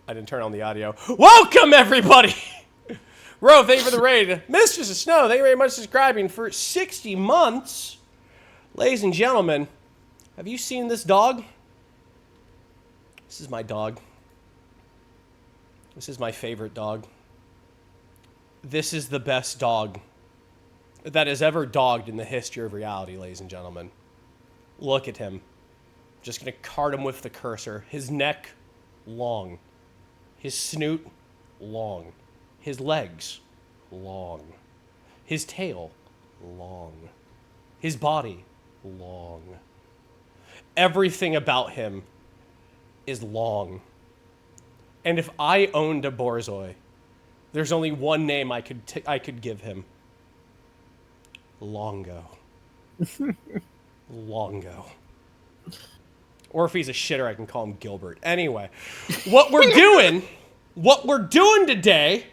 I didn't turn on the audio. Welcome, everybody! Ro, thank you for the raid. Mistress of Snow, thank you very much for subscribing for 60 months. Ladies and gentlemen, have you seen this dog? This is my dog. This is my favorite dog. This is the best dog that has ever dogged in the history of reality, ladies and gentlemen. Look at him. Just gonna cart him with the cursor. His neck, long. His snoot, long. His legs, long. His tail, long. His body, long. Everything about him is long. And if I owned a Borzoi, there's only one name I could give him. Longo. Longo. Or if he's a shitter, I can call him Gilbert. Anyway, what we're doing today,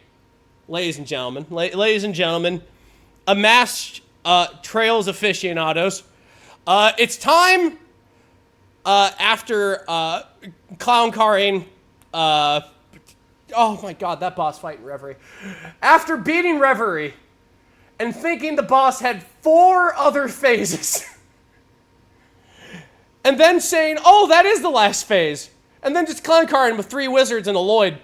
ladies and gentlemen, amassed Trails aficionados, it's time after clown carring. Oh my god, that boss fight in Reverie. After beating Reverie and thinking the boss had 4 other phases. And then saying, oh, that is the last phase. And then just clown carring with 3 wizards and a Lloyd.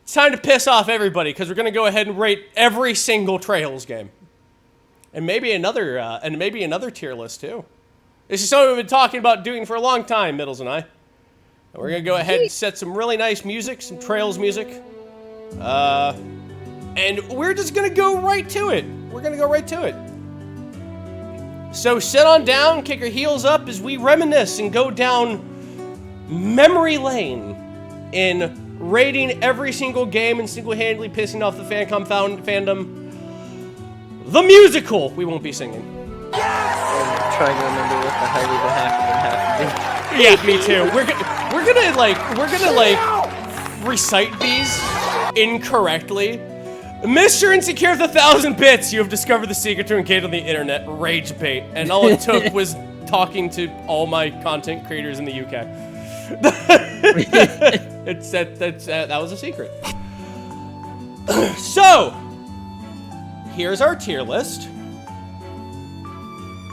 It's time to piss off everybody, because we're going to go ahead and rate every single Trails game. And maybe another tier list, too. This is something we've been talking about doing for a long time, Middles and I. And we're going to go ahead and set some really nice music, some Trails music. And we're just going to go right to it. So sit on down, kick your heels up as we reminisce and go down memory lane in rating every single game and single-handedly pissing off the fandom. The musical we won't be singing. I'm trying to remember what the hell even happened. Yeah, me too. We're gonna recite these incorrectly. Mr. Insecure with 1,000 bits, you have discovered the secret to engage on the internet. Rage bait. And all it took was talking to all my content creators in the UK. That was a secret. So, here's our tier list.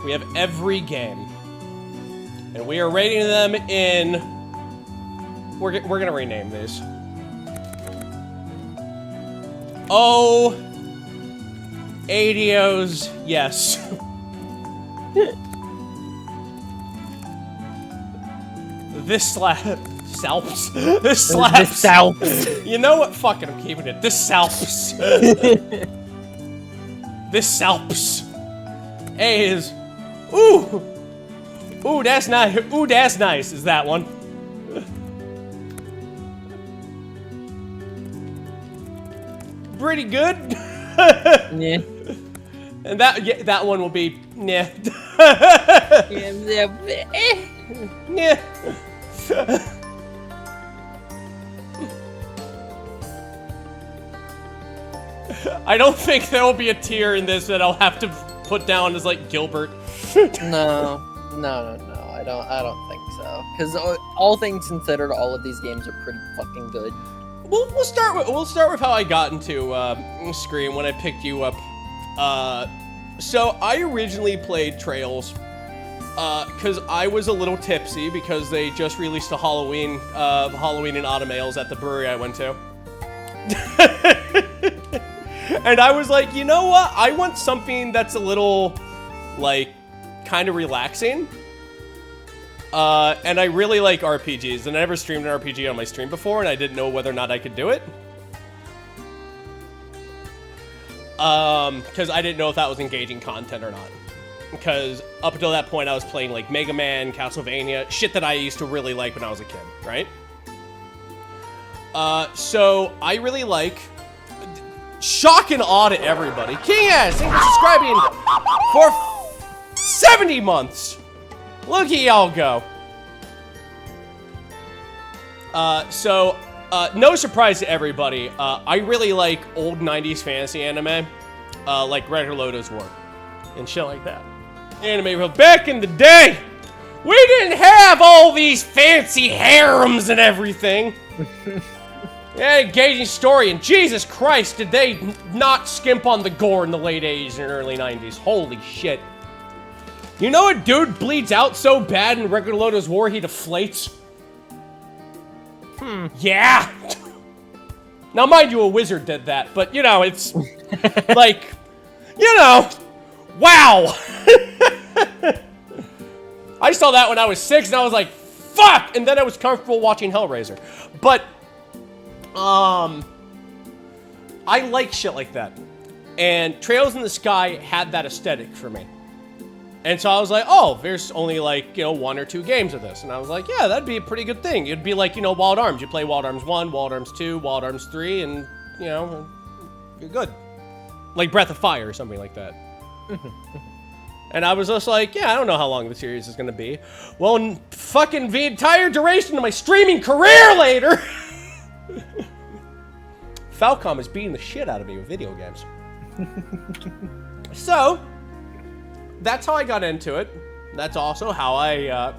We have every game. And we are rating them in... We're gonna rename these. Oh, ADOs, yes. This salps. This slaps. This salps. You know what? Fuck it, I'm keeping it. This salps. This salps. A is, ooh, that's nice. Ooh, that's nice. Is that one? Pretty good. Yeah. And that one will be yeah. Yeah. I don't think there will be a tier in this that I'll have to put down as like Gilbert. No. I don't think so. Because all things considered, all of these games are pretty fucking good. We'll start with how I got into Scream when I picked you up. So I originally played Trails because I was a little tipsy because they just released a Halloween and Autumn Ales at the brewery I went to. And I was like, you know what? I want something that's a little, like, kind of relaxing. And I really like RPGs, and I never streamed an RPG on my stream before, and I didn't know whether or not I could do it. Because I didn't know if that was engaging content or not. Because up until that point, I was playing, like, Mega Man, Castlevania, shit that I used to really like when I was a kid, right? So I really like... Shock and awe to everybody. King S, thank you for subscribing for 70 months. Look at y'all go. No surprise to everybody. I really like old 90s fantasy anime, like Red Lotus War and shit like that. Anime from back in the day. We didn't have all these fancy harems and everything. Yeah, engaging story, and Jesus Christ, did they not skimp on the gore in the late 80s and early 90s. Holy shit. You know a dude bleeds out so bad in Regular Lotus War he deflates? Yeah. Now, mind you, a wizard did that, but, you know, it's like, you know, wow. I saw that when I was 6, and I was like, fuck! And then I was comfortable watching Hellraiser. But, I like shit like that. And Trails in the Sky had that aesthetic for me. And so I was like, oh, there's only like, you know, 1 or 2 games of this. And I was like, yeah, that'd be a pretty good thing. It'd be like, you know, Wild Arms. You play Wild Arms 1, Wild Arms 2, Wild Arms 3, and, you know, you're good. Like Breath of Fire or something like that. And I was just like, yeah, I don't know how long the series is going to be. Well, fucking the entire duration of my streaming career later, Falcom is beating the shit out of me with video games. So, that's how I got into it. That's also how I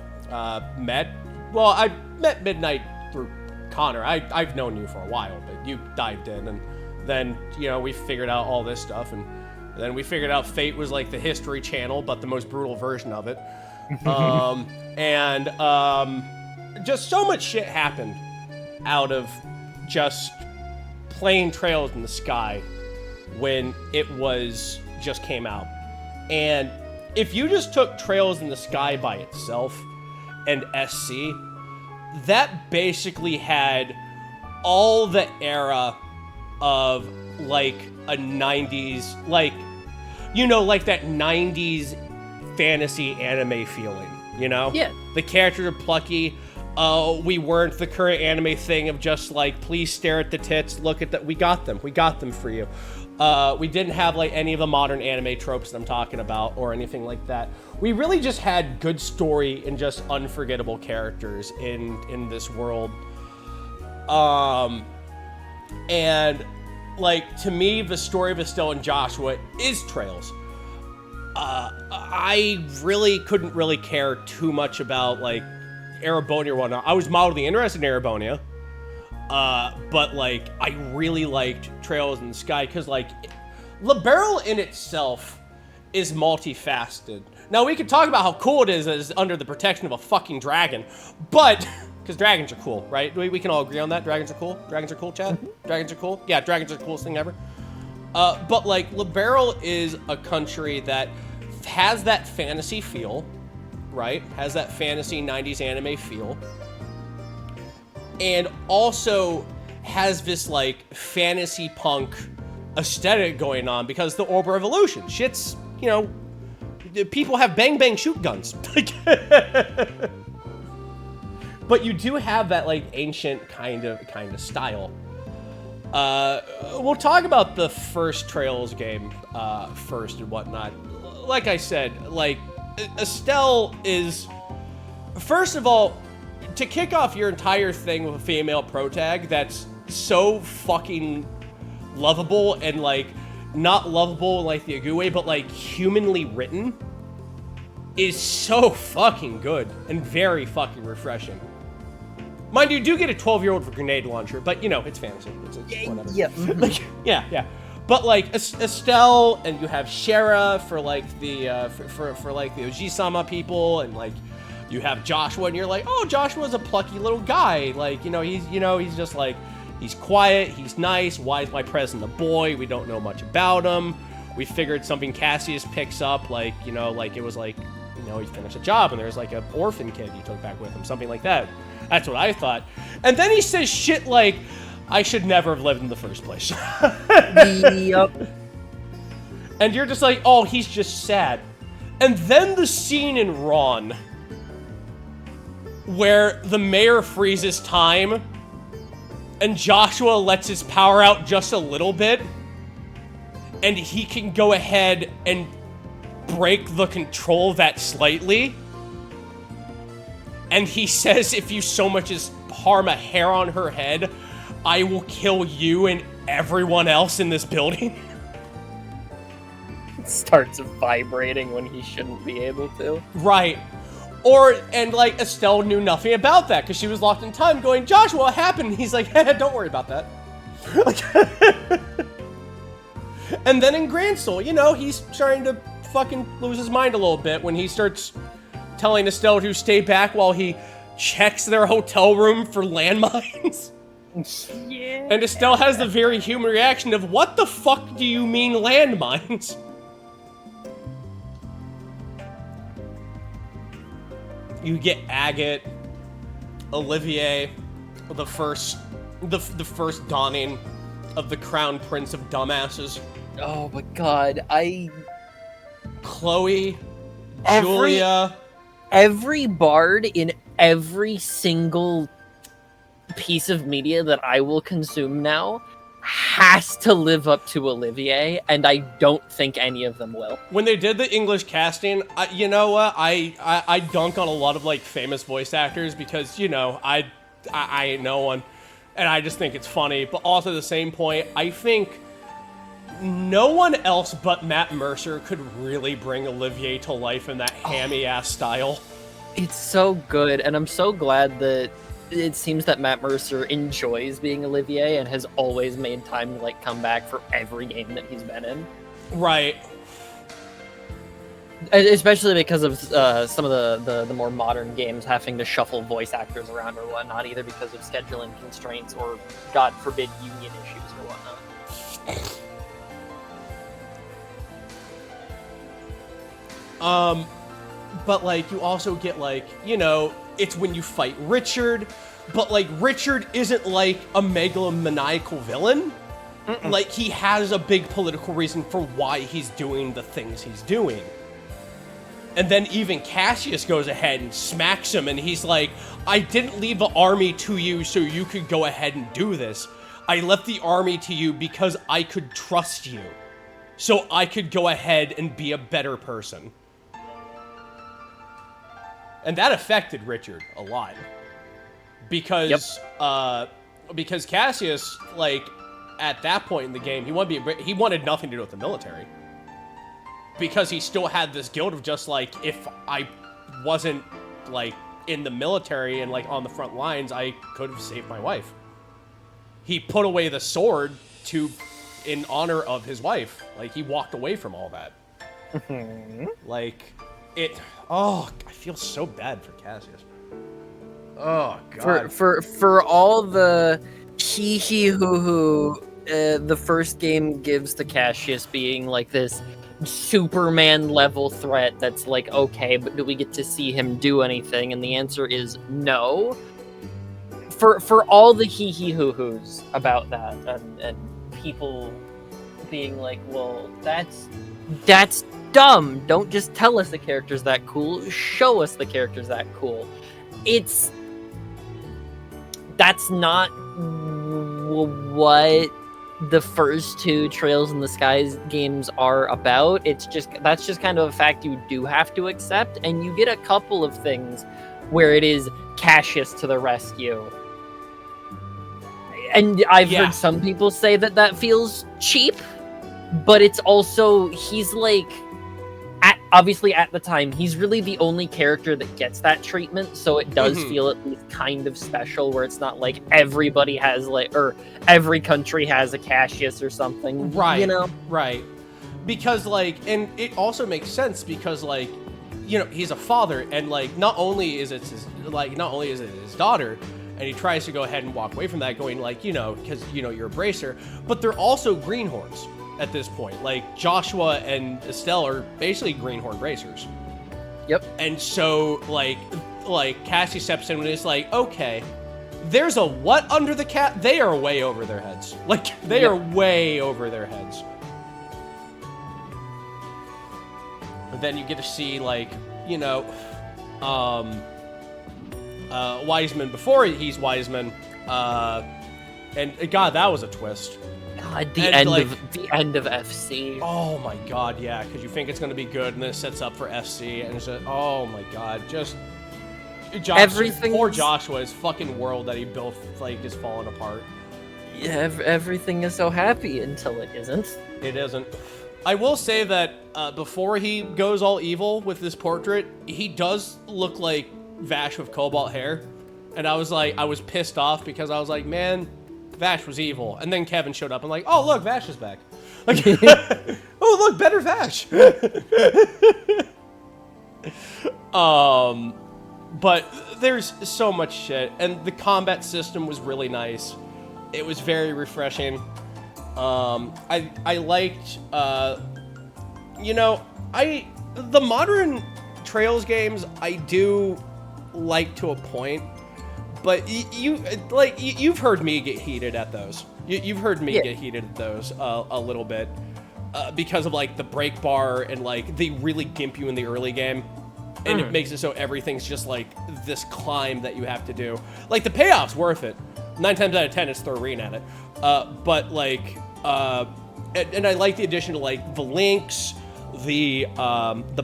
met. Well, I met Midnight through Connor. I've known you for a while, but you dived in, and then, you know, we figured out all this stuff, and then we figured out Fate was like the History Channel, but the most brutal version of it. Just so much shit happened out of just playing Trails in the Sky when it was just came out. And if you just took Trails in the Sky by itself and SC, that basically had all the era of like a 90s, like, you know, like that 90s fantasy anime feeling, you know? Yeah. The characters are plucky. We weren't the current anime thing of just like, please stare at the tits, look at that. We got them for you. We didn't have like any of the modern anime tropes that I'm talking about or anything like that. We really just had good story and just unforgettable characters in this world. And like, to me, the story of Estelle and Joshua is Trails. I really couldn't really care too much about like Erebonia or whatnot. I was mildly interested in Erebonia. But like, I really liked Trails in the Sky because like, Liberal in itself is multifaceted. Now we could talk about how cool it is as under the protection of a fucking dragon, but because dragons are cool, right? We can all agree on that. Dragons are cool. Dragons are cool, Chad. Dragons are cool. Yeah, dragons are the coolest thing ever. But like, Liberal is a country that has that fantasy feel, right? Has that fantasy 90s anime feel. And also has this like fantasy punk aesthetic going on because the Orb Revolution. Shit's, you know, people have bang bang shoot guns. But you do have that like ancient kind of style. We'll talk about the first Trails game first and whatnot. Like I said, like Estelle is, first of all, to kick off your entire thing with a female protag that's so fucking lovable and like not lovable like the Agu way, but like humanly written is so fucking good and very fucking refreshing. Mind you, do get a 12-year-old with a grenade launcher, but you know, it's fantasy. It's whatever. Yeah. Like, yeah. But like Estelle, and you have Shara for like the for like the Oji-sama people, and like you have Joshua, and you're like, oh, Joshua's a plucky little guy. Like, he's just like, he's quiet, he's nice. Why is my present a boy? We don't know much about him. We figured something Cassius picks up, like, like it was like, he finished a job and there's like an orphan kid he took back with him, something like that. That's what I thought. And then he says shit like, I should never have lived in the first place. Yep. And you're just like, oh, he's just sad. And then the scene in Ron where the mayor freezes time and Joshua lets his power out just a little bit and he can go ahead and break the control that slightly. And he says, if you so much as harm a hair on her head, I will kill you and everyone else in this building. It starts vibrating when he shouldn't be able to. Right. And like Estelle knew nothing about that because she was locked in time going, Joshua, what happened? And he's like, don't worry about that. And then in Grand Soul, you know, he's starting to fucking lose his mind a little bit when he starts telling Estelle to stay back while he checks their hotel room for landmines. Yeah. And Estelle has the very human reaction of, what the fuck do you mean landmines? You get Agate, Olivier, the first dawning of the Crown Prince of Dumbasses. Oh my god, Chloe, Julia. Every bard in every single piece of media that I will consume now has to live up to Olivier, and I don't think any of them will. When they did the English casting, you know what? I dunk on a lot of like famous voice actors because, you know, I ain't no one, and I just think it's funny. But also at the same point, I think no one else but Matt Mercer could really bring Olivier to life in that hammy-ass style. It's so good, and I'm so glad that it seems that Matt Mercer enjoys being Olivier and has always made time to like come back for every game that he's been in. Right. Especially because of some of the more modern games having to shuffle voice actors around or whatnot, either because of scheduling constraints or, God forbid, union issues or whatnot. But like you also get like, you know, it's when you fight Richard, but like Richard isn't like a megalomaniacal villain. Like he has a big political reason for why he's doing the things he's doing. And then even Cassius goes ahead and smacks him, and he's like, I didn't leave the army to you so you could go ahead and do this. I left the army to you because I could trust you. So I could go ahead and be a better person. And that affected Richard a lot. Because because Cassius, like, at that point in the game, he wanted nothing to do with the military. Because he still had this guilt of just, like, if I wasn't, like, in the military and, like, on the front lines, I could have saved my wife. He put away the sword in honor of his wife. Like, he walked away from all that. Like, I feel so bad for Cassius. Oh, God. For all the hee-hee-hoo-hoo the first game gives to Cassius being, like, this Superman level threat that's like, okay, but do we get to see him do anything? And the answer is no. For all the hee-hee-hoo-hoos about that, and people being like, well, that's dumb. Don't just tell us the character's that cool. Show us the character's that cool. That's not what the first two Trails in the Skies games are about. That's just kind of a fact you do have to accept, and you get a couple of things where it is Cassius to the rescue. And I've heard some people say that feels cheap, but it's also, he's like, obviously at the time, he's really the only character that gets that treatment, so it does feel at least kind of special, where it's not like everybody has, like, or every country has a Cassius or something, right? You know, right? Because like, and it also makes sense because like, you know, he's a father, and like, not only is it his daughter, and he tries to go ahead and walk away from that, going like, you know, because you know you're a bracer, but they're also greenhorns. At this point, like Joshua and Estelle are basically greenhorn bracers. Yep. And so like Cassie steps in and is like, okay, there's a what under the cat? They are way over their heads. Like they are way over their heads. And then you get to see like, you know, Wiseman before he's Wiseman. And God, that was a twist. God, the end of FC. Oh my God, yeah, because you think it's going to be good, and then it sets up for FC, and it's just, oh my God, just poor Joshua, his fucking world that he built, like, is falling apart. Yeah, everything is so happy until it isn't. It isn't. I will say that before he goes all evil with this portrait, he does look like Vash with cobalt hair. And I was pissed off because I was like, man, Vash was evil. And then Kevin showed up and like, oh, look, Vash is back. Like, oh, look, better Vash. But there's so much shit. And the combat system was really nice. It was very refreshing. I liked, the modern Trails games I do like to a point, but you've heard me get heated at those. You've heard me get heated at those a little bit because of like the break bar and like they really gimp you in the early game, and it makes it so everything's just like this climb that you have to do. Like the payoff's worth it. 9 times out of 10, it's throwing at it. But like, and I like the addition to like the links, the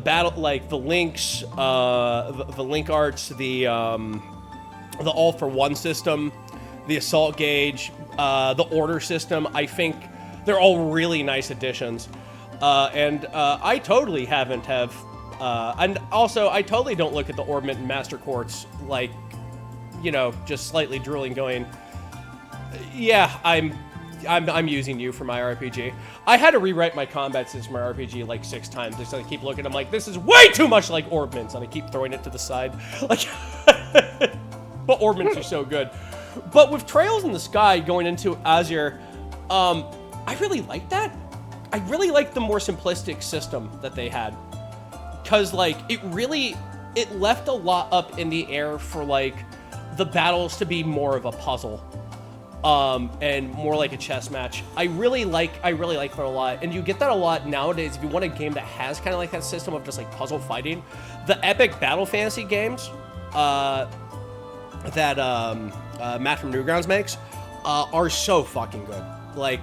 battle, like the links, the link arts, the all for one system, the assault gauge, the order system. I think they're all really nice additions. And I totally and also I totally don't look at the Orbment and Master Quartz like, just slightly drooling going, yeah, I'm using you for my RPG. I had to rewrite my combat system for my RPG like 6 times just so I keep looking. I'm like, this is way too much like Orbments, and I keep throwing it to the side. Like, but Orbments are so good. But with Trails in the Sky going into Azure, I really like that. I really like the more simplistic system that they had. Because, like, it left a lot up in the air for, like, the battles to be more of a puzzle. And more like a chess match. I really like that a lot. And you get that a lot nowadays if you want a game that has kind of like that system of just like puzzle fighting. The epic battle fantasy games, that Matt from Newgrounds makes, are so fucking good. Like,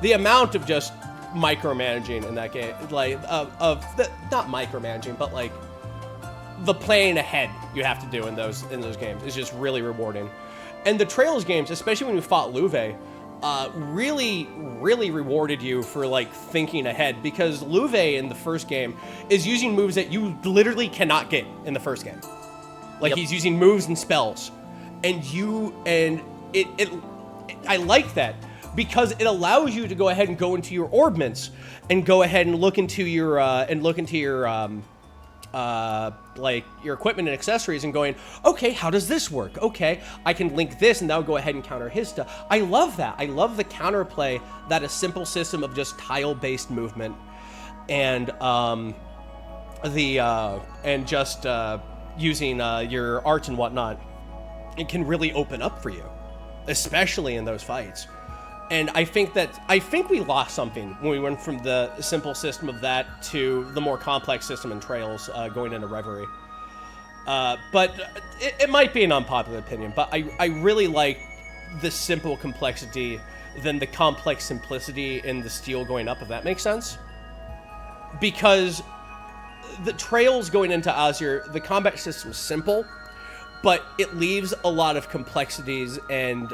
the amount of just micromanaging in that game, like, not micromanaging, but like, the planning ahead you have to do in those games is just really rewarding. And the Trails games, especially when you fought Luve, really, really rewarded you for, like, thinking ahead. Because Luve in the first game is using moves that you literally cannot get in the first game. Like, he's using moves and spells. And I like that. Because it allows you to go ahead and go into your orbments and go ahead and look into your, like your equipment and accessories and going, okay, how does this work? Okay, I can link this and that'll go ahead and counter his stuff. I love that. I love the counterplay that a simple system of just tile-based movement and using your arts and whatnot, it can really open up for you, especially in those fights. And I think we lost something when we went from the simple system of that to the more complex system in Trails going into Reverie. But it might be an unpopular opinion, but I really like the simple complexity than the complex simplicity in the Steel going up, if that makes sense. Because the Trails going into Azure, the combat system is simple, but it leaves a lot of complexities and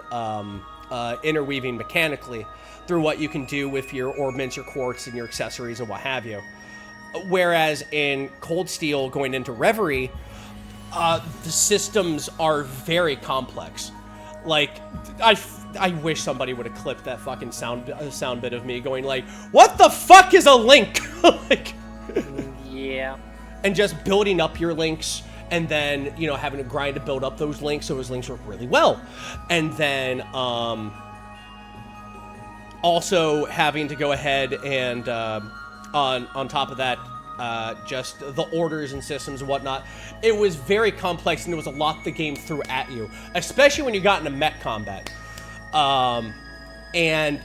interweaving mechanically through what you can do with your orbments, your quartz, and your accessories and what have you. Whereas in Cold Steel going into Reverie, the systems are very complex. Like, I wish somebody would have clipped that fucking sound bit of me going like, what the fuck is a link? Like, yeah. And just building up your links, and then, having to grind to build up those links so those links work really well. And then also having to go ahead and, on top of that, just the orders and systems and whatnot. It was very complex, and there was a lot the game threw at you, especially when you got into mech combat. And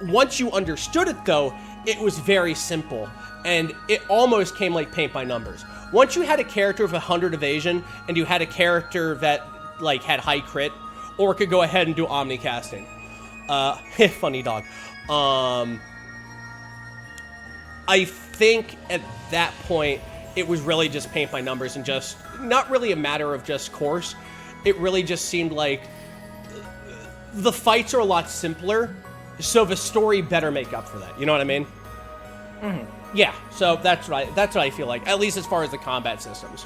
once you understood it, though, it was very simple, and it almost came like paint by numbers. Once you had a character with 100 evasion, and you had a character that, like, had high crit, or could go ahead and do omni casting. Funny dog. I think at that point, it was really just paint by numbers and just not really a matter of just course. It really just seemed like the fights are a lot simpler, so the story better make up for that. You know what I mean? Yeah, so that's what I feel like, at least as far as the combat systems.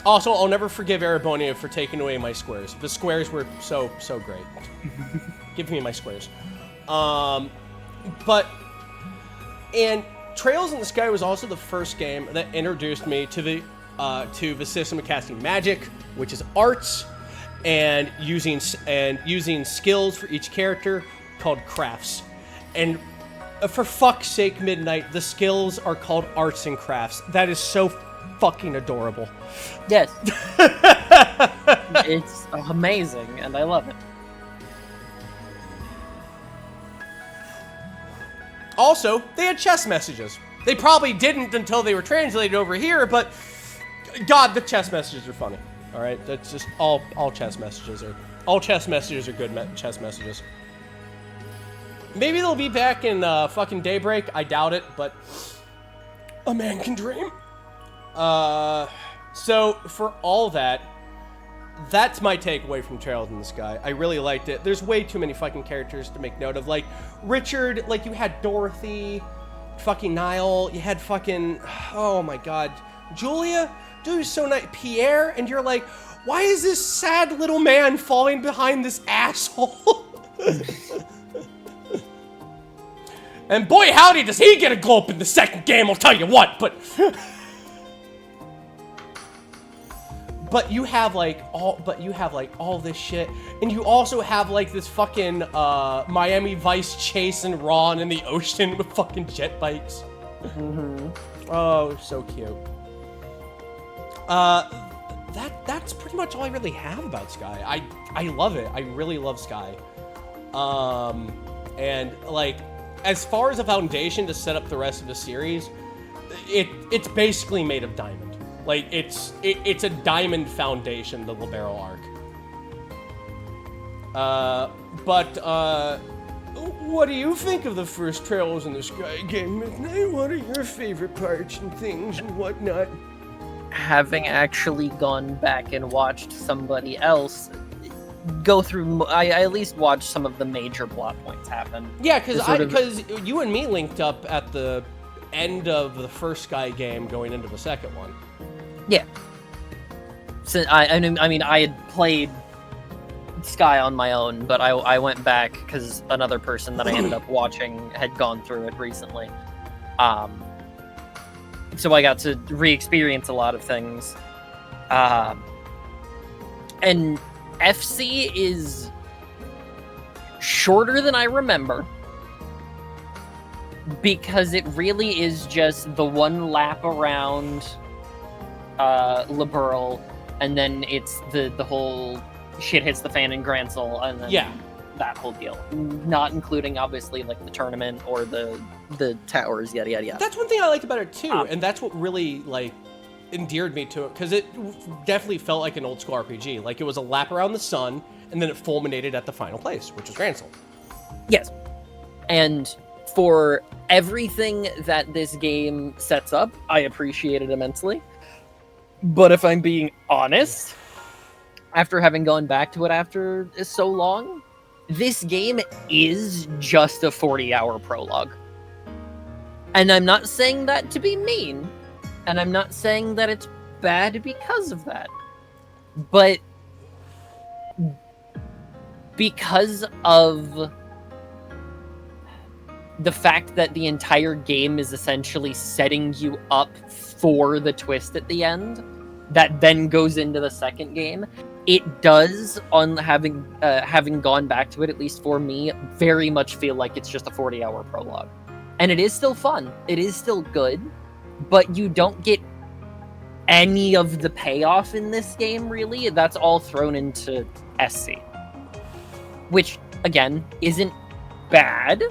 Also, I'll never forgive Arabonia for taking away my squares. The squares were so great. Give me my squares. And Trails in the Sky was also the first game that introduced me to the system of casting magic, which is arts, and using skills for each character called crafts. And for fuck's sake, Midnight, the skills are called arts and crafts. That is so fucking adorable. Yes. It's amazing, and I love it. Also, they had chess messages. They probably didn't until they were translated over here, but God, the chess messages are funny. All right, that's just all chess messages are good chess messages. Maybe they'll be back in fucking Daybreak. I doubt it, but a man can dream. So for all that, that's my takeaway from Trails in the Sky. I really liked it. There's way too many fucking characters to make note of. Like, Richard, like, you had Dorothy, fucking Niall, you had fucking, oh my god, Julia? Dude, is so nice. Pierre, and you're like, why is this sad little man falling behind this asshole? And boy, howdy, does he get a glow up in the second game, I'll tell you what, but... But you have all this shit, and you also have like this fucking Miami Vice chase and Ron in the ocean with fucking jet bikes. Mm-hmm. Oh, so cute. That's pretty much all I really have about Sky. I love it. I really love Sky. And like, as far as a foundation to set up the rest of the series, it's basically made of diamond. Like, it's a diamond foundation, the Libero arc. But what do you think of the first Trails in the Sky game, Midnight? What are your favorite parts and things and whatnot? Having actually gone back and watched somebody else go through, I at least watched some of the major plot points happen. Yeah, because you and me linked up at the end of the first Sky game going into the second one. Yeah. So I mean, I had played Sky on my own, but I went back because another person that I ended up watching had gone through it recently. So I got to re-experience a lot of things. And FC is shorter than I remember, because it really is just the one lap around Liberal, and then it's the whole shit hits the fan in Gransel, and then that whole deal. Not including, obviously, like the tournament or the towers, yada yada yada. That's one thing I liked about it too, and that's what really like endeared me to it, because it definitely felt like an old school RPG. Like, it was a lap around the sun, and then it fulminated at the final place, which was Gransel. Yes, and for everything that this game sets up, I appreciate it immensely. But if I'm being honest, after having gone back to it after so long, this game is just a 40-hour prologue. And I'm not saying that to be mean, and I'm not saying that it's bad because of that. But because of the fact that the entire game is essentially setting you up for the twist at the end that then goes into the second game, it does, on having gone back to it, at least for me, very much feel like it's just a 40-hour prologue. And it is still fun. It is still good, but you don't get any of the payoff in this game, really. That's all thrown into SC. Which, again, isn't bad.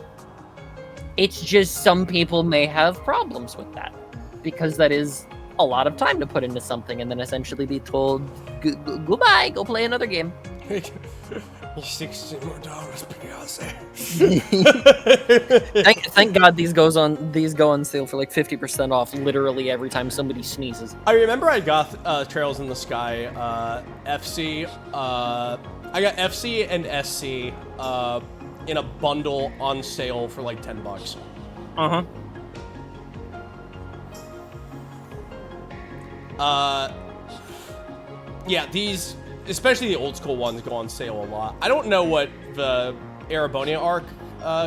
It's just some people may have problems with that, because that is a lot of time to put into something and then essentially be told, goodbye, go play another game. $16 more, Beyonce. Thank God these go on sale for like 50% off literally every time somebody sneezes. I remember I got Trails in the Sky FC. I got FC and SC in a bundle on sale for like $10. Uh-huh. Yeah, these, especially the old school ones, go on sale a lot. I don't know what the Erebonia arc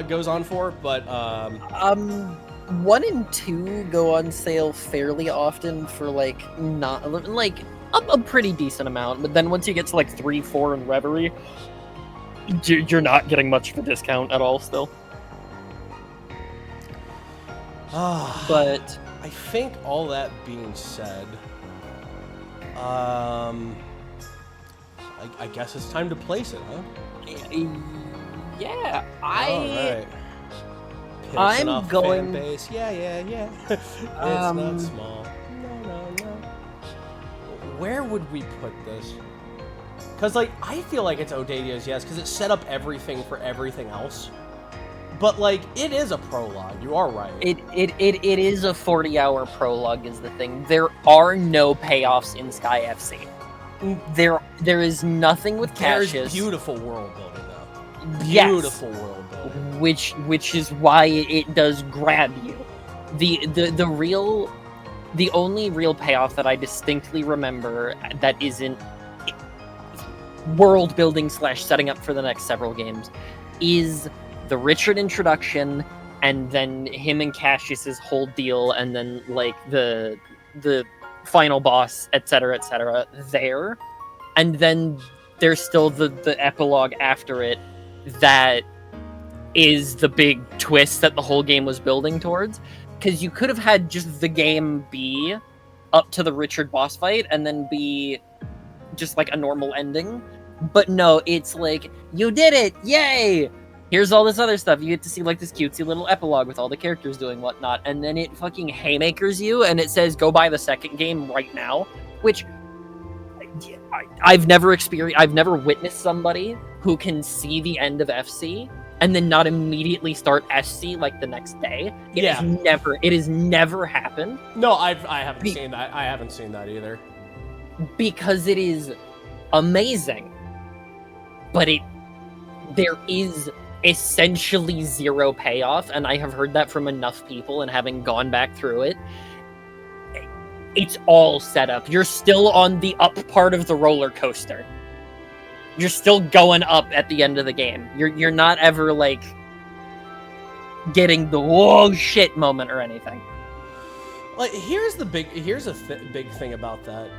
goes on for, but 1 and 2 go on sale fairly often for like not like a pretty decent amount, but then once you get to like 3, 4, and Reverie, you're not getting much of a discount at all still. But I think all that being said, I guess it's time to place it, huh? yeah, All right. I'm going. Fan base. Yeah. It's not small. No. Where would we put this? Because, like, I feel like it's Odadio's yes, because it set up everything for everything else. But, like, it is a prologue. You are right. It is a 40-hour prologue is the thing. There are no payoffs in Sky FC. There is nothing with Cassius. There's beautiful world building, though. Yes. Beautiful world building. Which is why it does grab you. The only real payoff that I distinctly remember that isn't world building / setting up for the next several games is the Richard introduction, and then him and Cassius's whole deal, and then like the final boss, etc., there. And then there's still the epilogue after it that is the big twist that the whole game was building towards. Because you could have had just the game be up to the Richard boss fight and then be just like a normal ending. But no, it's like, you did it! Yay! Here's all this other stuff. You get to see like this cutesy little epilogue with all the characters doing whatnot, and then it fucking haymakers you, and it says go buy the second game right now, which I've never witnessed somebody who can see the end of FC and then not immediately start SC like the next day. It has never happened. No, I haven't seen that. I haven't seen that either. Because it is amazing. But there is essentially zero payoff, and I have heard that from enough people, and having gone back through it, it's all set up. You're still on the up part of the roller coaster. You're still going up at the end of the game. You're not ever like getting the whoa shit moment or anything. Like here's a big thing about that.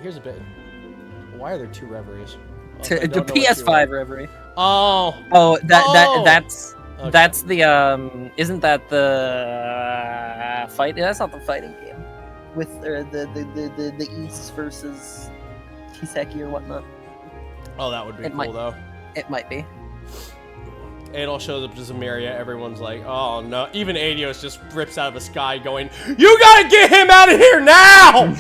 Here's a bit. Why are there 2 Reveries? The PS5 Reverie. That's okay. That's the isn't that the fight? That's not the fighting game with the East versus Kiseki or whatnot. Oh, that would be cool though. It might be. Adol shows up to Zamiria, everyone's like, oh no. Even Adios just rips out of the sky going, you gotta get him out of here now!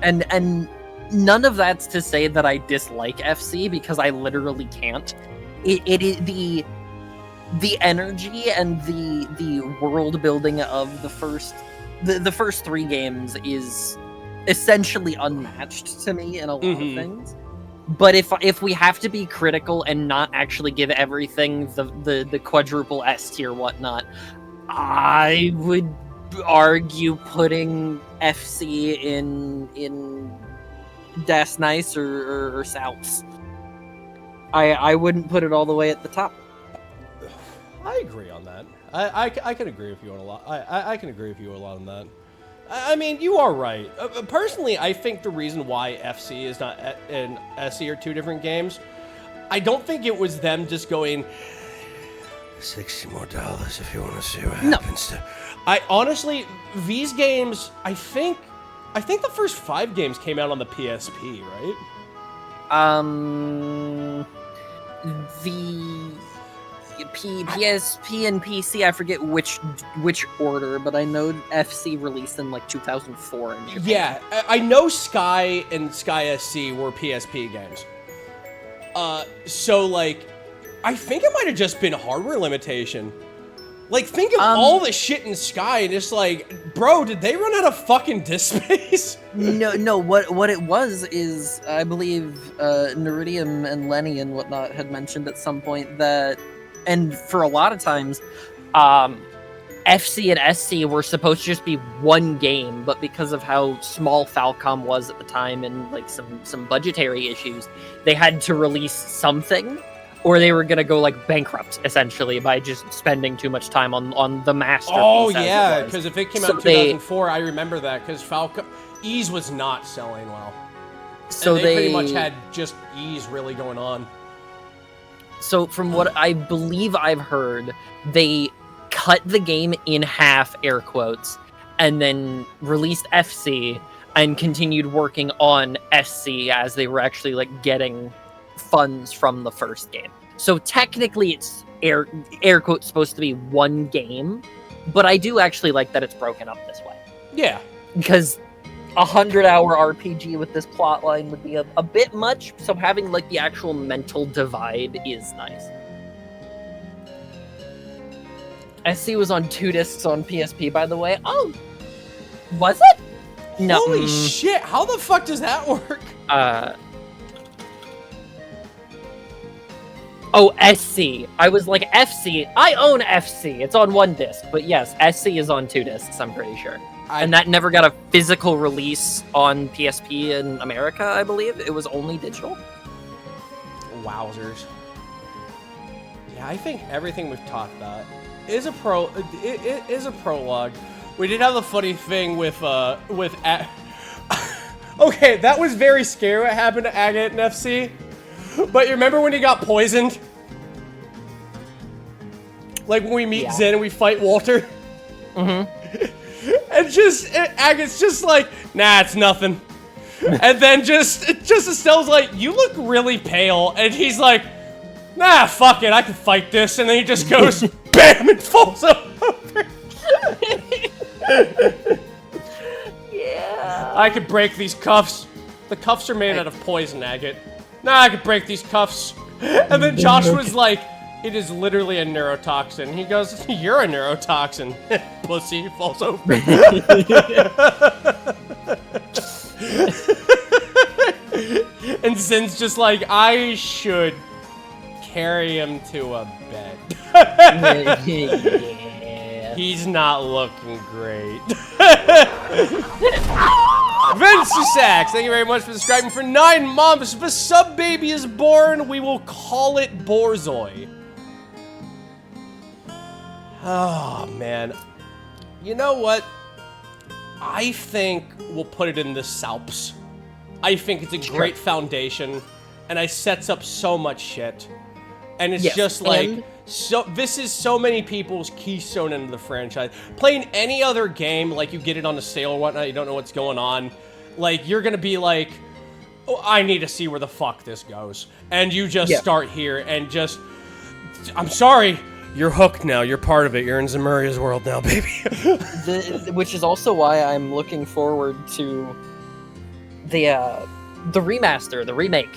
And none of that's to say that I dislike FC, because I literally can't. It is the energy and the world building of the first 3 games is essentially unmatched to me in a lot of things. But if we have to be critical and not actually give everything the quadruple S tier whatnot, I would argue putting FC in Das Nice or South. I wouldn't put it all the way at the top. I agree on that. I can agree with you on a lot. I can agree with you a lot on that. I mean, you are right. Personally, I think the reason why FC is not and SC are 2 different games, I don't think it was them just going $60 more if you want to see what happens. I honestly, these games, I think the first 5 games came out on the PSP, right? The PSP and PC, I forget which order, but I know FC released in like 2004 in Japan. Yeah, I know Sky and Sky SC were PSP games. So like, I think it might have just been hardware limitation. Like, think of all the shit in Sky, and it's like, bro, did they run out of fucking disk space? No. What it was is, I believe, Neridium and Lenny and whatnot had mentioned at some point that, and for a lot of times, FC and SC were supposed to just be one game, but because of how small Falcom was at the time and like some budgetary issues, they had to release something, or they were gonna go like bankrupt essentially by just spending too much time on the masterpiece. Oh yeah, because if it came out in 2004, I remember that because Falcom Ease was not selling well. So and they pretty much had just Ease really going on. So from what I believe I've heard, they cut the game in half, air quotes, and then released FC and continued working on SC as they were actually like getting funds from the first game. So technically it's air quotes supposed to be one game, but I do actually like that it's broken up this way. Yeah. Because 100-hour RPG with this plot line would be a bit much, so having like the actual mental divide is nice. SC was on 2 discs on PSP, by the way. Oh, was it? No. Holy shit! How the fuck does that work? Oh, SC. I was like, FC. I own FC. It's on 1 disc, but yes, SC is on 2 discs. I'm pretty sure. And that never got a physical release on PSP in America, I believe. It was only digital. Wowzers. Yeah, I think everything we've talked about is a is a prologue. We did have the funny thing with okay, that was very scary what happened to Agate and FC. But you remember when he got poisoned? Like when we meet Zen and we fight Walter? Mm-hmm. And Agate's just like, nah, it's nothing. And then just Estelle's like, you look really pale. And he's like, nah, fuck it, I can fight this. And then he just goes, bam, and falls over. Yeah. I could break these cuffs. The cuffs are made out of poison, Agate. Nah, I could break these cuffs. And then Joshua's like, it is literally a neurotoxin. He goes, you're a neurotoxin. Pussy, falls over. And Zen's just like, I should carry him to a bed. Yeah. He's not looking great. Vince Sachs, thank you very much for subscribing for 9 months. If a sub baby is born, we will call it Borzoi. Oh, man. You know what? I think we'll put it in the Salps. I think it's a great foundation, and it sets up so much shit. And it's just like, this is so many people's keystone into the franchise. Playing any other game, like you get it on a sale or whatnot, you don't know what's going on, like, you're gonna be like, oh, I need to see where the fuck this goes. And you just start here and just, I'm sorry, you're hooked now, you're part of it, you're in Zemuria's world now, baby. Which is also why I'm looking forward to the remaster, the remake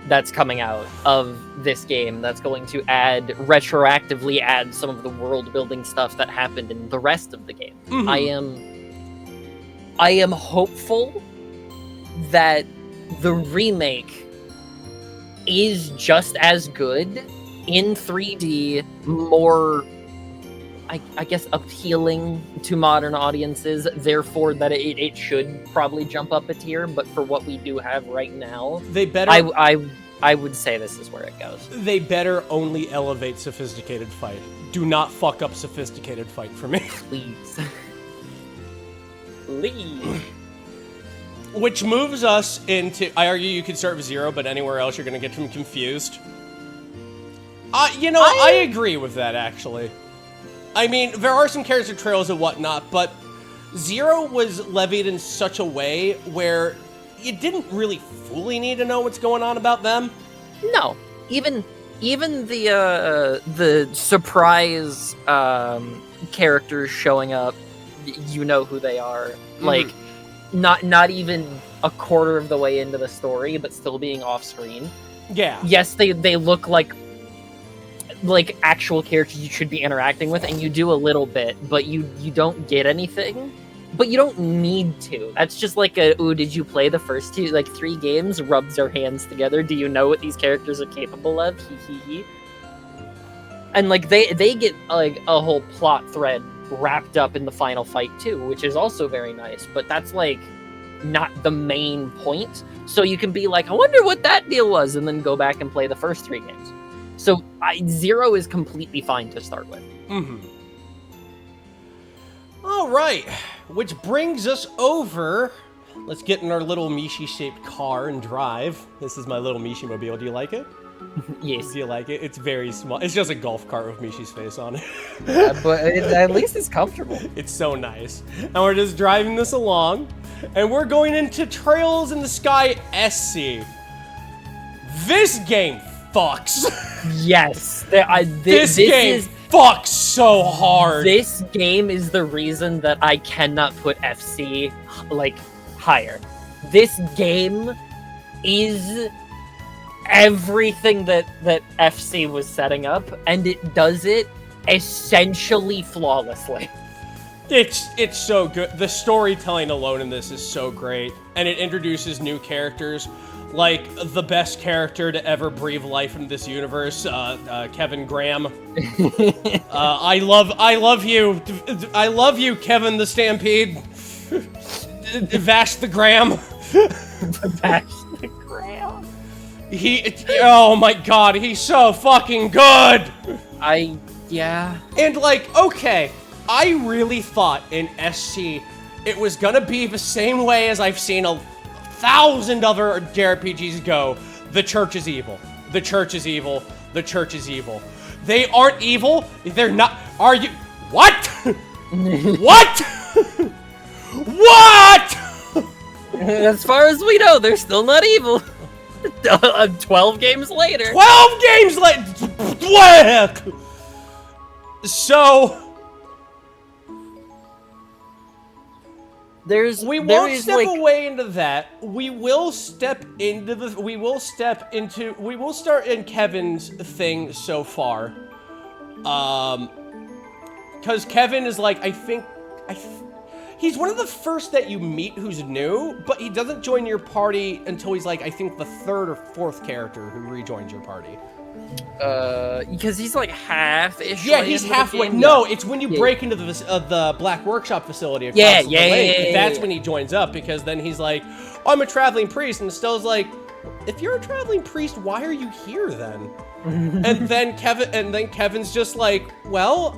that's coming out of this game that's going to retroactively add some of the world building stuff that happened in the rest of the game. Mm-hmm. I am hopeful that the remake is just as good in 3D, more, I guess, appealing to modern audiences, therefore that it should probably jump up a tier, but for what we do have right now, they better, I would say this is where it goes. They better only elevate Sophisticated Fight. Do not fuck up Sophisticated Fight for me. Please. Please. Which moves us into, I argue you could start with 0, but anywhere else you're going to get them confused. I agree with that, actually. I mean, there are some character trails and whatnot, but 0 was levied in such a way where you didn't really fully need to know what's going on about them. No, even the surprise characters showing up, you know who they are. Mm-hmm. Like, not even a quarter of the way into the story, but still being off screen. Yeah. Yes, they look like like actual characters you should be interacting with, and you do a little bit, but you don't get anything. But you don't need to. That's just like ooh, did you play the first 3 games? Rubs our hands together. Do you know what these characters are capable of? Hee hee hee. And like they get like a whole plot thread wrapped up in the final fight too, which is also very nice. But that's like not the main point. So you can be like, I wonder what that deal was, and then go back and play the first 3 games. So 0 is completely fine to start with. Mm-hmm. All right, which brings us over. Let's get in our little Mishi-shaped car and drive. This is my little Mishi-mobile. Do you like it? Yes. Do you like it? It's very small. It's just a golf cart with Mishi's face on it. But at least it's comfortable. It's so nice. And we're just driving this along, and we're going into Trails in the Sky SC. This game fucks. Yes. This game fucks so hard. This game is the reason that I cannot put FC like higher. This game is everything that FC was setting up, and it does it essentially flawlessly. It's so good. The storytelling alone in this is so great, and it introduces new characters, like the best character to ever breathe life into this universe, Kevin Graham. I love you, Kevin the Stampede. Vash the Graham. Vash the Graham. Oh my god, he's so fucking good. Yeah. And like, okay, I really thought in SC it was gonna be the same way as I've seen 1,000 other JRPGs go. The church is evil. The church is evil. The church is evil. They aren't evil. They're not. Are you? What? What? What? As far as we know, they're still not evil. 12 games later. 12 games later. So we won't step away into that. We will start in Kevin's thing so far. Because Kevin is like, he's one of the first that you meet who's new, but he doesn't join your party until he's like, I think the 3rd or 4th character who rejoins your party. Because he's like half-ish. Yeah, he's halfway. No, it's when you break into the Black Workshop facility across the lake. That's when he joins up, because then he's like, oh, I'm a traveling priest, and Stella's like, if you're a traveling priest, why are you here then? and then Kevin's just like, well,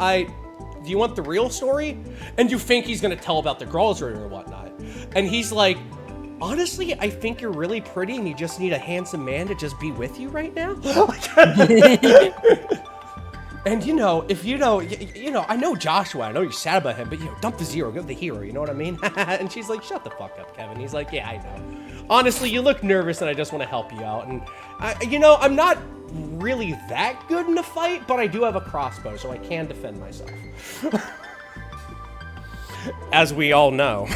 do you want the real story? And you think he's gonna tell about the girls room or whatnot. And he's like, honestly, I think you're really pretty and you just need a handsome man to just be with you right now. And I know Joshua, I know you're sad about him, but dump the 0, go to the hero, you know what I mean? And she's like, shut the fuck up, Kevin. He's like, yeah, I know. Honestly, you look nervous and I just want to help you out. And I'm not really that good in a fight, but I do have a crossbow, so I can defend myself. As we all know.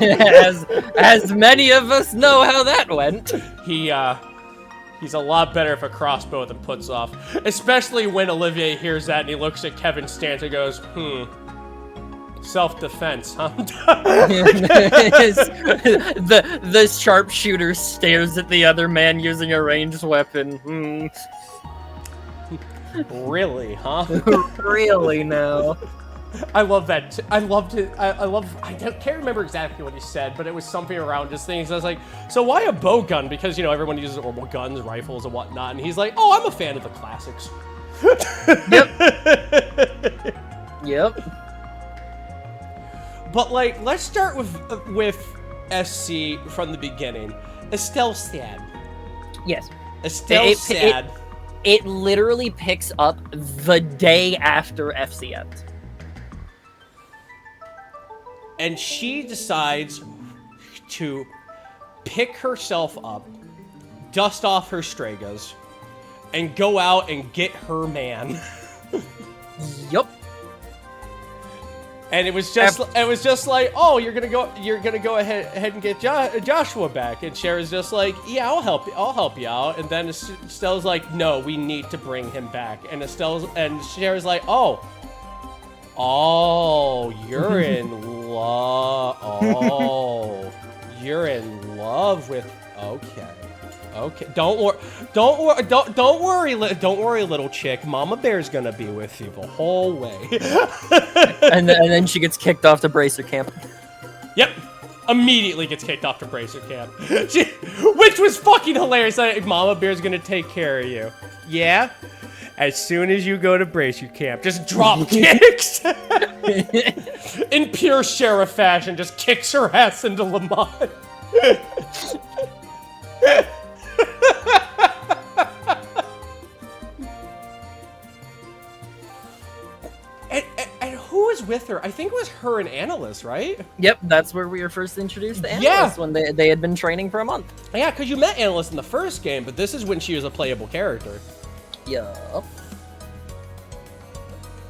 as many of us know how that went. He's a lot better for crossbow than puts off. Especially when Olivier hears that and he looks at Kevin's stance and goes, self-defense, huh? the sharpshooter stares at the other man using a ranged weapon. Really, huh? Really now? I love that. I can't remember exactly what he said, but it was something around his things. I was like, so why a bow gun? Because, everyone uses normal guns, rifles, and whatnot. And he's like, oh, I'm a fan of the classics. Yep. But, let's start with SC from the beginning. Estelle Sad. Yes. Estelle Sad. It literally picks up the day after FC ends. And she decides to pick herself up, dust off her Stragas, and go out and get her man. Yup. And it was just like, oh, you're gonna go ahead and get Joshua back. And Cher's just like, yeah, I'll help you out. And then Estelle's like, no, we need to bring him back. And Cher's like, oh, you're in love. Oh, you're in love with. Okay. Don't worry, little chick. Mama Bear's gonna be with you the whole way. and then she gets kicked off to Bracer Camp. Yep. Immediately gets kicked off to Bracer Camp. Which was fucking hilarious. Like, Mama Bear's gonna take care of you. Yeah? As soon as you go to Bracer Camp, just drop kicks. In pure Sheriff fashion, just kicks her ass into Lamont. And who was with her? I think it was her and Annalise, right? Yep, that's where we were first introduced to Annalise, when they had been training for a month. Yeah, because you met Annalise in the first game, but this is when she was a playable character. Yup.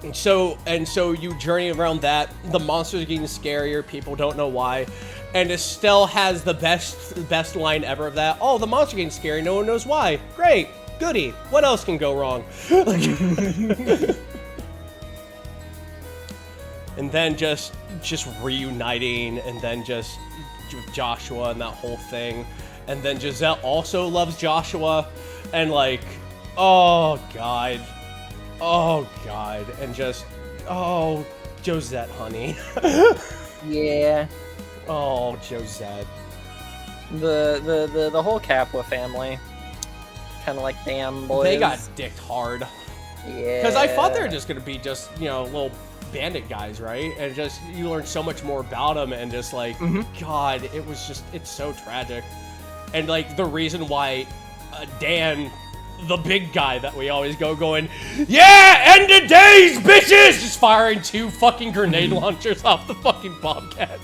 And so you journey around that. The monsters are getting scarier. People don't know why. And Estelle has the best line ever of that. Oh, the monster getting scary. No one knows why. Great. Goody. What else can go wrong? And then just reuniting, and then just Joshua and that whole thing. And then Giselle also loves Joshua. And like, oh God. And just, oh, Josette, honey. Yeah. Oh, Josette. The whole Capua family. Kind of like, damn, boys. They got dicked hard. Yeah. Because I thought they were just going to be just, little bandit guys, right? And just, you learn so much more about them, and just like, God, it's so tragic. And like, the reason why Dan, the big guy that we always going, yeah, end of days, bitches! Just firing 2 fucking grenade launchers off the fucking Bobcat.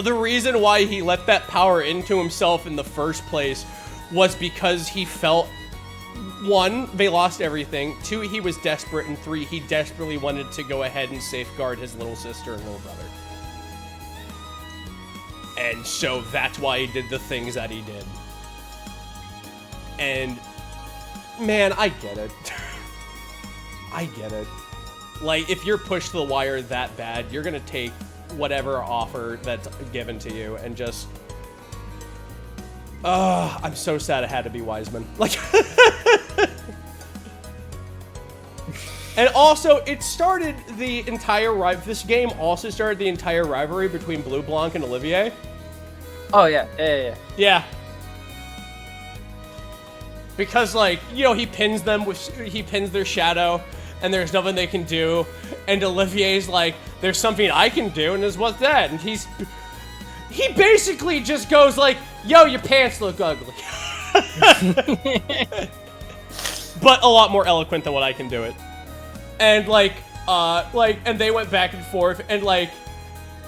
The reason why he let that power into himself in the first place was because he felt, 1, they lost everything, 2, he was desperate, and 3, he desperately wanted to go ahead and safeguard his little sister and little brother. And so that's why he did the things that he did. And, man, I get it. I get it. Like, if you're pushed to the wire that bad, you're gonna take whatever offer that's given to you and just... I'm so sad it had to be Wiseman. Like... And also, it started the entire... This game also started the entire rivalry between Blue Blanc and Olivier. Oh, yeah. Yeah. Yeah. Because, like, he pins their shadow, and there's nothing they can do, and Olivier's like, there's something I can do, and what's that? And he basically just goes like, yo, your pants look ugly. But a lot more eloquent than what I can do it. And and they went back and forth, and like,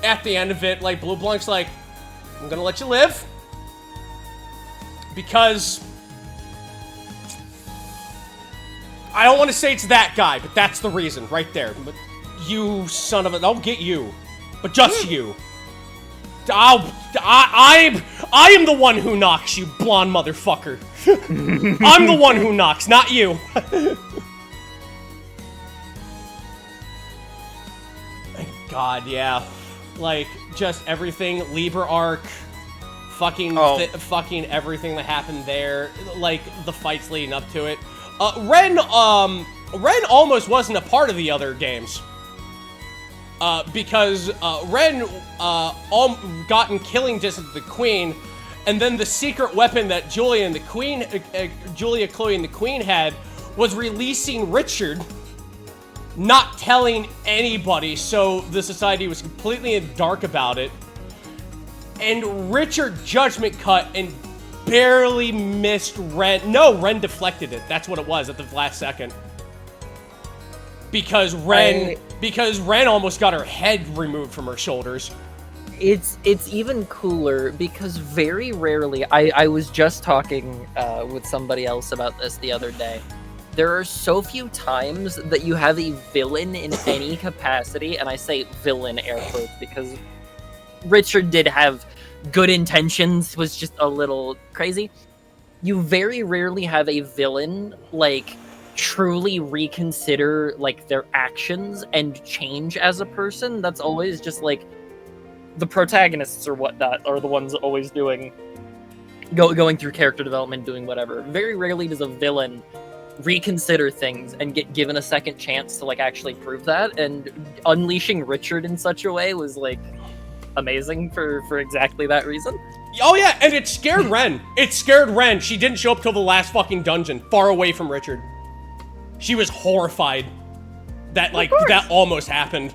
at the end of it, like, Blue Blanc's like, I'm gonna let you live, because... I don't want to say it's that guy, but that's the reason right there. But you son of a... I'll get you. But just you. I am the one who knocks, you blonde motherfucker. I'm the one who knocks, not you. God, yeah. Like, just everything. Liber arc. Fucking everything that happened there. Like, the fights leading up to it. Ren almost wasn't a part of the other games. Because Ren got in killing distance of the Queen, and then the secret weapon that Julia, Chloe, and the Queen had was releasing Richard, not telling anybody, so the Society was completely in the dark about it. And Richard judgment cut and barely missed Ren. No, Ren deflected it. That's what it was at the last second. Because Ren almost got her head removed from her shoulders. It's even cooler because very rarely, I was just talking with somebody else about this the other day. there are so few times that you have a villain in any capacity, and I say villain air quotes because Richard did have good intentions, was just a little crazy. You very rarely have a villain, like, truly reconsider, like, their actions and change as a person. That's always just, like, the protagonists or whatnot are the ones always going through character development, doing whatever. Very rarely does a villain reconsider things and get given a second chance to, like, actually prove that, and unleashing Richard in such a way was, like, amazing for exactly that reason. Oh yeah, and it scared Ren. It scared Ren. She didn't show up till the last fucking dungeon, far away from Richard. She was horrified that, like, that almost happened.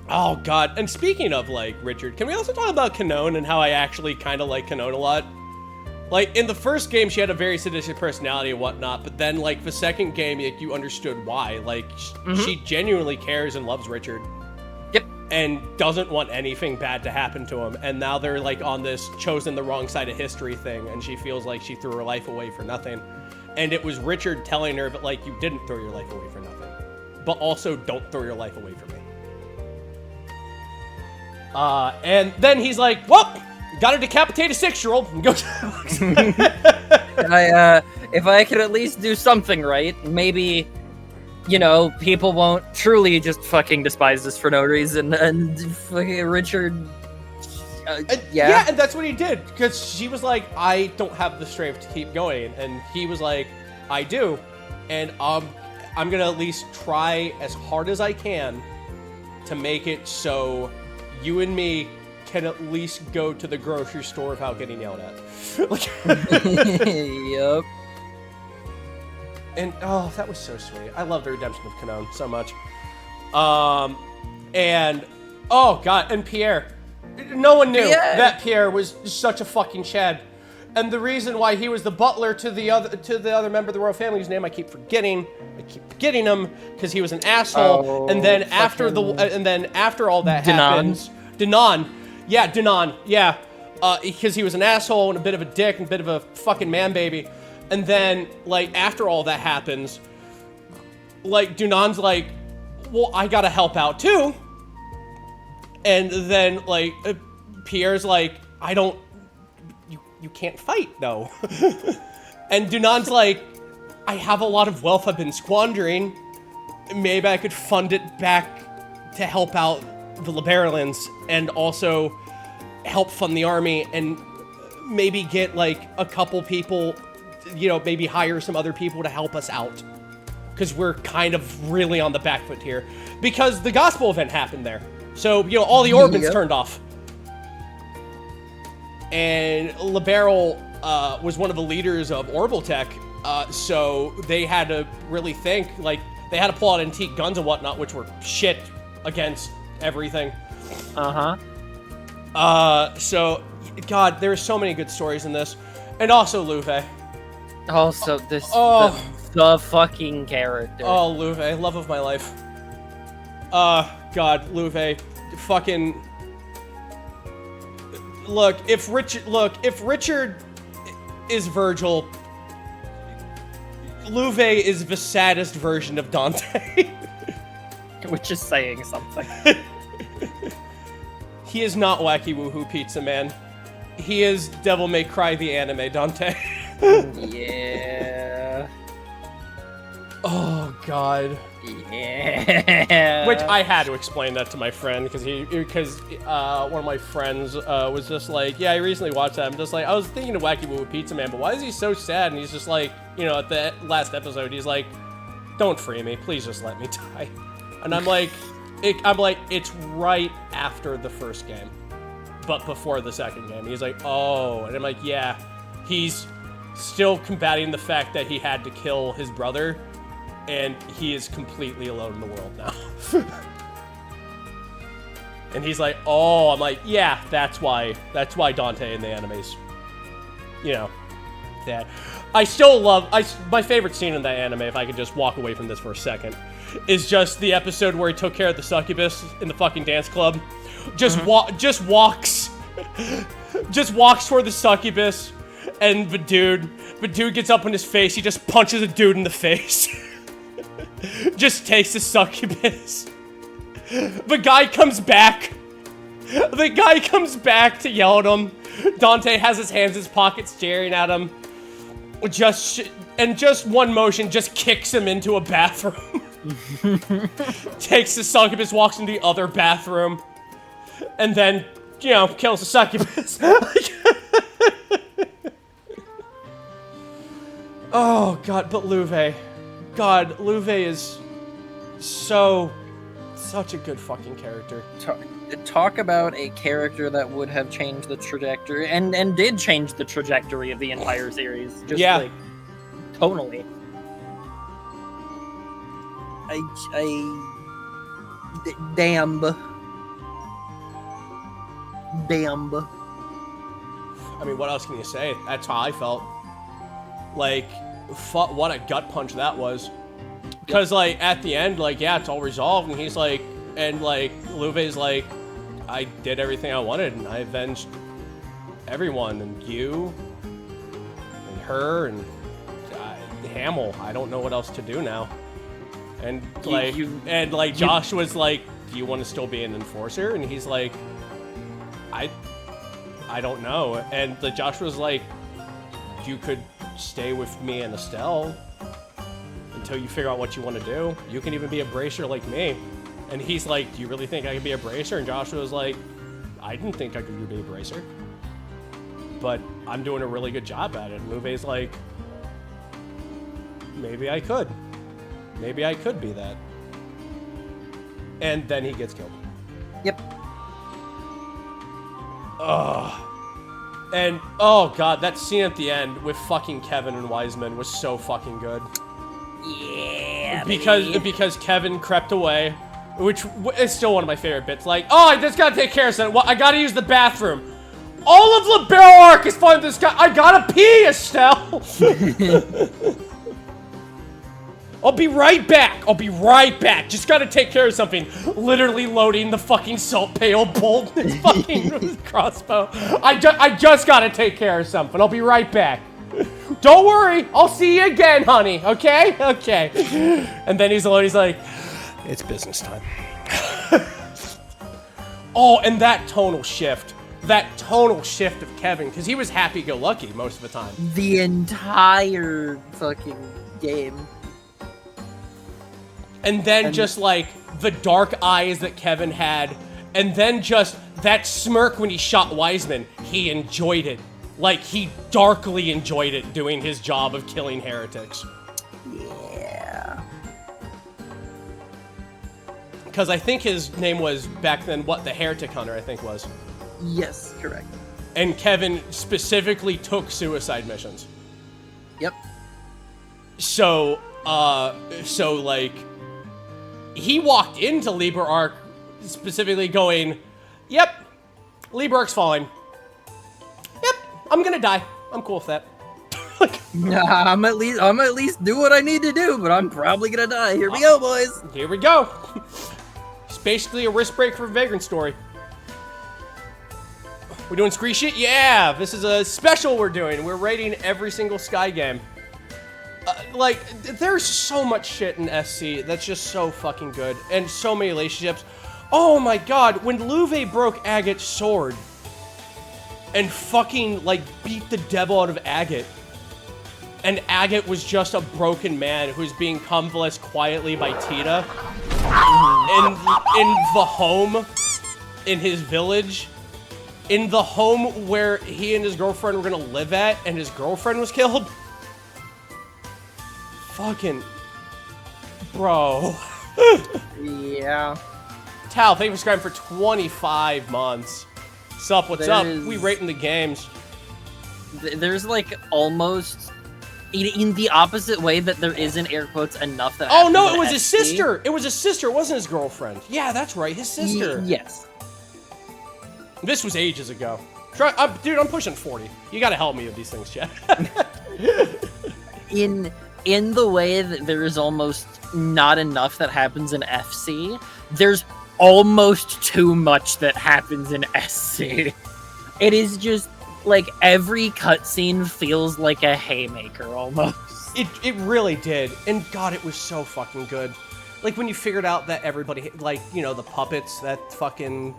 Oh god, and speaking of, like, Richard, can we also talk about Kanone and how I actually kind of like Kanone a lot? Like, in the first game, she had a very sadistic personality and whatnot, but then, like, the second game, like, you understood why. Like, she genuinely cares and loves Richard. Yep. And doesn't want anything bad to happen to him. And now they're, like, on this chosen the wrong side of history thing, and she feels like she threw her life away for nothing. And it was Richard telling her, but, like, you didn't throw your life away for nothing. But also, don't throw your life away for me. And then he's like, well, gotta decapitate a 6-year-old and go. If I could at least do something right, maybe, you know, people won't truly just fucking despise this for no reason. And fucking Richard, yeah, and that's what he did, because she was like, I don't have the strength to keep going, and he was like, I do, and I'm gonna at least try as hard as I can to make it so you and me can at least go to the grocery store without getting yelled at. Yep. And, oh, that was so sweet. I love the redemption of Kanone so much. And, oh, God, and Pierre. No one knew that Pierre was such a fucking Chad. And the reason why he was the butler to the other member of the royal family, whose name I keep forgetting him, because he was an asshole. Oh, and then after all that happens, Danon. Yeah, Danon. Yeah. Because he was an asshole and a bit of a dick and a bit of a fucking man baby. And then, like, after all that happens, like, Dunan's like, well, I gotta help out too. And then, like, Pierre's like, you can't fight, though. And Dunan's like, I have a lot of wealth I've been squandering. Maybe I could fund it back to help out the Liberalans and also help fund the army and maybe get, like, a couple people, you know, maybe hire some other people to help us out. Because we're kind of really on the back foot here. Because the gospel event happened there. So, you know, all the orbits turned off. And Liberal was one of the leaders of Orbitech, so they had to really think, like, they had to pull out antique guns and whatnot, which were shit against everything. So, God, there's so many good stories in this. And also Louvet. Also, this, the fucking character. Oh, Louvet, love of my life. God, Louvet, fucking... Look, if Richard is Virgil, Louvet is the saddest version of Dante. Which is saying something. He is not Wacky Woohoo Pizza Man. He is Devil May Cry the anime, Dante. Yeah. Oh, God. Yeah. Which I had to explain that to my friend because one of my friends was just like, yeah, I recently watched that. I'm just like, I was thinking of Wacky Woo Pizza Man, but why is he so sad? And he's just like, you know, at the last episode, he's like, don't free me, please just let me die. And I'm like, it's right after the first game, but before the second game. He's like, oh, and I'm like, yeah, he's still combating the fact that he had to kill his brother. And he is completely alone in the world now. And he's like, oh, I'm like, yeah, that's why Dante in the animes, you know, that. I still love, my favorite scene in that anime, if I could just walk away from this for a second, is just the episode where he took care of the succubus in the fucking dance club. Just walks toward the succubus, And the dude gets up in his face. He just punches a dude in the face. Just takes the succubus. The guy comes back. The guy comes back to yell at him. Dante has his hands in his pockets staring at him. Just one motion just kicks him into a bathroom. Takes the succubus, walks into the other bathroom. And then, kills the succubus. Oh, God, but Louve. God, Louve is such a good fucking character. Talk about a character that would have changed the trajectory, and did change the trajectory of the entire series. Just like, tonally. Damn. I mean, what else can you say? That's how I felt. Like, what a gut punch that was. Because, like, at the end, like, yeah, it's all resolved, and he's like, Louve's like, I did everything I wanted, and I avenged everyone, and you, and her, and Hamill. I don't know what else to do now. And, like, Josh was like, do you want to still be an enforcer? And he's like, I don't know. And Josh was like, you could stay with me and Estelle until you figure out what you want to do. You can even be a bracer like me. And he's like, do you really think I could be a bracer? And Joshua was like, I didn't think I could be a bracer, but I'm doing a really good job at it. And Louve's like, maybe I could. Maybe I could be that. And then he gets killed. Yep. Ugh. And, oh god, that scene at the end with fucking Kevin and Wiseman was so fucking good. Yeah, because Kevin crept away, which is still one of my favorite bits. Like, oh, I just gotta take care of something. Well, I gotta use the bathroom. All of Libero Arc is fun. This guy, I gotta pee, Estelle. I'll be right back. Just gotta take care of something. Literally loading the fucking salt pail bolt in his fucking crossbow. I just gotta take care of something. I'll be right back. Don't worry. I'll see you again, honey. Okay? Okay. And then he's like, it's business time. Oh, and that tonal shift of Kevin, because he was happy-go-lucky most of the time. The entire fucking game. And then just like the dark eyes that Kevin had, and then just that smirk when he shot Wiseman, he enjoyed it. Like, he darkly enjoyed it, doing his job of killing heretics. Yeah. Because I think his name was, back then, the Heretic Hunter, I think was. Yes, correct. And Kevin specifically took suicide missions. Yep. So, like, he walked into Liber Arc specifically going, yep, Liber Arc's falling. Yep, I'm gonna die. I'm cool with that. Like, nah, I'm at least do what I need to do, but I'm probably gonna die. Here we go, boys. Here we go. It's basically a wrist break for Vagrant Story. We're doing Scree shit? Yeah, this is a special we're doing. We're rating every single Sky game. Like, there's so much shit in SC that's just so fucking good. And so many relationships. Oh my god, when Louve broke Agate's sword and fucking, like, beat the devil out of Agate. And Agate was just a broken man who's being convalesced quietly by Tita. In the home, in his village. In the home where he and his girlfriend were gonna live at, and his girlfriend was killed. Fucking... Bro. Yeah. Tal, thank you for subscribing for 25 months. Sup, what's up? We rating the games. There's, like, almost... In the opposite way that there isn't, air quotes, enough that Oh, no, it was his sister! It was his sister, it wasn't his girlfriend. Yeah, that's right, his sister. Yes. This was ages ago. Dude, I'm pushing 40. You gotta help me with these things, Chad. In the way that there is almost not enough that happens in FC, there's almost too much that happens in SC. It is just like every cutscene feels like a haymaker almost. It really did, and God, it was so fucking good. Like when you figured out that everybody, like, you know, the puppets that fucking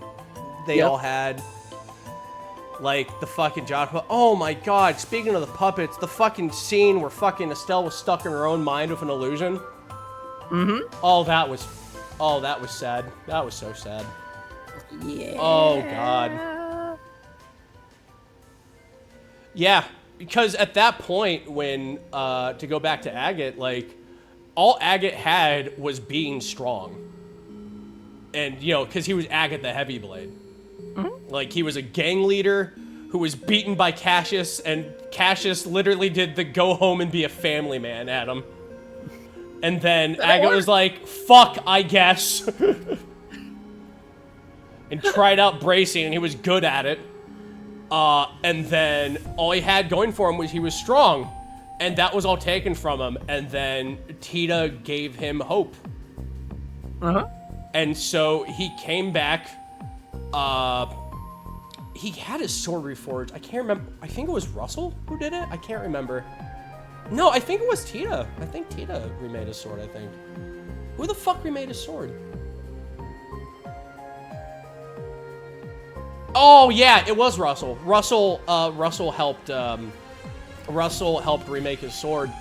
they all had, like the fucking Joshua. Oh my God! Speaking of the puppets, the fucking scene where fucking Estelle was stuck in her own mind with an illusion. Mm-hmm. Oh, that was sad. That was so sad. Yeah. Oh God. Yeah, because at that point, when to go back to Agate, like all Agate had was being strong, and you know, because he was Agate the Heavy Blade. Mm-hmm. Like he was a gang leader who was beaten by Cassius, and Cassius literally did the go home and be a family man at him. And then Agate was like, fuck, I guess. And tried out bracing, and he was good at it. And then all he had going for him was he was strong. And that was all taken from him. And then Tita gave him hope. Uh-huh. And so he came back. He had his sword reforged. I can't remember. I think it was Russell who did it. I can't remember. No, I think it was Tita. I think Tita remade his sword, I think. Who the fuck remade his sword? Oh, yeah, it was Russell. Russell helped remake his sword.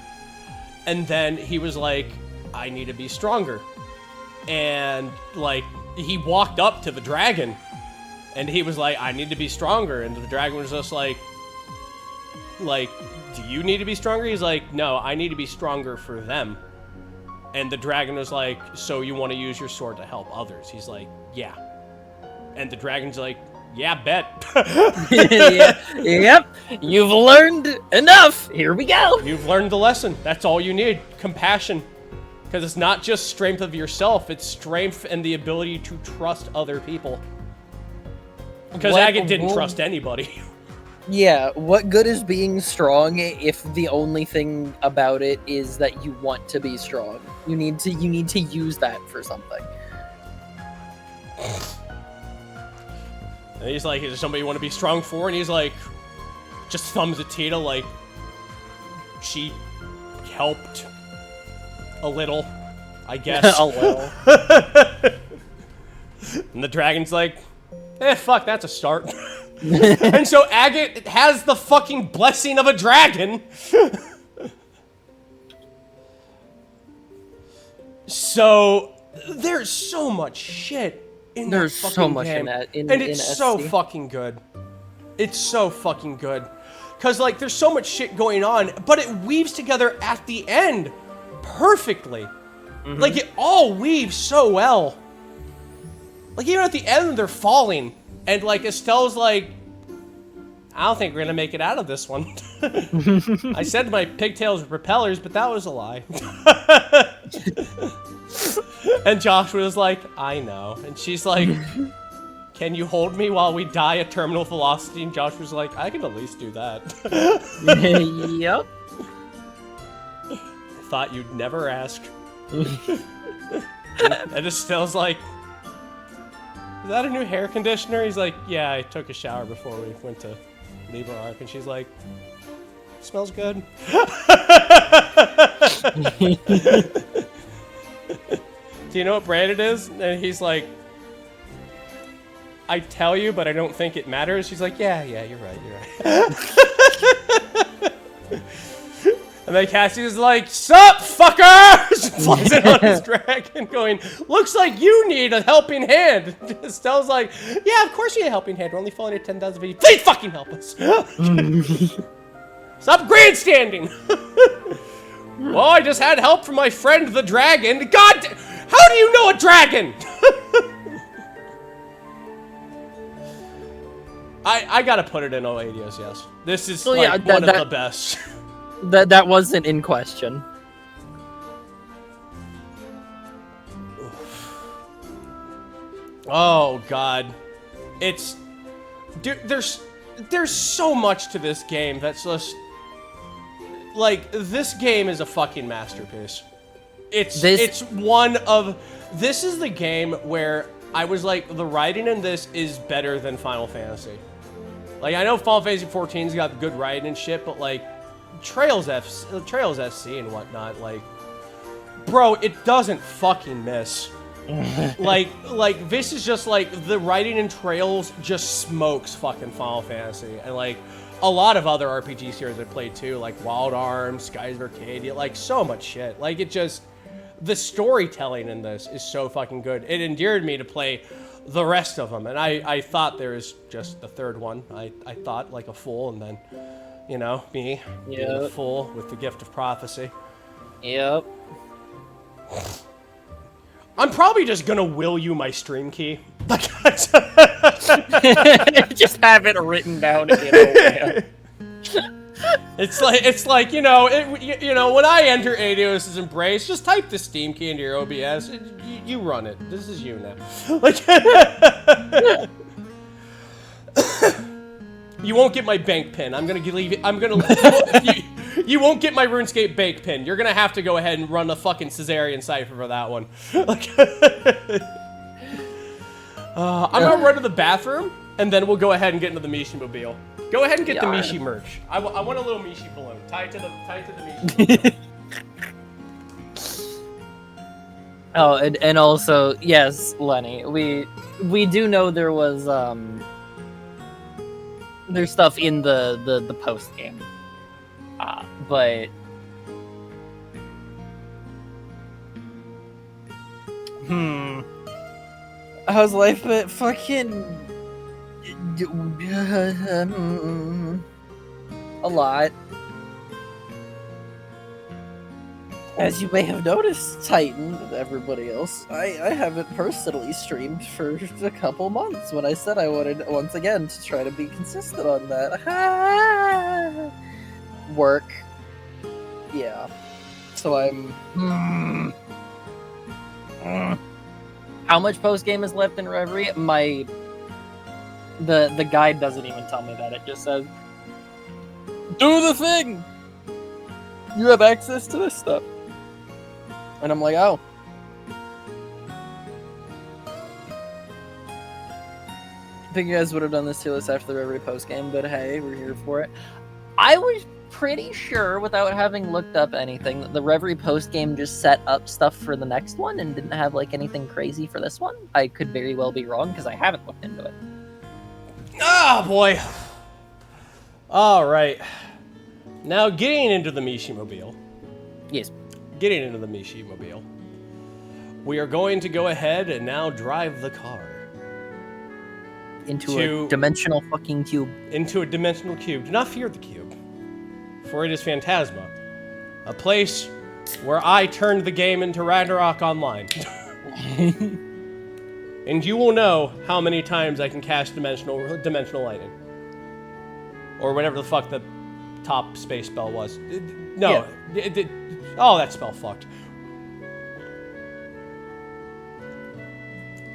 And then he was like, I need to be stronger. And, like, he walked up to the dragon. And he was like, I need to be stronger. And the dragon was just like, do you need to be stronger? He's like, no, I need to be stronger for them. And the dragon was like, so you want to use your sword to help others? He's like, yeah. And the dragon's like, yeah, bet. Yeah. Yep. You've learned enough. Here we go. You've learned the lesson. That's all you need. Compassion. Because it's not just strength of yourself. It's strength and the ability to trust other people. Because Agate didn't trust anybody. Yeah, what good is being strong if the only thing about it is that you want to be strong? You need to use that for something. And he's like, is there somebody you want to be strong for? And he's like, just thumbs at Tita like, she helped a little, I guess. A little. And the dragon's like, fuck, that's a start. And so Agate has the fucking blessing of a dragon. So there's so much shit in that fucking so much game. in that, and it's so fucking good. It's so fucking good. Cause like there's so much shit going on, but it weaves together at the end perfectly. Mm-hmm. Like it all weaves so well. Like even at the end they're falling. And, like, Estelle's like, I don't think we're gonna make it out of this one. I said my pigtails were propellers, but that was a lie. And Joshua was like, I know. And she's like, can you hold me while we die at terminal velocity? And Joshua's like, I can at least do that. Yep. I thought you'd never ask. And Estelle's like, is that a new hair conditioner? He's like, yeah, I took a shower before we went to leave our arc. And she's like, smells good. Do you know what brand it is? And he's like, I tell you, but I don't think it matters. She's like, yeah, you're right. And then Cassie's like, sup, fuckers! Flies in on his dragon going, looks like you need a helping hand. Estelle's like, yeah, of course you need a helping hand. We're only falling at 10,000 feet. Please fucking help us. Stop grandstanding. Well, I just had help from my friend the dragon. God, how do you know a dragon? I gotta put it in Oadios, yes. This is one of the best. That wasn't in question. Oh God, it's dude. There's so much to this game that's just like this game is a fucking masterpiece. This is the game where I was like the writing in this is better than Final Fantasy. Like, I know Final Fantasy 14's got good writing and shit, but like Trails FC and whatnot, like, bro, it doesn't fucking miss. like this is just like the writing in Trails just smokes fucking Final Fantasy, and like a lot of other RPG series I played too, like Wild Arms, Skies of Arcadia, like so much shit. Like it just, the storytelling in this is so fucking good. It endeared me to play the rest of them, and I thought there was just the third one. I thought like a fool, and then, you know, me being a fool with the gift of prophecy. Yep. I'm probably just gonna will you my stream key. Just have it written down again. It's like you know when I enter Adios' Embrace, just type the Steam key into your OBS. You run it. This is you now. Like, you won't get my bank pin. I'm gonna leave it. I'm gonna. You won't get my RuneScape bank pin. You're gonna have to go ahead and run a fucking Caesarean cipher for that one. Like, I'm gonna run to the bathroom, and then we'll go ahead and get into the Mishi Mobile. Go ahead and get the Mishi merch. I want a little Mishi balloon. Tie it to the Mishi. Oh, and also, yes, Lenny, we do know there was there's stuff in the post game, but how's life? But fucking a lot. As you may have noticed, Titan, and everybody else, I haven't personally streamed for a couple months when I said I wanted, once again, to try to be consistent on that. Work. Yeah. So I'm... How much post-game is left in Reverie? The guide doesn't even tell me that. It just says, do the thing! You have access to this stuff. And I'm like, oh. I think you guys would have done this tier list after the Reverie post game, but hey, we're here for it. I was pretty sure, without having looked up anything, that the Reverie post game just set up stuff for the next one and didn't have like anything crazy for this one. I could very well be wrong because I haven't looked into it. Oh boy. All right. Now getting into the Mishi Mobile. Yes. Getting into the Mishi Mobile, we are going to go ahead and now drive the car into a dimensional fucking cube. Into a dimensional cube. Do not fear the cube, for it is Phantasma, a place where I turned the game into Ragnarok Online. And you will know how many times I can cast dimensional lightning, or whatever the fuck the top space spell was. No. Yeah. Oh, that spell fucked.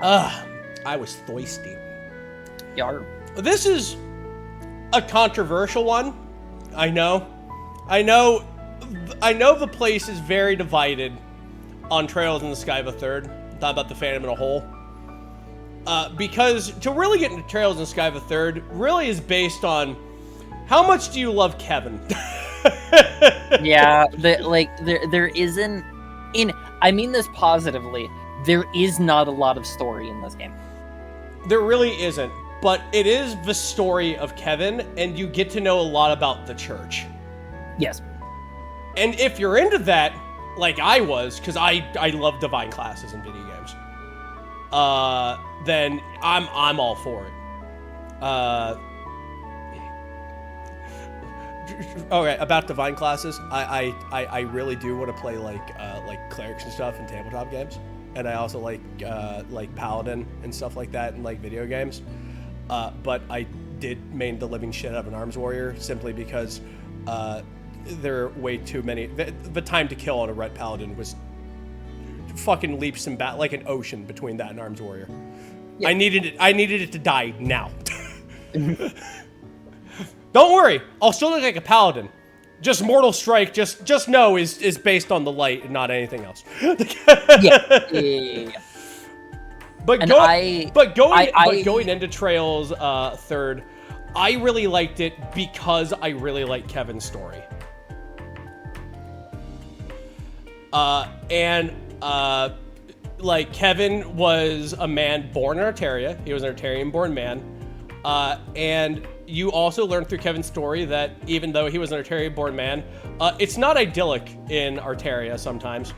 I was thirsty. Yar. This is a controversial one. I know the place is very divided on Trails in the Sky of a Third. Not about the fandom in a whole. Because to really get into Trails in the Sky of a Third really is based on how much do you love Kevin? Yeah, there isn't, I mean this positively, there is not a lot of story in this game. There really isn't, but it is the story of Kevin, and you get to know a lot about the church. Yes. And if you're into that, like I was, because I love divine classes in video games, then I'm all for it. Okay, about divine classes, I really do want to play like clerics and stuff in tabletop games, and I also like paladin and stuff like that in like video games. But I did main the living shit out of an arms warrior simply because there are way too many. The time to kill on a red paladin was fucking leaps and bounds like an ocean between that and arms warrior. Yeah. I needed it to die now. Don't worry, I'll still look like a paladin. Just Mortal Strike, just know is based on the light and not anything else. Yeah. But going into Trails third, I really liked it because I really like Kevin's story. Like, Kevin was a man born in Artaria. He was an Artarian-born man. And you also learn through Kevin's story that even though he was an Artarian-born man, it's not idyllic in Artaria sometimes.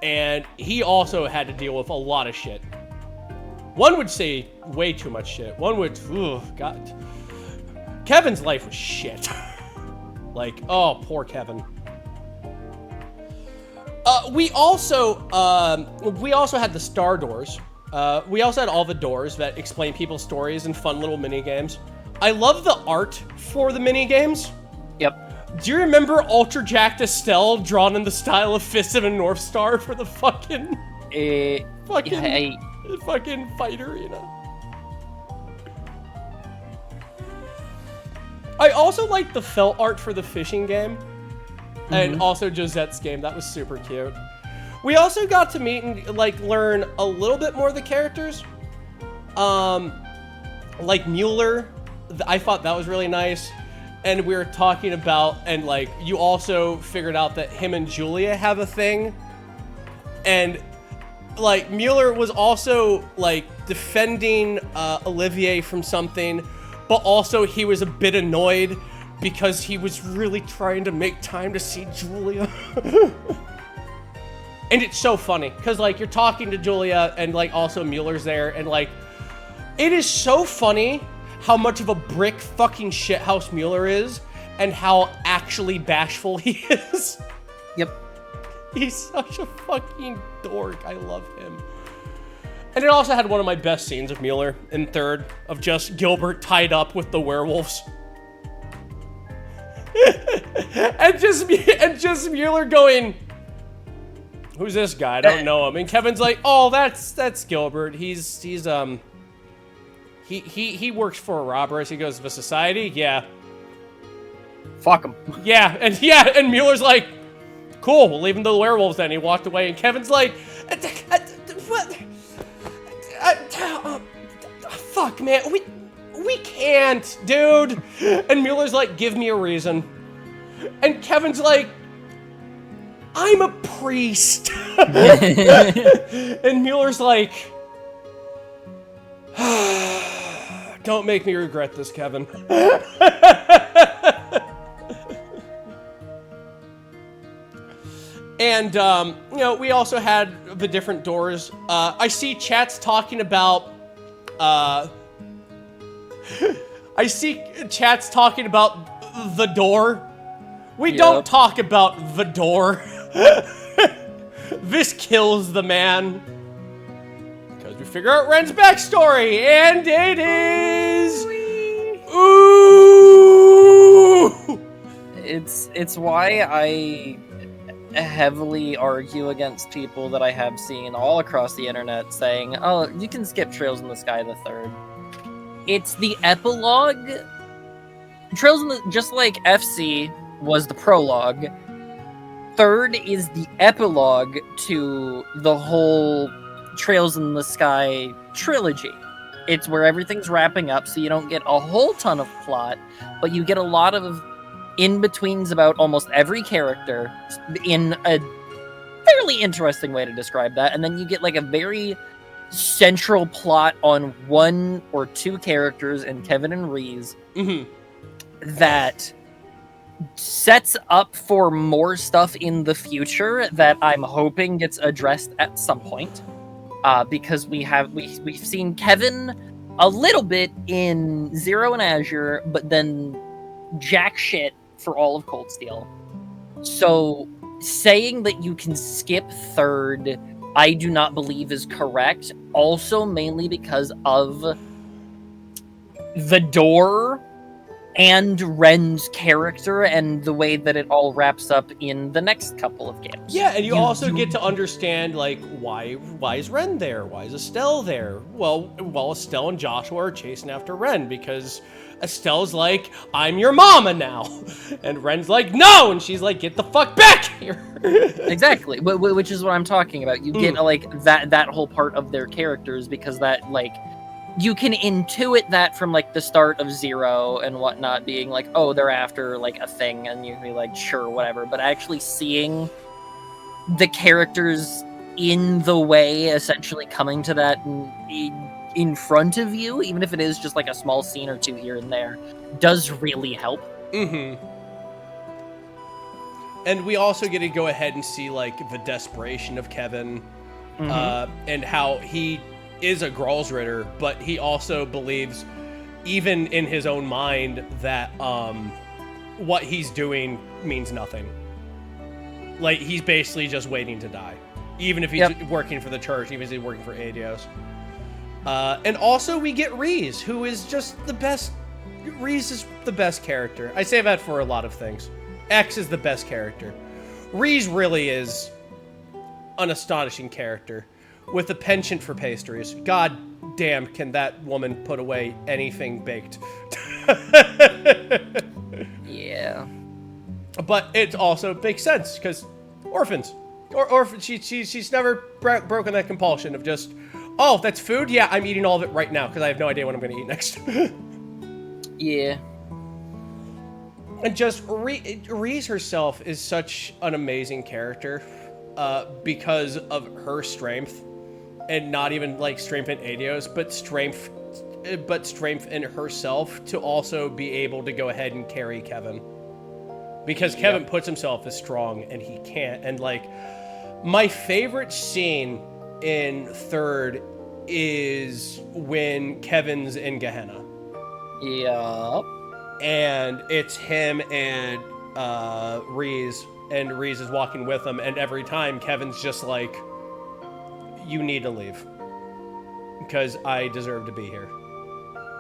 And he also had to deal with a lot of shit. One would say way too much shit. One would, God. Kevin's life was shit. Like, oh, poor Kevin. We also had the star doors. We also had all the doors that explain people's stories and fun little mini games. I love the art for the mini games. Yep. Do you remember Ultra Jacked Estelle drawn in the style of Fist of a North Star for the fucking fucking fighter, you know? I also like the felt art for the fishing game. And also Josette's game. That was super cute. We also got to meet and, like, learn a little bit more of the characters. Like Mueller. I thought that was really nice. And we were talking about, and, like, you also figured out that him and Julia have a thing. And, like, Mueller was also, like, defending Olivier from something. But also he was a bit annoyed because he was really trying to make time to see Julia. And it's so funny, because, like, you're talking to Julia, and, like, also Mueller's there, and, like, it is so funny how much of a brick fucking shithouse Mueller is, and how actually bashful he is. Yep. He's such a fucking dork. I love him. And it also had one of my best scenes of Mueller in third, of just Gilbert tied up with the werewolves. and just Mueller going, "Who's this guy? I don't know him." And Kevin's like, "Oh, that's Gilbert. He works for robbers." He goes, "The society? Yeah. Fuck him." Yeah, and Mueller's like, "Cool, we'll leave him to the werewolves then." He walked away, and Kevin's like, "What? Fuck, man, we can't, dude." And Mueller's like, "Give me a reason." And Kevin's like, "I'm a priest." And Mueller's like, "Don't make me regret this, Kevin." And, you know, we also had the different doors. I see chats talking about, the door. We don't talk about the door. This kills the man. Because we figure out Ren's backstory, and it is... Ooh! It's why I heavily argue against people that I have seen all across the internet saying, "Oh, you can skip Trails in the Sky the Third." It's the epilogue. Trails in the... Just like FC was the prologue, Third is the epilogue to the whole Trails in the Sky trilogy. It's where everything's wrapping up, so you don't get a whole ton of plot, but you get a lot of in-betweens about almost every character in a fairly interesting way to describe that, and then you get like a very central plot on one or two characters in Kevin and Reese that sets up for more stuff in the future that I'm hoping gets addressed at some point. Because we've seen Kevin a little bit in Zero and Azure, but then jack shit for all of Cold Steel. So saying that you can skip Third, I do not believe is correct. Also, mainly because of the door and Ren's character and the way that it all wraps up in the next couple of games. Yeah, and you also get to understand, like, why is Ren there? Why is Estelle there? Well, Estelle and Joshua are chasing after Ren because Estelle's like, "I'm your mama now." And Ren's like, "No!" And she's like, "Get the fuck back here!" Exactly, which is what I'm talking about. You get, like, that whole part of their characters because that, like, you can intuit that from like the start of Zero and whatnot, being like, oh, they're after like a thing, and you can be like, sure, whatever. But actually seeing the characters in the way, essentially coming to that in front of you, even if it is just like a small scene or two here and there, does really help. Mm-hmm. And we also get to go ahead and see like the desperation of Kevin, and how he is a Gralsritter, but he also believes, even in his own mind, that what he's doing means nothing. Like, he's basically just waiting to die. Even if he's working for the church, even if he's working for Adios. And also we get Reese, who is just the best. Reese is the best character. I say that for a lot of things. X is the best character. Reese really is an astonishing character. With a penchant for pastries. God damn, can that woman put away anything baked. Yeah. But it also makes sense, because orphans. Orphans, she's never broken that compulsion of just, oh, that's food? Yeah, I'm eating all of it right now, because I have no idea what I'm going to eat next. Yeah. And just, Reese herself is such an amazing character, because of her strength. And not even like strength in Adios, but strength in herself to also be able to go ahead and carry Kevin. Because Kevin puts himself as strong and he can't. And like, my favorite scene in third is when Kevin's in Gehenna. Yeah. And it's him and Reese, and Reese is walking with him, and every time Kevin's just like, you need to leave, because I deserve to be here.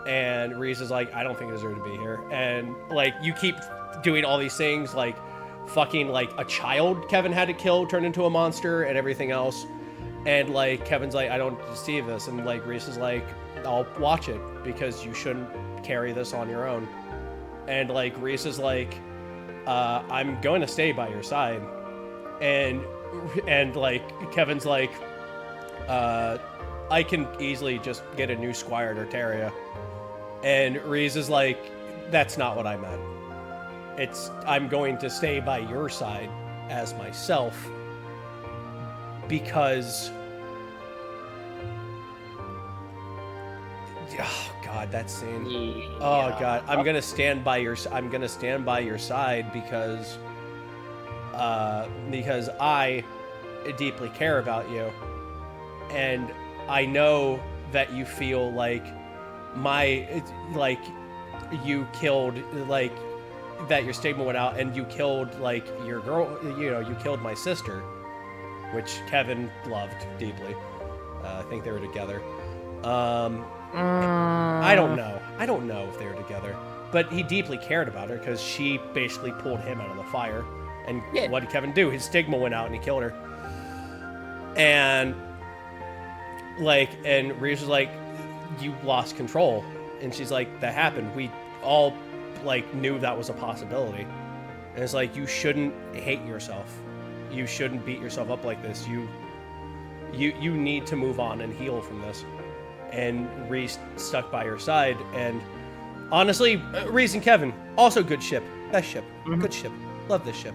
And Reese is like, I don't think I deserve to be here. And like, you keep doing all these things, like fucking like a child Kevin had to kill turned into a monster and everything else. And like, Kevin's like, I don't see this. And like, Reese is like, I'll watch it, because you shouldn't carry this on your own. And like, Reese is like, I'm going to stay by your side. And like, Kevin's like, I can easily just get a new Squire Tartaria. And Reese is like, that's not what I meant. I'm going to stay by your side as myself, because, oh God, that scene. Yeah. Oh God, I'm gonna stand by your side because I deeply care about you. And I know that you feel like you killed, like, that your stigma went out, and you killed, like, your girl, you killed my sister, which Kevin loved deeply. I think they were together. I don't know if they were together, but he deeply cared about her, because she basically pulled him out of the fire. And what did Kevin do? His stigma went out, and he killed her. And like, and Reese was like, you lost control. And she's like, that happened. We all like knew that was a possibility. And it's like, you shouldn't hate yourself. You shouldn't beat yourself up like this. You need to move on and heal from this. And Reese stuck by your side. And honestly, Reese and Kevin, also good ship. Best ship. Good ship. Love this ship.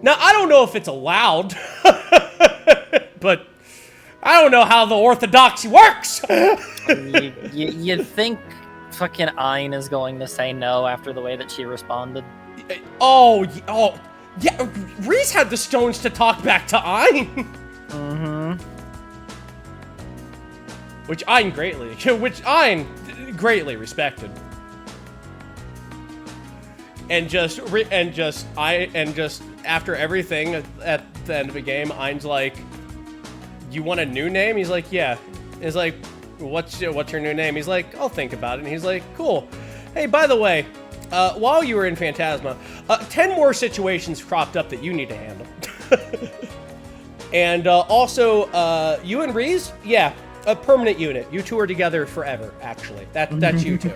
Now, I don't know if it's allowed, but I don't know how the orthodoxy works. you think fucking Ein is going to say no after the way that she responded? Oh, yeah. Reese had the stones to talk back to Ein. Which Ein greatly respected. And just after everything at the end of the game, Ein's like, you want a new name? He's like, yeah. He's like, what's your new name? He's like, I'll think about it. And he's like, cool. Hey, by the way, while you were in Phantasma, 10 more situations cropped up that you need to handle. And also, you and Reese, yeah, a permanent unit. You two are together forever, actually. That's you two.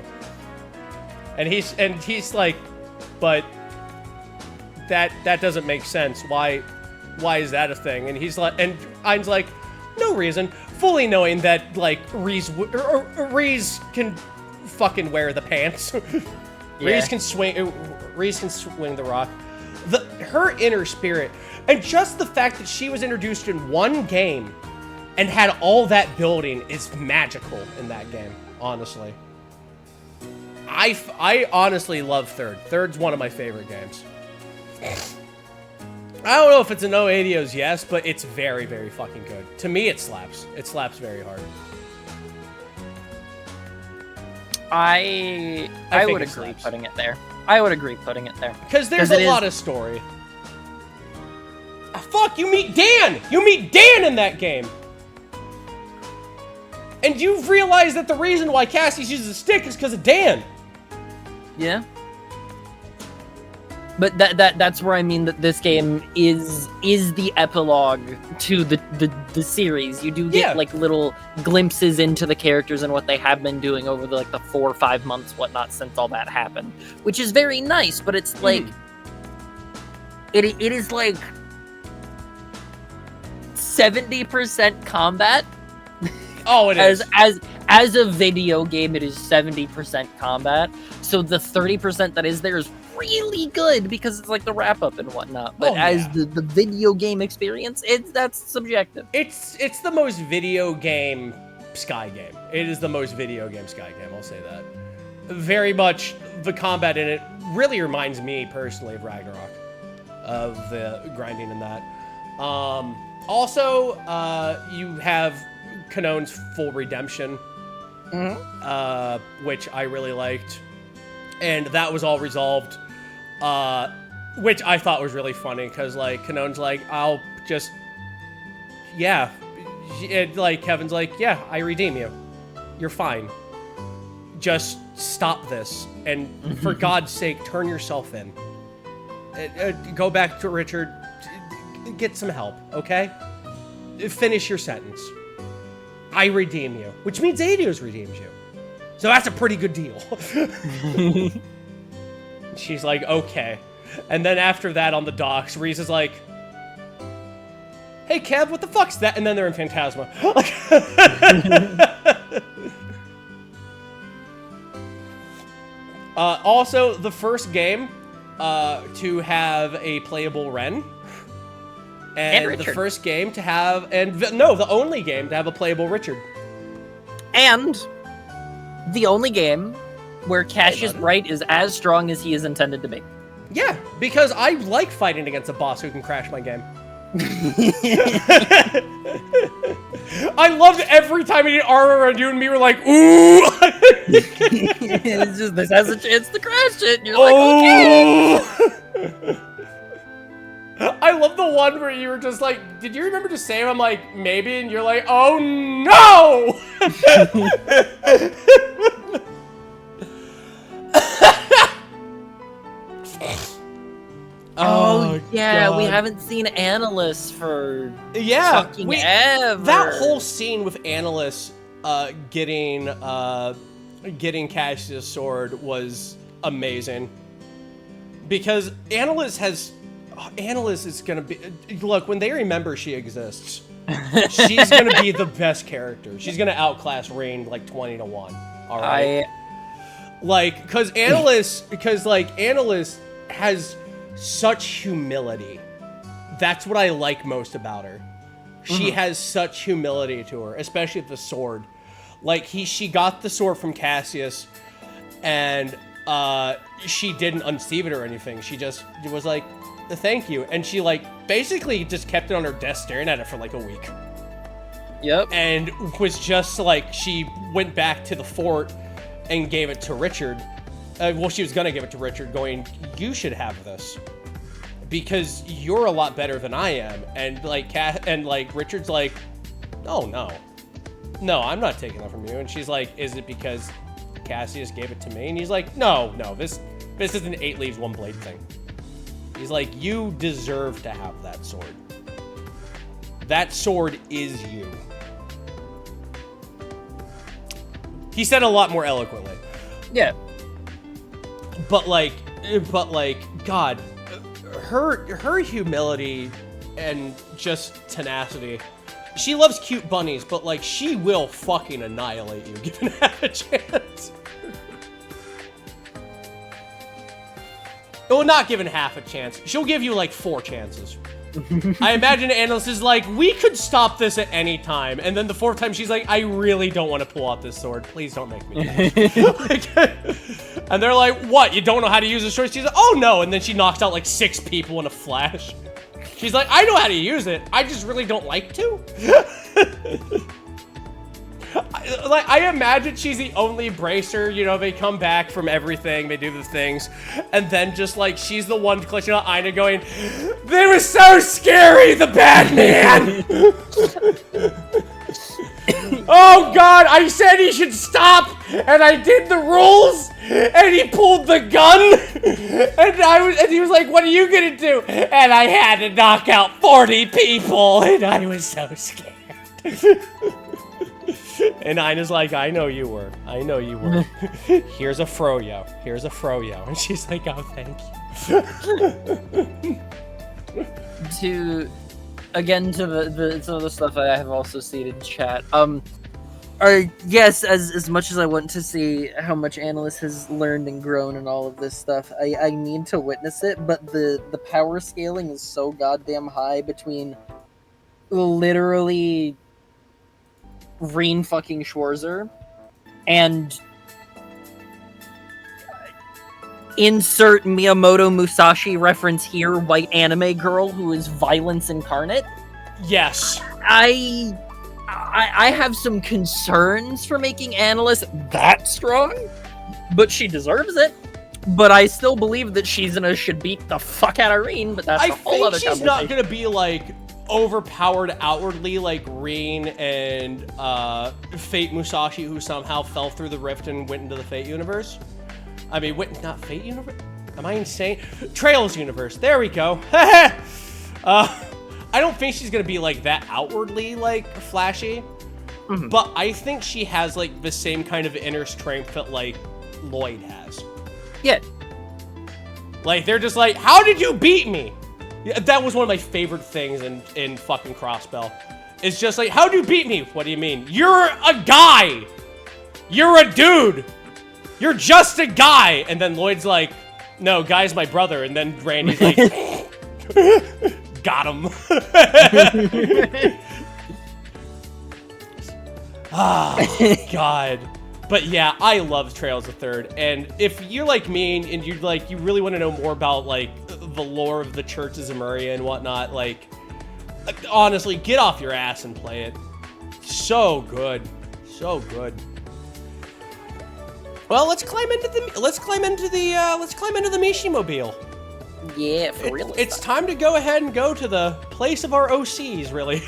And he's like, but that doesn't make sense. Why is that a thing? And he's like, and Ein's like, no reason. fully knowing that, like, Reese can fucking wear the pants. Yeah. Reese can swing the rock. Her inner spirit, and just the fact that she was introduced in one game and had all that building is magical in that game, honestly. I honestly love Third. Third's one of my favorite games. I don't know if it's a no 80s yes, but it's very, very fucking good. To me, it slaps. It slaps very hard. I would agree putting it there. Because there's a lot of story. Fuck, you meet Dan! You meet Dan in that game! And you've realized that the reason why Cassius uses a stick is because of Dan. Yeah. But that's where I mean that this game is the epilogue to the series. You do get like little glimpses into the characters and what they have been doing over the 4 or 5 months, whatnot, since all that happened, which is very nice. But it's like it is like 70% combat. Oh, it is. As a video game, it is 70% combat. So the 30% that is there is really good because it's like the wrap up and whatnot. But the video game experience, that's subjective. It's the most video game Sky game. It is the most video game Sky game. I'll say that. Very much the combat in it really reminds me personally of Ragnarok, of the grinding in that. Also, you have Canone's full redemption, which I really liked, and that was all resolved, which I thought was really funny, because, like, Canone's like, I'll just, yeah, like, Kevin's like, yeah, I redeem you, you're fine, just stop this, and for God's sake, turn yourself in, go back to Richard, get some help, okay? Finish your sentence. I redeem you, which means Adios redeems you. So that's a pretty good deal. She's like, okay. And then after that on the docks, Reese is like, hey, Kev, what the fuck's that? And then they're in Phantasma. Also, the first game to have a playable Ren. And the first game to have, the only game to have a playable Richard. And the only game where Cassius Bright is as strong as he is intended to be. Yeah, because I like fighting against a boss who can crash my game. I loved every time he did armor around you and me were like, ooh! It's just, this has a chance to crash it, and you're like, okay! I love the one where you were just like, did you remember to save? I'm like, maybe, and you're like, oh no! Oh yeah, God. we haven't seen Annalise for fucking ever. That whole scene with Annalise getting Cassius' sword was amazing. Because Annalise is gonna be, look, when they remember she exists, she's gonna be the best character. She's gonna outclass Rain like 20-1. All right. Because Annalise has such humility. That's what I like most about her. She has such humility to her, especially with the sword. Like, she got the sword from Cassius, and she didn't unsleeve it or anything. She just was like, thank you. And she, like, basically just kept it on her desk staring at it for, like, a week. Yep. And was just, like, she went back to the fort and gave it to Richard. Well, she was gonna give it to Richard, going, you should have this. Because you're a lot better than I am. And, like, Richard's like, oh, no. No, I'm not taking that from you. And she's like, is it because Cassius gave it to me? And he's like, no, this isn't 8 leaves, 1 blade thing. He's like, you deserve to have that sword. That sword is you. He said a lot more eloquently. Yeah. But God, her humility and just tenacity. she loves cute bunnies, but like she will fucking annihilate you given half a chance. Well, not given half a chance. She'll give you like 4 chances. I imagine Annalise is like, we could stop this at any time. And then the 4th time she's like, I really don't want to pull out this sword. Please don't make me do this. And they're like, what? You don't know how to use the sword? She's like, oh no. And then she knocks out like 6 people in a flash. She's like, I know how to use it. I just really don't like to. I imagine she's the only bracer, you know, they come back from everything, they do the things, and then just like, she's the one clutching on Ina going, they were so scary, the bad man! Oh god, I said he should stop, and I did the rules, and he pulled the gun, and he was like, what are you gonna do? And I had to knock out 40 people, and I was so scared. And Ina's like, I know you were. I know you were. Here's a froyo. Here's a froyo. And she's like, oh, thank you. To the some of the stuff I have also seen in chat. Yes, as much as I want to see how much Annalise has learned and grown and all of this stuff, I need to witness it, but the power scaling is so goddamn high between literally Reen fucking Schwarzer and insert Miyamoto Musashi reference here, white anime girl who is violence incarnate. Yes. I have some concerns for making Annalise that strong, but she deserves it. But I still believe that Shizuna should beat the fuck out of Reen, but that's a whole other conversation. She's not gonna be like overpowered outwardly like Reen and Fate Musashi, who somehow fell through the rift and went into the Fate universe. I mean, not Fate universe? Am I insane? Trails universe. There we go. I don't think she's gonna be like that outwardly like flashy, but I think she has like the same kind of inner strength that like Lloyd has. Yeah. Like they're just like, how did you beat me? Yeah, that was one of my favorite things in fucking Crossbell. It's just like, how'd you beat me? What do you mean? You're a guy! You're a dude! You're just a guy! And then Lloyd's like, no, guy's my brother. And then Randy's like, got him. God. But yeah, I love Trails the Third. And if you're like me and you really want to know more about like the lore of the Church of Zemuria and whatnot, like honestly, get off your ass and play it. So good. So good. Well, let's climb into the Mishi-mobile. Yeah, for real. It's time to go ahead and go to the place of our OCs, really.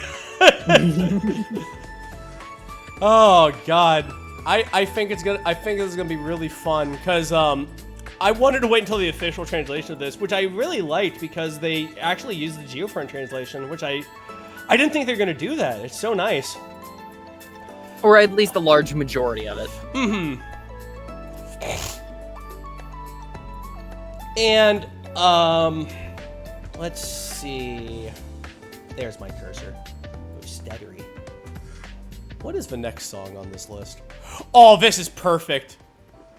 Oh god. I think it's gonna be really fun because I wanted to wait until the official translation of this, which I really liked because they actually used the Geofriend translation, which I didn't think they were gonna do that. It's so nice. Or at least a large majority of it. Mm-hmm. And let's see. There's my cursor. Oh, stuttery. What is the next song on this list? Oh, this is perfect.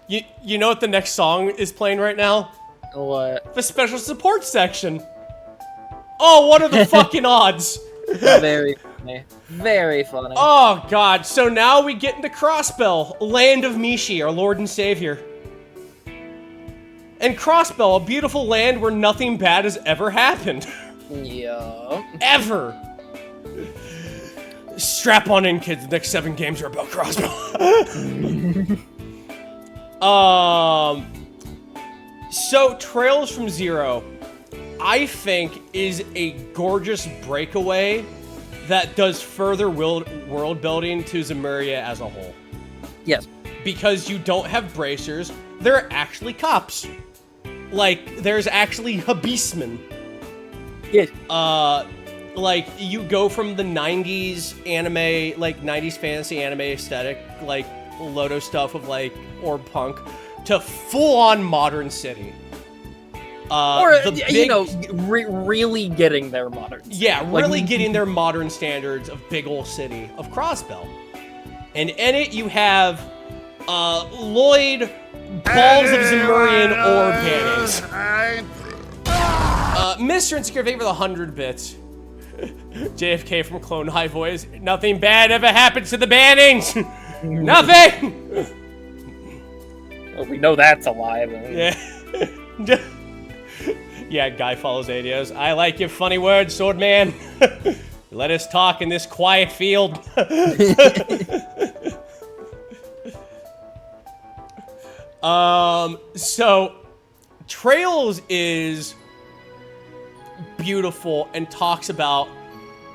You know what the next song is playing right now? What? The special support section. Oh, what are the fucking odds? Very funny. Very funny. Oh, God. So now we get into Crossbell, land of Mishi, our Lord and Savior. And Crossbell, a beautiful land where nothing bad has ever happened. Yeah. Ever. Strap on in, kids. The next 7 games are about Crossbell. So Trails from Zero, I think, is a gorgeous breakaway that does further world building to Zemuria as a whole. Yes. Because you don't have bracers, there are actually cops. Like, there's actually Habismen. Yes. Like, you go from the 90s anime, like, 90s fantasy anime aesthetic, like, Loto stuff of, like, or punk, to full-on modern city. Or, the big, really getting their modern standards. Yeah, really getting their modern standards of big ol' city of Crossbell. And in it, you have Lloyd Balls of Zemurian or Bannings. Mr. Insecure, favor the 100 bits. JFK from Clone High Voice. Nothing bad ever happens to the Bannings. Nothing. Well, we know that's a lie. Yeah. Yeah, Guy follows ADOs. I like your funny words, sword man. Let us talk in this quiet field. So Trails is beautiful and talks about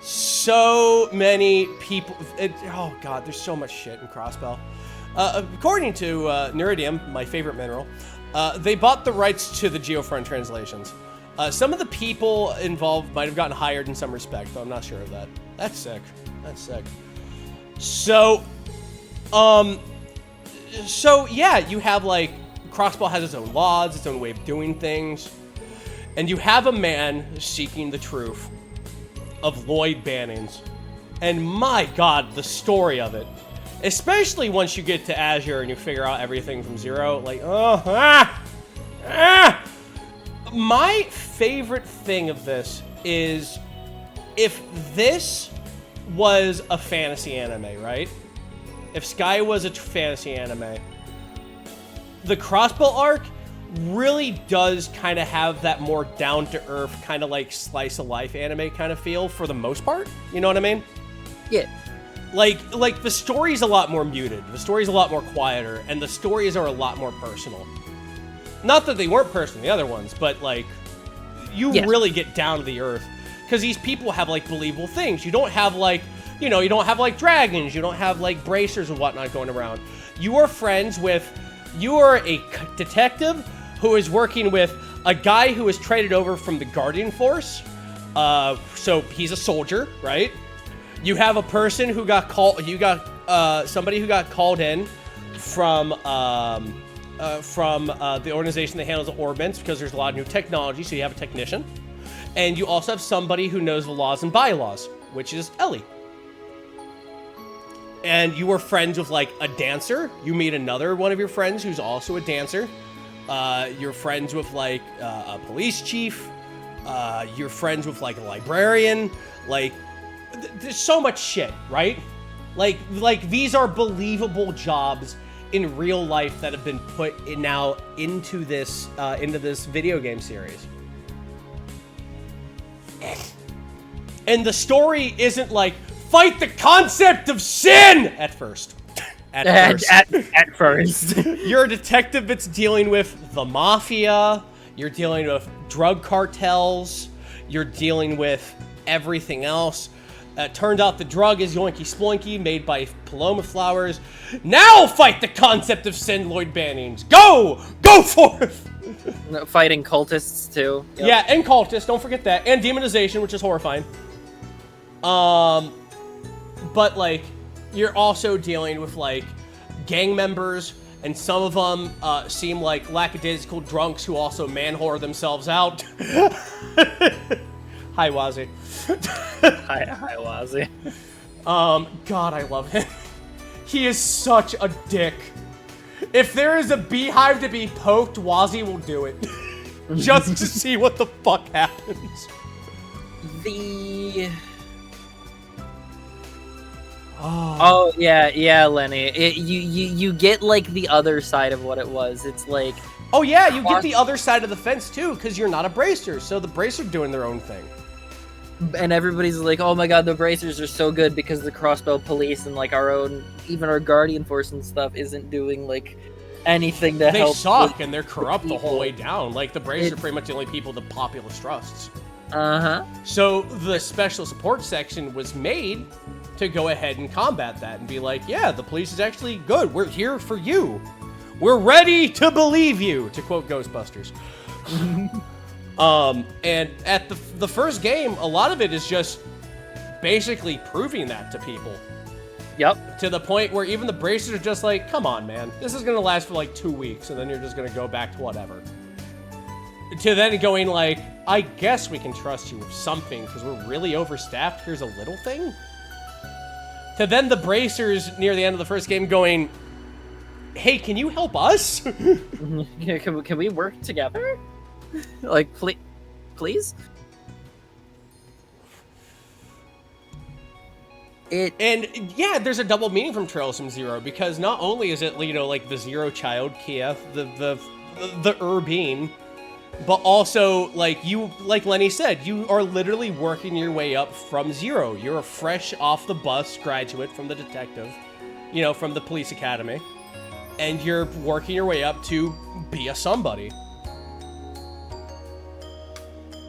so many people. Oh god, there's so much shit in Crossbell. According to Neridium, my favorite mineral, they bought the rights to the Geofront translations. Some of the people involved might have gotten hired in some respect, though I'm not sure of that. That's sick. That's sick. So yeah, you have like Crossbell has its own laws, its own way of doing things, and you have a man seeking the truth of Lloyd Bannings, and my god, the story of it, especially once you get to Azure and you figure out everything from zero, like my favorite thing of this is if this was a fantasy anime, right? If Sky was a fantasy anime, the Crossbell arc really does kind of have that more down-to-earth, kind of like slice-of-life anime kind of feel for the most part. You know what I mean? Yeah. Like the story's a lot more muted. The story's a lot more quieter, and the stories are a lot more personal. Not that they weren't personal, the other ones, but like, you really get down to the earth. Because these people have like believable things. You don't have like, you don't have like dragons. You don't have like bracers and whatnot going around. You are a detective who is working with a guy who is traded over from the Guardian Force. So he's a soldier, right? You have a person who got called, somebody who got called in from the organization that handles the orbits, because there's a lot of new technology, so you have a technician. And you also have somebody who knows the laws and bylaws, which is Ellie. And you were friends with, like, a dancer. You meet another one of your friends who's also a dancer. You're friends with, like, a police chief. You're friends with, like, a librarian. Like, there's so much shit, right? Like these are believable jobs in real life that have been put into this video game series. And the story isn't like, fight the concept of sin at first. At first. You're a detective that's dealing with the mafia. You're dealing with drug cartels. You're dealing with everything else. Turned out the drug is Yoinky Sploinky, made by Paloma Flowers. Now fight the concept of sin, Lloyd Bannings. Go! Go forth! Fighting cultists, too. Yep. Yeah, and cultists, don't forget that. And demonization, which is horrifying. But, like, you're also dealing with, like, gang members, and some of them seem like lackadaisical drunks who also man-whore themselves out. Hi, Wazzy. Hi, Wazzy. God, I love him. He is such a dick. If there is a beehive to be poked, Wazzy will do it. Just to see what the fuck happens. Oh yeah, Lenny. You get like the other side of what it was. It's like, oh yeah, you get the other side of the fence too, because you're not a bracer, so the bracer doing their own thing. And everybody's like, oh my god, the bracers are so good because the Crossbell police and like even our Guardian Force and stuff isn't doing like anything to help. They suck and they're corrupt the whole way down. Like the bracers are pretty much the only people the populace trusts. So the special support section was made to go ahead and combat that and be like, yeah, the police is actually good. We're here for you. We're ready to believe you, to quote Ghostbusters. And at the first game, a lot of it is just basically proving that to people. Yep. To the point where even the bracers are just like, come on, man. This is going to last for like 2 weeks, and then you're just going to go back to whatever. to then going like, I guess we can trust you with something because we're really overstaffed. Here's a little thing. To then the bracers near the end of the first game going, hey, can you help us? Can we work together? Like, please? And yeah, there's a double meaning from Trails from Zero because not only is it, you know, like the Zero child, Kiev, the Urbine, but also like you, like Lenny said, you are literally working your way up from zero. You're a fresh off the bus graduate from the detective, you know, from the police academy, and you're working your way up to be a somebody.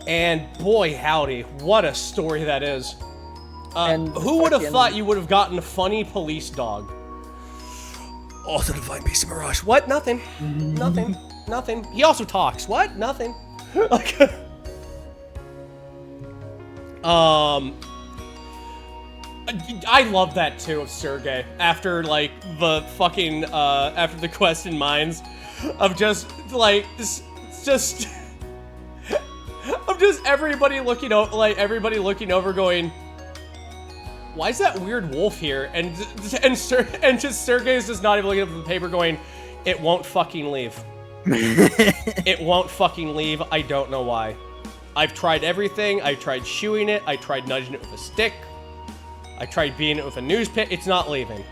And boy, howdy, what a story that is. Who would have thought you would have gotten a funny police dog? Also Divine Beast of Mirage. What? Nothing. Nothing. Nothing. He also talks. What? Nothing. I love that too of Sergey after like the fucking after the quest in Mines of just like just of just everybody looking over, like everybody looking over going, why is that weird wolf here? And just Sergey's just not even looking at the paper going, it won't fucking leave. It won't fucking leave. I don't know why. I've tried everything. I tried shooing it. I tried nudging it with a stick. I tried beating it with a news pit. It's not leaving.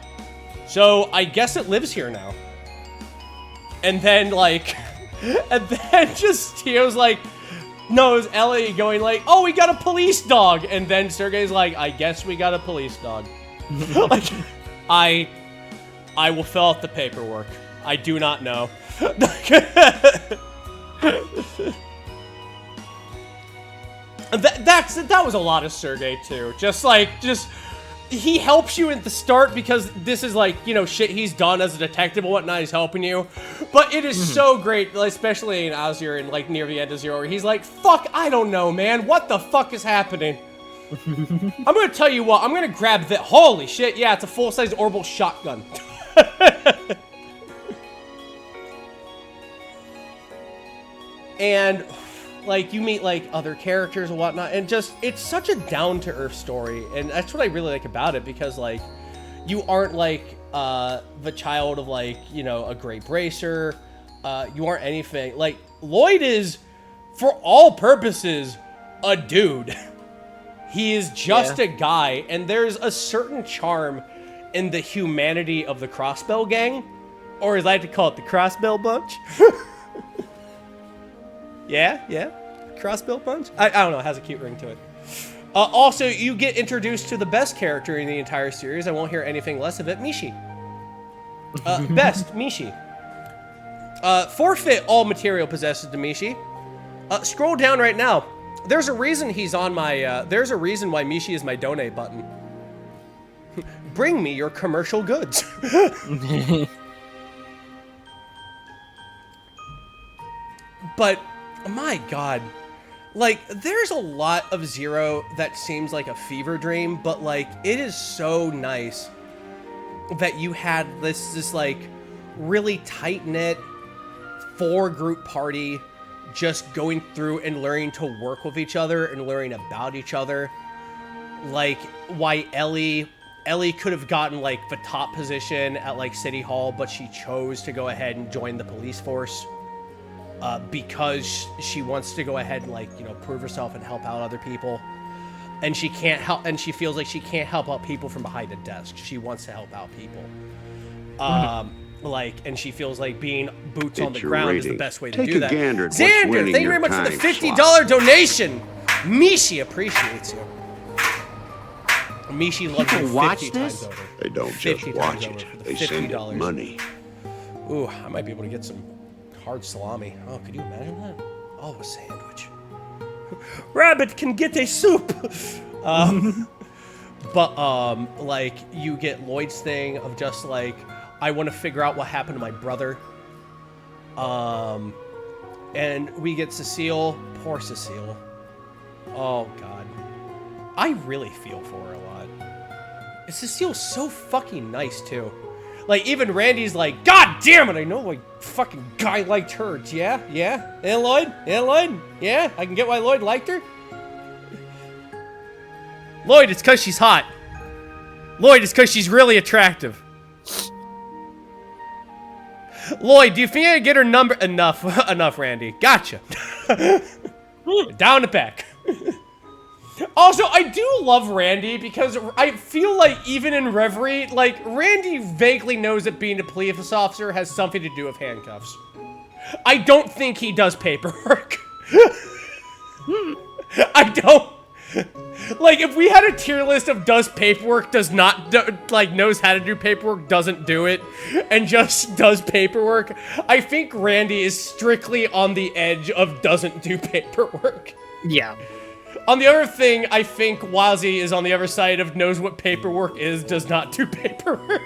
So I guess it lives here now. And then like, and then just Tio's like, no, it was Ellie going like, oh, we got a police dog. And then Sergey's like, I guess we got a police dog. Like, I will fill out the paperwork. I do not know. That was a lot of Sergey too. Just he helps you at the start because this is like, you know, shit he's done as a detective and whatnot. He's helping you, but it is so great, especially in Azure and like near the end of Zero, where he's like, "Fuck, I don't know, man. What the fuck is happening?" I'm gonna tell you what. I'm gonna grab that. Holy shit! Yeah, it's a full-size orbital shotgun. And like you meet like other characters and whatnot, and just it's such a down-to-earth story, and that's what I really like about it because like you aren't like the child of like, you know, a great bracer, you aren't anything like Lloyd is for all purposes a dude. He is just a guy, and there's a certain charm in the humanity of the Crossbell gang, or as I like to call it, the Crossbell bunch. Yeah. Crossbill Bunch? I don't know, it has a cute ring to it. Also, you get introduced to the best character in the entire series. I won't hear anything less of it, Mishi. Best, Mishi. Forfeit all material possessed to Mishi. Scroll down right now. There's a reason he's on my, there's a reason why Mishi is my donate button. Bring me your commercial goods. But my god, like there's a lot of Zero that seems like a fever dream, but like it is so nice that you had this like really tight-knit 4-group party just going through and learning to work with each other and learning about each other. Like why Ellie could have gotten like the top position at like City Hall, but she chose to go ahead and join the police force. Because she wants to go ahead and like, you know, prove herself and help out other people, and she can't help, and she feels like she can't help out people from behind a desk. She wants to help out people, like, and she feels like being boots on the ground is the best way to do that. Xander, thank you very much for the $50 donation. Mishi appreciates you. Mishi loves you 50 times over. They don't just watch it; they send it money. Ooh, I might be able to get some hard salami. Oh, could you imagine that? Oh, a sandwich. Rabbit can get a soup. But like you get Lloyd's thing of just like, I want to figure out what happened to my brother. And we get Cecile. Poor Cecile. Oh god, I really feel for her a lot. Cecile's so fucking nice too. Like, even Randy's like, God damn it, I know a fucking guy liked her. Yeah? Yeah? And Lloyd? Yeah, Lloyd? Yeah? I can get why Lloyd liked her? Lloyd, it's because she's hot. Lloyd, it's because she's really attractive. Lloyd, do you think I can get her number? Enough, Randy. Gotcha. Down the back. Also, I do love Randy because I feel like even in Reverie, like, Randy vaguely knows that being a police officer has something to do with handcuffs. I don't think he does paperwork. I don't. Like, if we had a tier list of does paperwork, does not, like, knows how to do paperwork, doesn't do it, and just does paperwork, I think Randy is strictly on the edge of doesn't do paperwork. Yeah. On the other thing, I think Wazzy is on the other side of knows what paperwork is, does not do paperwork.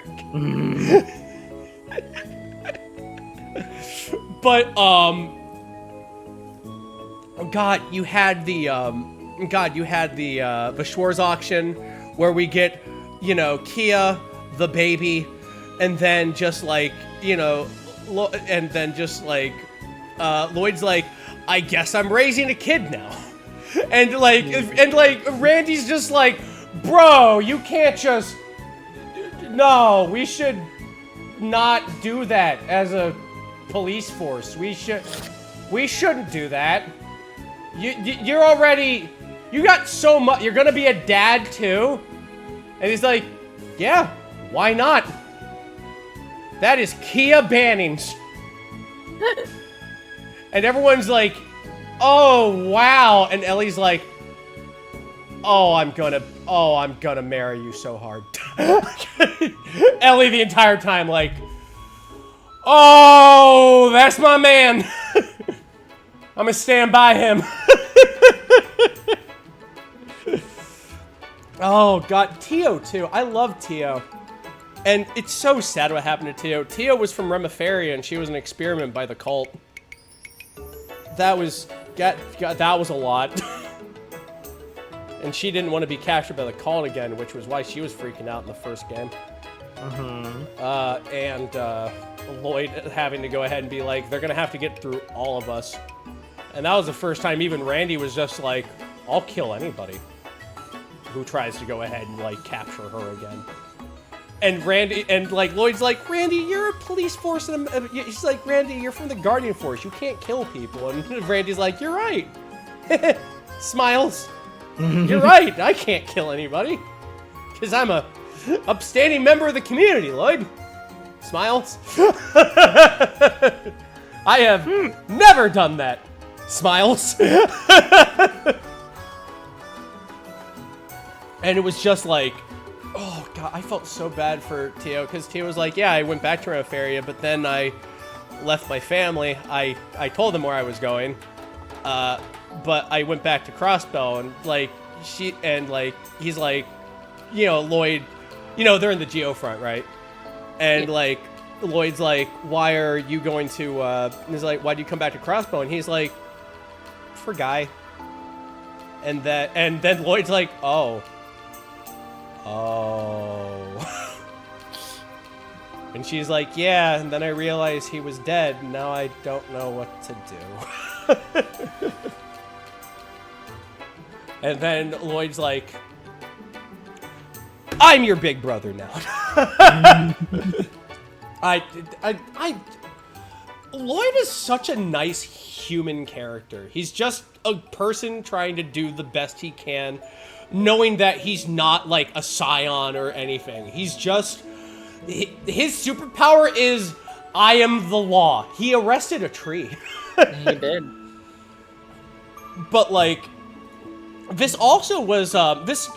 But, God, you had the Schwarz auction where we get, you know, Kia, the baby, and then just like, you know, Lloyd's like, I guess I'm raising a kid now. And like Randy's just like, bro, you can't just, no, we should not do that as a police force. We shouldn't do that. You're already, you got so much, you're gonna be a dad too? And he's like, yeah, why not? That is Kia Bannings. And everyone's like, oh, wow. And Ellie's like, oh, I'm gonna marry you so hard. Ellie the entire time like, oh, that's my man. I'm gonna stand by him. Oh, God. Tio, too. I love Tio. And it's so sad what happened to Tio. Tio was from Reverie, and she was an experiment by the cult. That was a lot. And she didn't want to be captured by the cult again, which was why she was freaking out in the first game. Lloyd having to go ahead and be like, they're gonna have to get through all of us. And that was the first time even Randy was just like, I'll kill anybody who tries to go ahead and, like, capture her again. And Randy, and, like, Lloyd's like, Randy, you're a police force. And he's like, Randy, you're from the Guardian Force. You can't kill people. And Randy's like, you're right. Smiles. You're right. I can't kill anybody. Because I'm a upstanding member of the community, Lloyd. Smiles. I have never done that. Smiles. And it was just like, oh, God, I felt so bad for Tio, because Tio was like, yeah, I went back to Reverie, but then I left my family. I told them where I was going, but I went back to Crossbow, and, like, he's like, you know, Lloyd, you know, they're in the Geo front, right? And, like, Lloyd's like, why are you going to, he's like, why do you come back to Crossbow? And he's like, for Guy. And then Lloyd's like, oh. And she's like, yeah, and then I realized he was dead, and now I don't know what to do. And then Lloyd's like, I'm your big brother now. Lloyd is such a nice human character. He's just a person trying to do the best he can, knowing that he's not like a scion or anything. He's just, his superpower is, I am the law. He arrested a tree. He did. But like, this also was, this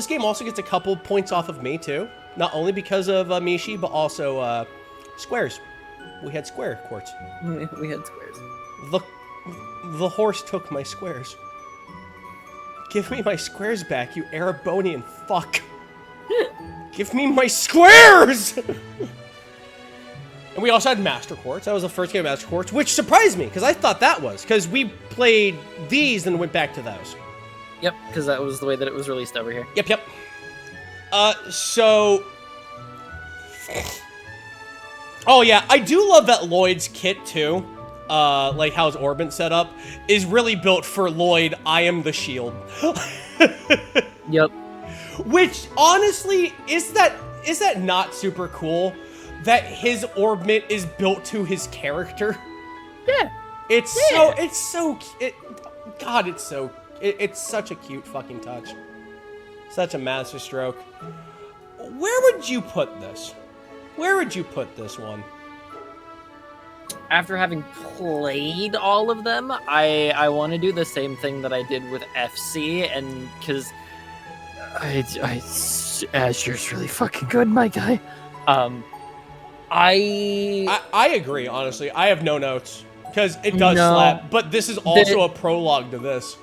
game also gets a couple points off of me too. Not only because of Mishi, but also squares. We had square courts. We had squares. The horse took my squares. Give me my squares back, you Erebonian fuck. Give me my squares! And we also had Master Quartz. That was the first game of Master Quartz, which surprised me, because I thought that was. Because we played these and went back to those. Yep, because that was the way that it was released over here. Yep. So... Oh yeah, I do love that Lloyd's kit too. Like how his orbit's set up is really built for Lloyd. I am the shield. Yep. Which honestly is that not super cool? That his orbit is built to his character. Yeah. It's such a cute fucking touch. Such a master stroke. Where would you put this? Where would you put this one? After having played all of them, I want to do the same thing that I did with FC, and because Azure's really fucking good, my guy. I agree, honestly. I have no notes because it does slap, but this is also a prologue to this.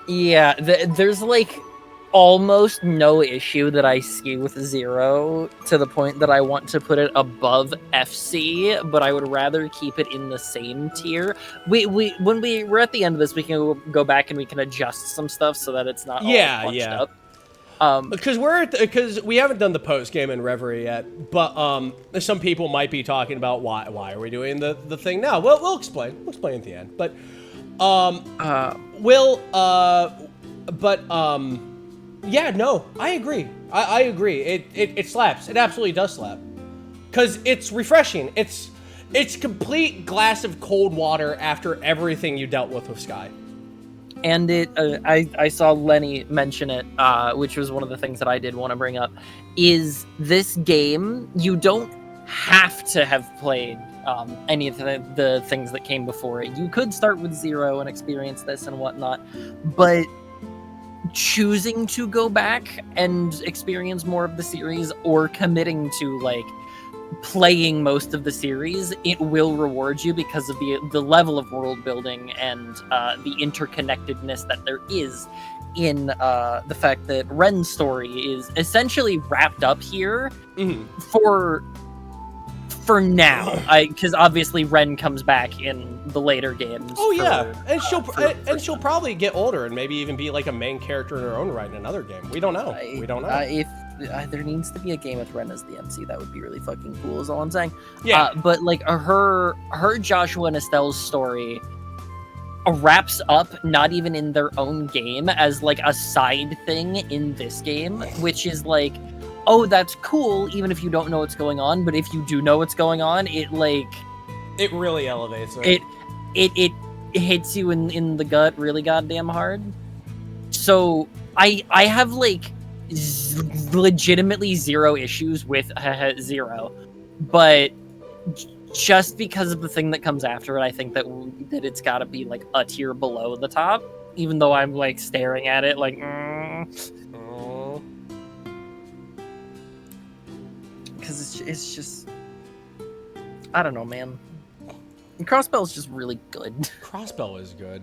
Yeah, there's like almost no issue that I see with Zero, to the point that I want to put it above FC, but I would rather keep it in the same tier. When we're at the end of this, we can go back and we can adjust some stuff so that it's not all bunched up. Because we haven't done the post game in Reverie yet, but some people might be talking about why are we doing the thing now? Well, we'll explain. We'll explain at the end. But yeah, no, I agree. I agree. It slaps. It absolutely does slap. Cause it's refreshing. It's complete glass of cold water after everything you dealt with Sky. And I saw Lenny mention it, which was one of the things that I did want to bring up, is this game, you don't have to have played any of the things that came before it. You could start with Zero and experience this and whatnot, but choosing to go back and experience more of the series, or committing to like playing most of the series, it will reward you because of the level of world building and the interconnectedness that there is in the fact that Ren's story is essentially wrapped up here for now, because obviously Ren comes back in the later games. Oh yeah, and she'll probably get older and maybe even be like a main character in her own right in another game. We don't know. If there needs to be a game with Ren as the MC, that would be really fucking cool, is all I'm saying. Yeah. But like her Joshua and Estelle's story wraps up not even in their own game, as like a side thing in this game, which is like, oh, that's cool, even if you don't know what's going on. But if you do know what's going on, it really elevates it. It hits you in the gut really goddamn hard. So I have like legitimately zero issues with Zero, but just because of the thing that comes after it, I think that it's got to be like a tier below the top, even though I'm like staring at it like because it's just, I don't know, man. And Crossbell is just really good. Crossbell is good.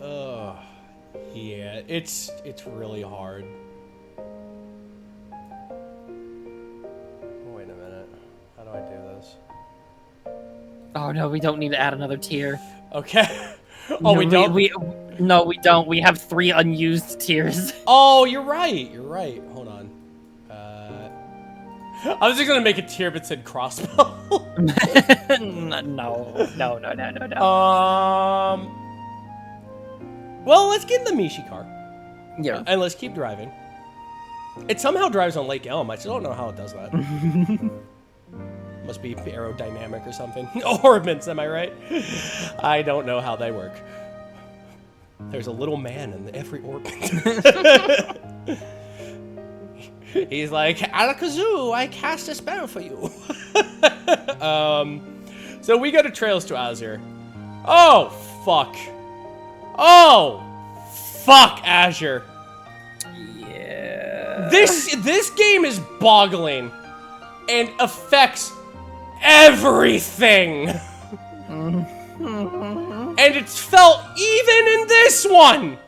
Yeah, it's really hard. Wait a minute. How do I do this? Oh no, we don't need to add another tier. Okay. Oh, we don't? No, we don't. We have 3 unused tiers. Oh, you're right. Hold on. I was just gonna make a tier that said Crossbow. No. Well, let's get in the Mishi car. Yeah. And let's keep driving. It somehow drives on Lake Elm. I still don't know how it does that. Must be aerodynamic or something. Orbits, am I right? I don't know how they work. There's a little man in every orbit. He's like, Alakazoo, I cast a spell for you. So we go to Trails to Azure. Oh, fuck. Oh, fuck, Azure. Yeah. This game is boggling and affects everything. And it's felt even in this one.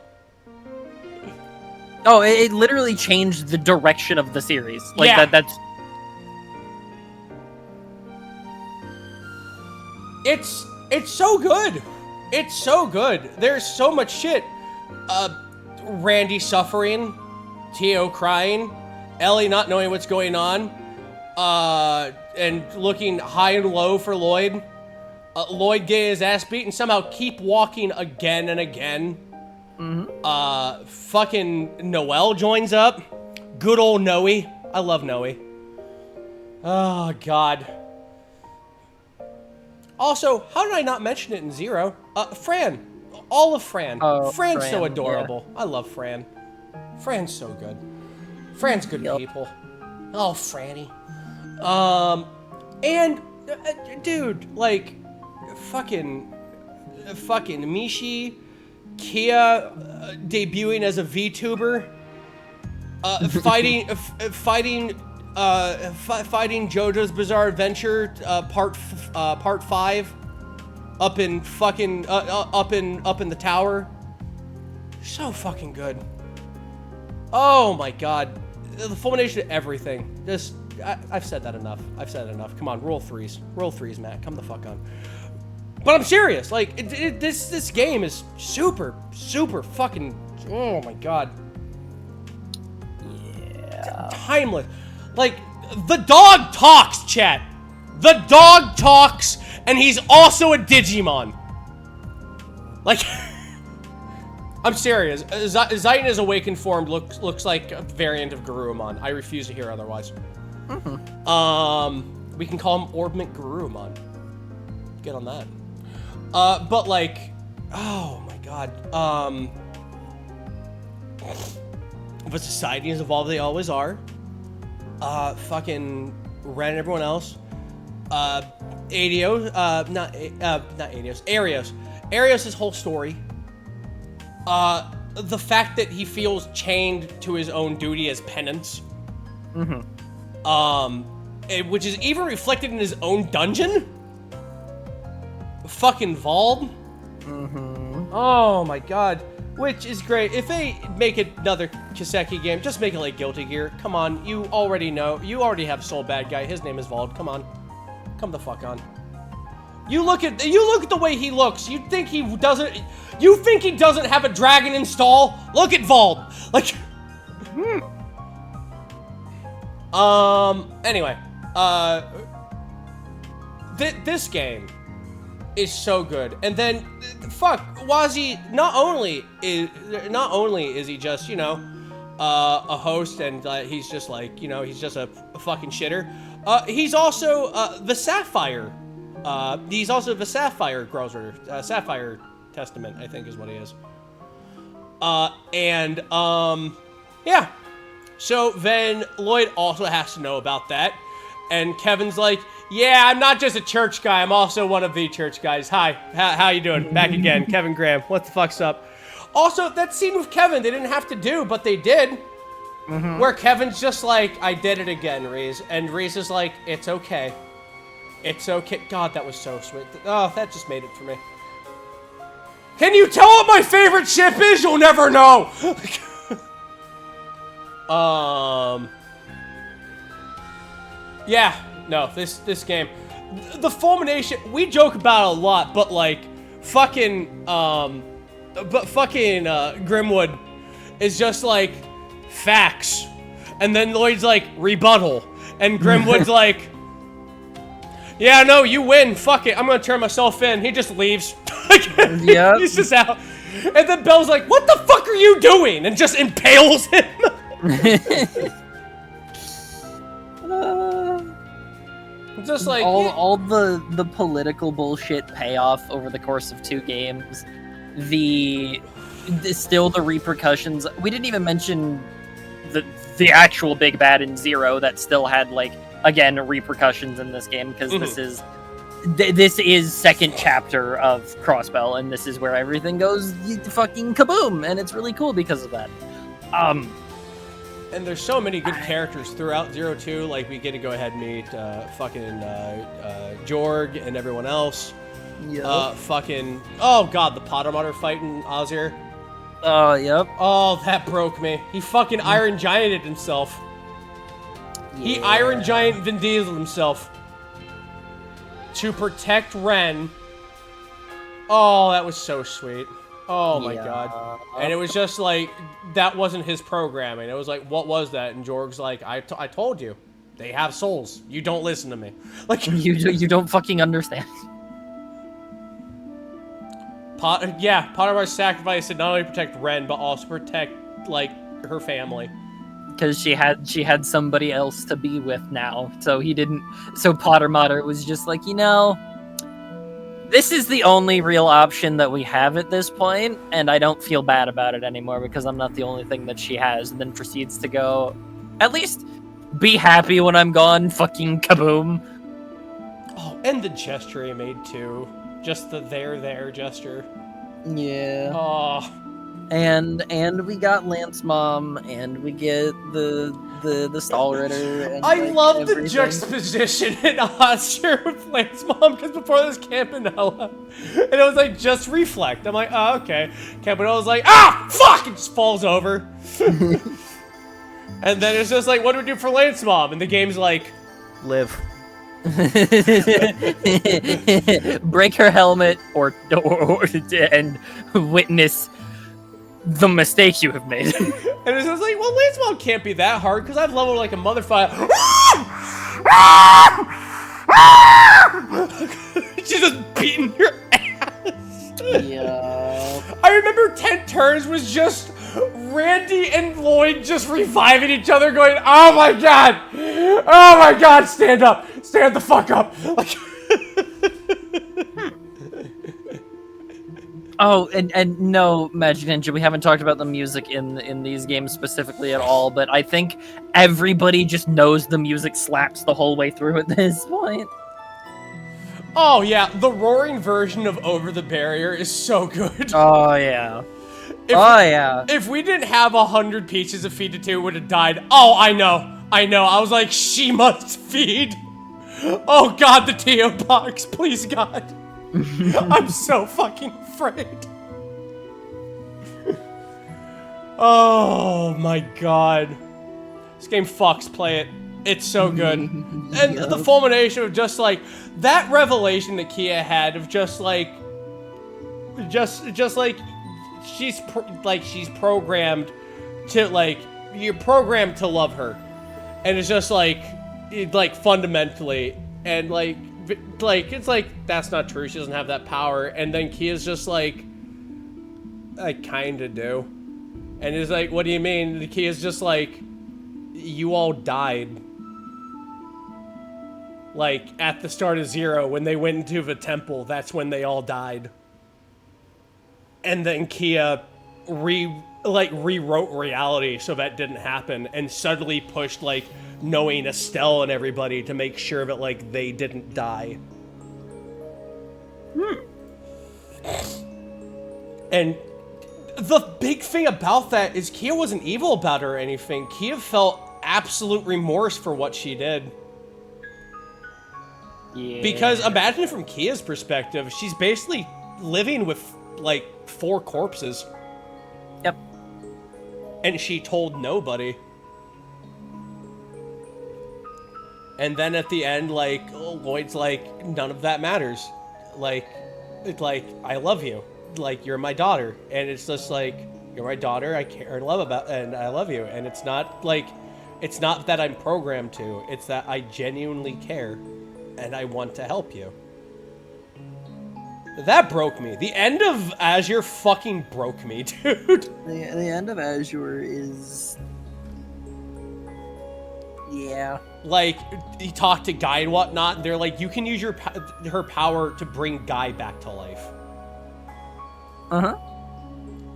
Oh, it literally changed the direction of the series. Like yeah. that's It's so good. It's so good. There's so much shit. Randy suffering, Tio crying, Ellie not knowing what's going on, looking high and low for Lloyd. Lloyd getting his ass beat and somehow keep walking again and again. Fucking Noelle joins up. Good old Noe. I love Noe. Oh, God. Also, how did I not mention it in Zero? Fran. All of Fran. Oh, Fran's Fran, so adorable. yeah. I love Fran. Fran's so good. Fran's good people. Oh, Franny. And, dude, like, fucking Mishi, Kia, debuting as a VTuber, fighting JoJo's Bizarre Adventure, part 5, up in the tower. So fucking good. Oh my God, the fulmination of everything. I've said that enough. Come on, roll threes, Matt. Come the fuck on. But I'm serious. Like this game is super fucking. Oh my God. Yeah. Timeless. Like, the dog talks, chat. The dog talks, and he's also a Digimon. Like, I'm serious. Zayna's awakened form looks like a variant of Garurumon. I refuse to hear otherwise. We can call him Orbment Garurumon. Get on that. But like, oh my God. But society has evolved, they always are. Fucking Ren and everyone else. Adios, not Adios, Arios' whole story. The fact that he feels chained to his own duty as penance. Which is even reflected in his own dungeon. Fucking Vald. Oh my God. Which is great. If they make another Kiseki game, just make it like Guilty Gear. Come on, you already know. You already have Soul Bad Guy. His name is Vald. Come on. Come the fuck on. You look at the way he looks. You think he doesn't have a dragon install? Look at Vald. Like anyway, this game is so good. And then fuck, Wazi not only is he just, you know, a host and he's just like, you know, he's just a fucking shitter. He's also the Sapphire. He's also the Sapphire Grocer, Sapphire Testament, I think is what he is. Yeah. So then Lloyd also has to know about that. And Kevin's like, yeah, I'm not just a church guy. I'm also one of the church guys. Hi, how you doing? Back again, Kevin Graham. What the fuck's up? Also, that scene with Kevin, they didn't have to do, but they did. Where Kevin's just like, I did it again, Reese. And Reese is like, it's okay. It's okay. God, that was so sweet. Oh, that just made it for me. Can you tell what my favorite ship is? You'll never know. Yeah, no, this game, the fulmination, we joke about it a lot, but like, fucking Grimwood is just like, facts, and then Lloyd's like, rebuttal, and Grimwood's like, yeah, no, you win, fuck it, I'm gonna turn myself in. He just leaves. Yep. He's just out, and then Belle's like, what the fuck are you doing, and just impales him. Just like all the political bullshit payoff over the course of 2 games, still the repercussions. We didn't even mention the actual big bad in Zero that still had, like, again, repercussions in this game, because this is second chapter of Crossbell, and this is where everything goes fucking kaboom, and it's really cool because of that. And there's so many good characters throughout Zero 2. Like, we get to go ahead and meet Jorg and everyone else. Yep. Oh god, the Potter Mutter fight in Ozir. Yep. Oh, that broke me. He fucking Iron Gianted himself. Yeah. He Iron Giant Vin Diesel himself. To protect Ren. Oh, that was so sweet. Oh my god. And it was just like, that wasn't his programming. It was like, what was that? And Jorg's like, I told you. They have souls. You don't listen to me. Like You don't fucking understand. Pottermore sacrificed to not only protect Ren, but also protect, like, her family. Because she had somebody else to be with now, so Pottermore was just like, this is the only real option that we have at this point, and I don't feel bad about it anymore because I'm not the only thing that she has, and then proceeds to go, at least be happy when I'm gone, fucking kaboom. Oh, and the gesture he made too. Just the there gesture. Yeah. Oh. And we got Lance Mom, and we get the Stall Ritter. And, I love everything. the juxtaposition in Oscar with Lance Mom, because before this Campanella, and it was like, just reflect. I'm like, oh, okay. Campanella's like, ah, fuck! It just falls over. And then it's just like, what do we do for Lance Mom? And the game's like, live. Break her helmet and witness the mistake you have made. And it's just like, well, Lance Mom can't be that hard because I've leveled like a motherfucker. She's just beating your ass. Yeah. I remember 10 turns was just Randy and Lloyd just reviving each other, going, oh my god, stand up, stand the fuck up. Like, oh, and no, Magic Ninja, we haven't talked about the music in these games specifically at all, but I think everybody just knows the music slaps the whole way through at this point. oh yeah, the roaring version of Over the Barrier is so good. Oh, yeah. Yeah. If we didn't have 100 pieces of feed to 2, it would have died. Oh, I know. I was like, she must feed. Oh god, the Teo box, please god. I'm so fucking afraid. Oh my god. This game fucks, play it. It's so good. And the culmination of just like, that revelation that Kia had of just like, she's programmed to like, you're programmed to love her. And it's just like fundamentally, and like it's like, that's not true, she doesn't have that power. And then Kia's just like, I kinda do. And it's like, what do you mean? The Kia's just like, you all died. Like, at the start of Zero, when they went into the temple, that's when they all died. And then Kia rewrote reality so that didn't happen, and suddenly pushed, like, knowing Estelle and everybody to make sure that, like, they didn't die. And the big thing about that is Kia wasn't evil about her or anything. Kia felt absolute remorse for what she did. Yeah. Because imagine from Kia's perspective, she's basically living with, like, 4 corpses. Yep. And she told nobody. And then at the end, like, Lloyd's like, none of that matters. Like, it's like, I love you. Like, you're my daughter. And it's just like, you're my daughter, I care and love about, and I love you. And it's not, like, it's not that I'm programmed to. It's that I genuinely care. And I want to help you. That broke me. The end of Azure fucking broke me, dude. The end of Azure is... yeah. Like, he talked to Guy and whatnot, and they're like, you can use her power to bring Guy back to life. Uh-huh.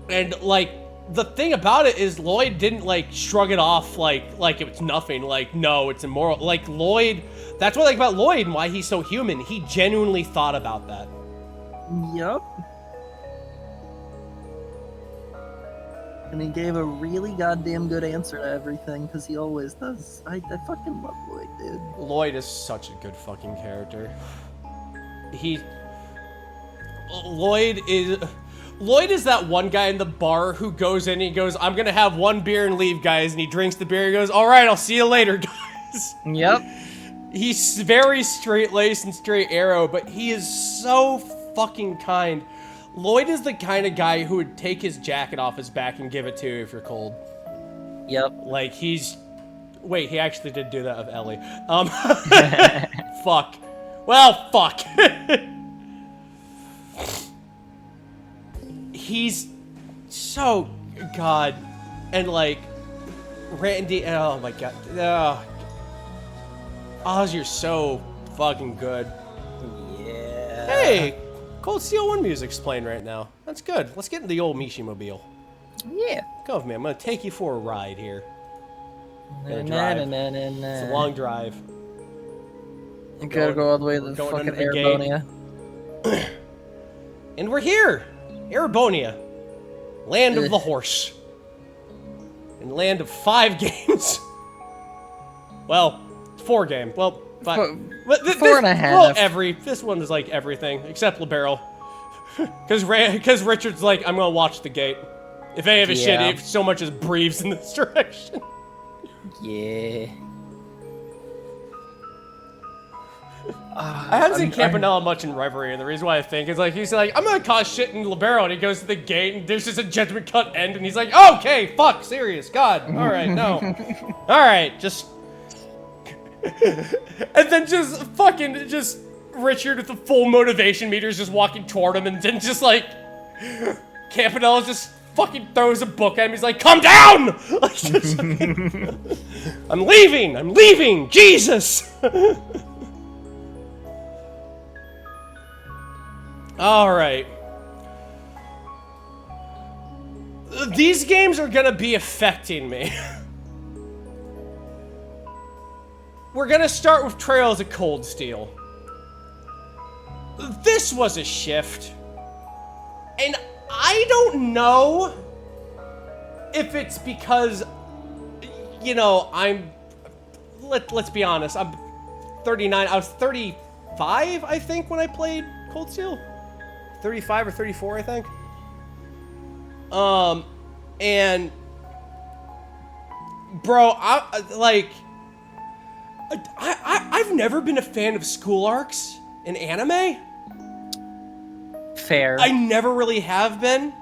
And, like, the thing about it is Lloyd didn't, like, shrug it off like it was nothing. Like, no, it's immoral. Like, Lloyd... That's what I like about Lloyd and why he's so human. He genuinely thought about that. Yup. And he gave a really goddamn good answer to everything, because he always does. I fucking love Lloyd, dude. Lloyd is such a good fucking character. Lloyd is that one guy in the bar who goes in and he goes, I'm gonna have 1 beer and leave, guys. And he drinks the beer and goes, alright, I'll see you later, guys. Yep. He's very straight-laced and straight arrow, but he is so fucking kind. Lloyd is the kind of guy who would take his jacket off his back and give it to you if you're cold. Yep. Like, he's Wait, he actually did do that of Ellie. Fuck. Well, fuck. He's so God, and like Randy. Oh my God. Oh, Oz, you're so fucking good. Yeah. Hey, Cold Steel 1 music's playing right now. That's good. Let's get into the old Mishi-mobile. Yeah. Go with me. I'm gonna take you for a ride here. Gonna Na, drive. na, na, na, It's a na. long drive. You gotta go all the way to the going fucking under the gate. Airbonia. And we're here! Arabonia. Land of Ugh. the horse. And land of 5 games. Well, 4 game. Well, 5. But 4.5. Well, this one is like everything, except Libero. Because Richard's like, I'm gonna watch the gate. If any of his shit if so much as breathes in this direction. Yeah. I haven't seen Campanella much in Reverie, and the reason why I think is like he's like, I'm gonna cause shit in Libero, and he goes to the gate, and there's just a judgment cut end, and he's like, okay, fuck, serious, God, all right, no, all right, just, and then just fucking just Richard with the full motivation meters just walking toward him, and then just like Campanella just fucking throws a book at him. He's like, calm down! Like, just fucking, I'm leaving, Jesus! All right. These games are gonna be affecting me. We're gonna start with Trails of Cold Steel. This was a shift. And I don't know if it's because, you know, let's be honest, I'm 39, I was 35, I think, when I played Cold Steel. 35 or 34, I think. And bro, I've never been a fan of school arcs in anime. Fair. I never really have been.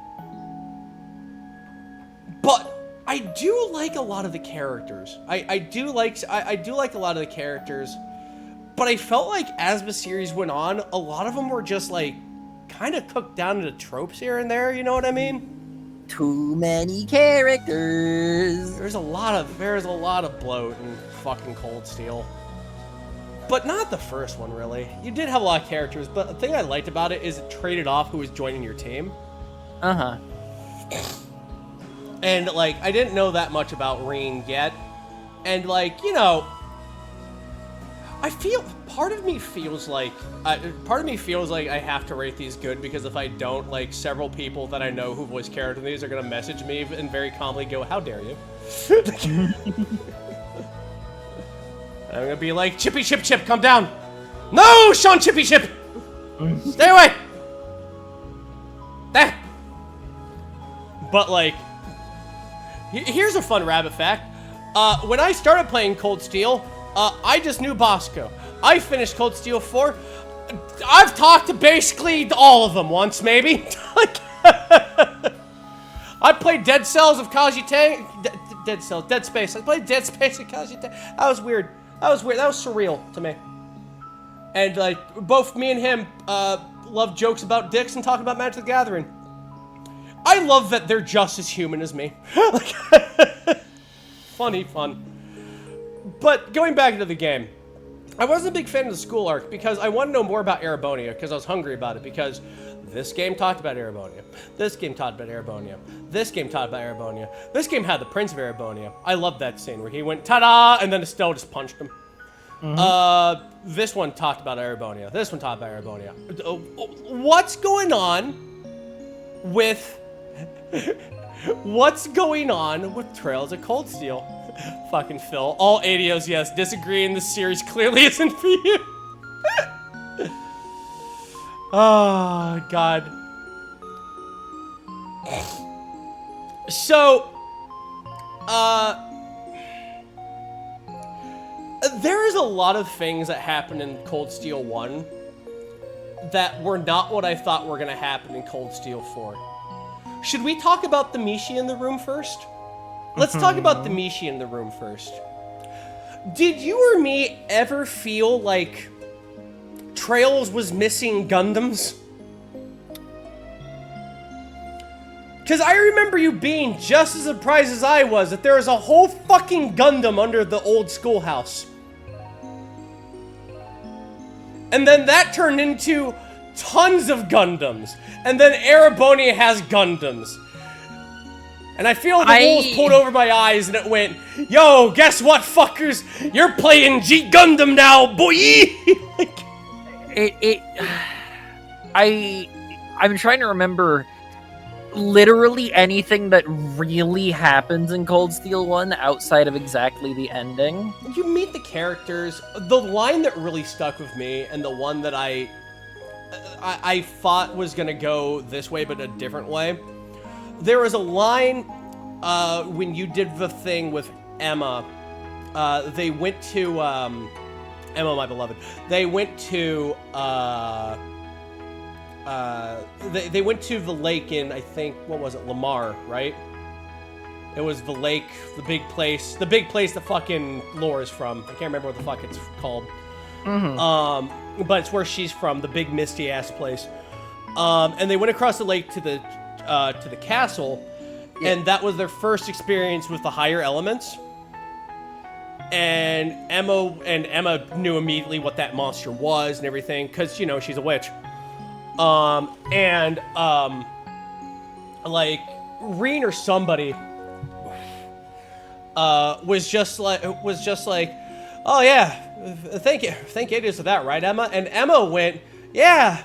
But I do like a lot of the characters. I do like a lot of the characters. But I felt like as the series went on, a lot of them were just like kind of cooked down into tropes here and there, you know what I mean? Too many characters. There's a lot of bloat in fucking Cold Steel. But not the first one, really. You did have a lot of characters, but the thing I liked about it is it traded off who was joining your team. Uh-huh. And, like, I didn't know that much about Reen yet. And, like, you know, part of me feels like I have to rate these good, because if I don't, like, several people that I know who voice characters in these are going to message me and very calmly go, how dare you? I'm going to be like, Chippy Chip Chip, come down. No, Sean Chippy Chip. Stay away. There. But, like, here's a fun rabbit fact. When I started playing Cold Steel, I just knew Bosco. I finished Cold Steel 4. I've talked to basically all of them once, maybe. Like, I played Dead Cells of Kaji Tang. Dead Space. I played Dead Space of Kaji Tang. That was weird. That was surreal to me. And, like, both me and him love jokes about dicks and talk about Magic the Gathering. I love that they're just as human as me. Like, funny fun. But going back into the game, I wasn't a big fan of the school arc because I want to know more about Arabonia, because I was hungry about it, because this game talked about Arabonia. This game talked about Arabonia. This game talked about Arabonia. This game had the Prince of Arabonia. I love that scene where he went, ta-da, and then Estelle just punched him. Mm-hmm. This one talked about Arabonia. This one talked about Arabonia. What's going on with... What's going on with Trails of Cold Steel? Fucking Phil. All ADOs, yes. Disagreeing, this series clearly isn't for you. Oh, God. So, there is a lot of things that happened in Cold Steel 1 that were not what I thought were going to happen in Cold Steel 4. Should we talk about the Mishi in the room first? Let's talk about the Mishi in the room first. Did you or me ever feel like Trails was missing Gundams? Because I remember you being just as surprised as I was that there was a whole fucking Gundam under the old schoolhouse. And then that turned into tons of Gundams. And then Ereboni has Gundams. And I feel the wool was pulled over my eyes and it went, yo, guess what, fuckers? You're playing G Gundam now, boy! I'm trying to remember literally anything that really happens in Cold Steel 1 outside of exactly the ending. You meet the characters. The line that really stuck with me, and the one that I thought was gonna go this way but a different way. There was a line when you did the thing with Emma. They went to Emma, my beloved. They went to they went to the lake in, I think, what was it, Lamar, right? It was the lake, the big place that fucking Lore is from. I can't remember what the fuck it's called. Mm-hmm. But it's where she's from, the big misty ass place. And they went across the lake to the castle, and that was their first experience with the higher elements. And Emma knew immediately what that monster was and everything, because, you know, she's a witch. Like, Reen or somebody was just like, oh yeah, thank Adios for that, right, Emma? And Emma went, yeah,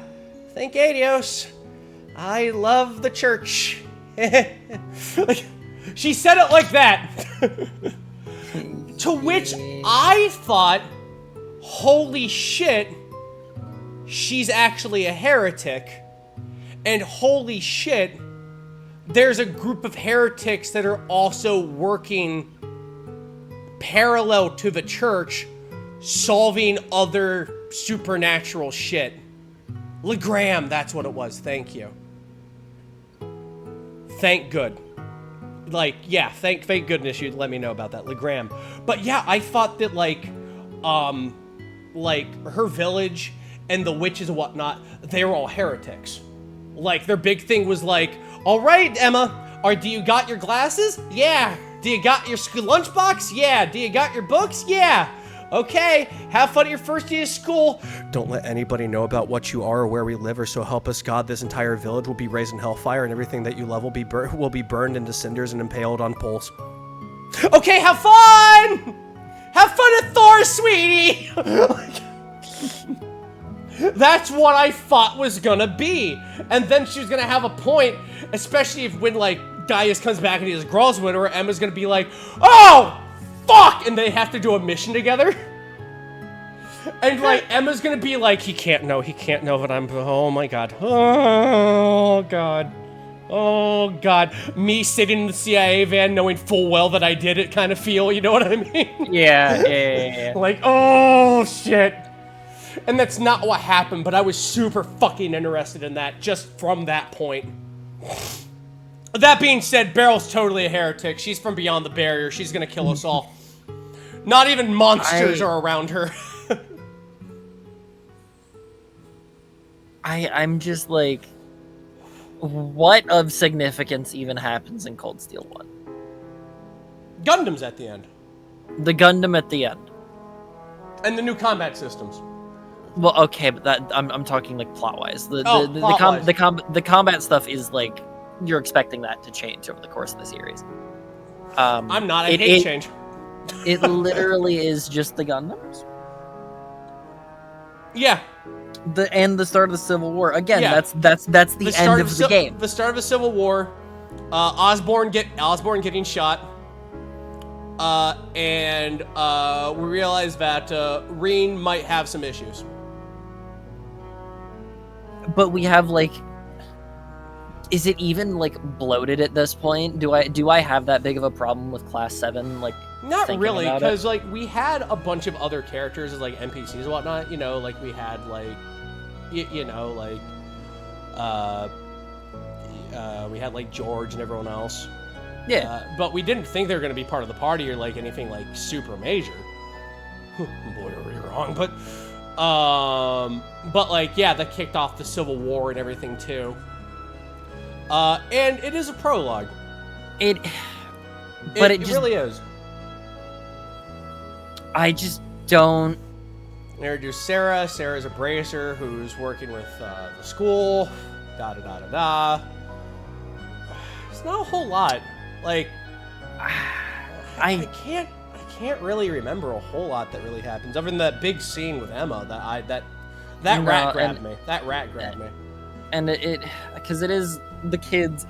thank Adios. I love the church. Like, she said it like that. To which I thought, holy shit, she's actually a heretic. And holy shit, there's a group of heretics that are also working parallel to the church, solving other supernatural shit. Legram, that's what it was. Thank you. Thank good. Like, yeah, thank goodness you'd let me know about that, Legram. But yeah, I thought that, like her village and the witches and whatnot, they were all heretics. Like, their big thing was like, all right, Emma, do you got your glasses? Yeah. Do you got your lunchbox? Yeah. Do you got your books? Yeah. Okay, have fun at your first day of school. Don't let anybody know about what you are or where we live, or so help us God, this entire village will be raised in hellfire, and everything that you love will be burned into cinders and impaled on poles. Okay, have fun! Have fun at Thor, sweetie! That's what I thought was gonna be. And then she was gonna have a point, especially if when, like, Gaius comes back and he has girls with her, Emma's gonna be like, oh! Fuck! And they have to do a mission together. And, like, Emma's gonna be like, he can't know that I'm, oh my god. Oh god. Oh god. Me sitting in the CIA van knowing full well that I did it kind of feel, you know what I mean? Yeah. Like, oh shit. And that's not what happened, but I was super fucking interested in that just from that point. That being said, Beryl's totally a heretic. She's from beyond the barrier. She's gonna kill us all. Not even monsters are around her. I'm just like, what of significance even happens in Cold Steel 1? Gundam's at the end. The Gundam at the end. And the new combat systems. Well, okay, but that I'm talking like plot-wise. Plot-wise. The combat stuff is like, you're expecting that to change over the course of the series. I'm not. I hate change. It literally is just the Gundams. Yeah. The start of the Civil War. Again, Yeah. that's the end of the game. The start of the Civil War. Osborn getting shot. And we realize that Reen might have some issues. But we have, like, is it even, like, bloated at this point? Do I have that big of a problem with Class 7? Like, not really, because, like, we had a bunch of other characters as, like, NPCs and whatnot. You know, like, we had, like, you know, like, we had, like, George and everyone else. Yeah. But we didn't think they were going to be part of the party or, like, anything, like, super major. literally wrong, but like, yeah, that kicked off the Civil War and everything too. And it is a prologue. It really is. I just don't. Introduce Sarah. Sarah's a bracer who's working with the school. Da da da da da. It's not a whole lot. Like, I can't really remember a whole lot that really happens, other than that big scene with Emma. That rat grabbed me. That rat grabbed me. And because it is the kids.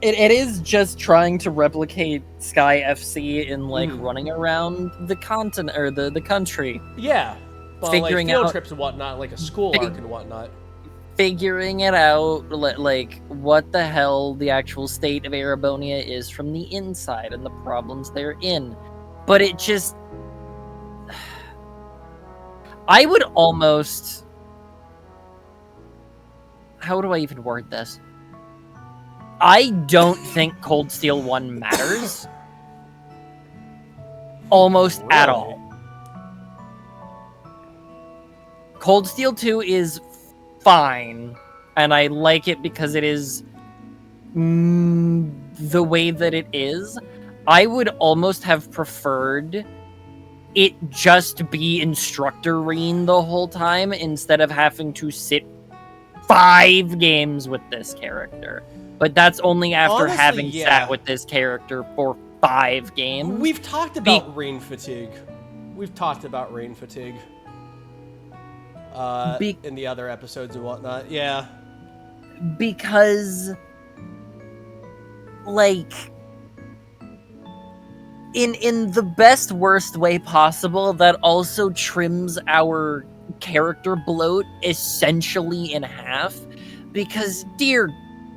It is just trying to replicate Sky FC in like running around the continent or the country. Yeah, well, figuring like field out trips and whatnot, like a school arc and whatnot. Figuring it out, like what the hell the actual state of Erebonia is from the inside and the problems they're in. But it just, I would almost. How do I even word this? I don't think Cold Steel 1 matters. Almost at all. Cold Steel 2 is fine, and I like it because it is the way that it is. I would almost have preferred it just be Instructor Reen the whole time instead of having to sit 5 games with this character. But that's only after having sat with this character for 5 games. We've talked about rain fatigue. In the other episodes and whatnot. Yeah. Because, like, in the best worst way possible, that also trims our character bloat essentially in half. Because, dear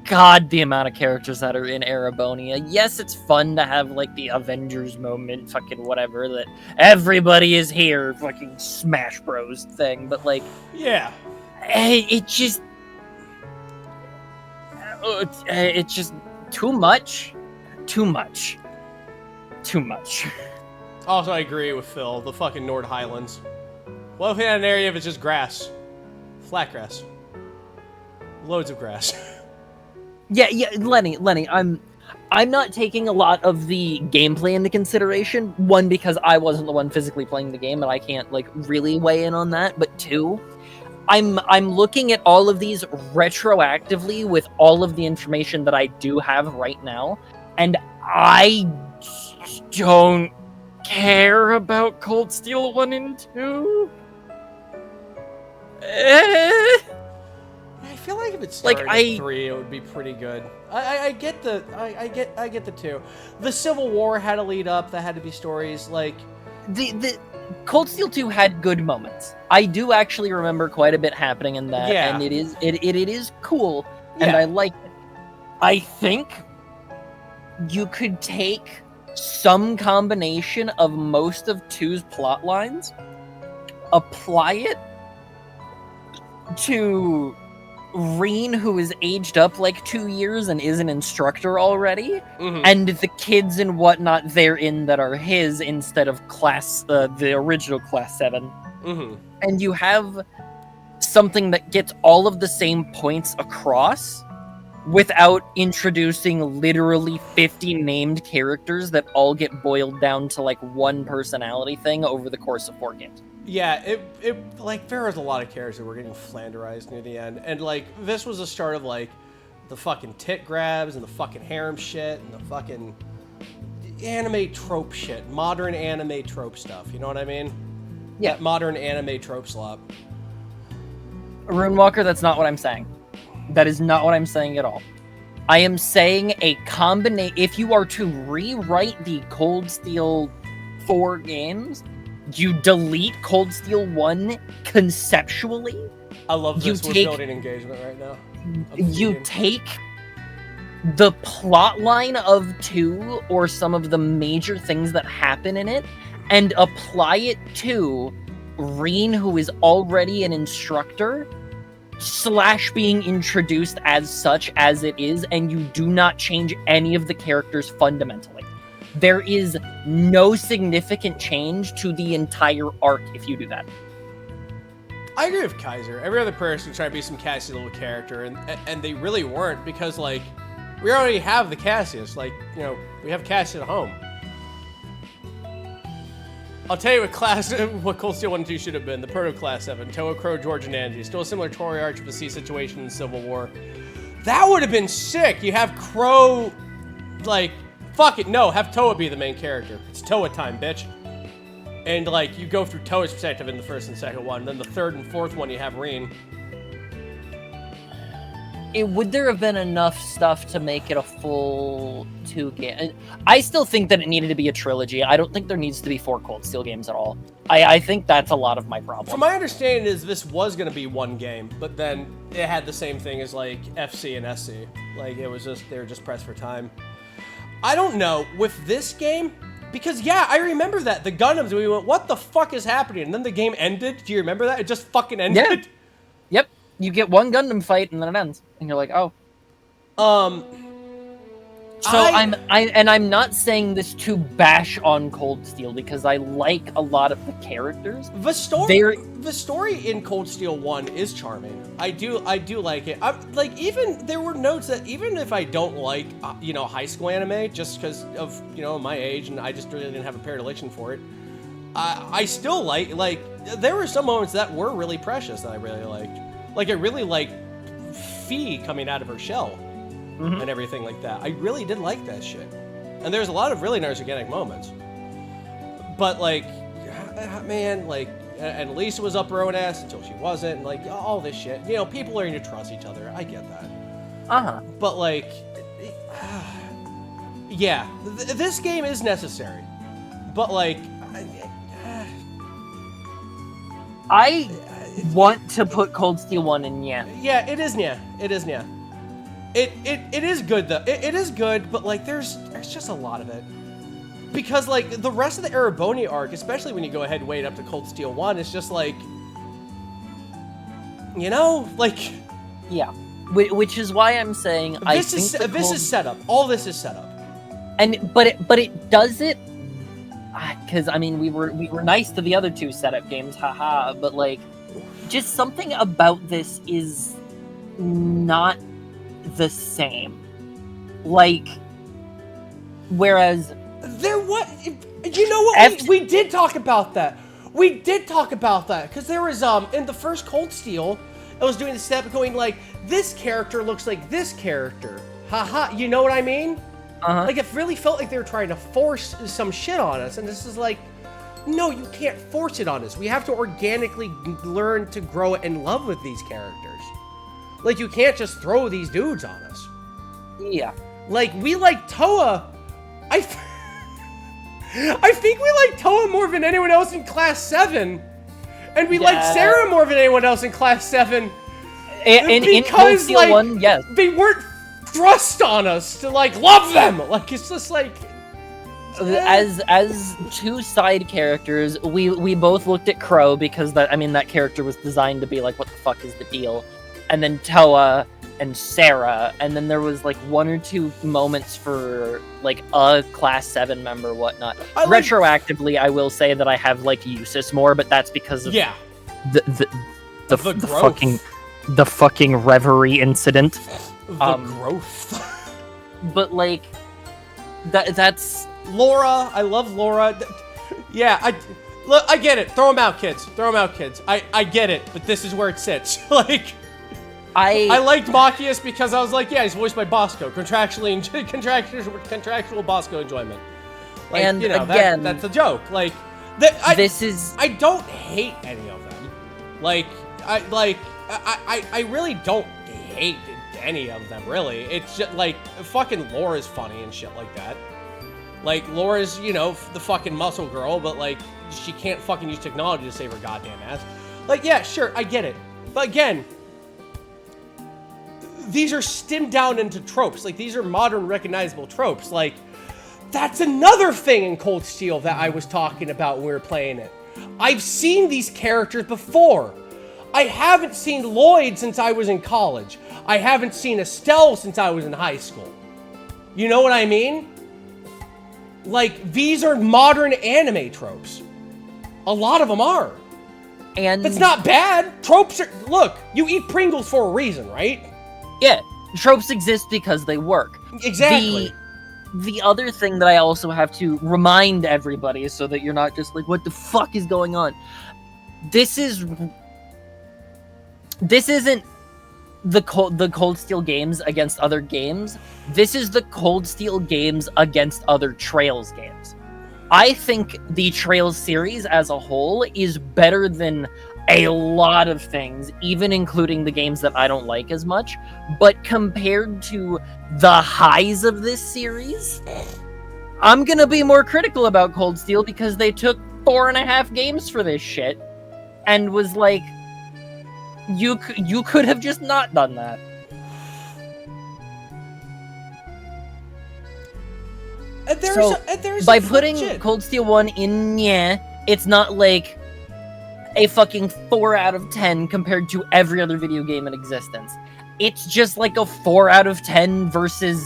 God, the amount of characters that are in Erebonia. Yes, it's fun to have, like, the Avengers moment, fucking whatever, that everybody is here, fucking Smash Bros thing, but, like... Yeah. It's just too much. Also, I agree with Phil. The fucking Nord Highlands. What if in an area if it's just grass? Flat grass. Loads of grass. Yeah, Lenny, I'm not taking a lot of the gameplay into consideration. One, because I wasn't the one physically playing the game, and I can't, like, really weigh in on that. But two, I'm looking at all of these retroactively with all of the information that I do have right now, and I don't care about Cold Steel 1 and 2. I feel like if it started like, at 3, it would be pretty good. I get the 2. The Civil War had a lead up. That had to be stories like the Cold Steel 2 had good moments. I do actually remember quite a bit happening in that, and it is cool, and I like it. I think you could take some combination of most of 2's plot lines, apply it to Reen, who is aged up like 2 years and is an instructor already, and the kids and whatnot therein that are his instead of the original Class 7. And you have something that gets all of the same points across without introducing literally 50 named characters that all get boiled down to like one personality thing over the course of 4 games. Yeah, it like there was a lot of characters that were getting flanderized near the end, and like this was the start of like the fucking tit grabs and the fucking harem shit and the fucking anime trope shit, modern anime trope stuff. You know what I mean? Yeah, that modern anime trope slop. Runewalker, that's not what I'm saying. That is not what I'm saying at all. I am saying a combination. If you are to rewrite the Cold Steel 4 games, you delete Cold Steel 1 conceptually. I love this. We're building engagement right now. You take the plot line of 2 or some of the major things that happen in it and apply it to Reen, who is already an instructor, / being introduced as such as it is, and you do not change any of the characters fundamentally. There is no significant change to the entire arc if you do that. I agree with Kaiser. Every other person trying to be some Cassius little character, and they really weren't, because, like, we already have the Cassius. Like, you know, we have Cassius at home. I'll tell you what Cold Steel 1 and 2 should have been. The Proto Class 7. Toa, Crow, George, and Angie. Still a similar Tory Arch with the sea situation in Civil War. That would have been sick. You have Crow, like, fuck it, no, have Toa be the main character. It's Toa time, bitch. And, like, you go through Toa's perspective in the first and second one. Then the third and fourth one, you have Reen. Would there have been enough stuff to make it a full 2 game? I still think that it needed to be a trilogy. I don't think there needs to be 4 Cold Steel games at all. I think that's a lot of my problem. From my understanding is this was going to be 1 game, but then it had the same thing as, like, FC and SC. Like, it was just, they were just pressed for time. I don't know, with this game, because, yeah, I remember that. The Gundams, we went, what the fuck is happening? And then the game ended. Do you remember that? It just fucking ended? Yeah. Yep. You get 1 Gundam fight, and then it ends. And you're like, oh. So I'm not saying this to bash on Cold Steel, because I like a lot of the characters. The story in Cold Steel 1 is charming. I do like it. Like, even there were notes that even if I don't like you know, high school anime, just because of, you know, my age, and I just really didn't have a predilection for it, I still like there were some moments that were really precious that I really liked. Like, I really liked Fee coming out of her shell. Mm-hmm. And everything like that. I really did like that shit. And there's a lot of really nice organic moments. But, like, man, like, and Lisa was up her own ass until she wasn't, and, like, all this shit. You know, people learning to trust each other. I get that. Uh-huh. But, like, yeah, this game is necessary. But, like, I want to put Cold Steel 1 in, yeah. Yeah, it is, yeah. It is, yeah. It is good, though. It is good, but, like, there's just a lot of it. Because, like, the rest of the Ereboni arc, especially when you go ahead and wait up to Cold Steel 1, it's just, like, you know, like... Yeah. Which is why I'm saying this is set up. All this is set up. But it does it... Because, I mean, we were nice to the other 2 setup games, haha, but, like, just something about this is not the same. Like, whereas there what you know what we did talk about that. We did talk about that because there was in the first Cold Steel, I was doing the step going like, this character looks like this character. Haha, you know what I mean? Like, it really felt like they were trying to force some shit on us, and this is like, no, you can't force it on us. We have to organically learn to grow and love with these characters. Like, you can't just throw these dudes on us. Yeah. Like, we like Toa. I think we like Toa more than anyone else in Class 7. And we like Sarah more than anyone else in Class 7. In Cold Steel, like, 1, yes. They weren't thrust on us to, like, love them. Like, it's just like... As 2 side characters, we both looked at Crow because that character was designed to be like, what the fuck is the deal? And then Toa and Sarah, and then there was like 1 or 2 moments for like a Class 7 member, whatnot. Retroactively, I will say that I have liked Eustace more, but that's because of the fucking Reverie incident. The growth. But like that's Laura. I love Laura. Yeah, I get it. Throw them out, kids. Throw them out, kids. I get it, but this is where it sits. Like, I liked Machias because I was like, yeah, he's voiced by Bosco. Contractual Bosco enjoyment. Like, and you know, again, that's a joke. Like, I don't hate any of them. Like, I really don't hate any of them, really. It's just, like, fucking Laura's funny and shit like that. Like, Laura's, you know, the fucking muscle girl, but, like, she can't fucking use technology to save her goddamn ass. Like, yeah, sure, I get it. But again, these are stemmed down into tropes. Like, these are modern recognizable tropes. Like, that's another thing in Cold Steel that I was talking about when we were playing it. I've seen these characters before. I haven't seen Lloyd since I was in college. I haven't seen Estelle since I was in high school. You know what I mean? Like, these are modern anime tropes. A lot of them are. And that's not bad. Tropes are... Look, you eat Pringles for a reason, right? Yeah, tropes exist because they work. Exactly. The other thing that I also have to remind everybody so that you're not just like, what the fuck is going on? This isn't the Cold Steel games against other games. This is the Cold Steel games against other Trails games. I think the Trails series as a whole is better than a lot of things, even including the games that I don't like as much. But compared to the highs of this series, I'm gonna be more critical about Cold Steel because they took 4.5 games for this shit and was like, you could have just not done that. By putting Cold Steel 1 in, it's not like a fucking 4 out of 10 compared to every other video game in existence. It's just like a 4 out of 10 versus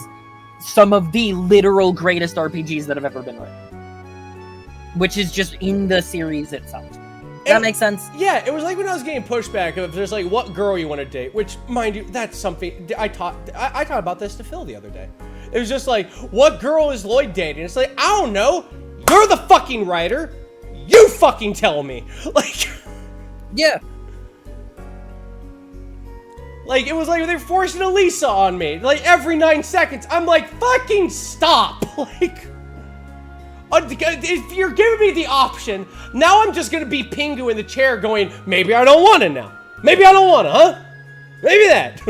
some of the literal greatest RPGs that have ever been written. Which is just in the series itself. Does that make sense? Yeah, it was like when I was getting pushback of there's like, what girl you want to date? Which, mind you, that's something I talked about this to Phil the other day. It was just like, what girl is Lloyd dating? It's like, I don't know. You're the fucking writer. You fucking tell me. Like, yeah. Like, it was like they're forcing Elisa on me. Like, every 9 seconds, I'm like, fucking stop. Like, if you're giving me the option, now I'm just gonna be Pingu in the chair going, maybe I don't want it now. Maybe I don't want it, huh? Maybe that.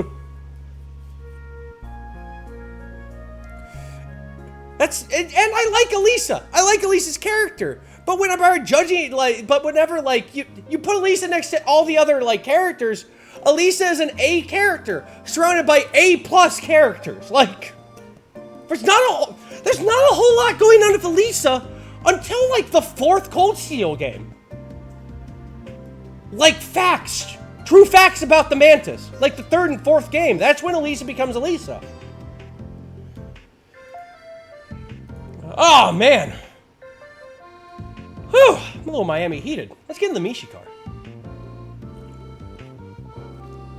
And I like Elisa. I like Elisa's character. But whenever judging, you put Elisa next to all the other, like, characters, Elisa is an A character, surrounded by A+ characters. Like, there's not a whole lot going on with Elisa until, like, the 4th Cold Steel game. Like, facts. True facts about the Mantis. Like, the 3rd and 4th game. That's when Elisa becomes Elisa. Oh, man. Whew. I'm a little Miami heated. Let's get in the Mishi car.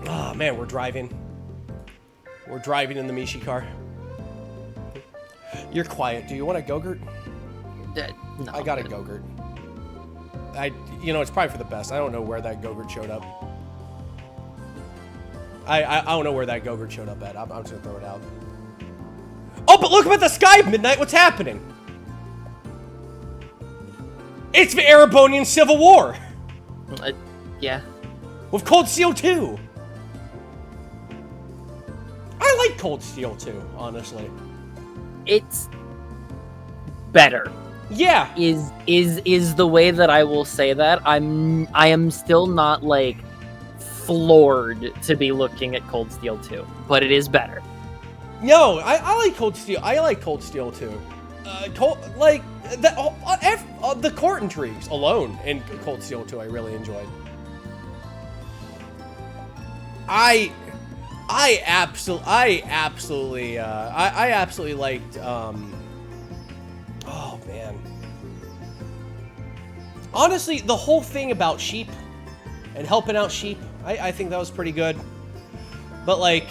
Oh, man, we're driving. We're driving in the Mishi car. You're quiet. Do you want a Go-Gurt? No, I got a Go-Gurt. It's probably for the best. I don't know where that Go-Gurt showed up. I don't know where that Go-Gurt showed up at. I'm just gonna throw it out. Oh, but look up at the sky, Midnight. What's happening? It's the Erebonian Civil War. Yeah. With Cold Steel 2. I like Cold Steel 2, honestly. It's better. Yeah. Is the way that I will say that. I am still not, like, floored to be looking at Cold Steel 2, but it is better. No, I like Cold Steel. I like Cold Steel 2. The court intrigues alone in Cold Steel 2 I really enjoyed. I absolutely liked, oh man. Honestly, the whole thing about sheep and helping out sheep, I think that was pretty good. But, like,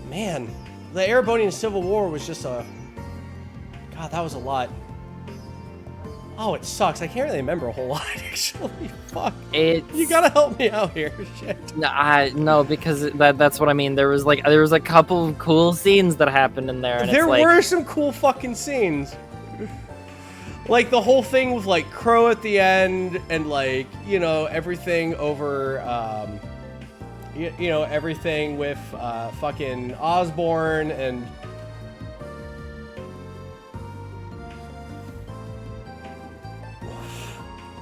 man, the Erebonian Civil War was just God, that was a lot. Oh, it sucks. I can't really remember a whole lot, actually. Fuck. You gotta help me out here. Shit. No, because that's what I mean. There was a couple of cool scenes that happened in there. And there were some cool fucking scenes. Like, the whole thing with, like, Crow at the end, and, like, everything over, everything with, fucking Osborne, and...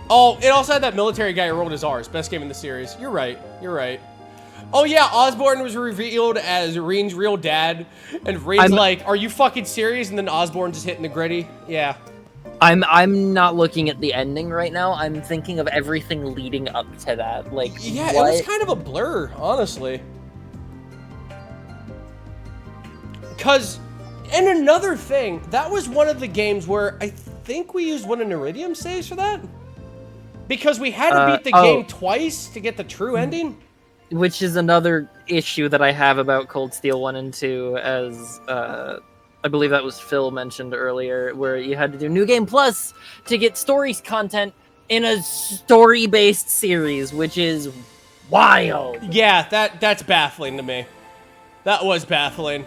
Oh, it also had that military guy who rolled his R's. Best game in the series. You're right. Oh, yeah, Osborne was revealed as Reen's real dad, and Reen's like, are you fucking serious? And then Osborne just hitting the gritty. Yeah. I'm not looking at the ending right now. I'm thinking of everything leading up to that. Like, yeah, what? It was kind of a blur, honestly. Because And another thing, that was one of the games where I think we used one of Iridium saves for that. Because we had to beat the game twice to get the true ending. Which is another issue that I have about Cold Steel 1 and 2, as I believe that was Phil mentioned earlier, where you had to do New Game Plus to get stories content in a story-based series, which is wild. Yeah, that's baffling to me. That was baffling.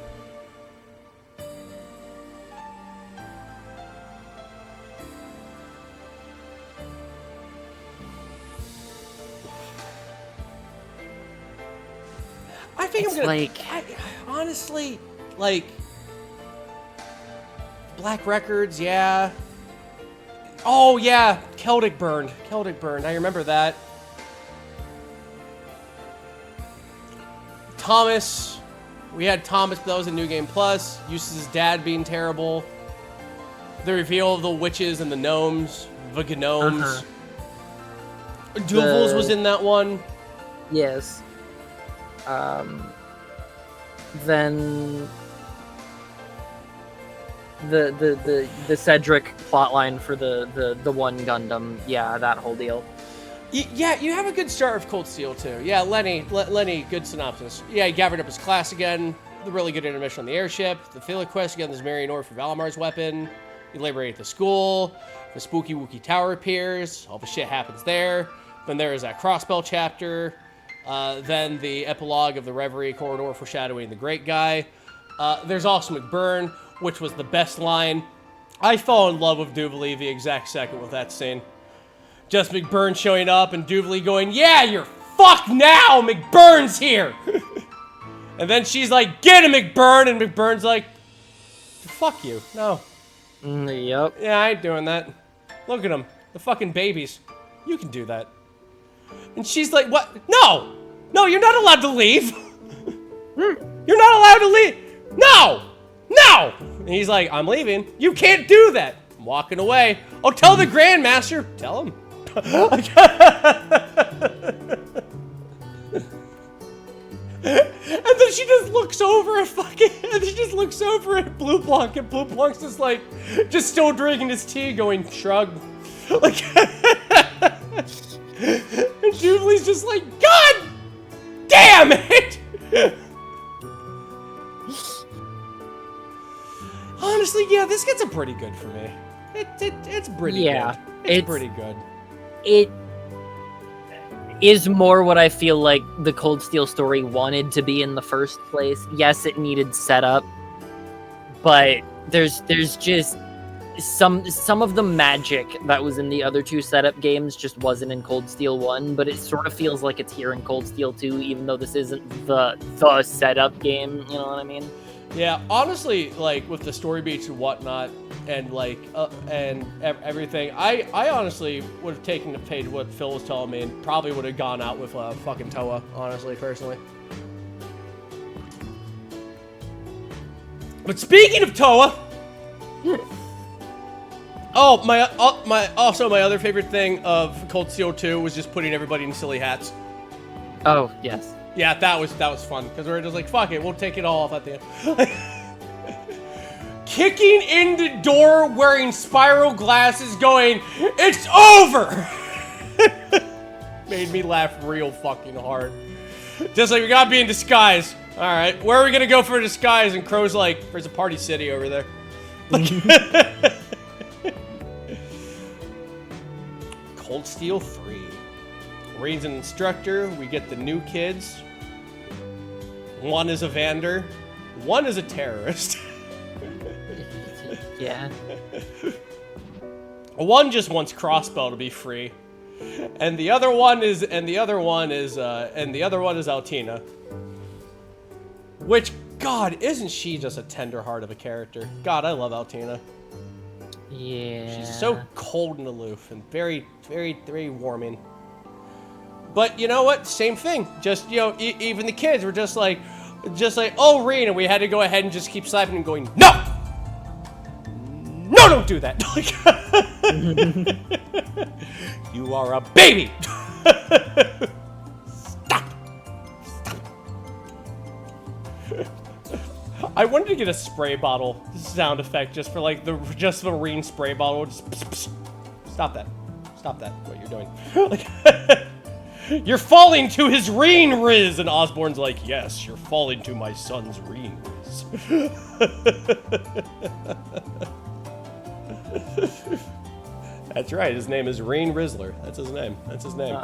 I think It's I'm gonna. like- Honestly, like Black Records, yeah. Oh yeah, Celtic Burned. I remember that. Thomas, we had Thomas, but that was a New Game Plus. Eustace's dad being terrible. The reveal of the witches and the gnomes, the gnomes. Duvals was in that one. Yes. Then the Cedric plotline for the one Gundam, yeah, that whole deal. Yeah, you have a good start with Cold Steel too. Yeah, Lenny, good synopsis. Yeah, he gathered up his class again. The really good intermission on the airship. The Phila quest again. There's Marion Orr for Valamar's weapon. You liberate the school. The Spooky Wookie Tower appears. All the shit happens there. Then there is that Crossbell chapter. Then the epilogue of the Reverie corridor foreshadowing the Great Guy. There's also McBurn, which was the best line. I fell in love with Duvalie the exact second with that scene. Just McBurn showing up and Duvalie going, "Yeah, you're fucked now! McBurn's here!" And then she's like, "Get him, McBurn!" And McBurn's like, "Fuck you, no." Yep. Yeah, I ain't doing that. Look at them, the fucking babies. You can do that. And she's like, "What? No! No, you're not allowed to leave! You're not allowed to leave! No! No!" And he's like, "I'm leaving." "You can't do that!" "I'm walking away." "Oh, tell the Grandmaster." "Tell him." And then she just looks over at Blue Blanc, and Blue Blanc's just still drinking his tea, going, shrug. Like, and Jubilee's just like, "God damn it!" Honestly, yeah, this gets a pretty good for me. It's pretty good. It's pretty good. It is more what I feel like the Cold Steel story wanted to be in the first place. Yes, it needed setup, but there's just some of the magic that was in the other two setup games just wasn't in Cold Steel 1, but it sort of feels like it's here in Cold Steel 2, even though this isn't the setup game, you know what I mean? Yeah, honestly, like, with the story beats and whatnot, and, like, everything, I honestly would have taken the page what Phil was telling me and probably would have gone out with fucking Toa, honestly, personally. But speaking of Toa... Oh, my other favorite thing of Cold Steel 2 was just putting everybody in silly hats. Oh, yes. Yeah, that was fun, because we were just like, fuck it, we'll take it all off at the end. Kicking in the door wearing spiral glasses going, "It's over!" Made me laugh real fucking hard. Just like, we gotta be in disguise. Alright, where are we gonna go for a disguise? And Crow's like, "There's a Party City over there." Cold Steel 3. Rain's an instructor. We get the new kids. One is a Vander. One is a terrorist. Yeah. One just wants Crossbow to be free. And the other one is Altina. Which, God, isn't she just a tender heart of a character? God, I love Altina. Yeah. She's so cold and aloof and very, very, very warming. But you know what? Same thing. Just, you know, even the kids were just like, "Oh, Reen," and we had to go ahead and just keep slapping and going, "No! No, don't do that!" You are a baby! Stop! Stop! I wanted to get a spray bottle sound effect just for like the Marine spray bottle. Just pss, pss. Stop that. Stop that. What you're doing. Like, you're falling to his Reen Riz, and Osborne's like, yes, you're falling to my son's Reen Riz. That's right. His name is Reen Rizzler. That's his name. That's his name.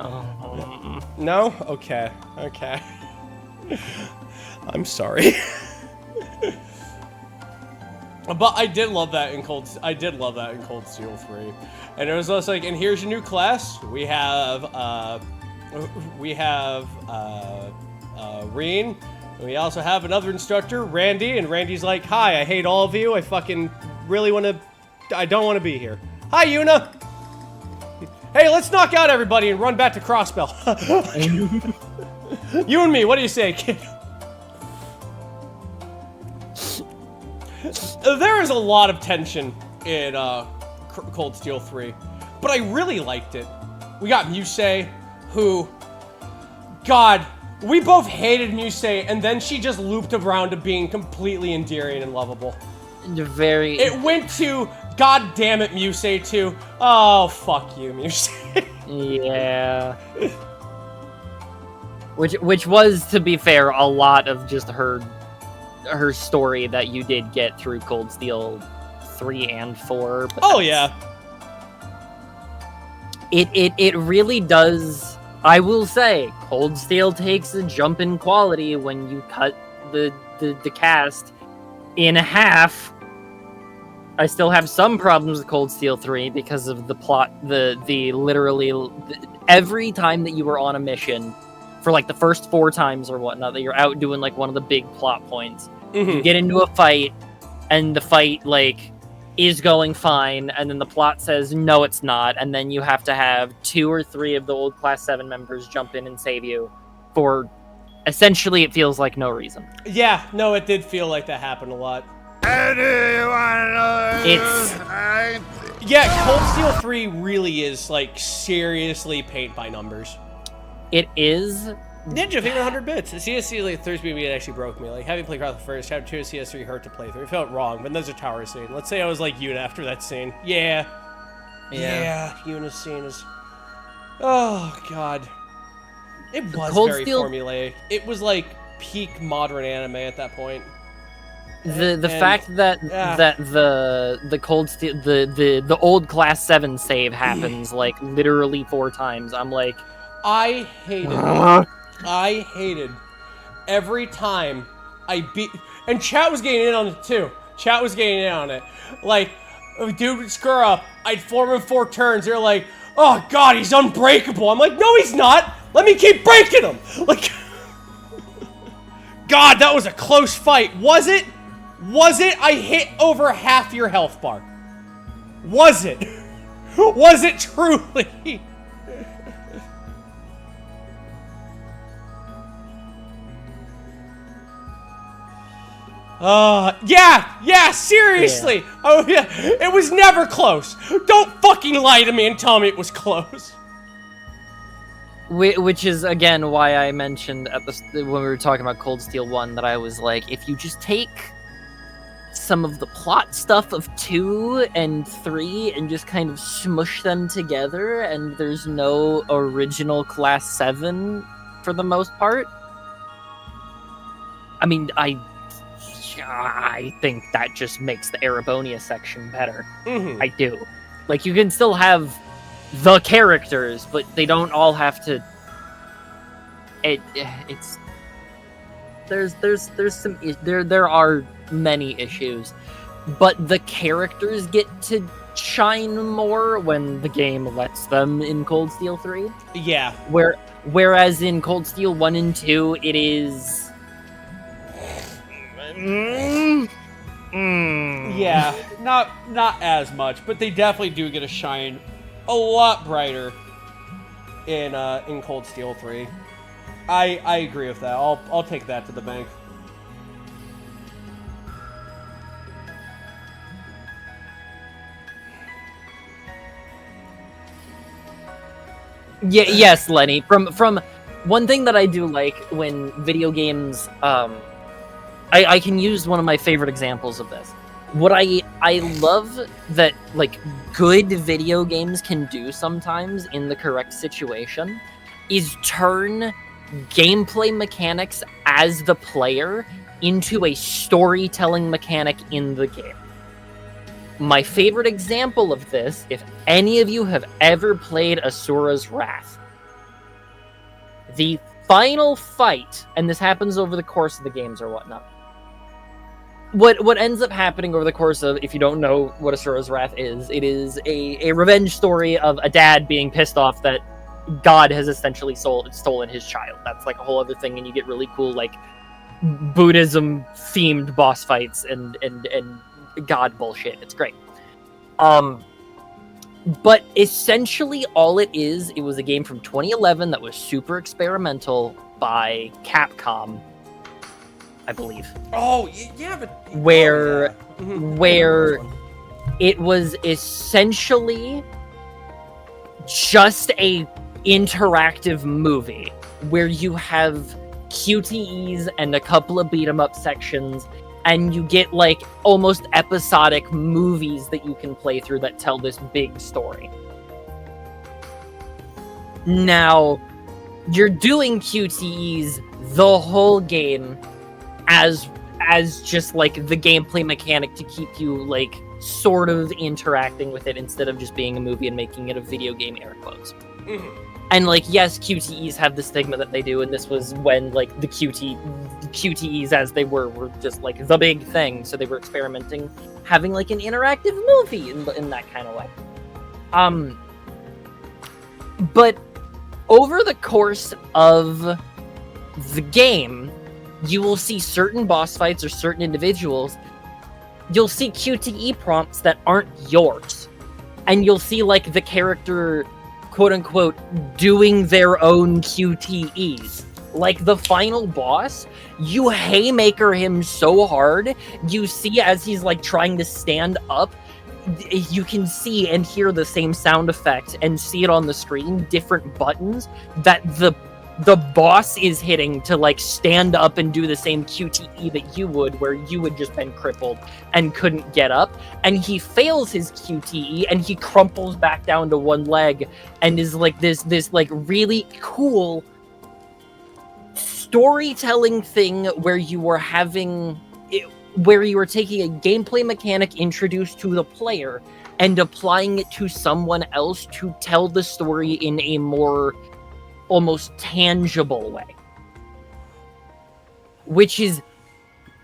No? Okay. Okay. I'm sorry. But I did love that in Cold Steel 3. And it was just like, and here's your new class. We have Reen. And we also have another instructor, Randy, and Randy's like, hi, I hate all of you. I fucking really I don't want to be here. Hi, Yuna. Hey, let's knock out everybody and run back to Crossbell. You and me, what do you say, kid? There is a lot of tension in Cold Steel 3, but I really liked it. We got Musei, who, God, we both hated Musei, and then she just looped around to being completely endearing and lovable. It went to, God damn it, Musei, to, oh, fuck you, Musei. Yeah. Which was, to be fair, a lot of just her story that you did get through Cold Steel 3 and 4. Oh yeah. It really does. I will say, Cold Steel takes a jump in quality when you cut the cast in half. I still have some problems with Cold Steel 3 because of the plot. Every time that you were on a mission, for like the first 4 times or whatnot, that you're out doing like one of the big plot points. You get into a fight, and the fight like is going fine, and then the plot says no, it's not, and then you have to have 2 or 3 of the old Class 7 members jump in and save you for essentially it feels like no reason. Yeah, no, it did feel like that happened a lot. Yeah, Cold Steel 3 really is like seriously paint by numbers. It is. Ninja, favorite 100 bits. The CSC like Thursday it actually broke me. Like having played Cross first, chapter 2 of CS3 hurt to play through. It felt wrong, but those are tower scene. Let's say I was like Yuna after that scene. Yeah, Yuna's scene is. Oh God, it was very formulaic. It was like peak modern anime at that point. The fact that the Cold Steel the old Class 7 save happens like literally 4 times. I'm like, I hated every time I beat, and chat was getting in on it too. Chat was getting in on it. Like, dude would screw up. I'd form in 4 turns. They're like, oh God, he's unbreakable. I'm like, no, he's not. Let me keep breaking him. Like, God, that was a close fight. Was it? Was it? I hit over half your health bar. Was it? Was it truly? Yeah, seriously. Yeah. Oh, yeah, it was never close. Don't fucking lie to me and tell me it was close. Which is, again, why I mentioned when we were talking about Cold Steel 1 that I was like, if you just take some of the plot stuff of 2 and 3 and just kind of smush them together, and there's no original Class 7 for the most part. I mean, I think that just makes the Erebonia section better. I do. Like, you can still have the characters, but they don't all have to. There are many issues, but the characters get to shine more when the game lets them in Cold Steel 3. Yeah. Whereas in Cold Steel 1 and 2, it is. Yeah, not as much, but they definitely do get a shine a lot brighter in Cold Steel 3. I agree with that. I'll take that to the bank. Yeah, yes, Lenny. From one thing that I do like when video games I can use one of my favorite examples of this. What I love that like good video games can do sometimes in the correct situation is turn gameplay mechanics as the player into a storytelling mechanic in the game. My favorite example of this, if any of you have ever played Asura's Wrath, the final fight, and this happens over the course of the games or whatnot, what ends up happening over the course of, if you don't know what Asura's Wrath is, it is a revenge story of a dad being pissed off that God has essentially stolen his child. That's like a whole other thing, and you get really cool like Buddhism themed boss fights and God bullshit. It's great. But essentially all it was a game from 2011 that was super experimental by Capcom, I believe. Oh, yeah, but... Where yeah. it was essentially just a interactive movie where you have QTEs and a couple of beat 'em up sections, and you get like almost episodic movies that you can play through that tell this big story. Now, you're doing QTEs the whole game as just like the gameplay mechanic to keep you like sort of interacting with it instead of just being a movie and making it a video game, air quotes. And like, yes, QTEs have the stigma that they do, and this was when like the QTEs as they were just like the big thing, so they were experimenting, having like an interactive movie in that kind of way. But over the course of the game, you will see certain boss fights or certain individuals, you'll see QTE prompts that aren't yours. And you'll see like the character, quote unquote, doing their own QTEs. Like the final boss, you haymaker him so hard, you see as he's like trying to stand up, you can see and hear the same sound effect and see it on the screen, different buttons that the boss is hitting to like stand up and do the same QTE that you would, where you would just been crippled and couldn't get up, and he fails his QTE and he crumples back down to one leg and is like this like really cool storytelling thing where you were having where you were taking a gameplay mechanic introduced to the player and applying it to someone else to tell the story in a more almost tangible way, which is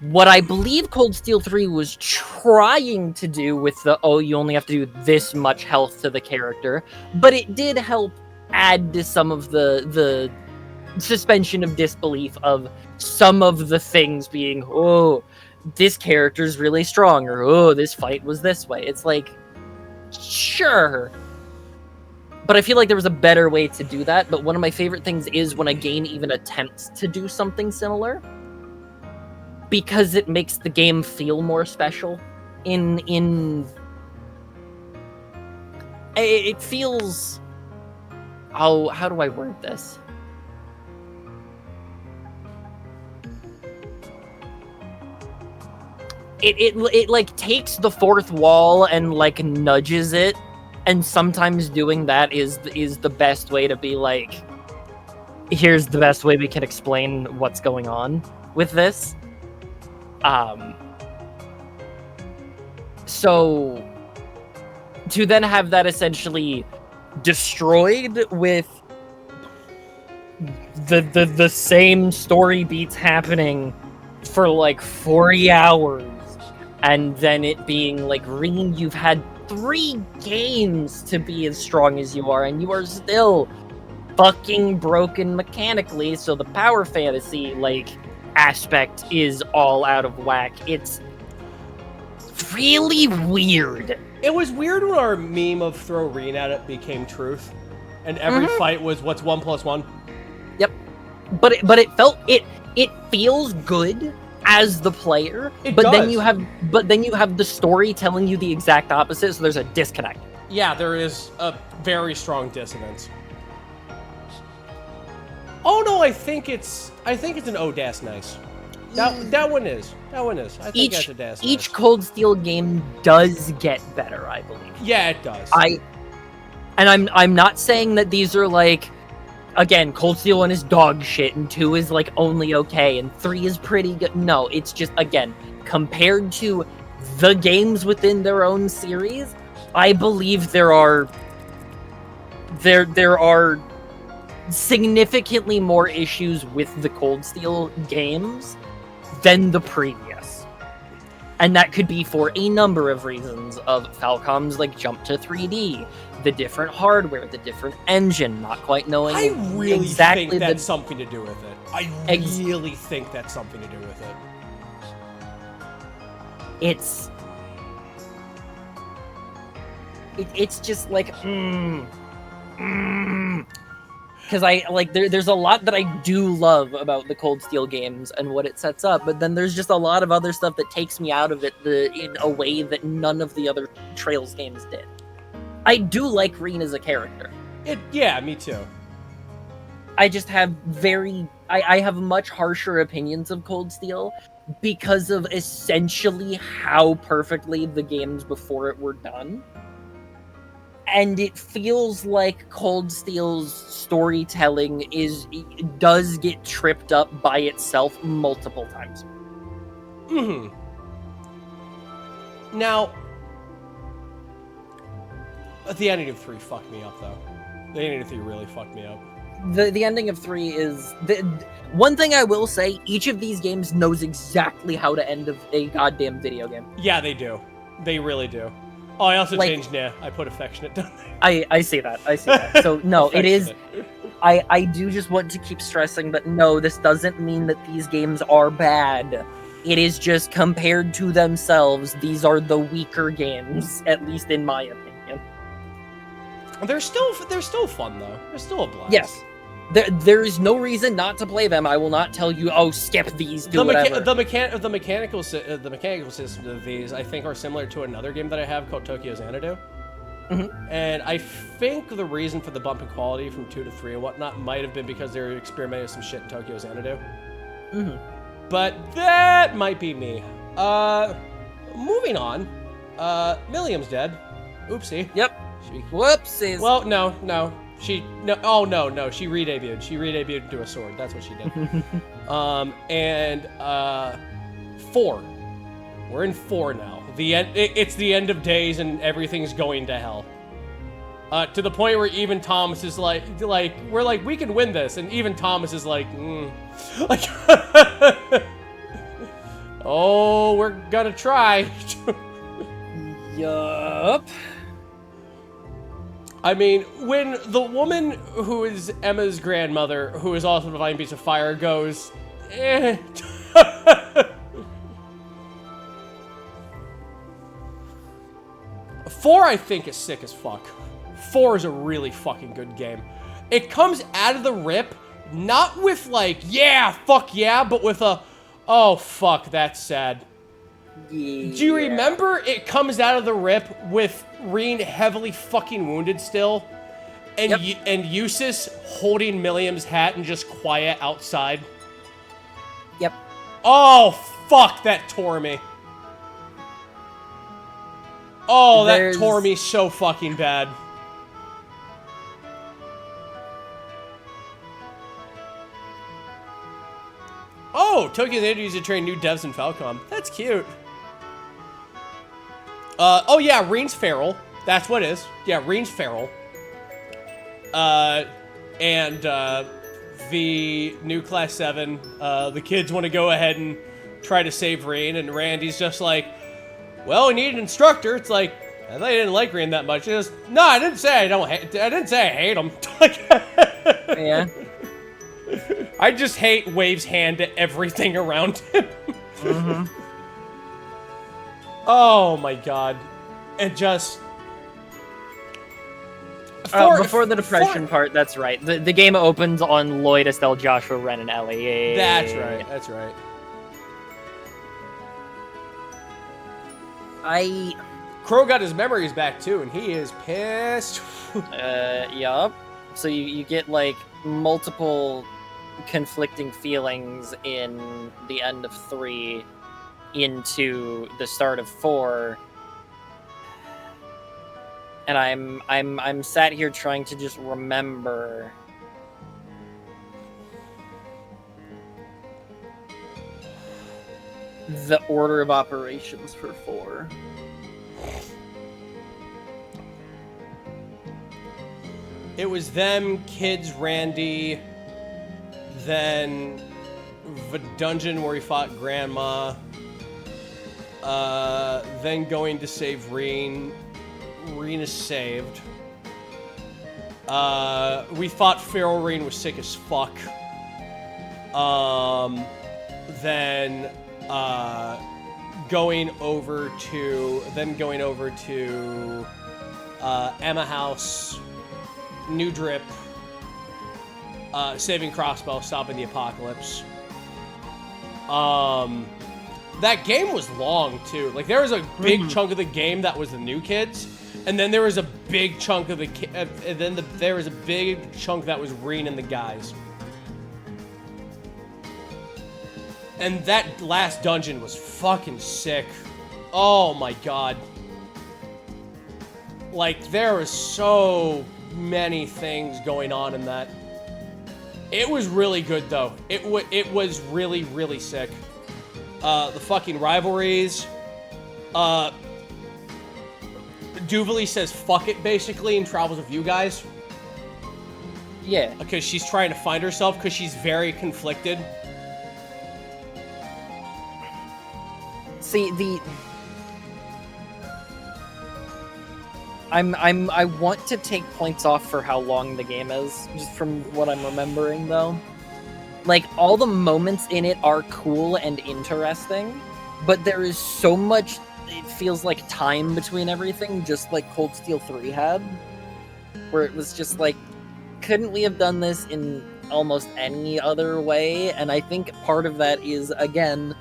what I believe Cold Steel 3 was trying to do with the, oh, you only have to do this much health to the character, but it did help add to some of the suspension of disbelief of some of the things being, oh, this character's really strong, or oh, this fight was this way. It's like, sure. But I feel like there was a better way to do that. But one of my favorite things is when a game even attempts to do something similar, because it makes the game feel more special. It feels, how do I word this? It like takes the fourth wall and like nudges it. And sometimes doing that is the best way to be like, here's the best way we can explain what's going on with this. So to then have that essentially destroyed with the same story beats happening for like 40 hours, and then it being like, Reen, you've had 3 games to be as strong as you are, and you are still fucking broken mechanically, so the power fantasy, like, aspect is all out of whack. It's really weird. It was weird when our meme of throw Reen at it became truth, and every fight was what's 1 + 1. Yep. But it feels good as the player, then you have the story telling you the exact opposite, so there's a disconnect. Yeah, there is a very strong dissonance. Oh no, I think it's an oh, that's nice. That one is. I think that's a dash. Each Cold Steel game does get better, I believe. Yeah, it does. I'm not saying that these are like, again, Cold Steel 1 is dog shit and 2 is like only okay and 3 is pretty good. No, it's just, again, compared to the games within their own series, I believe there are significantly more issues with the Cold Steel games than the previous. And that could be for a number of reasons of Falcom's like jump to 3D, the different hardware, the different engine, not quite knowing I really exactly think that's something to do with it. I really think that's something to do with it. It's just like because I like there's a lot that I do love about the Cold Steel games and what it sets up, but then there's just a lot of other stuff that takes me out of it in a way that none of the other Trails games did. I do like Reen as a character. Yeah, me too. I just have I have much harsher opinions of Cold Steel because of essentially how perfectly the games before it were done. And it feels like Cold Steel's storytelling does get tripped up by itself multiple times. Now, the ending of 3 fucked me up, though. The ending of 3 really fucked me up. The ending of 3 is... one thing I will say, each of these games knows exactly how to end a goddamn video game. Yeah, they do. They really do. Oh, I also changed I put affectionate down there. I see that. So, no, it is... I do just want to keep stressing that, no, this doesn't mean that these games are bad. It is just compared to themselves, these are the weaker games, at least in my opinion. They're still fun, though. They're still a blast. Yes. There is no reason not to play them. I will not tell you, oh, skip these, do whatever. The mechanical systems of these, I think, are similar to another game that I have called Tokyo Xanadu. And I think the reason for the bump in quality from 2 to 3 and whatnot might have been because they were experimenting with some shit in Tokyo Xanadu. But that might be me. Moving on. Milliam's dead. Oopsie. Yep. Whoopsies. Well, no. She re-debuted. She re-debuted into a sword. That's what she did. 4. We're in 4 now. It's the end of days and everything's going to hell. To the point where even Thomas is like we're like, we can win this, and even Thomas is like, like, oh, we're gonna try. Yup. I mean, when the woman who is Emma's grandmother, who is also the Divine Beast of Fire, goes, eh. 4, I think, is sick as fuck. 4 is a really fucking good game. It comes out of the rip, not with like, yeah, fuck yeah, but with a, oh, fuck, that's sad. Yeah. Do you remember it comes out of the rip with Reen heavily fucking wounded still? And and Eustace holding Milliam's hat and just quiet outside? Yep. Oh, fuck, that tore me. Oh, that tore me so fucking bad. Oh, Tokyo Xanadu used to train new devs in Falcom. That's cute. Oh yeah, Reen's feral. That's what it is. Yeah, Reen's feral. And the new Class 7, the kids want to go ahead and try to save Reen, and Randy's just like, well, we need an instructor. It's like, I thought you didn't like Reen that much. Just, no, I didn't say I didn't say I hate him. Yeah. I just hate Wave's hand to everything around him. Oh my god. And just... before the depression part, that's right. The game opens on Lloyd, Estelle, Joshua, Ren, and Ellie. That's right, that's right. Crow got his memories back too, and he is pissed. Yup. So you get like multiple conflicting feelings in the end of 3 into the start of 4. And I'm sat here trying to just remember the order of operations for 4. It was them, Kids, Randy, then the dungeon where he fought Grandma, then going to save Reen. Reen is saved. We thought Feral Reen was sick as fuck. Then going over to Emma House, New Drip, saving Crossbow, stopping the apocalypse. That game was long too. Like there was a big chunk of the game that was the new kids, and then there was a big chunk of there was a big chunk that was Reen and the guys. And that last dungeon was fucking sick. Oh my god. Like, there was so many things going on in that. It was really good, though. It was really, really sick. The fucking rivalries. Duvalie says fuck it, basically, in Travels with You Guys. Yeah. Because she's trying to find herself, because she's very conflicted. See, I want to take points off for how long the game is, just from what I'm remembering, though. Like, all the moments in it are cool and interesting, but there is so much, it feels like time between everything, just like Cold Steel 3 had, where it was just like, couldn't we have done this in almost any other way? And I think part of that is, again,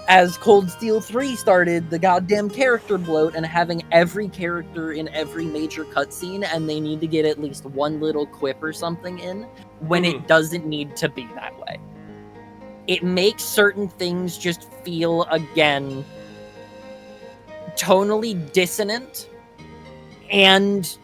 as Cold Steel 3 started, the goddamn character bloat and having every character in every major cutscene, and they need to get at least one little quip or something in when it doesn't need to be that way. It makes certain things just feel, again, tonally dissonant and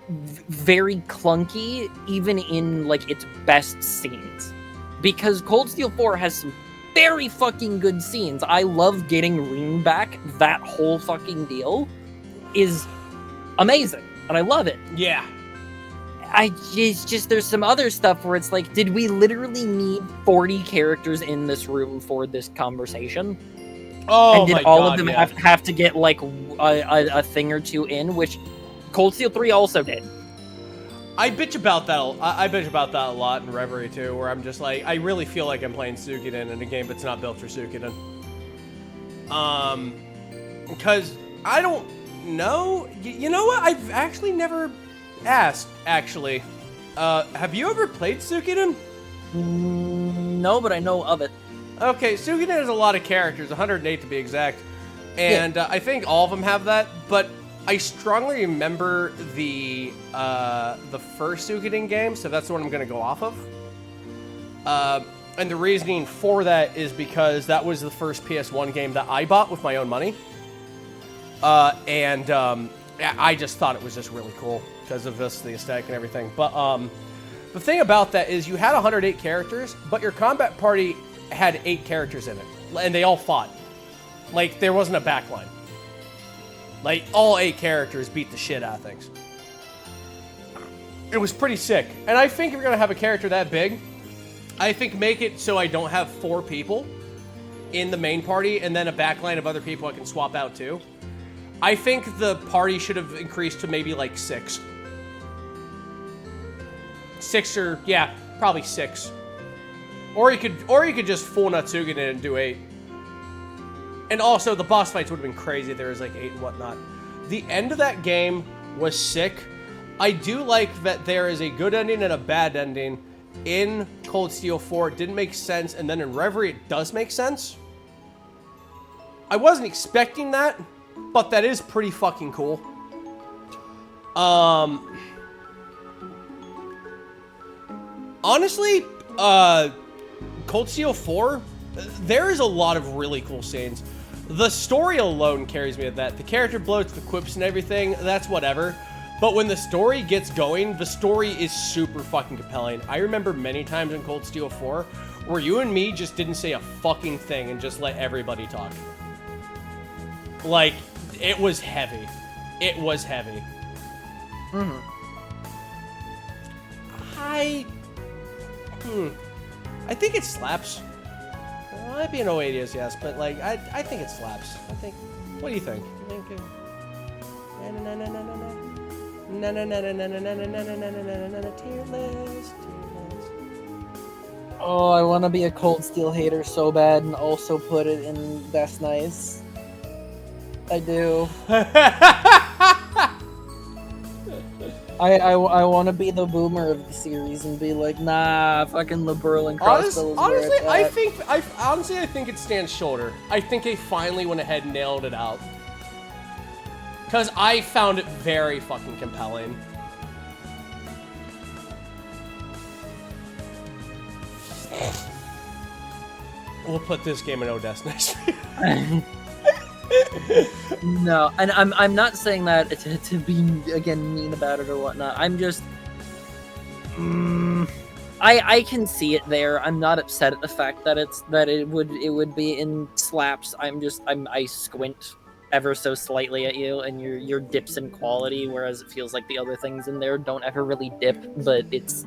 very clunky, even in, like, its best scenes. Because Cold Steel 4 has some very fucking good scenes. I love getting Reen back. That whole fucking deal is amazing, and I love it. Yeah. It's just there's some other stuff where it's like, did we literally need 40 characters in this room for this conversation? Oh, and did my all God, of them yeah. have to get like a thing or two in, which Cold Steel 3 also did. I bitch about that. I bitch about that a lot in Reverie too, where I'm just like, I really feel like I'm playing Suikoden in a game that's not built for Suikoden. Because I don't know. You know what? I've actually never asked. Actually, have you ever played Suikoden? No, but I know of it. Okay, Suikoden has a lot of characters, 108 to be exact, and I think all of them have that, but I strongly remember the first Suikoden game, so that's the one I'm going to go off of. And the reasoning for that is because that was the first PS1 game that I bought with my own money. And I just thought it was just really cool because of the aesthetic and everything. But the thing about that is you had 108 characters, but your combat party had 8 characters in it, and they all fought. Like, there wasn't a backline. Like, all 8 characters beat the shit out of things. It was pretty sick. And I think if you're going to have a character that big, I think make it so I don't have 4 people in the main party and then a backline of other people I can swap out too. I think the party should have increased to maybe like 6. 6 or, yeah, probably 6. Or you could just full Natsugan it and do 8. And also, the boss fights would have been crazy if there was like 8 and whatnot. The end of that game was sick. I do like that there is a good ending and a bad ending. In Cold Steel 4, it didn't make sense, and then in Reverie, it does make sense. I wasn't expecting that, but that is pretty fucking cool. Honestly, Cold Steel 4, there is a lot of really cool scenes. The story alone carries me at that. The character bloats, the quips and everything, that's whatever. But when the story gets going, the story is super fucking compelling. I remember many times in Cold Steel 4 where you and me just didn't say a fucking thing and just let everybody talk. Like, it was heavy. It was heavy. Mm-hmm. I think it slaps. Well, might be an 080s, yes, but like I think it slaps. I think. What do you think? You think? Tier list. Oh, I want to be a Cold Steel hater so bad and also put it in That's Nice. I do. I want to be the boomer of the series and be like, nah, fucking LeBurl and Crossbow. Honestly, I think it stands shoulder. I think they finally went ahead and nailed it out. Because I found it very fucking compelling. We'll put this game in Odessa next week. No, and I'm not saying that to be again mean about it or whatnot. I'm just, I can see it there. I'm not upset at the fact that it would be in slaps. I squint ever so slightly at you, and your dips in quality, whereas it feels like the other things in there don't ever really dip. But it's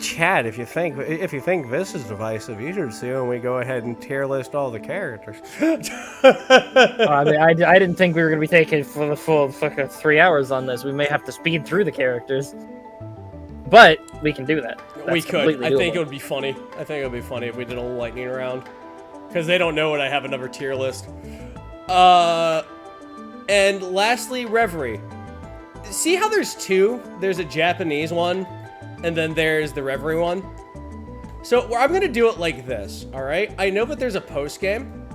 Chad, if you think this is divisive, you should see when we go ahead and tier list all the characters. I mean, I didn't think we were going to be taking for the full fucking 3 hours on this. We may have to speed through the characters, but we can do that. We could. I think it would be funny. I think it would be funny if we did a lightning round, because they don't know what I have another tier list. And lastly, Reverie. See how there's two? There's a Japanese one, and then there's the Reverie one. So I'm gonna do it like this, all right? I know that there's a post game.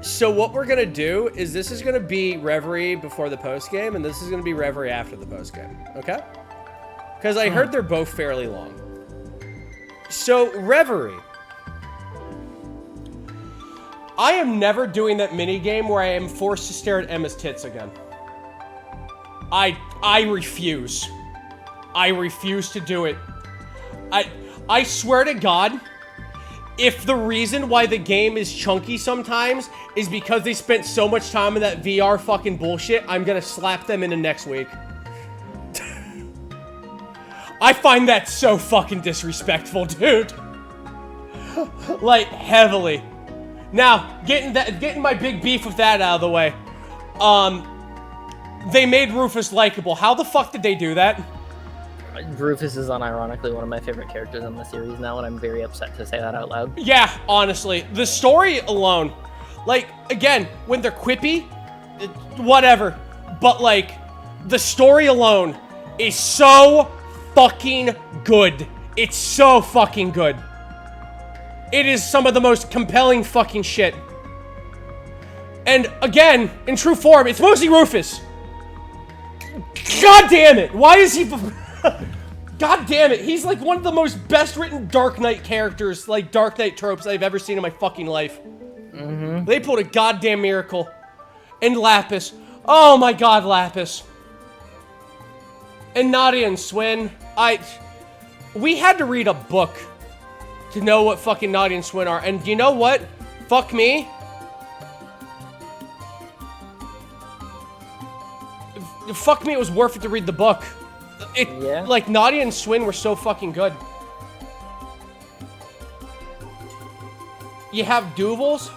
So what we're gonna do is this is gonna be Reverie before the post game, and this is gonna be Reverie after the post game, okay? Because I heard they're both fairly long. So Reverie. I am never doing that mini game where I am forced to stare at Emma's tits again. I refuse. I refuse to do it. I swear to God, if the reason why the game is chunky sometimes is because they spent so much time in that VR fucking bullshit, I'm gonna slap them into next week. I find that so fucking disrespectful, dude. Like, heavily. Now, getting my big beef with that out of the way. They made Rufus likable. How the fuck did they do that? Rufus is unironically one of my favorite characters in the series now, and I'm very upset to say that out loud. Yeah, honestly. The story alone, like, again, when they're quippy, whatever. But, like, the story alone is so fucking good. It's so fucking good. It is some of the most compelling fucking shit. And, again, in true form, it's mostly Rufus. God damn it! Why is he... God damn it! He's like one of the most best-written Dark Knight characters, like Dark Knight tropes I've ever seen in my fucking life. Mm-hmm. They pulled a goddamn miracle. And Lapis. Oh my god, Lapis. And Nadia and Swin. We had to read a book to know what fucking Nadia and Swin are. And you know what? Fuck me. Fuck me, it was worth it to read the book. Yeah. Like, Nadia and Swin were so fucking good. You have Duvals.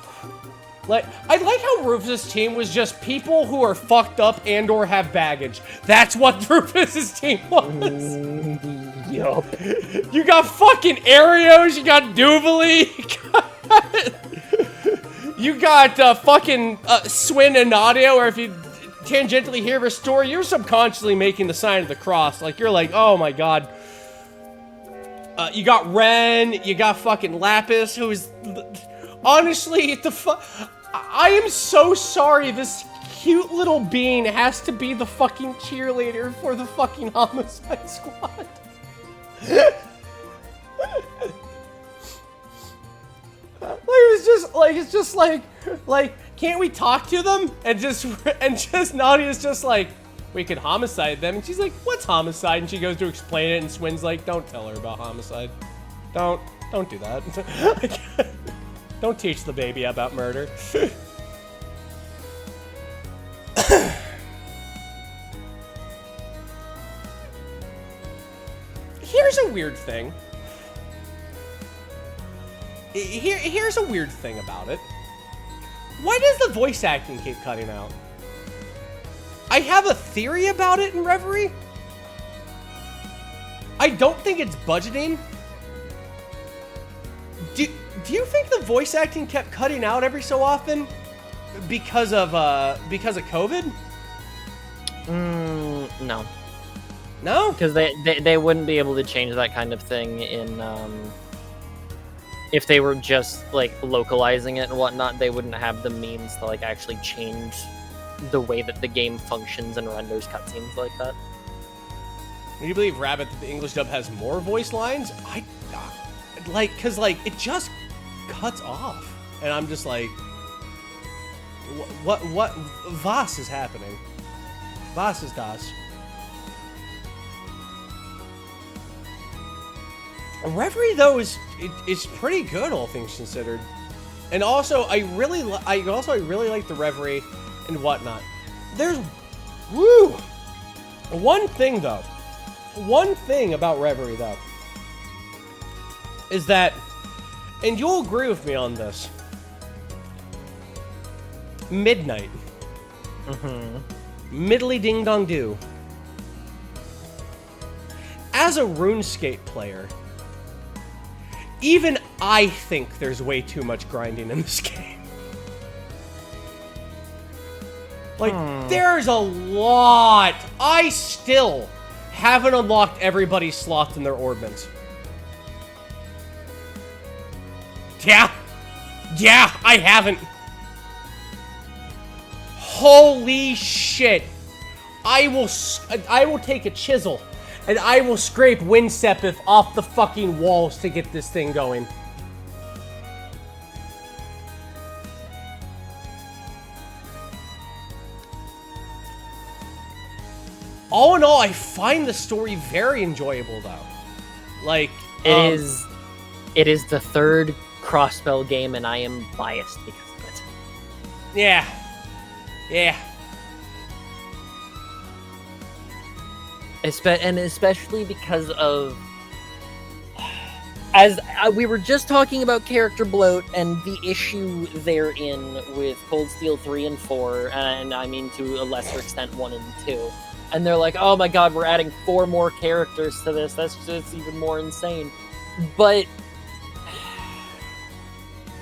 Like, I like how Rufus' team was just people who are fucked up and or have baggage. That's what Rufus' team was. Yup. You got fucking Arios, you got Duvally, you got fucking Swin and Nadia, or if you tangentially hear her story, you're subconsciously making the sign of the cross. Like, you're like, oh my god. You got Ren, you got fucking Lapis, who's... Honestly, I am so sorry this cute little bean has to be the fucking cheerleader for the fucking Homicide Squad. it's just like, can't we talk to them? And just Nadia's just like, we could homicide them. And she's like, what's homicide? And she goes to explain it, and Swin's like, don't tell her about homicide. Don't do that. Don't teach the baby about murder. Here's a weird thing. Here's a weird thing about it. Why does the voice acting keep cutting out? I have a theory about it in Reverie. I don't think it's budgeting. Do you think the voice acting kept cutting out every so often because of COVID? No. No? Because they wouldn't be able to change that kind of thing in if they were just like localizing it and whatnot. They wouldn't have the means to like actually change the way that the game functions and renders cutscenes like that. Do you believe, Rabbit, that the English dub has more voice lines? Cause it just cuts off, and I'm just like, what was is happening? Was ist das? Reverie though is pretty good, all things considered, and also I really like the Reverie and whatnot. There's one thing about Reverie though is that, and you'll agree with me on this, midnight. Middly ding dong do. As a RuneScape player, even I think there's way too much grinding in this game. There's a lot. I still haven't unlocked everybody's sloth in their orbits. Yeah, I haven't. Holy shit. I will take a chisel and I will scrape Winsepith off the fucking walls to get this thing going. All in all, I find the story very enjoyable, though. It is the third Crossbell game, and I am biased because of it. Yeah. Especially because of, as we were just talking about character bloat and the issue therein with Cold Steel 3 and 4, and I mean to a lesser extent 1 and 2. And they're like, oh my god, we're adding 4 more characters to this. That's just even more insane. But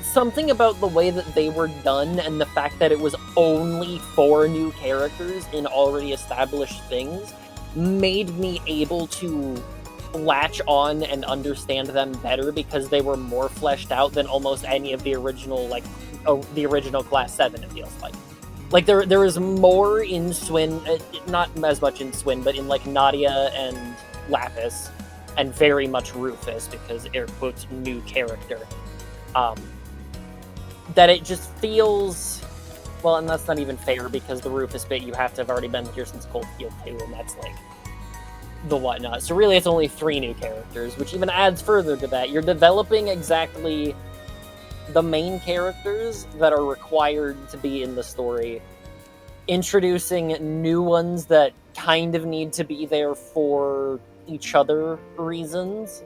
something about the way that they were done and the fact that it was only 4 new characters in already established things made me able to latch on and understand them better because they were more fleshed out than almost any of the original, the original Class 7, it feels like. Like, there is more in Swin, not as much in Swin, but in, Nadia and Lapis, and very much Rufus, because air quotes, new character. That it just feels... Well, and that's not even fair, because the Rufus bit, you have to have already been here since Cold Steel 2, and that's, the whatnot. So really, it's only 3 new characters, which even adds further to that. You're developing exactly the main characters that are required to be in the story, introducing new ones that kind of need to be there for each other reasons,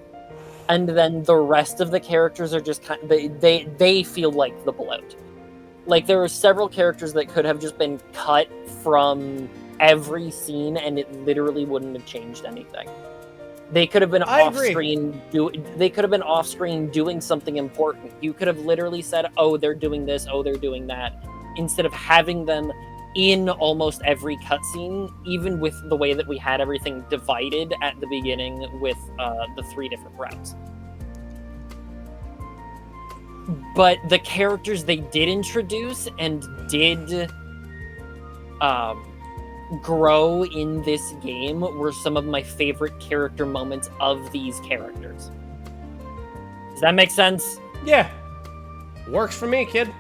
and then the rest of the characters are just they feel like the bloat. There are several characters that could have just been cut from every scene and it literally wouldn't have changed anything. They could have been off-screen. They could have been off-screen doing something important. You could have literally said, "Oh, they're doing this. Oh, they're doing that," instead of having them in almost every cutscene. Even with the way that we had everything divided at the beginning with the 3 different routes. But the characters they did introduce and did grow in this game were some of my favorite character moments of these characters. Does that make sense? Yeah. Works for me, kid.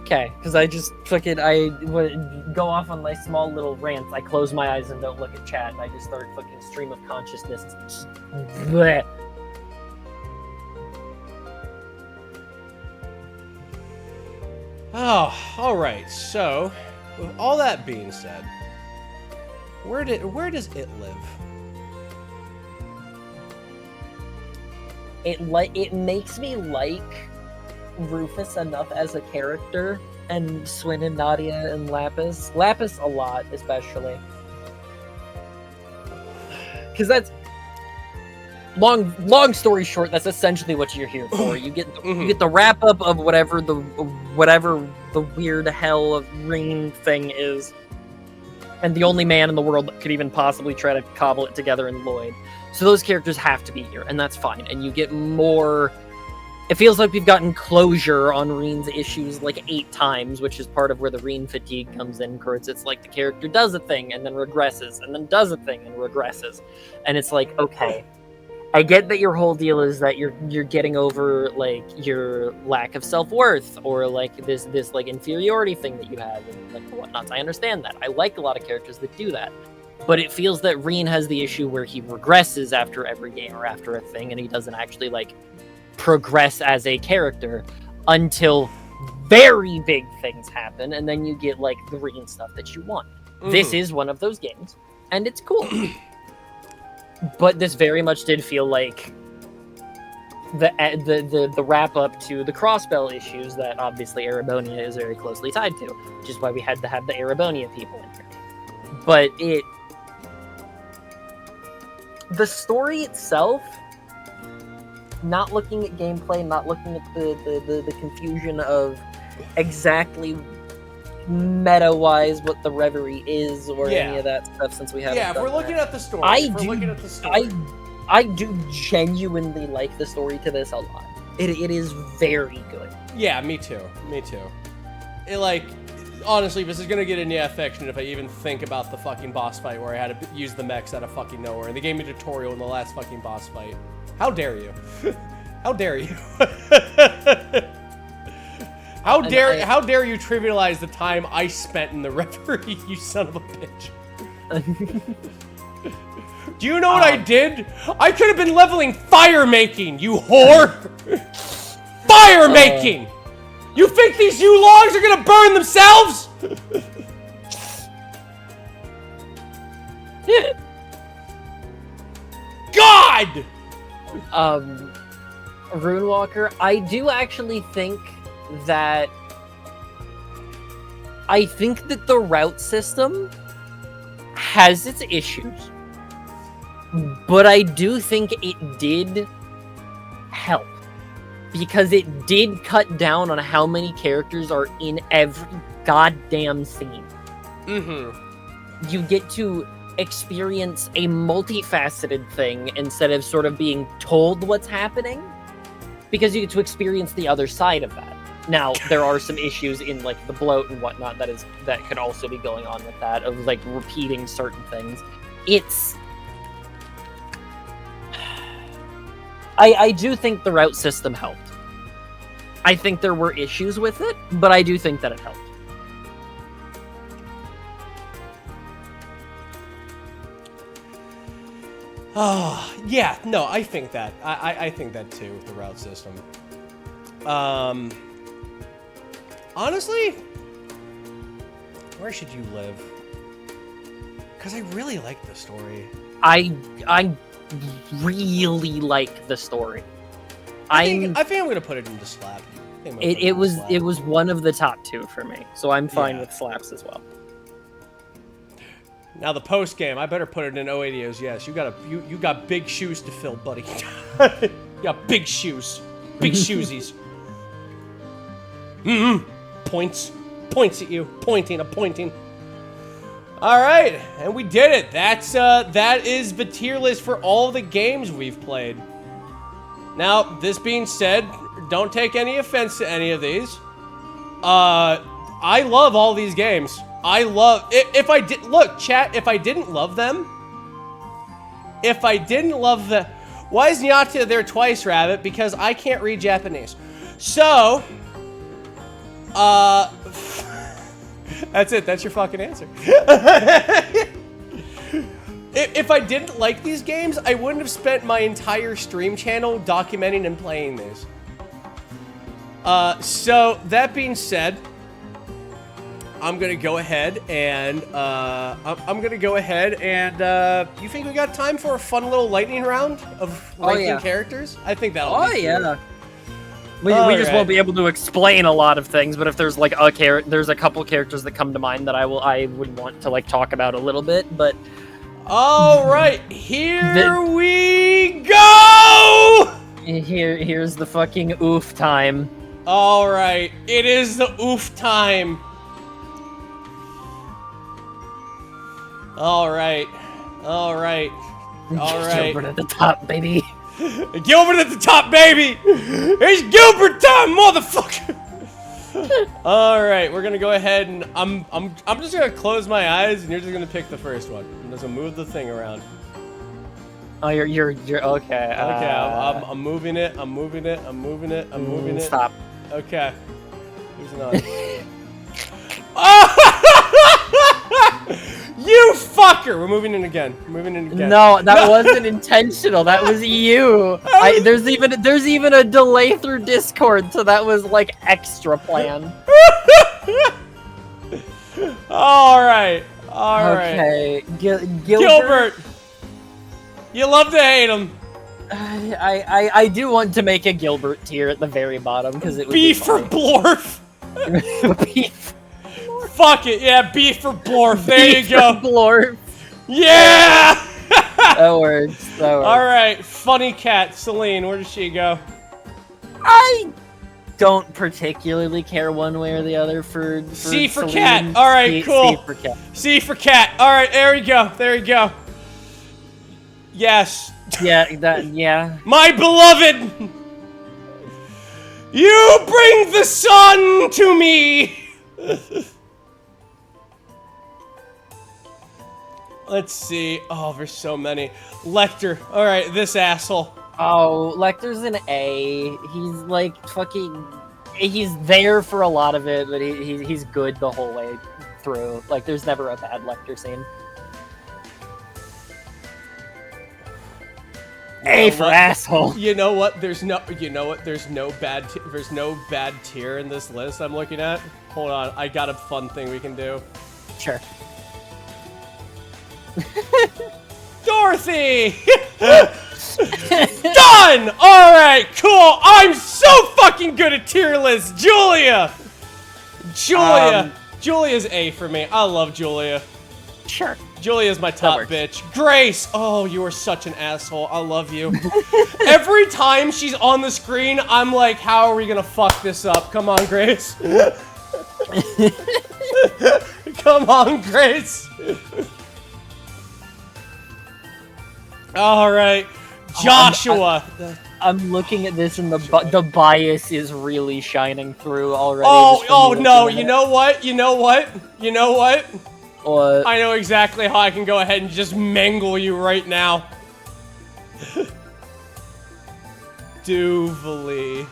Okay, because I just would go off on my small little rants. I close my eyes and don't look at chat, and I just start fucking stream of consciousness. Bleh. Oh, all right. So, with all that being said, where does it live? It makes me like Rufus enough as a character, and Swin and Nadia and Lapis a lot, especially because that's long story short, that's essentially what you're here for. You get you get the wrap up of whatever the weird hell of Reen thing is, and the only man in the world that could even possibly try to cobble it together in Lloyd. So those characters have to be here, and that's fine. And you get more. It feels like we've gotten closure on Reen's issues like 8 times, which is part of where the Reen fatigue comes in. Because it's like the character does a thing and then regresses, and then does a thing and regresses, and it's like, okay, I get that your whole deal is that you're getting over like your lack of self-worth or like this like inferiority thing that you have and like whatnot. I understand that. I like a lot of characters that do that. But it feels that Reen has the issue where he regresses after every game or after a thing, and he doesn't actually like progress as a character until very big things happen, and then you get like the Reen stuff that you want. This is one of those games, and it's cool. But this very much did feel like the wrap up to the Crossbell issues that obviously Erebonia is very closely tied to, which is why we had to have the Erebonia people in here. But the story itself, not looking at gameplay, not looking at the confusion of exactly meta-wise what the Reverie is or any of that stuff, since we haven't if we're looking at the story, I do genuinely like the story to this a lot. It is very good. Yeah, me too. It like, honestly, this is gonna get into affection if I even think about the fucking boss fight where I had to use the mechs out of fucking nowhere, and they gave me a tutorial in the last fucking boss fight. How dare you? How dare you? How dare you trivialize the time I spent in the Reverie, you son of a bitch. Do you know what I did? I could have been leveling fire making, you whore! Fire making! You think these logs are gonna burn themselves? God! Runewalker, I do actually think that the route system has its issues, but I do think it did help because it did cut down on how many characters are in every goddamn scene. You get to experience a multifaceted thing instead of sort of being told what's happening, because you get to experience the other side of that. Now, there are some issues in like the bloat and whatnot that could also be going on with that, of like repeating certain things. I do think the route system helped. I think there were issues with it, but I do think that it helped. Yeah, no, I think that. I think that too, with the route system. Honestly, where should you live? Because I really like the story. I really like the story. I think I'm gonna put it into Slap. It was one of the top 2 for me, so I'm fine with Slaps as well. Now the post game, I better put it in 080s. Yes, you got big shoes to fill, buddy. You got big shoes, big shoesies. Points at you, pointing. All right, and we did it. That is the tier list for all the games we've played. Now, this being said, don't take any offense to any of these. I love all these games. I love if I did look, chat, if I didn't love them, why is Nyata there twice, Rabbit? Because I can't read Japanese. So, that's it. That's your fucking answer. If I didn't like these games, I wouldn't have spent my entire stream channel documenting and playing these. So, that being said, I'm gonna go ahead and, you think we got time for a fun little lightning round of ranking characters? I think that'll be cool. Yeah. We just won't be able to explain a lot of things, but if there's like there's a couple characters that come to mind that I would want to like talk about a little bit, but... All right, here we go! Here's the fucking oof time. All right, it is the oof time. All right. Gilbert at the top, baby. Gilbert at the top, baby. It's Gilbert time, motherfucker. All right, we're gonna go ahead and I'm just gonna close my eyes and you're just gonna pick the first one. I'm just gonna move the thing around. Oh, you're okay. Okay, I'm moving it. I'm moving it. Stop. Okay. Here's another. You fucker! We're moving in again. No, that wasn't intentional. That was you. There's even a delay through Discord, so that was like extra plan. All right. Okay, Gilbert. You love to hate him. I do want to make a Gilbert tier at the very bottom because it would beef for Blorf. Beef. Fuck it, yeah, beef for Blorf. There beef you go. For Blorf. Yeah. That works. All right, funny cat, Celine. Where does she go? I don't particularly care one way or the other for C for Celine. cat. All right, cool. C for cat. C for cat. All right, there we go. Yes. Yeah. My beloved, you bring the sun to me. Let's see. Oh, there's so many. Lecter. All right, this asshole. Oh, Lecter's an A. He's like fucking. He's there for a lot of it, but he's good the whole way through. Like, there's never a bad Lecter scene. A for asshole. You know what? There's no bad tier in this list I'm looking at. Hold on, I got a fun thing we can do. Sure. Dorothy! Done! Alright, cool! I'm so fucking good at tier lists! Julia! Julia's A for me. I love Julia. Sure. Julia's my top bitch. Grace! Oh, you are such an asshole. I love you. Every time she's on the screen, I'm like, how are we gonna fuck this up? Come on, Grace. Come on, Grace. All right, Joshua. I'm looking at this, and the bias is really shining through already. Oh no! You know what? What? I know exactly how I can go ahead and just mangle you right now. Duvally.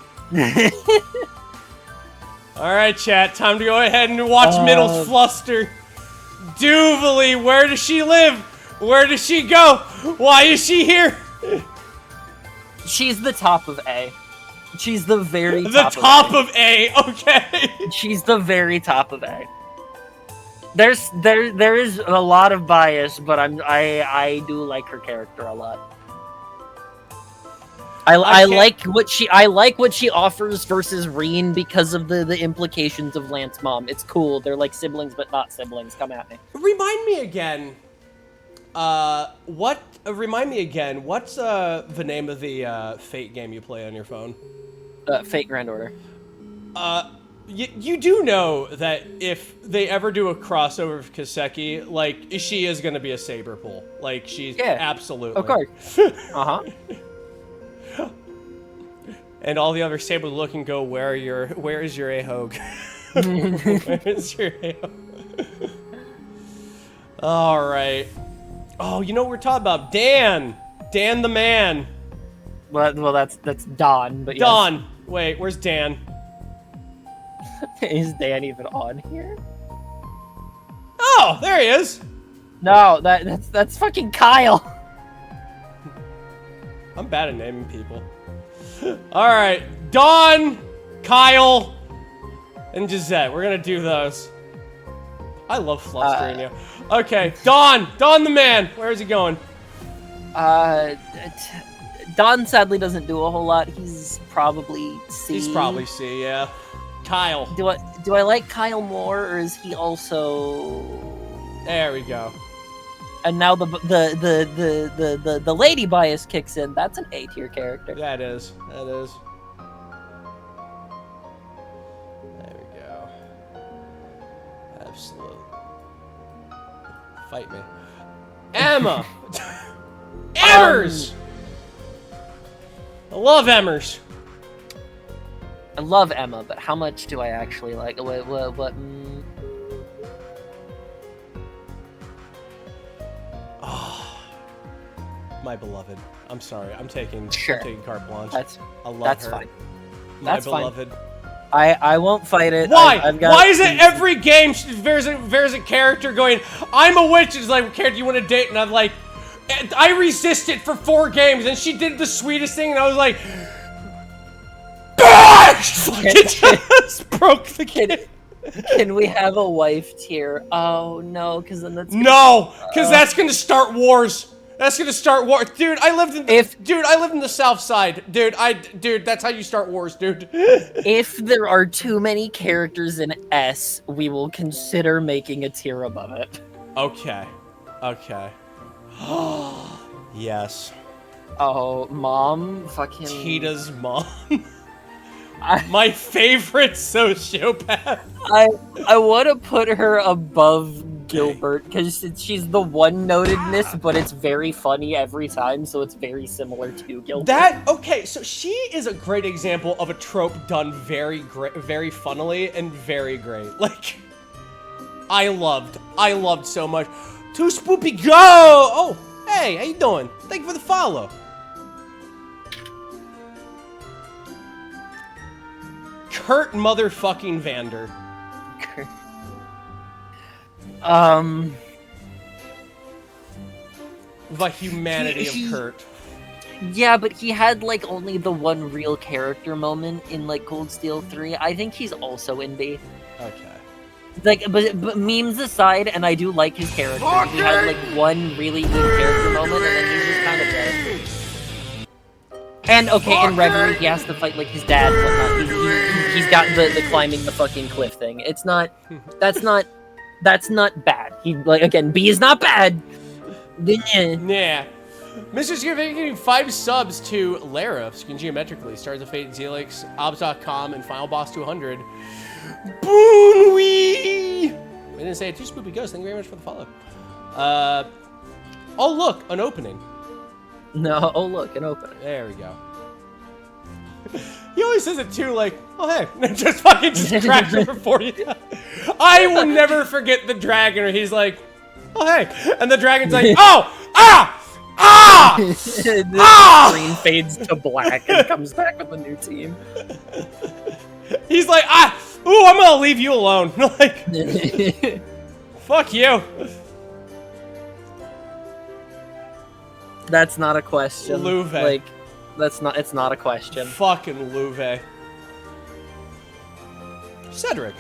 All right, chat. Time to go ahead and watch Middle's fluster. Duvally, where does she live? Where does she go? Why is she here? She's the top of A. She's the very top. The top of A. Okay. She's the very top of A. There is a lot of bias, but I do like her character a lot. I like what she offers versus Reen because of the implications of Lance's mom. It's cool. They're like siblings, but not siblings. Come at me. Remind me again. Remind me again. What's the name of the Fate game you play on your phone? Fate Grand Order. You do know that if they ever do a crossover with Kaseki, like, she is going to be a saber pull. Like, she's absolutely. Of course. Uh-huh. And all the other sabers look and go, where is your Ahog? Where is your Ahog? All right. Oh, you know what we're talking about? Dan the man. Well, that's Don. But Don. Yes. Wait, where's Dan? Is Dan even on here? Oh, there he is. No, that's fucking Kyle. I'm bad at naming people. All right, Dawn, Kyle, and Gisette. We're gonna do those. I love flustering you. Okay, Dawn the man. Where is he going? Don sadly doesn't do a whole lot. He's probably C. He's probably C. Yeah. Kyle. Do I like Kyle more, or is he also? There we go. And now the lady bias kicks in. That's an A tier character. Yeah, it is. That is. There we go. Absolute. Fight me. Emma! Emmers! I love Emmers. I love Emma, but how much do I actually like? What? Oh, my beloved. I'm sorry. I'm taking carte blanche. That's I love her. fine. My That's beloved. fine. I won't fight it. Why? I've got Why is it every game there's a character going, I'm a witch, it's like, character you want to date? And I'm like, I resisted for 4 games, and she did the sweetest thing, and I was like, BASH! It just broke the kid. Can we have a wife tier? Oh no, because then that's No, because that's gonna start wars. That's gonna start war, dude. I lived in the South Side, dude. Dude, that's how you start wars, dude. If there are too many characters in S, we will consider making a tier above it. Okay. Yes. Oh, mom, fucking Tita's mom. My favorite sociopath. I want to put her above Gilbert because she's the one notedness, but it's very funny every time, so it's very similar to Gilbert. Okay, so she is a great example of a trope done very funnily and very great. Like, I loved so much. Too spoopy, go! Oh, hey, how you doing? Thank you for the follow. Kurt motherfucking Vander. The humanity of Kurt. Yeah, but he had like only the one real character moment in like Cold Steel 3. I think he's also in B. Okay. Like, but memes aside, and I do like his character. He had like one really good character moment, and then he's just kind of dead. And okay, in Reverie, he has to fight like his dad. And whatnot. He's got the climbing the fucking cliff thing. It's not. That's not bad. He like again, B is not bad. Nah. Mr. Skip, giving 5 subs to Lara, skin geometrically, Stars of Fate, Zelix, Obs.com, and Final Boss 200. Boonwee! I didn't say it. Too spoopy ghost. Thank you very much for the follow. Oh look, an opening. No, oh look, an opening. There we go. He always says it too, like, oh hey, just fucking distract him for 40. I will never forget the dragon where he's like, oh hey, and the dragon's like, oh, ah! Ah! The screen fades to black and comes back with a new team. He's like, ooh, I'm gonna leave you alone. Like, fuck you. That's not a question. Louve. Like, it's not a question. Fucking Louve. Cedric.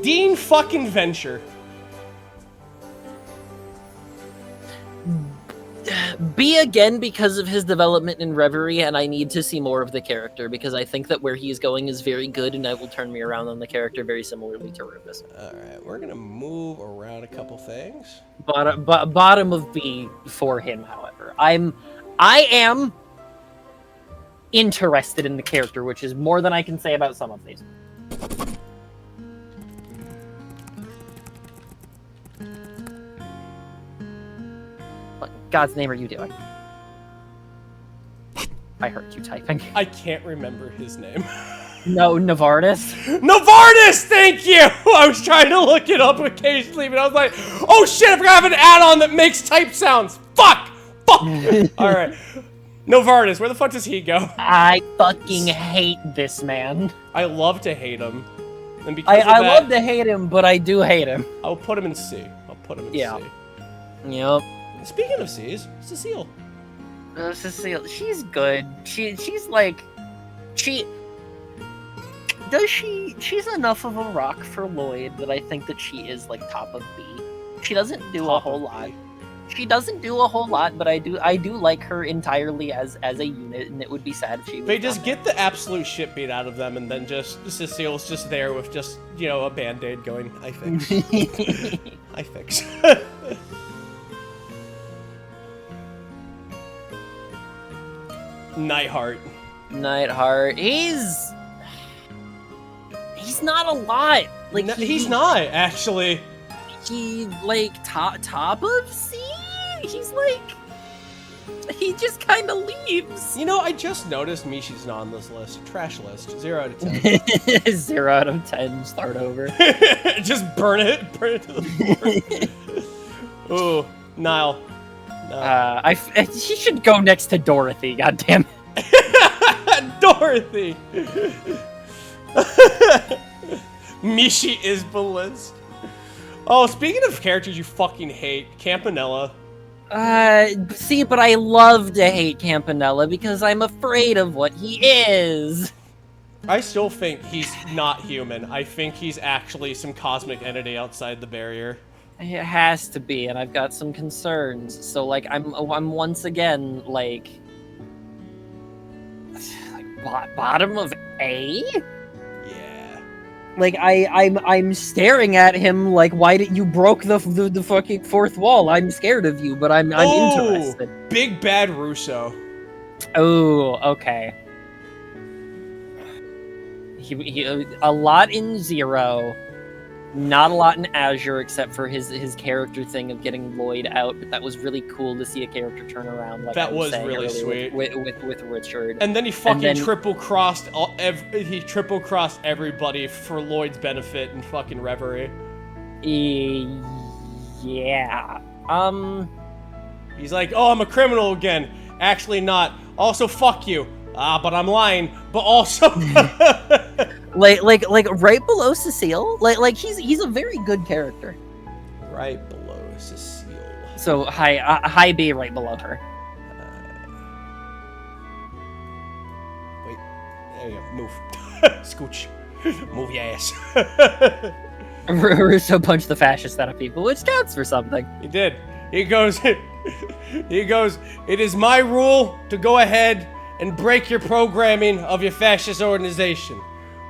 Dean fucking Venture. B again because of his development in Reverie, and I need to see more of the character because I think that where he's going is very good, and I will turn me around on the character very similarly to Rufus. Alright, we're gonna move around a couple things. Bottom of B for him, however. I am interested in the character, which is more than I can say about some of these. What in God's name are you doing? I heard you typing. I can't remember his name. No, Navardis? Navardis! Thank you! I was trying to look it up occasionally, but I was like, oh shit, I forgot I have an add-on that makes type sounds! Fuck! Fuck! Alright. Novartis, where the fuck does he go? I fucking hate this man. I love to hate him. And because I love to hate him, but I do hate him. I'll put him in C. I'll put him in C. Yep. Speaking of C's, Cecile. Cecile, she's good. She's like, she's enough of a rock for Lloyd that I think that she is like top of B. She doesn't do a whole lot. She doesn't do a whole lot, but I do like her entirely as a unit, and it would be sad if she was They just get the absolute shit beat out of them, and then just Cecile's just there with just, you know, a band-aid going, I fix. I fix. Nightheart. Nightheart. He's not a lot. Like No, he's not, actually. He like top of C. He's like, he just kind of leaves. You know, I just noticed Mishi's not on this list. Trash list. 0 out of 10. 0 out of 10. Start over. Just burn it. Burn it to the floor. Ooh, Niall. No. He should go next to Dorothy. Goddamn. Dorothy. Mishi is the list. Oh, speaking of characters you fucking hate, Campanella. See, but I love to hate Campanella because I'm afraid of what he is. I still think he's not human. I think he's actually some cosmic entity outside the barrier. It has to be, and I've got some concerns. So, like, I'm once again like bottom of A. Yeah. Like I'm staring at him like, why did you broke the fucking fourth wall? I'm scared of you, but I'm interested. Big bad Russo. Oh, okay. He a lot in 0, not a lot in Azure, except for his character thing of getting Lloyd out. But that was really cool to see a character turn around. Like that was really earlier sweet with Richard. And then he fucking triple crossed everybody for Lloyd's benefit in fucking Reverie. Yeah. He's like, oh, I'm a criminal again. Actually not. Also, fuck you. But I'm lying. But also, like right below Cecile. Like he's a very good character. Right below Cecile. So high B right below her. Wait, there you go. Move. Scooch. Move your ass. Russo punched the fascist out of people, which counts for something. He did. He goes, it is my rule to go ahead and break your programming of your fascist organization.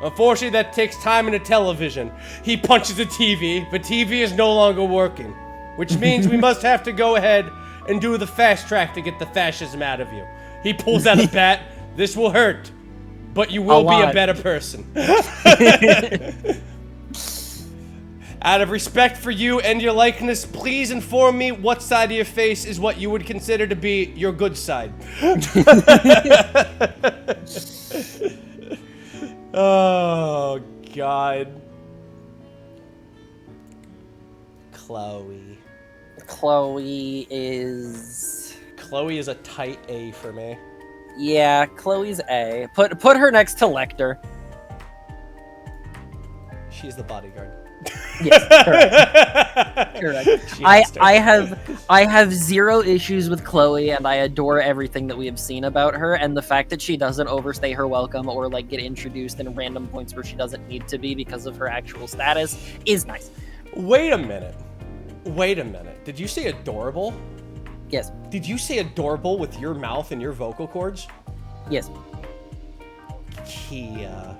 Unfortunately, that takes time in the television. He punches the TV, but TV is no longer working, which means we must have to go ahead and do the fast track to get the fascism out of you. He pulls out a bat. This will hurt, but you will be a better person. Out of respect for you and your likeness, please inform me what side of your face is what you would consider to be your good side. Oh, God. Chloe. Chloe is a tight A for me. Yeah, Chloe's A. Put her next to Lecter. She's the bodyguard. Yes, correct. I have 0 issues with Chloe, and I adore everything that we have seen about her, and the fact that she doesn't overstay her welcome or like get introduced in random points where she doesn't need to be because of her actual status is nice. Wait a minute. Did you say adorable? Yes. Did you say adorable with your mouth and your vocal cords? Yes. Kia.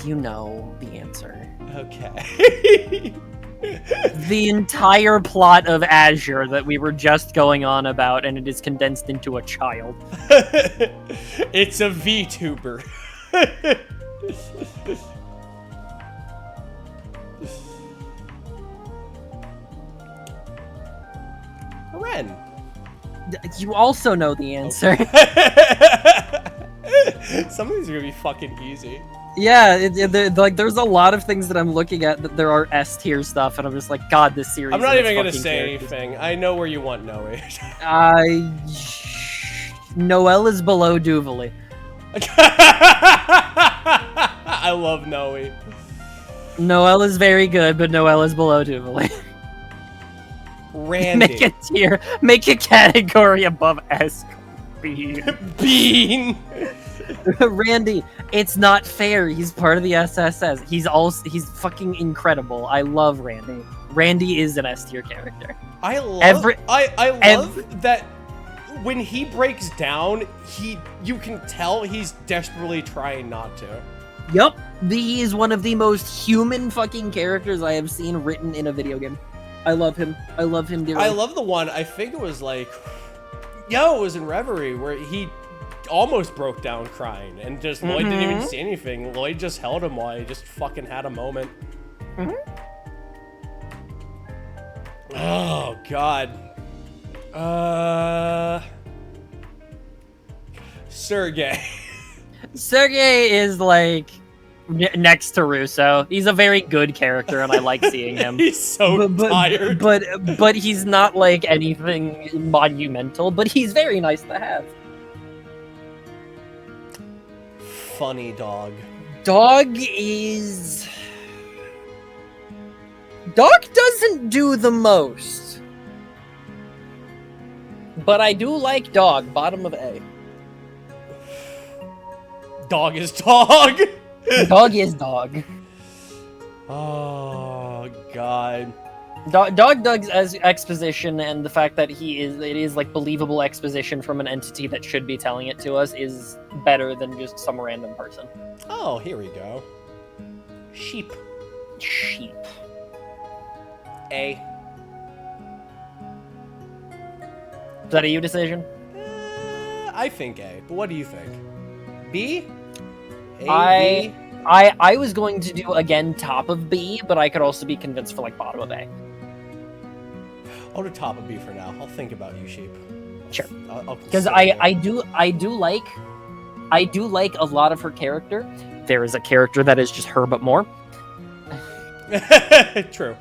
You know the answer. Okay. The entire plot of Azure that we were just going on about, and it is condensed into a child. It's a VTuber. Ren. You also know the answer. Some of these are gonna be fucking easy. Yeah, like there's a lot of things that I'm looking at that there are S tier stuff, and I'm just like, God, this series. I'm not even gonna say anything. I know where you want Noe. Noelle is below Duvally. I love Noe. Noelle is very good, but Noelle is below Duvally. Randy. Make a tier. Make a category above S. Bean. Randy, it's not fair. He's part of the SSS. He's fucking incredible. I love Randy. Randy is an S tier character. I love that when he breaks down, you can tell he's desperately trying not to. Yup. He is one of the most human fucking characters I have seen written in a video game. I love him. I love him dearly. I love the one, I think it was like, it was in Reverie, where he almost broke down crying, and just Lloyd didn't even see anything. Lloyd just held him while he just fucking had a moment. Oh, God. Sergey. Sergey is like next to Russo. He's a very good character, and I like seeing him. He's so tired. But he's not like anything monumental. But he's very nice to have. Funny dog. Dog doesn't do the most. But I do like Dog, bottom of A. Dog is dog. Dog is dog. Oh, God. Dog's exposition, and the fact that it is like believable exposition from an entity that should be telling it to us, is better than just some random person. Oh, here we go. Sheep. A. Is that a you decision? I think A, but what do you think? B? A, B? I was going to do, again, top of B, but I could also be convinced for, like, bottom of A. I'll do top of B for now. I'll think about you, Sheep. Sure. Because I do like a lot of her character. There is a character that is just her, but more. True.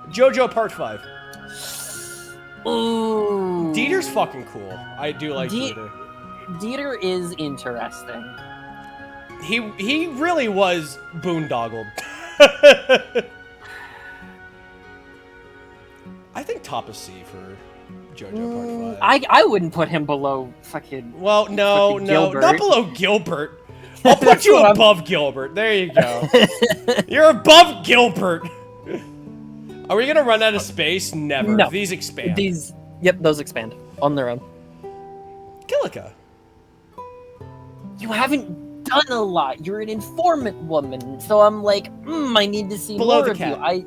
JoJo Part 5. Ooh. Dieter's fucking cool. I do like Dieter. Dieter is interesting. He really was boondoggled. I think top is C for JoJo Part 5. I wouldn't put him below fucking. Well, no, Gilbert. not below Gilbert. I'll put you above Gilbert. There you go. You're above Gilbert. Are we gonna run out of space? Never. No. These expand. Yep, those expand on their own. Kilika. You haven't done a lot. You're an informant woman, so I'm like, I need to see Below more the of cat. you.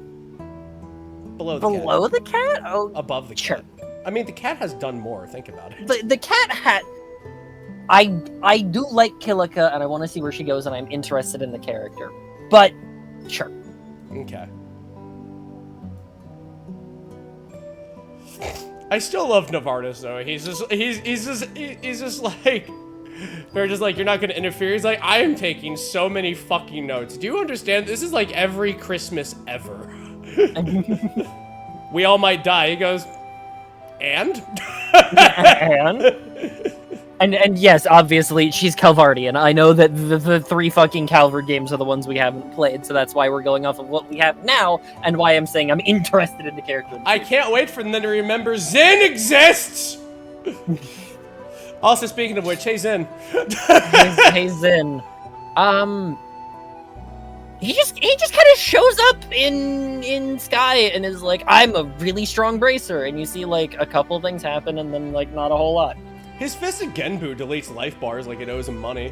Below The cat? Oh, above the cat. Sure. I mean, the cat has done more. Think about it. The cat had. I do like Kilika, and I want to see where she goes, and I'm interested in the character. But sure. Okay. I still love Novartis though. He's just like, they're just like, you're not gonna interfere. He's like, I am taking so many fucking notes. Do you understand? This is like every Christmas ever. We all might die. He goes, and? And yes, obviously, she's Calvardian. I know that the three fucking Calvard games are the ones we haven't played, so that's why we're going off of what we have now, and why I'm saying I'm interested in the character. I can't wait for them to remember Zen exists! Also, speaking of which, hey Zen. Hey Zen. He just kind of shows up in Sky and is like, I'm a really strong bracer, and you see like a couple things happen and then like not a whole lot. His Fisted Genbu deletes life bars like it owes him money.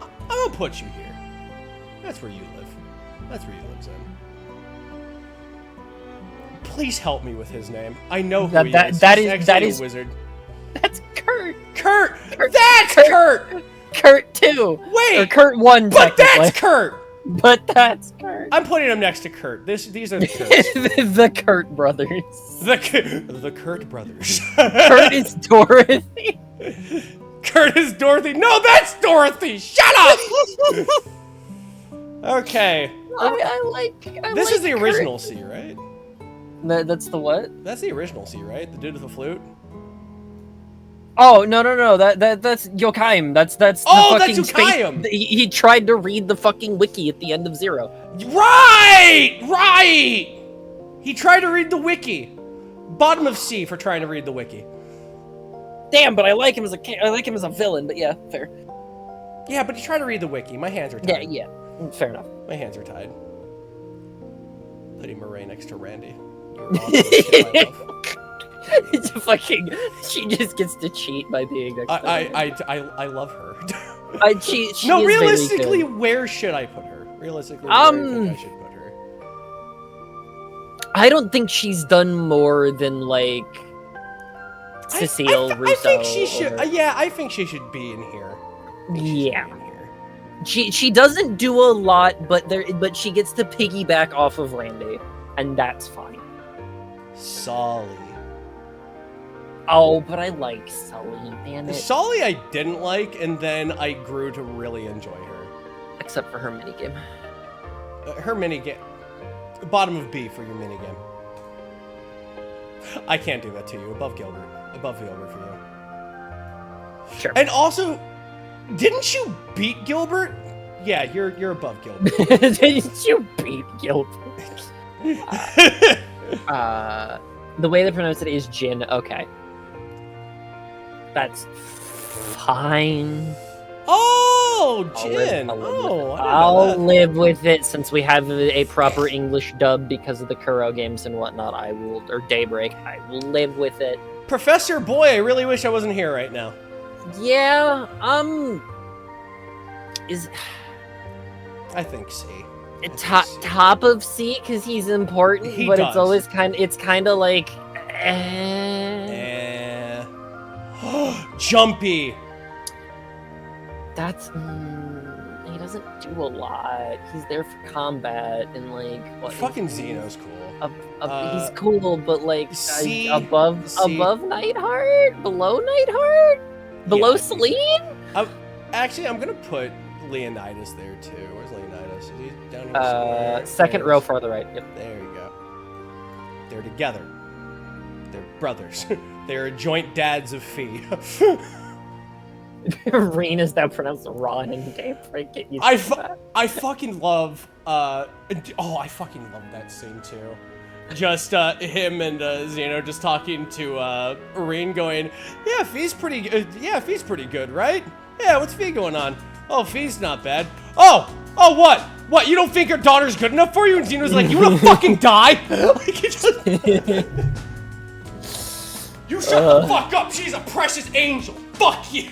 I'm gonna put you here. That's where you live. That's where you live, Zen. Please help me with his name. I know who he is. That He's is a wizard. That's Kurt. Kurt! That's Kurt! Kurt 2. Wait! Or Kurt 1, but that's Kurt! But that's Kurt. I'm putting him next to Kurt. These are the Kurts. The Kurt brothers. The Kurt brothers. Kurt is Dorothy. Curtis Dorothy. No, that's Dorothy. Shut up. Okay. I This like is the original C, right? That's the what? That's the original C, right? The dude with the flute. Oh no! That's Yokaim. That's the Oh, fucking that's Yokaim! He tried to read the fucking wiki at the end of Zero. Right. He tried to read the wiki. Bottom of C for trying to read the wiki. Damn, but I like him as a villain. But yeah, fair. Yeah, but he tried to read the wiki. My hands are tied. Yeah, fair enough. My hands are tied. Putting Murray next to Randy. You're also a kid I love. It's a fucking. She just gets to cheat by being next to her. I love her. She No, is realistically, very good. where should I put her? Realistically, where do you think I should put her? I don't think she's done more than like Cecile Russo. I think she should. or- Yeah, I think she should be in here. Yeah. She doesn't do a lot, but she gets to piggyback off of Randy, and that's fine. Solly. Oh, but I like Sully, damn it. Solly I didn't like, and then I grew to really enjoy her. Except for her minigame. Her minigame. Bottom of B for your minigame. I can't do that to you. Above Gilbert. Above Gilbert for you. Sure. And also, didn't you beat Gilbert? Yeah, you're above Gilbert. Didn't you beat Gilbert? The way they pronounce it is Jin. Okay. That's fine. Oh, Jin. I'll live with it since we have a proper English dub because of the Kuro games and whatnot. Or Daybreak. I will live with it. Professor Boy, I really wish I wasn't here right now. Yeah, I think C. Top of C because he's important, but does. it's always kind of like Jumpy. That's he doesn't do a lot. He's there for combat and like what? Fucking Xeno's cool. He's cool, but like C, above Nightheart, below Nightheart, below Yeah, Celine. Actually, I'm gonna put Leonidas there too. Where's Leonidas? Is he down here somewhere? Second row farther right. Yep. There you go. They're together. They're brothers. They're joint dads of Fee. Reen is now pronounced Ron and Daybreak. Get used to that. I fucking love. I fucking love that scene too. Just him and Xeno just talking to Reen, going, "Yeah, Fee's pretty. Fee's pretty good, right? Yeah, what's Fee going on? Oh, Fee's not bad. Oh, what? What? You don't think your daughter's good enough for you?" And Xeno's like, "You wanna fucking die?" Like, it's just... You shut the fuck up. She's a precious angel. Fuck you.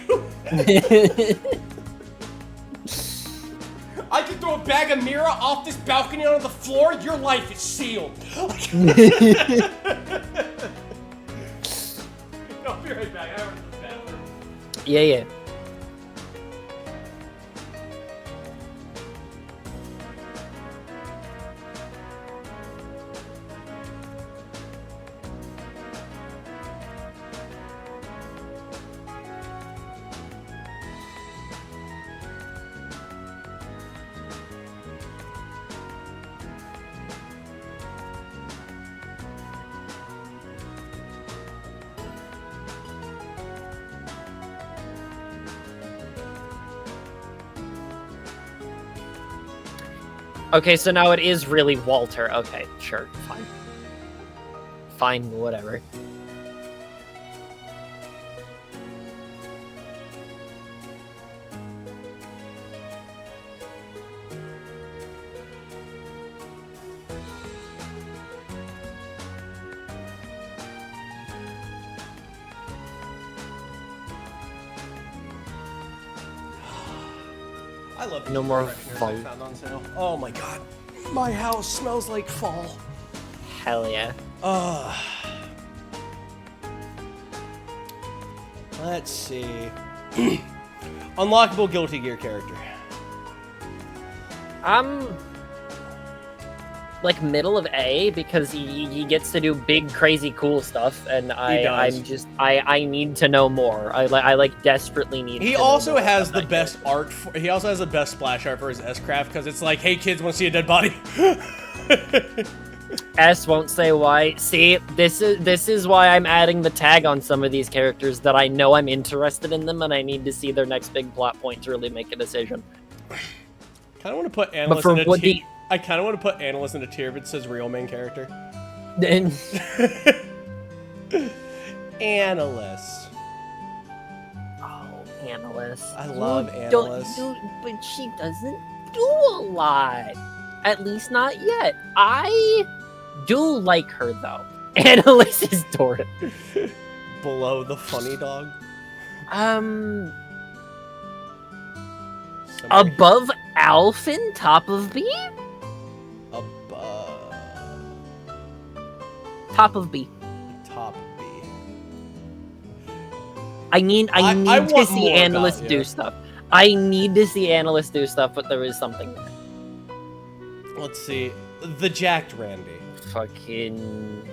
I could throw a bag of Mira off this balcony onto the floor. Your life is sealed. I'll be right back. I went to the bathroom. Yeah. Okay, so now it is really Walter. Okay, sure, fine. Fine, whatever. I love No more fall. I found on sale. Oh my god. My house smells like fall. Hell yeah. Let's see. Unlockable Guilty Gear character. like middle of A because he gets to do big, crazy, cool stuff, and I need to know more. I like desperately need. He to also know more has about the that best character. art. He also has the best splash art for his S-Craft because it's like, hey kids, want to see a dead body? S won't say why. See, this is why I'm adding the tag on some of these characters that I know I'm interested in them, and I need to see their next big plot point to really make a decision. Kind of want to put analyst in a tier. I kind of want to put analyst in a tier if it says real main character. Analyst. Oh, analyst. I love analyst. But she doesn't do a lot. At least not yet. I do like her though. Analyst is Dora. Below the funny dog. Above Alphin, top of B? Above. Top of B. Top B. I need I to see more analysts about do you. stuff. I need to see analysts do stuff, but there is something there. Let's see. The jacked Randy. Fucking.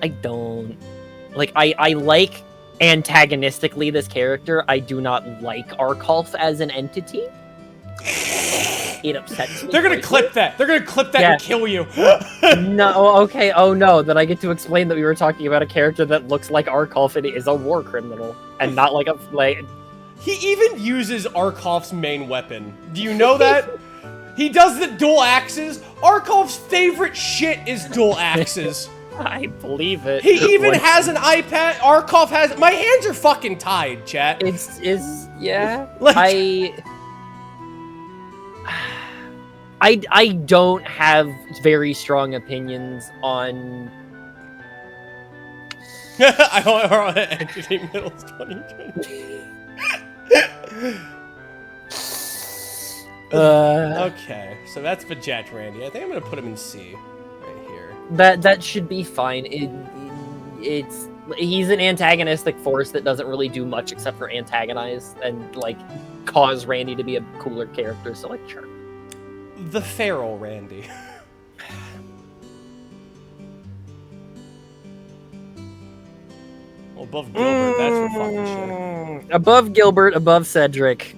I don't. Like, I like antagonistically this character. I do not like Arkolf as an entity. It upsets me. They're gonna clip that. They're gonna clip that Yeah. and kill you. No, okay, oh no, then I get to explain that we were talking about a character that looks like Arkolf and is a war criminal, and not like a, like... He even uses Arkolf's main weapon. Do you know that? He does the dual axes. Arkolf's favorite shit is dual axes. I believe it. He even has an iPad. Arkolf has... My hands are fucking tied, chat. Yeah. Like- I don't have very strong opinions on... I want to entity middles 2020. Okay, so that's Vajat Randy. I think I'm gonna put him in C, right here. That should be fine. He's an antagonistic force that doesn't really do much except for antagonize and like cause Randy to be a cooler character. So like, sure. The feral Randy. Well, above Gilbert, that's for fucking sure. Above Gilbert, above Cedric.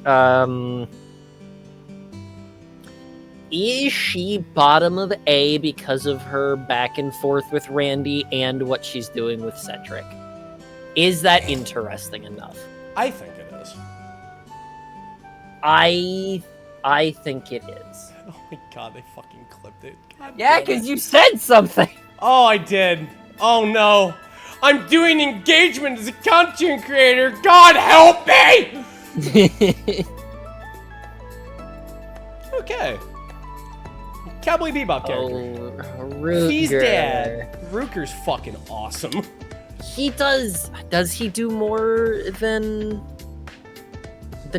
Is she bottom of A because of her back and forth with Randy and what she's doing with Cedric? Is that interesting enough? I think it is. I think it is. Oh my god, they fucking clipped it. God Yeah, damn it. because you said something. Oh, I did. Oh no. I'm doing engagement as a content creator. God help me! Okay. Cowboy Bebop character. Rutger. He's dead. Rutger's fucking awesome. He does. Does he do more than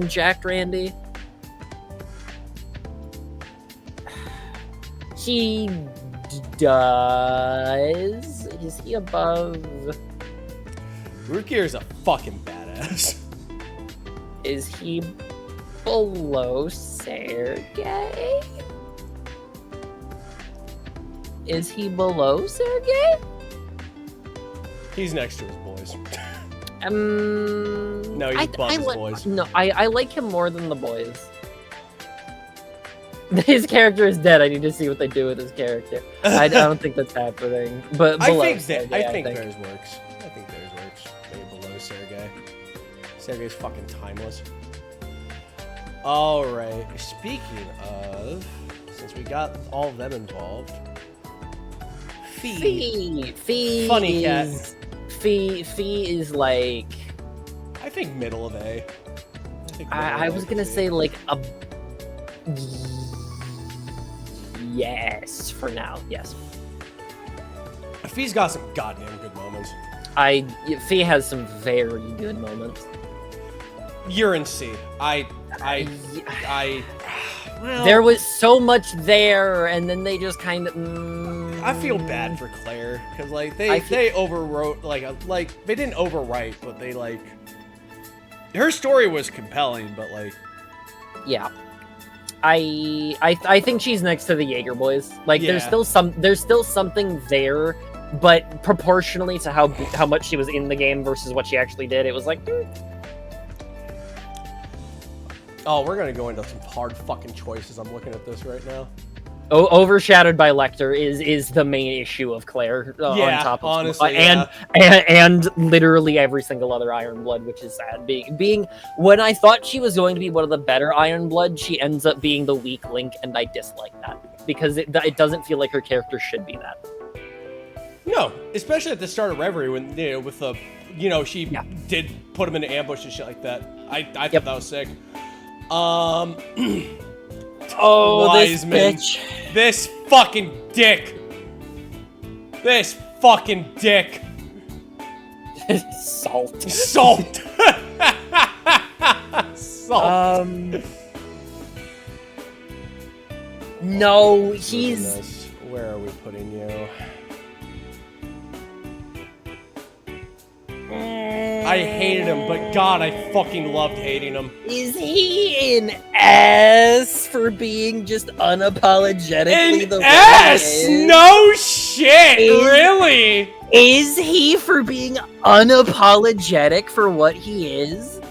Jack Randy? He does. Is he above? Rutger's a fucking badass. Is he below Sergey? Is he below Sergey? He's next to his boys. No, he's above his boys. No, I like him more than the boys. His character is dead. I need to see what they do with his character. I don't think that's happening. But I below think Sergey, I think theirs works. I think theirs works. Maybe below Sergey. Sergey's fucking timeless. Alright, speaking of, since we got all of them involved, Fee Funny cat. Fee is like... I think middle of A. I was gonna say like a... Yes, for now, yes. Fee's got some goddamn good moments. Fee has some very good moments. You're in C. Well, There was so much there, and then they just kind of... I feel bad for Claire because like I they overwrote like they didn't overwrite, but they like her story was compelling, but like Yeah. I think she's next to the Jaeger boys. Like, Yeah. there's still something there, but proportionally to how much she was in the game versus what she actually did, it was like. Oh, we're gonna go into some hard fucking choices. I'm looking at this right now. Overshadowed by Lecter is the main issue of Claire. On top of honestly, and literally every single other Iron Blood, which is sad. Being when I thought she was going to be one of the better Iron Blood, she ends up being the weak link, and I dislike that because it doesn't feel like her character should be that. No, especially at the start of Reverie when with the she did put him into ambush and shit like that. I thought that was sick. Oh, Wiseman. this bitch. This fucking dick. This fucking dick. Salt. Salt. Salt. No, he's. Where are we putting you? I hated him, but God, I fucking loved hating him. Is he an S for being just unapologetically the S? No shit, really? Is he for being unapologetic for what he is?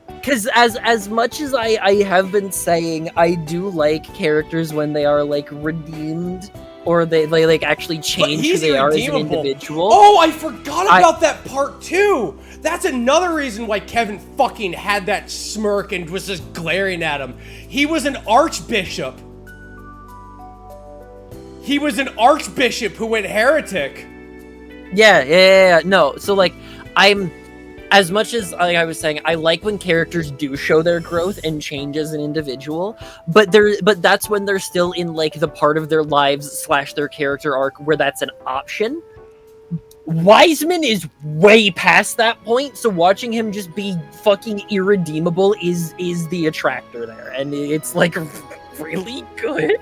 Because as much as I have been saying, I do like characters when they are like redeemed. Or they like actually change who they are as an individual. Oh, I forgot about that part too. That's another reason why Kevin fucking had that smirk and was just glaring at him. He was an archbishop. He was an archbishop who went heretic. Yeah. No, so like as much as I was saying, I like when characters do show their growth and change as an individual, but that's when they're still in like the part of their lives / their character arc where that's an option. Wiseman is way past that point, so watching him just be fucking irredeemable is the attractor there, and it's like really good.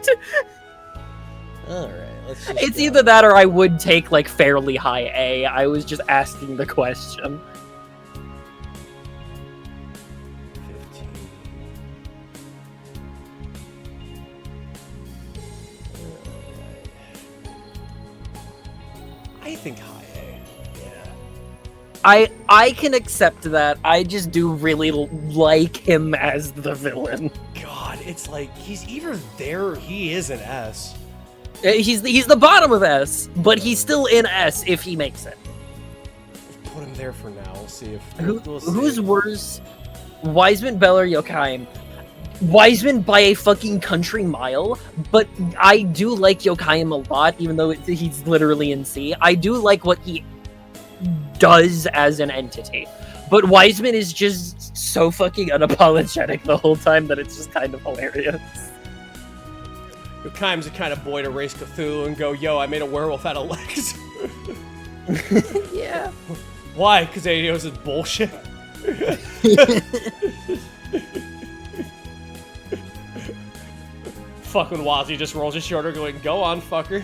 All right, let's just It's either that or I would take like fairly high A. I was just asking the question. 15. I think high A. Yeah. I can accept that. I just do really like him as the villain. God, it's like he's either there or he is an S. He's the bottom of S, but he's still in S if he makes it. Put him there for now. We'll see if Who's worse, Wiseman, Bell, or Yokaim? Wiseman by a fucking country mile, but I do like Yokaim a lot, even though he's literally in C. I do like what he does as an entity, but Wiseman is just so fucking unapologetic the whole time that it's just kind of hilarious. Yokaim's the kind of boy to race Cthulhu and go, yo, I made a werewolf out of legs. Yeah. Why? Because ADOS is bullshit? Fucking Wazzy just rolls his shoulder going, go on, fucker.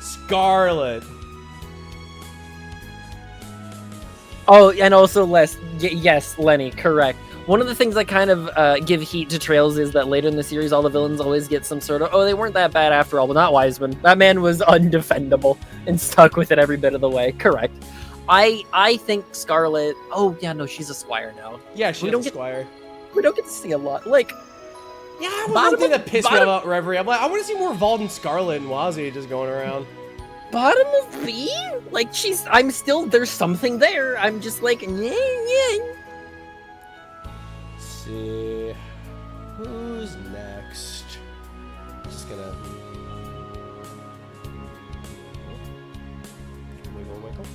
Scarlet. Oh, and also yes, Lenny, correct. One of the things I kind of give heat to Trails is that later in the series, all the villains always get some sort of, oh, they weren't that bad after all, but not Wiseman. That man was undefendable and stuck with it every bit of the way. Correct. I think Scarlet, oh, yeah, no, she's a squire now. Yeah, she's a squire. We don't get to see a lot. Like, yeah, one thing that pissed me about Reverie, I'm like, I want to see more Vald and Scarlet and Wazzy just going around. Bottom of B? Like, I'm still, there's something there. I'm just like, yeah. Let's see. Who's next? Just gonna. Wiggle.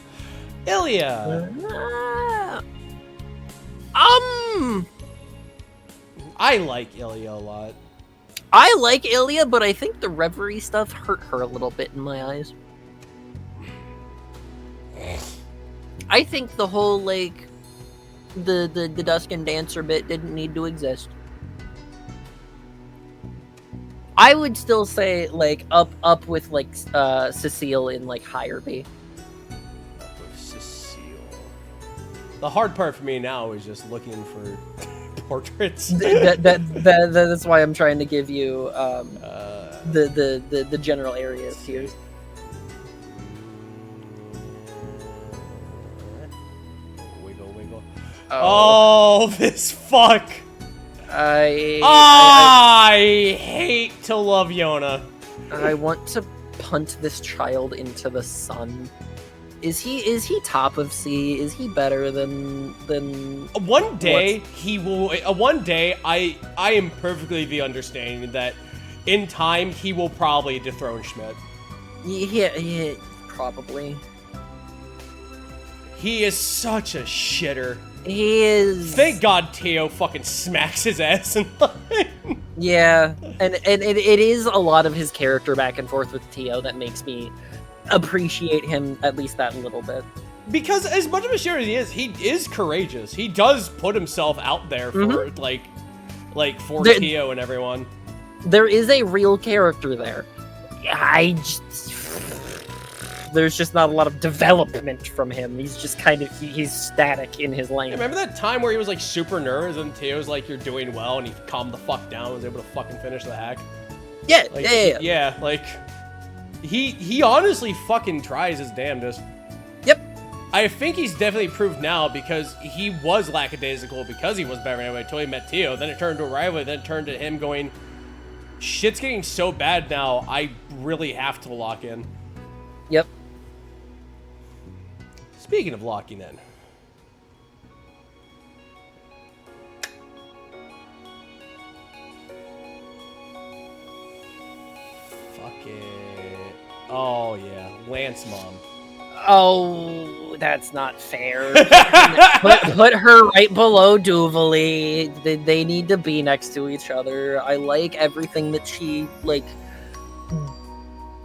Ilya! I like Ilya a lot. I like Ilya, but I think the Reverie stuff hurt her a little bit in my eyes. I think the whole, like, the Dusk and Dancer bit didn't need to exist. I would still say, like, up with, like, Cecile in, like, higher B. Up with Cecile. The hard part for me now is just looking for portraits. That's why I'm trying to give you the general areas here. Wiggle, wiggle. Oh, this fuck. I hate to love Yona. I want to punt this child into the sun. Is he top of C? Is he better than one day he will one day I am perfectly the understanding that in time he will probably dethrone Schmidt. Yeah, probably. He is such a shitter. He is. Thank God Teo fucking smacks his ass in line. Yeah, and it is a lot of his character back and forth with Teo that makes me appreciate him at least that little bit. Because as much of a shitter as he is courageous. He does put himself out there for like for Teo and everyone. There is a real character there. There's just not a lot of development from him. He's just kind of he's static in his lane. Yeah, remember that time where he was like super nervous and Teo's like, "You're doing well," and he calmed the fuck down and was able to fucking finish the hack? Yeah, like, yeah. Like he honestly fucking tries his damnedest. Yep. I think he's definitely proved now because he was lackadaisical because he was better anyway until he met Teo. Then it turned to a rivalry. Then it turned to him going, "Shit's getting so bad now. I really have to lock in." Yep. Speaking of locking in. Fuck it. Oh, yeah. Lance mom. Oh, that's not fair. put her right below Duvalie. They need to be next to each other. I like everything that she, like...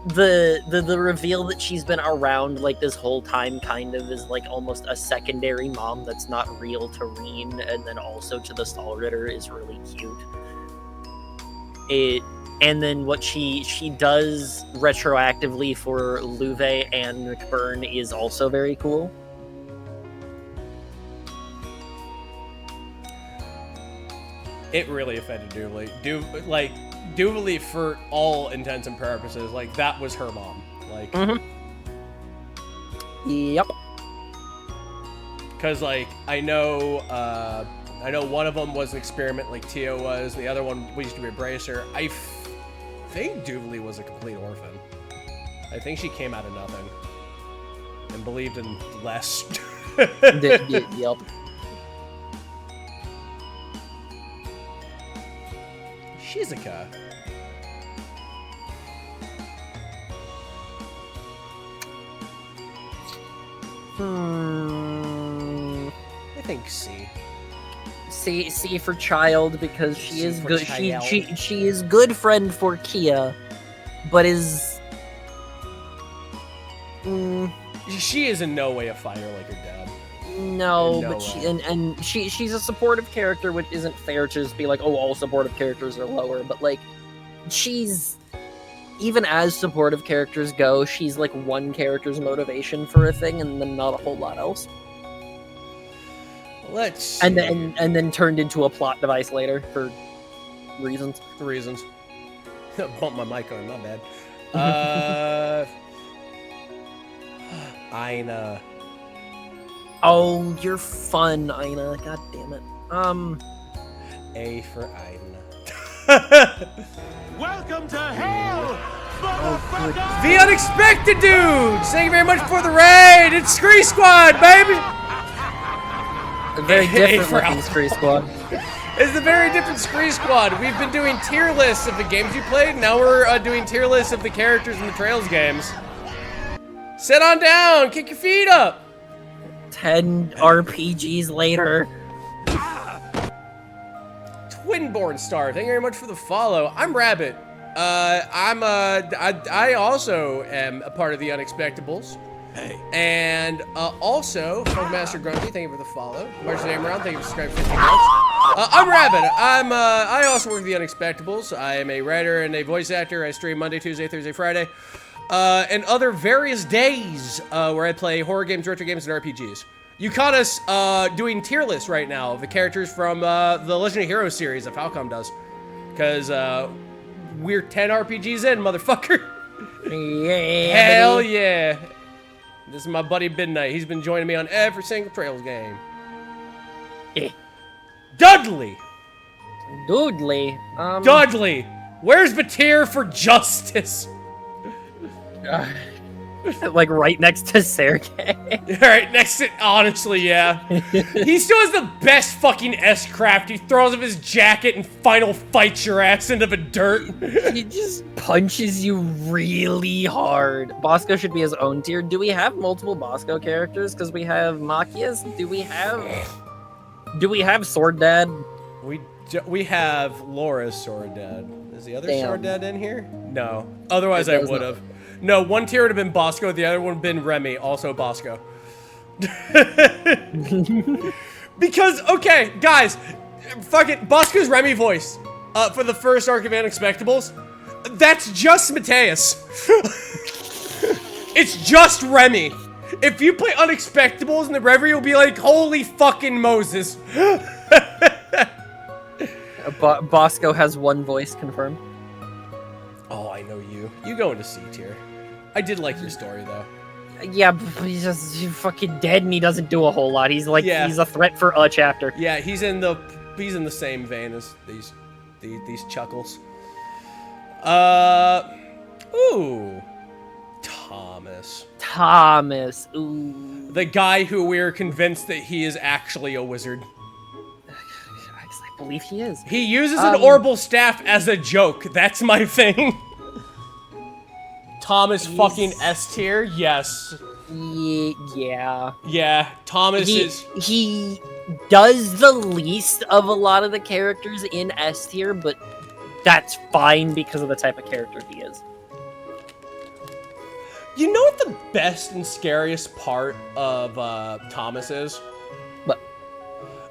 The reveal that she's been around like this whole time kind of is like almost a secondary mom that's not real to Reen, and then also to the Stall Ritter is really cute. And then what she does retroactively for Luve and McBurn is also very cool. It really offended Duvalie. Duvalie, for all intents and purposes, like, that was her mom. Like, Yep. Because, like, I know one of them was an experiment like Teo was. The other one used to be a bracer. I think Duvalie was a complete orphan. I think she came out of nothing and believed in less. Yep. Shizuka. I think C. C for child because she C is for good. child. She is good friend for Kia, but is. She is in no way a fighter like her dad. No, In no but way. she's a supportive character, which isn't fair to just be like, oh, all supportive characters are lower. But like, she's even as supportive characters go, she's like one character's motivation for a thing, and then not a whole lot else. Let's see. And then turned into a plot device later for reasons. The reasons. Bump my mic on, my bad. Aina. Oh, you're fun, Aina. God damn it. A for Aina. Welcome to hell, good. motherfucker! The Unexpected Dudes! Thank you very much for the raid! It's Scree Squad, baby! A very Hey, different for looking Al- Scree Squad. It's a very different Scree Squad. We've been doing tier lists of the games you played. Now we're doing tier lists of the characters in the Trails games. Sit on down! Kick your feet up! 10 RPGs later. Twinborn Star, thank you very much for the follow. I'm Rabbit. I also am a part of the Unexpectables. Hey. And also, Funkmaster Grumpy, thank you for the follow. March your name around, thank you for subscribing 15 months. I'm Rabbit. I also work at the Unexpectables. I am a writer and a voice actor. I stream Monday, Tuesday, Thursday, Friday, and other various days where I play horror games, retro games, and RPGs. You caught us doing tier lists right now of the characters from the Legend of Heroes series that Falcom does. Because we're 10 RPGs in, motherfucker. Yeah. Hell buddy. yeah. This is my buddy Midnight. He's been joining me on every single Trails game. Eh. Dudley! Dudley. Dudley! Where's Batir for justice? Like right next to Sergey. Alright, next to, honestly, yeah. He still has the best fucking S-craft. He throws off his jacket and final fights your ass into the dirt. He just punches you really hard. Bosco should be his own tier. Do we have multiple Bosco characters? Because we have Machias. Do we have Sword Dad? We have Laura's Sword Dad. Is the other Damn. Sword Dad in here? No. Otherwise I It does would not. have. No, one tier would have been Bosco, the other one would have been Remy, also Bosco. Because, okay, guys, fucking Bosco's Remy voice for the first arc of Unexpectables, that's just Mateus. It's just Remy. If you play Unexpectables in the Reverie, you'll be like, holy fucking Moses. Bosco has one voice confirmed. Oh, I know you. You go into C tier. I did like your story, though. Yeah, but he's just fucking dead and he doesn't do a whole lot. He's like, Yeah. he's a threat for a chapter. Yeah, he's in the same vein as these chuckles. Ooh. Thomas, ooh. The guy who we're convinced that he is actually a wizard. I believe he is. He uses an orbital staff as a joke. That's my thing. Thomas fucking S tier? Yes. Yeah. Yeah, Thomas is... He does the least of a lot of the characters in S tier, but that's fine because of the type of character he is. You know what the best and scariest part of Thomas is? What?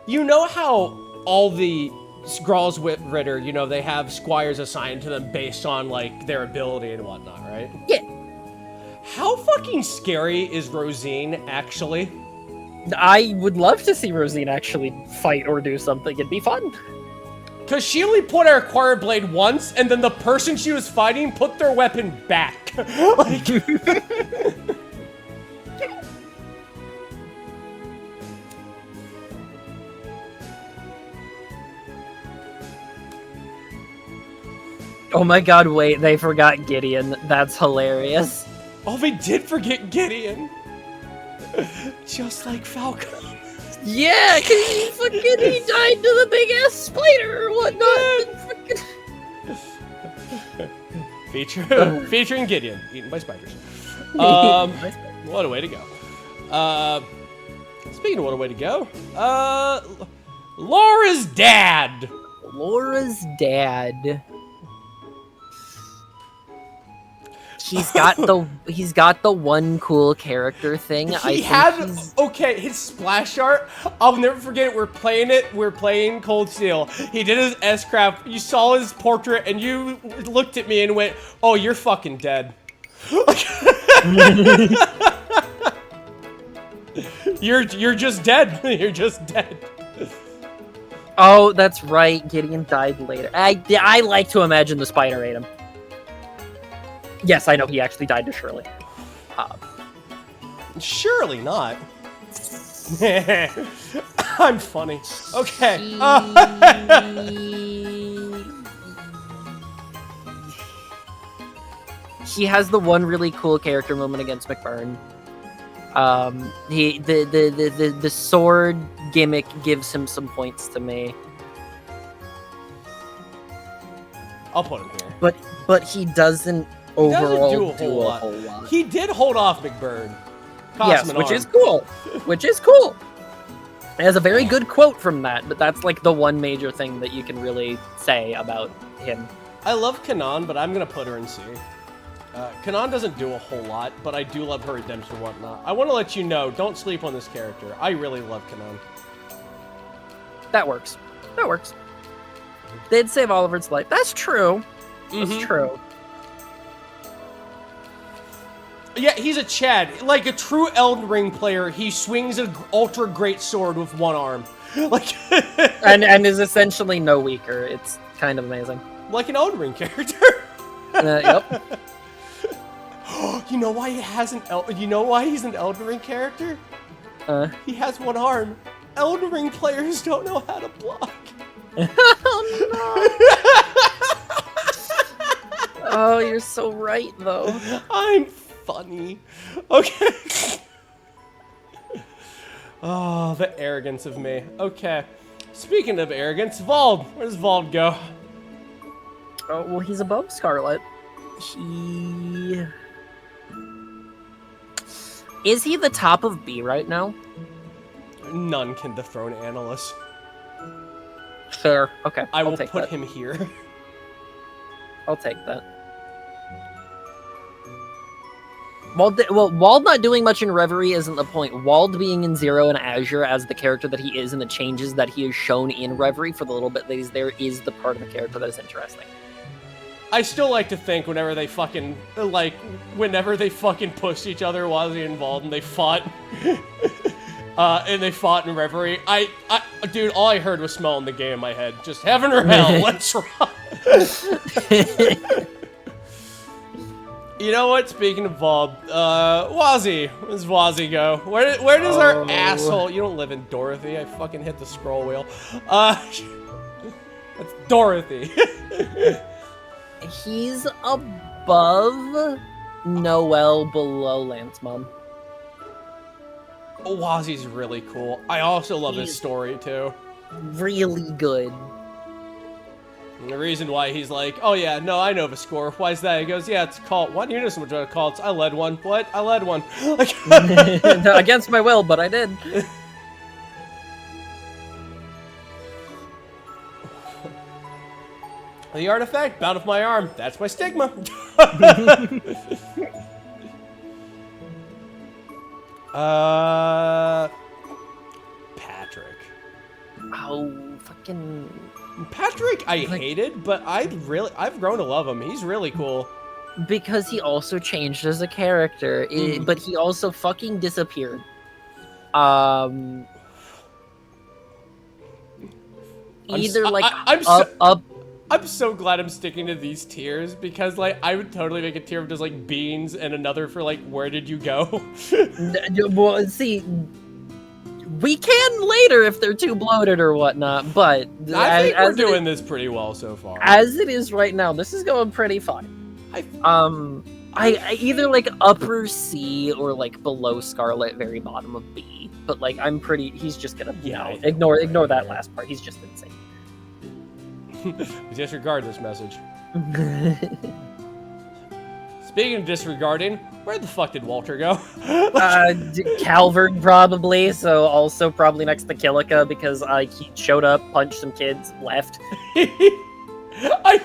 You know how all the Skrulls with Ritter, you know, they have squires assigned to them based on, like, their ability and whatnot, right? Yeah. How fucking scary is Rosine, actually? I would love to see Rosine actually fight or do something. It'd be fun. Because she only put her acquired blade once, and then the person she was fighting put their weapon back. Like... Oh my god, wait, they forgot Gideon. That's hilarious. Oh, they did forget Gideon. Just like Falcon. Yeah, cause he died to the big ass spider or whatnot. Featuring Gideon, eaten by spiders. What a way to go. Speaking of what a way to go, Laura's dad. Laura's dad. He's got the one cool character thing. His splash art. I'll never forget it. We're playing Cold Steel. He did his S-craft. You saw his portrait, and you looked at me and went, "Oh, you're fucking dead." You're just dead. You're just dead. Oh, that's right. Gideon died later. I like to imagine the spider ate him. Yes, I know he actually died to Shirley. Surely not. I'm funny. Okay. He has the one really cool character moment against McBurn. The sword gimmick gives him some points to me. I'll put him here. But he doesn't overall do a whole lot. He did hold off McBurn. Yes, which is cool. Which is cool. It has a very good quote from that, but that's like the one major thing that you can really say about him. I love Kanan, but I'm gonna put her in C. Kanan doesn't do a whole lot, but I do love her redemption and whatnot. I want to let you know, don't sleep on this character. I really love Kanan. That works. That works. They'd save Oliver's life. That's true. That's true. Yeah, he's a Chad. Like a true Elden Ring player, he swings an ultra great sword with one arm. Like and is essentially no weaker. It's kind of amazing. like an Elden Ring character. Yep. You know why he's an Elden Ring character? He has one arm. Elden Ring players don't know how to block. Oh, you're so right, though. I'm funny. Okay. Oh, the arrogance of me. Okay. Speaking of arrogance, Vald. Where does Vald go? Oh, well, he's above Scarlet. He... Is he the top of B right now? None can dethrone Annalise. Fair. Okay. I will take put that. him here. I'll take that. Wald not doing much in Reverie isn't the point. Wald being in Zero and Azure as the character that he is and the changes that he has shown in Reverie for the little bit that he's there is the part of the character that is interesting. I still like to think whenever they fucking pushed each other, Wazzy and Vald, and they fought, in Reverie. Dude, all I heard was smelling the game in my head. Just heaven or hell, let's rock. You know what? Speaking of Vald, Wazzy, where does Wazzy go? Where does our asshole? You don't live in Dorothy. I fucking hit the scroll wheel. That's Dorothy. He's above Noel, below Lance Mom. Wazzy's really cool. I also love his story too. Really good. And the reason why he's like, oh yeah, no, I know the score. Why is that? He goes, yeah, it's a cult. Why do you know so much about cults? I led one. What? I led one. Against my will, but I did. The artifact, bound of my arm. That's my stigma. Patrick. Oh, fucking... Patrick, I hated, but I've grown to love him. He's really cool. Because he also changed as a character, but he also fucking disappeared. I'm so glad I'm sticking to these tiers because, like, I would totally make a tier of just like beans and another for like where did you go? Well, see, we can later if they're too bloated or whatnot, but I think we're doing this pretty well so far. As it is right now, this is going pretty fine. I either like upper C or like below Scarlet, very bottom of B. But like he's just gonna ignore that last part. He's just insane. Disregard this message. Speaking of disregarding, where the fuck did Walter go? Calvert probably, so also probably next to Killica because he showed up, punched some kids, left. I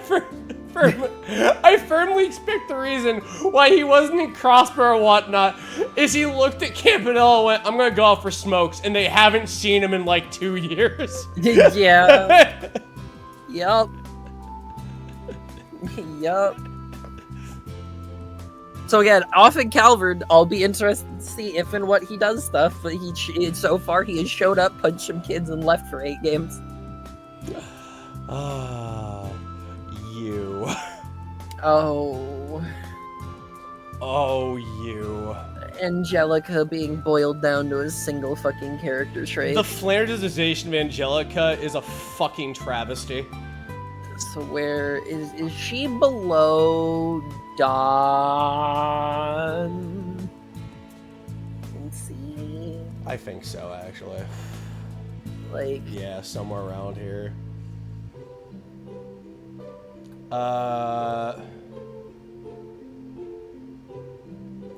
firmly expect the reason why he wasn't in Crossbar or whatnot is he looked at Campanella and went, I'm gonna go out for smokes, and they haven't seen him in like 2 years. Yeah. Yup. So again, off in Calvert, I'll be interested to see if and what he does stuff. But so far he has showed up, punched some kids, and left for 8 games. You. Oh, you. Angelica being boiled down to a single fucking character trait. The flanderization of Angelica is a fucking travesty. So where is she below Dawn? Let's see. I think so, actually. Like, yeah, somewhere around here.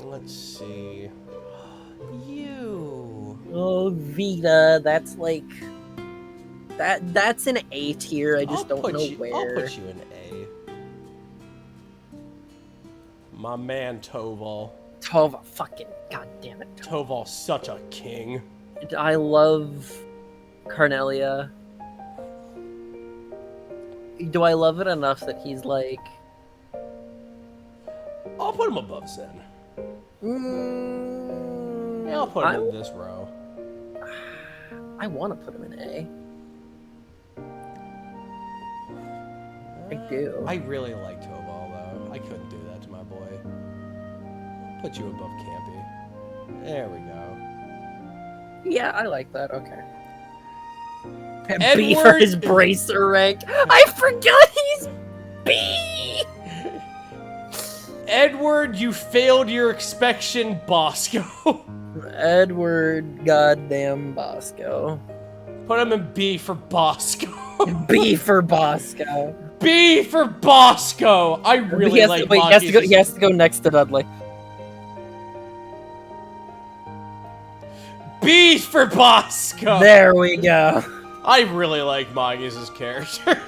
Let's see. You. Oh, Vita, that's like that's an A tier. I just don't know where. I'll put you in A. My man Toval. Toval, fucking goddamn it. Toval's such a king. I love Carnelia. Do I love it enough that he's like... I'll put him above Zen. Yeah, I'll put him in this row. I want to put him in A. I do. I really like Tobal, though. I couldn't do that to my boy. I'll put you above Campy. There we go. Yeah, I like that. Okay. B for Edward- his bracer rank. I forgot he's B. Edward, you failed your inspection, Bosco. Edward goddamn Bosco. Put him in B for Bosco. B for Bosco. B for Bosco. I really like Machias. He has to go next to Dudley. B for Bosco. There we go. I really like Magius' character.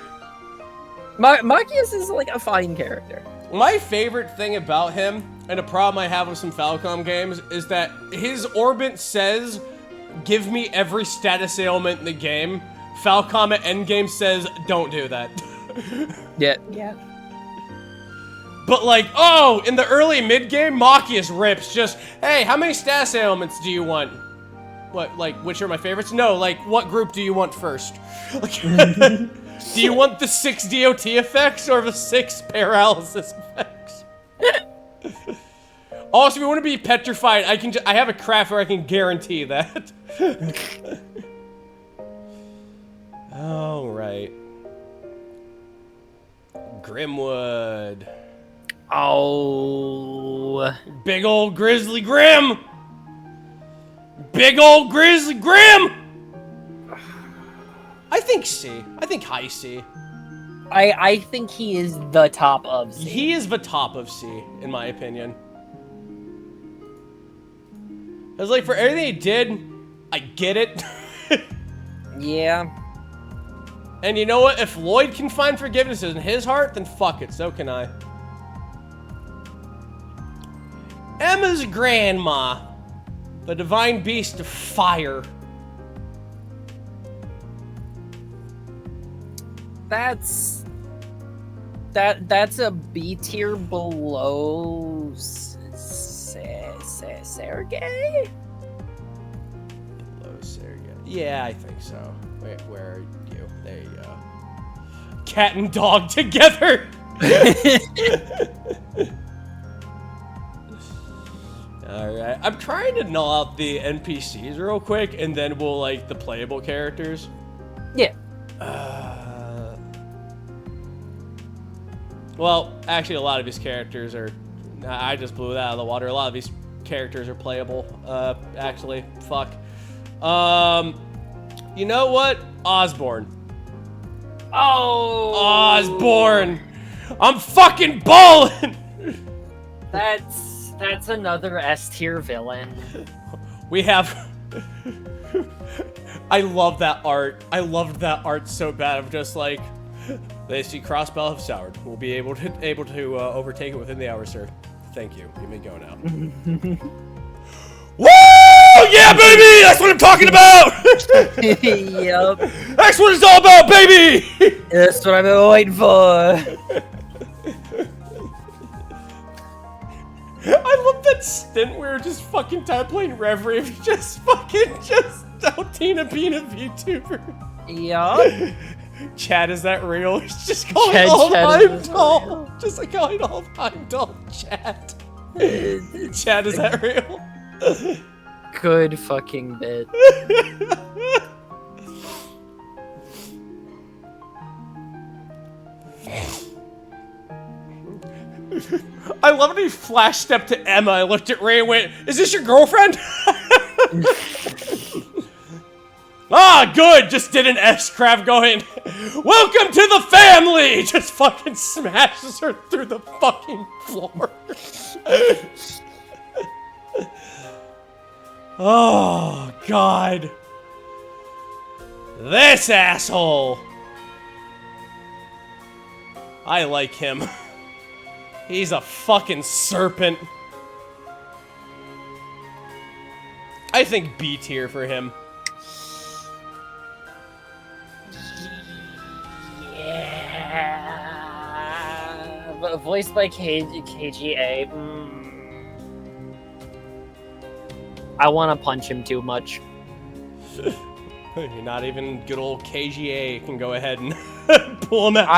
Machias is like a fine character. My favorite thing about him, and a problem I have with some Falcom games, is that his orbit says, give me every status ailment in the game. Falcom at endgame says, don't do that. Yeah. But like, oh, in the early mid-game, Machias rips just, hey, how many status ailments do you want? What, like, which are my favorites? No, like, what group do you want first? Like, do you want the 6 DOT effects or the 6 paralysis effects? Also, if you want to be petrified, I have a craft where I can guarantee that. All right. Grimwood. Oh. Big old Grizzly Grim. Big old Grizzly Grim. I think C. I think high C. I think he is the top of C. He is the top of C, in my opinion. Because, like, for everything he did, I get it. Yeah. And you know what? If Lloyd can find forgiveness in his heart, then fuck it, so can I. Emma's grandma. The divine beast of fire. That's a B tier below Sergey? Below Sergey. Yeah, I think so. Where are you? There you go. Cat and dog together! Alright, I'm trying to null out the NPCs real quick, and then we'll, like, the playable characters. Yeah. Well, actually, a lot of these characters are... I just blew that out of the water. A lot of these characters are playable, actually. Fuck. You know what? Osborne. Oh! Osborne! I'm fucking ballin'! That's another S tier villain. We have... I love that art. I loved that art so bad. I'm just like... They see Crossbell have soured. We'll be able to overtake it within the hour, sir. Thank you. You may go now. Woo! Yeah, baby! That's what I'm talking about! Yup. That's what it's all about, baby! That's what I've been waiting for. I love that stint where we're just fucking time playing Reverie. Just Altina being a VTuber. Yup. Chad, is that real? He's just calling Chad, all of Chad, Heimdall. Just like calling all of Heimdall Chad. Chad, is that real? Good fucking bit. I love when he flash stepped to Emma. I looked at Ray and went, "Is this your girlfriend?" Ah, good. Just did an S-Craft going, "Welcome to the family!" Just fucking smashes her through the fucking floor. Oh, God. This asshole. I like him. He's a fucking serpent. I think B tier for him. Yeah. But voiced by KGA. I want to punch him too much. You're not even good old KGA can go ahead and pull him out.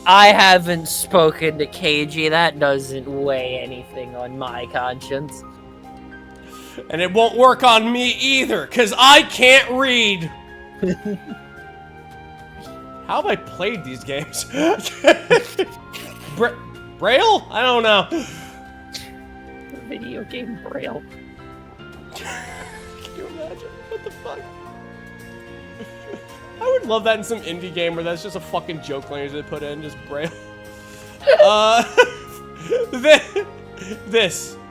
I haven't spoken to KG. That doesn't weigh anything on my conscience. And it won't work on me either, because I can't read. How have I played these games? Braille? I don't know. Video game Braille. Can you imagine? What the fuck? I would love that in some indie game where that's just a fucking joke language they put in, just Braille.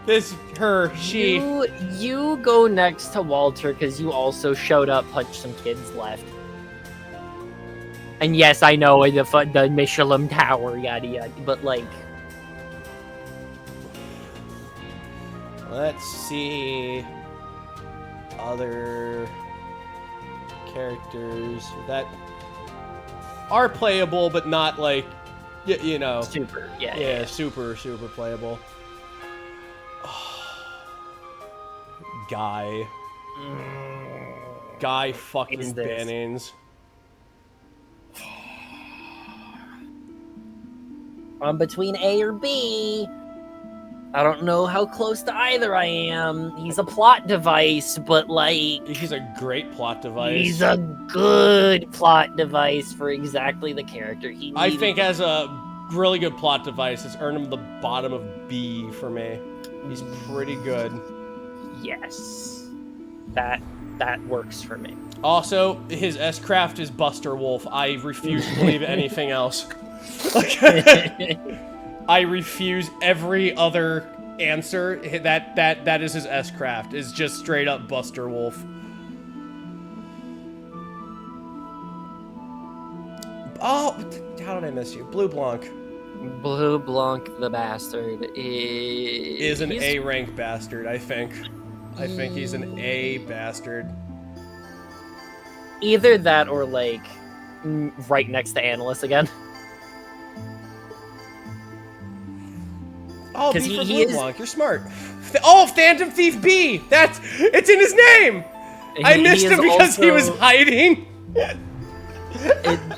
This, her, she. You go next to Walter because you also showed up, punched some kids, left. And yes, I know the Michelin Tower, yada yada, but like. Let's see other characters that are playable, but not like, you know, super, super playable. Guy fucking Bannings. I'm between A or B. I don't know how close to either I am. He's a plot device, but like... He's a great plot device. He's a good plot device for exactly the character he needs. I think as a really good plot device, it's earned him the bottom of B for me. He's pretty good. Yes. That works for me. Also, his S-Craft is Buster Wolf. I refuse to believe anything else. I refuse every other answer. That is his S-Craft. Is just straight up Buster Wolf. Oh, how did I miss you? Blue Blanc. Blue Blanc the bastard is an A-rank bastard, I think. I think he's an A bastard. Either that or like right next to Analyst again. Oh, B for Blue Blanc, you're smart. Oh, Phantom Thief B! It's in his name! I missed him because he was hiding!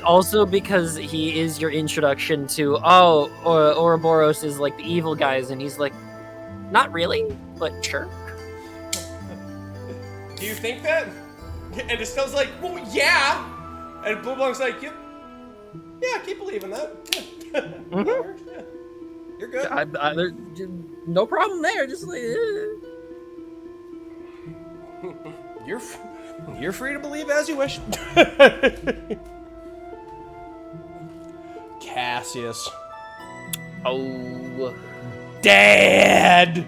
Also because he is your introduction to, Ouroboros is like the evil guys, and he's like, not really, but sure. Do you think that? And Estelle's like, well, yeah! And Blue Blanc's like, yeah, keep believing that. Yeah. Mm-hmm. Yeah. You're good. No problem there. Just like you're free to believe as you wish. Cassius. Oh, Dad.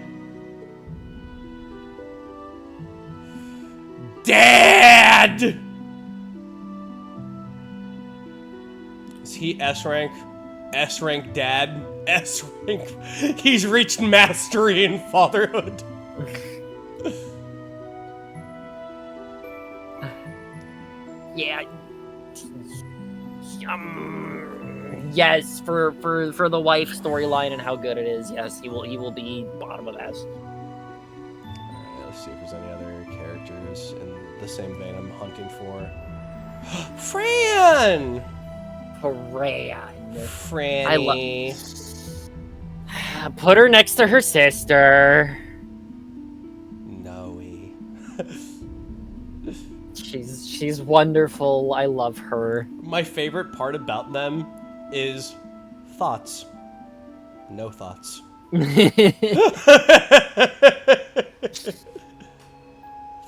Is he S rank? S rank dad? S rank. He's reached mastery in fatherhood. yeah. Yes, for the wife storyline and how good it is. Yes, he will be bottom of S. Let's see if there's any other characters in the same vein I'm hunting for. Fran. Franny. Put her next to her sister. Noe. She's wonderful. I love her. My favorite part about them is thoughts. No thoughts.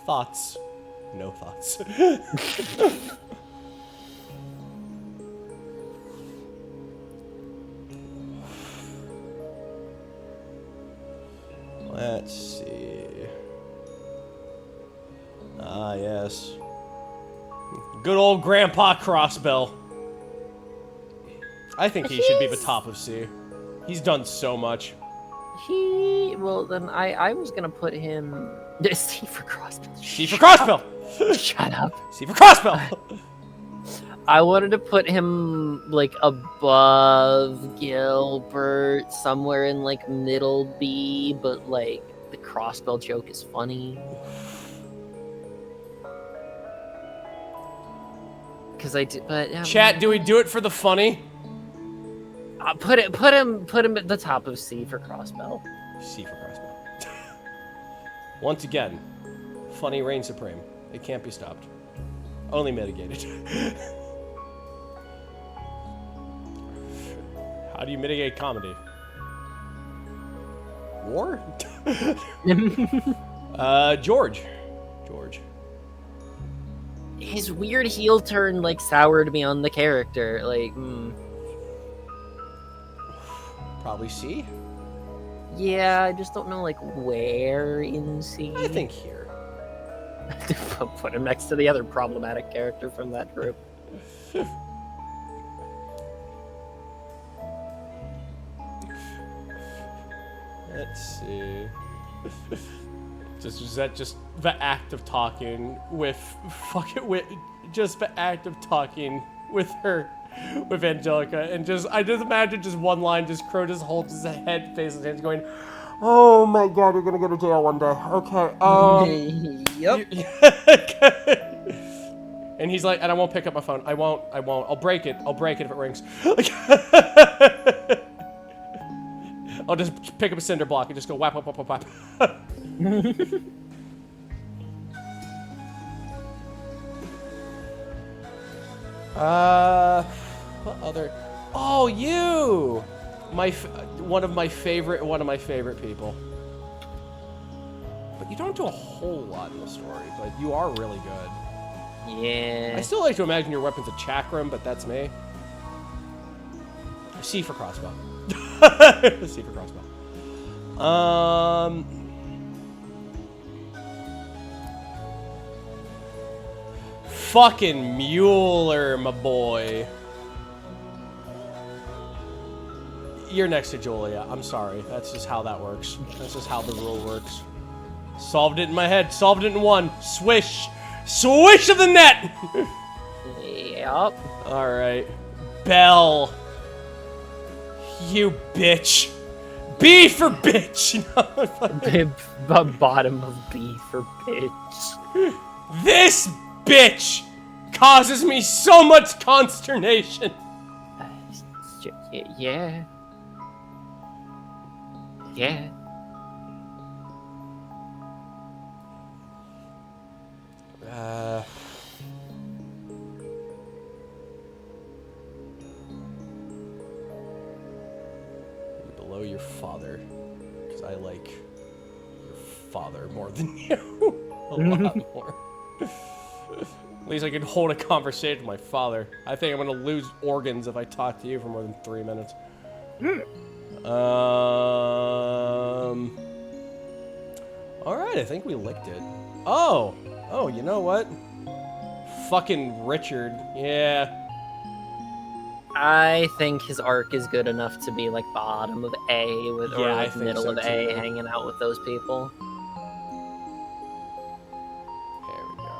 Thoughts. No thoughts. Let's see. Ah, yes. Good old Grandpa Crossbill. I think he should be the top of C. He's done so much. Well, then I was gonna put him C for Crossbill. C for Crossbill! Shut up. C for Crossbill! I wanted to put him, like, above Gilbert, somewhere in, like, middle B, but, like, the crossbow joke is funny. Because I do, but Chat, do we do it for the funny? put him at the top of C for crossbow. C for crossbow. Once again, funny reigns supreme. It can't be stopped. Only mitigated. How do you mitigate comedy? War? George. His weird heel turn like soured me on the character. Like, Probably C. yeah, I just don't know like where in C. I think here. Put him next to the other problematic character from that group. Let's see. Is that just the act of talking with just the act of talking with her, with Angelica, and I just imagine just one line, just Crow just holds his head, face his hands, going, "Oh my God, you're gonna go to jail one day." Okay. Yep. And he's like, "And I won't pick up my phone. I won't. I'll break it if it rings." I'll just pick up a cinder block and just go whap, whap, whap, whap, whap. What other? Oh, you! One of my favorite people. But you don't do a whole lot in the story, but you are really good. Yeah. I still like to imagine your weapon's a chakram, but that's me. C for crossbow. C for crossbow. Fucking Mueller, my boy. You're next to Julia. I'm sorry. That's just how that works. That's just how the rule works. Solved it in my head. Solved it in one. Swish. Swish of the net! Yep. Alright. Belle. You bitch. B for bitch! The bottom of B for bitch. This bitch causes me so much consternation. Yeah. Yeah. Below your father, because I like your father more than you. A lot more. At least I can hold a conversation with my father. I think I'm gonna lose organs if I talk to you for more than 3 minutes. Alright, I think we licked it. Oh, you know what? Fucking Richard, yeah. I think his arc is good enough to be like bottom of A with, or Yeah, I like think middle so of A, too. hanging out with those people. There we go.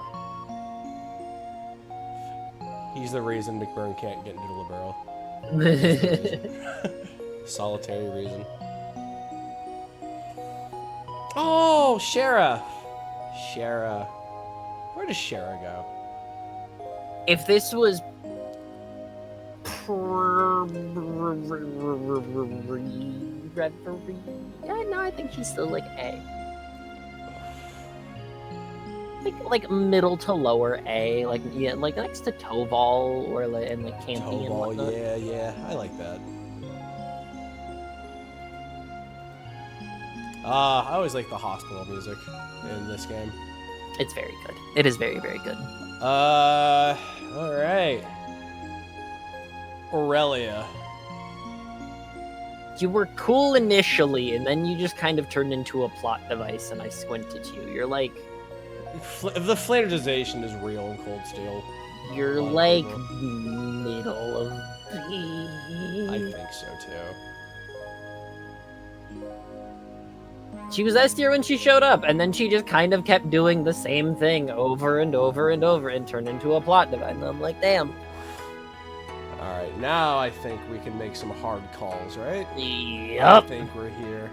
He's the reason McBurn can't get into the Libero. Solitary reason. Oh, Shara. Where does Shara go? If this was Reverie, yeah, no, I think she's still like A. Like middle to lower A, like yeah, like next to Toval or like and like Campy and Tobal, whatnot. yeah, I like that. I always like the hospital music in this game. It's very good. It is very, very good. Alright. Aurelia. You were cool initially, and then you just kind of turned into a plot device, and I squint at you. You're like... The flanderization is real in Cold Steel. You're like middle of B. I think so, too. She was S tier when she showed up, and then she just kind of kept doing the same thing over and over and over and turned into a plot device. And I'm like, damn. Alright, now I think we can make some hard calls, right? I Yup. think we're here.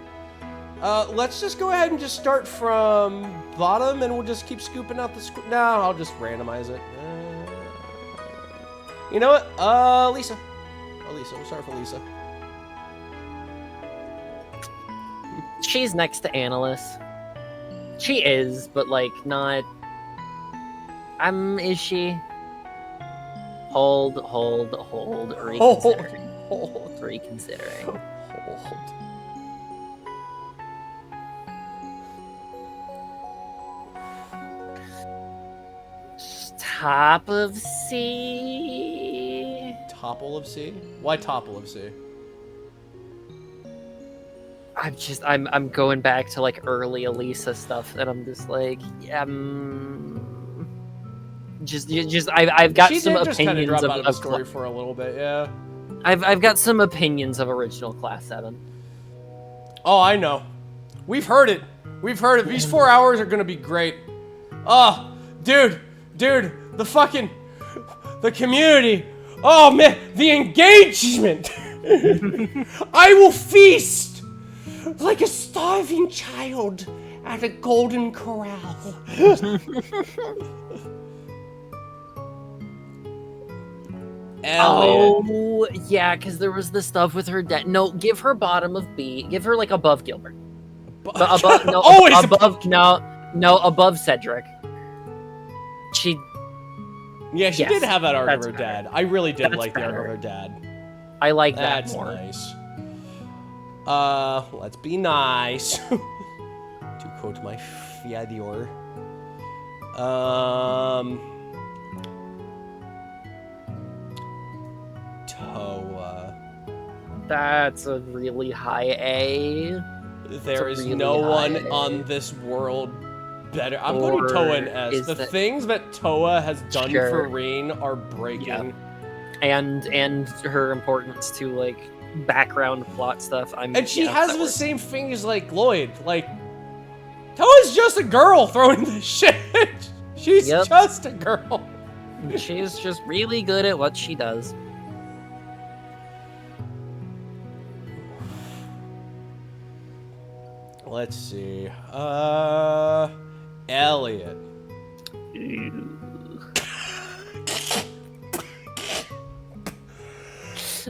Let's just go ahead and just start from bottom, and we'll just keep scooping out the No, I'll just randomize it. You know what? Lisa. Lisa. We'll start for Lisa. She's next to Annalise. She is, but like not. Is she? Hold. Reconsidering. Hold. Reconsidering. Hold. Top of C. Topple of C? Why topple of C? I'm going back to like early Elisa stuff, and I'm just like, I've got some She did just kind of opinions drop out of the of story for a little bit, yeah. I've got some opinions of original Class 7. Oh, I know. We've heard it. These 4 hours are gonna be great. Oh, dude, the community. Oh man, the engagement. I will feast like a starving child at a golden corral. Oh, yeah, because there was the stuff with her dad. No, give her bottom of B. Give her like above Gilbert. Above, no, Always above. No, above Cedric. She did have that arc of her better. dad. I really did That's like the arc better. of her dad. I like that That's more. nice. Let's be nice. To quote my Fiador. Toa. That's a really high A. There is really no one high. on this world better. I'm Or putting Toa in S. is The that- things that Toa has done Sure. for Reen are breaking. Yeah. And her importance to like background plot stuff. And she yeah, has that the works. same thing as like Lloyd. Like Toa's just a girl throwing this shit. She's Yep. just a girl. She's just really good at what she does. Let's see. Elliot.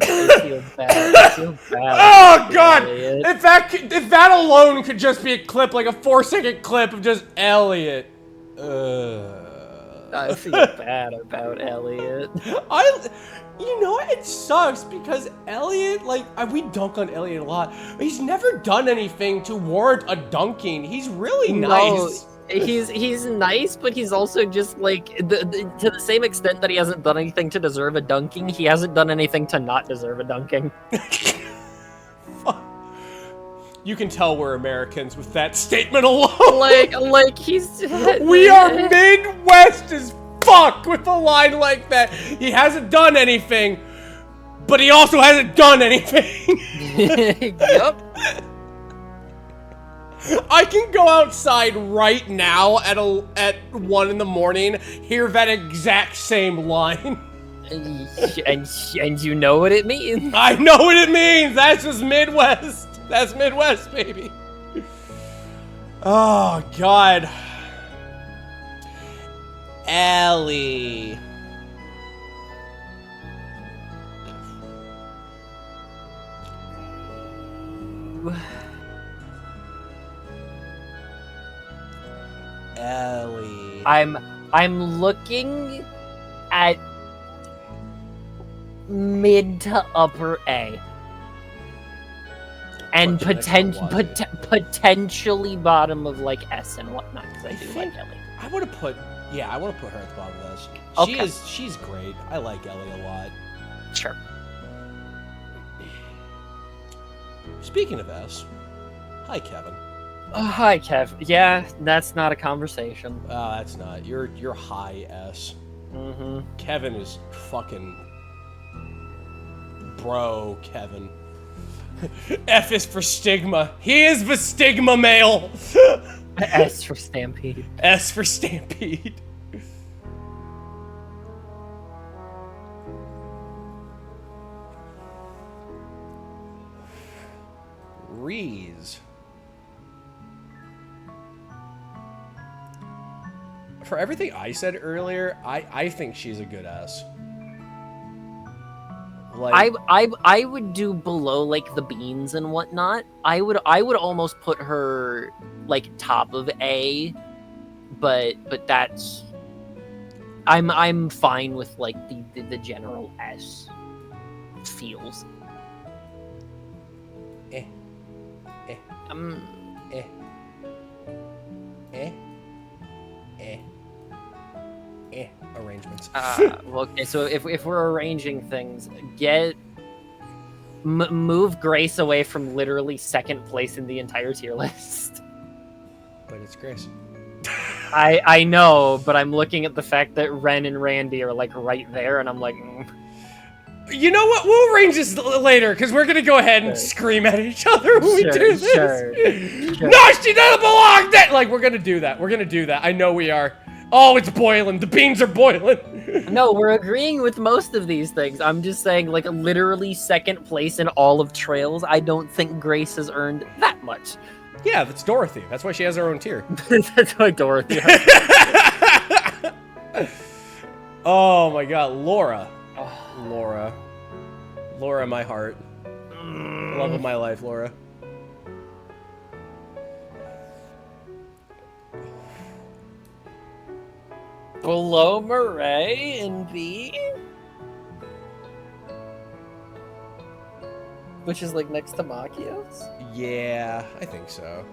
I feel bad. I feel bad. Oh god! Elliot. If that alone could just be a clip, like a 4-second clip of just Elliot. I feel bad about Elliot. You know what? It sucks because Elliot, like, we dunk on Elliot a lot. But he's never done anything to warrant a dunking. He's really nice. He's nice, but he's also just like to the same extent that he hasn't done anything to deserve a dunking, he hasn't done anything to not deserve a dunking. You can tell we're Americans with that statement alone. like he's We are Midwest as fuck with a line like that. He hasn't done anything, but he also hasn't done anything. Yep. I can go outside right now at 1 in the morning, hear that exact same line. And you know what it means. I know what it means. That's just Midwest. That's Midwest, baby. Oh, God. Ellie. Ellie. I'm looking at mid to upper A. And potentially bottom of like S and whatnot, because I do like Ellie. I want to put her at the bottom of this. Okay. She's great. I like Ellie a lot. Sure. Speaking of S, hi Kevin. Hi, Kev. Yeah, that's not a conversation. Oh, that's not. You're high S. Mm-hmm. Kevin is fucking bro Kevin. F is for stigma. He is the stigma male. S for Stampede. S for Stampede. Reese. for everything I said earlier, I think she's a good S. Like, I would do below like the beans and whatnot. I would almost put her like top of A, but that's I'm fine with like the general S feels. eh, eh, eh, eh, arrangements. Well, okay, so if we're arranging things, move Grace away from literally second place in the entire tier list. But it's Grace. I know, but I'm looking at the fact that Ren and Randy are like right there, and I'm like, You know what? We'll arrange this later, because we're gonna go ahead and scream at each other when we do this. Sure. No, she doesn't belong there! Like, we're gonna do that. We're gonna do that. I know we are. Oh, it's boiling. The beans are boiling. No, we're agreeing with most of these things. I'm just saying, like, literally second place in all of Trails. I don't think Grace has earned that much. Yeah, that's Dorothy. That's why she has her own tier. That's why Dorothy. Oh my god, Laura. Laura, my heart. Love of my life, Laura. Below Murray in B? Which is like next to Machios? Yeah, I think so.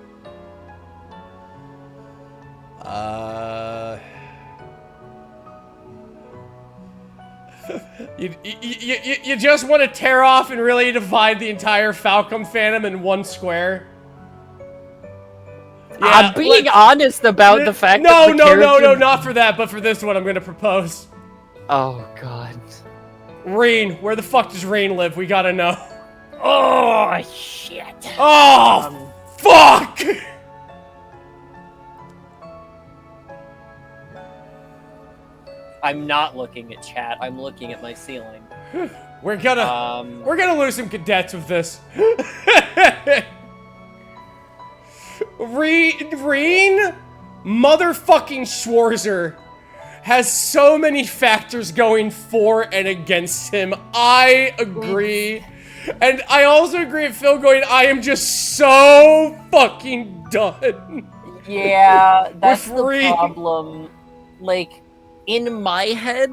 You just want to tear off and really divide the entire Falcom fandom in one square? Yeah, I'm being honest about the fact that No, not for that, but for this one I'm gonna propose. Oh, God. Rain, where the fuck does Rain live? We gotta know. Oh, shit. Oh, fuck! I'm not looking at chat. I'm looking at my ceiling. We're gonna lose some cadets with this. Reen motherfucking Schwarzer has so many factors going for and against him. I agree. And I also agree with Phil going, I am just so fucking done. Yeah, that's the Reen. problem. Like, in my head,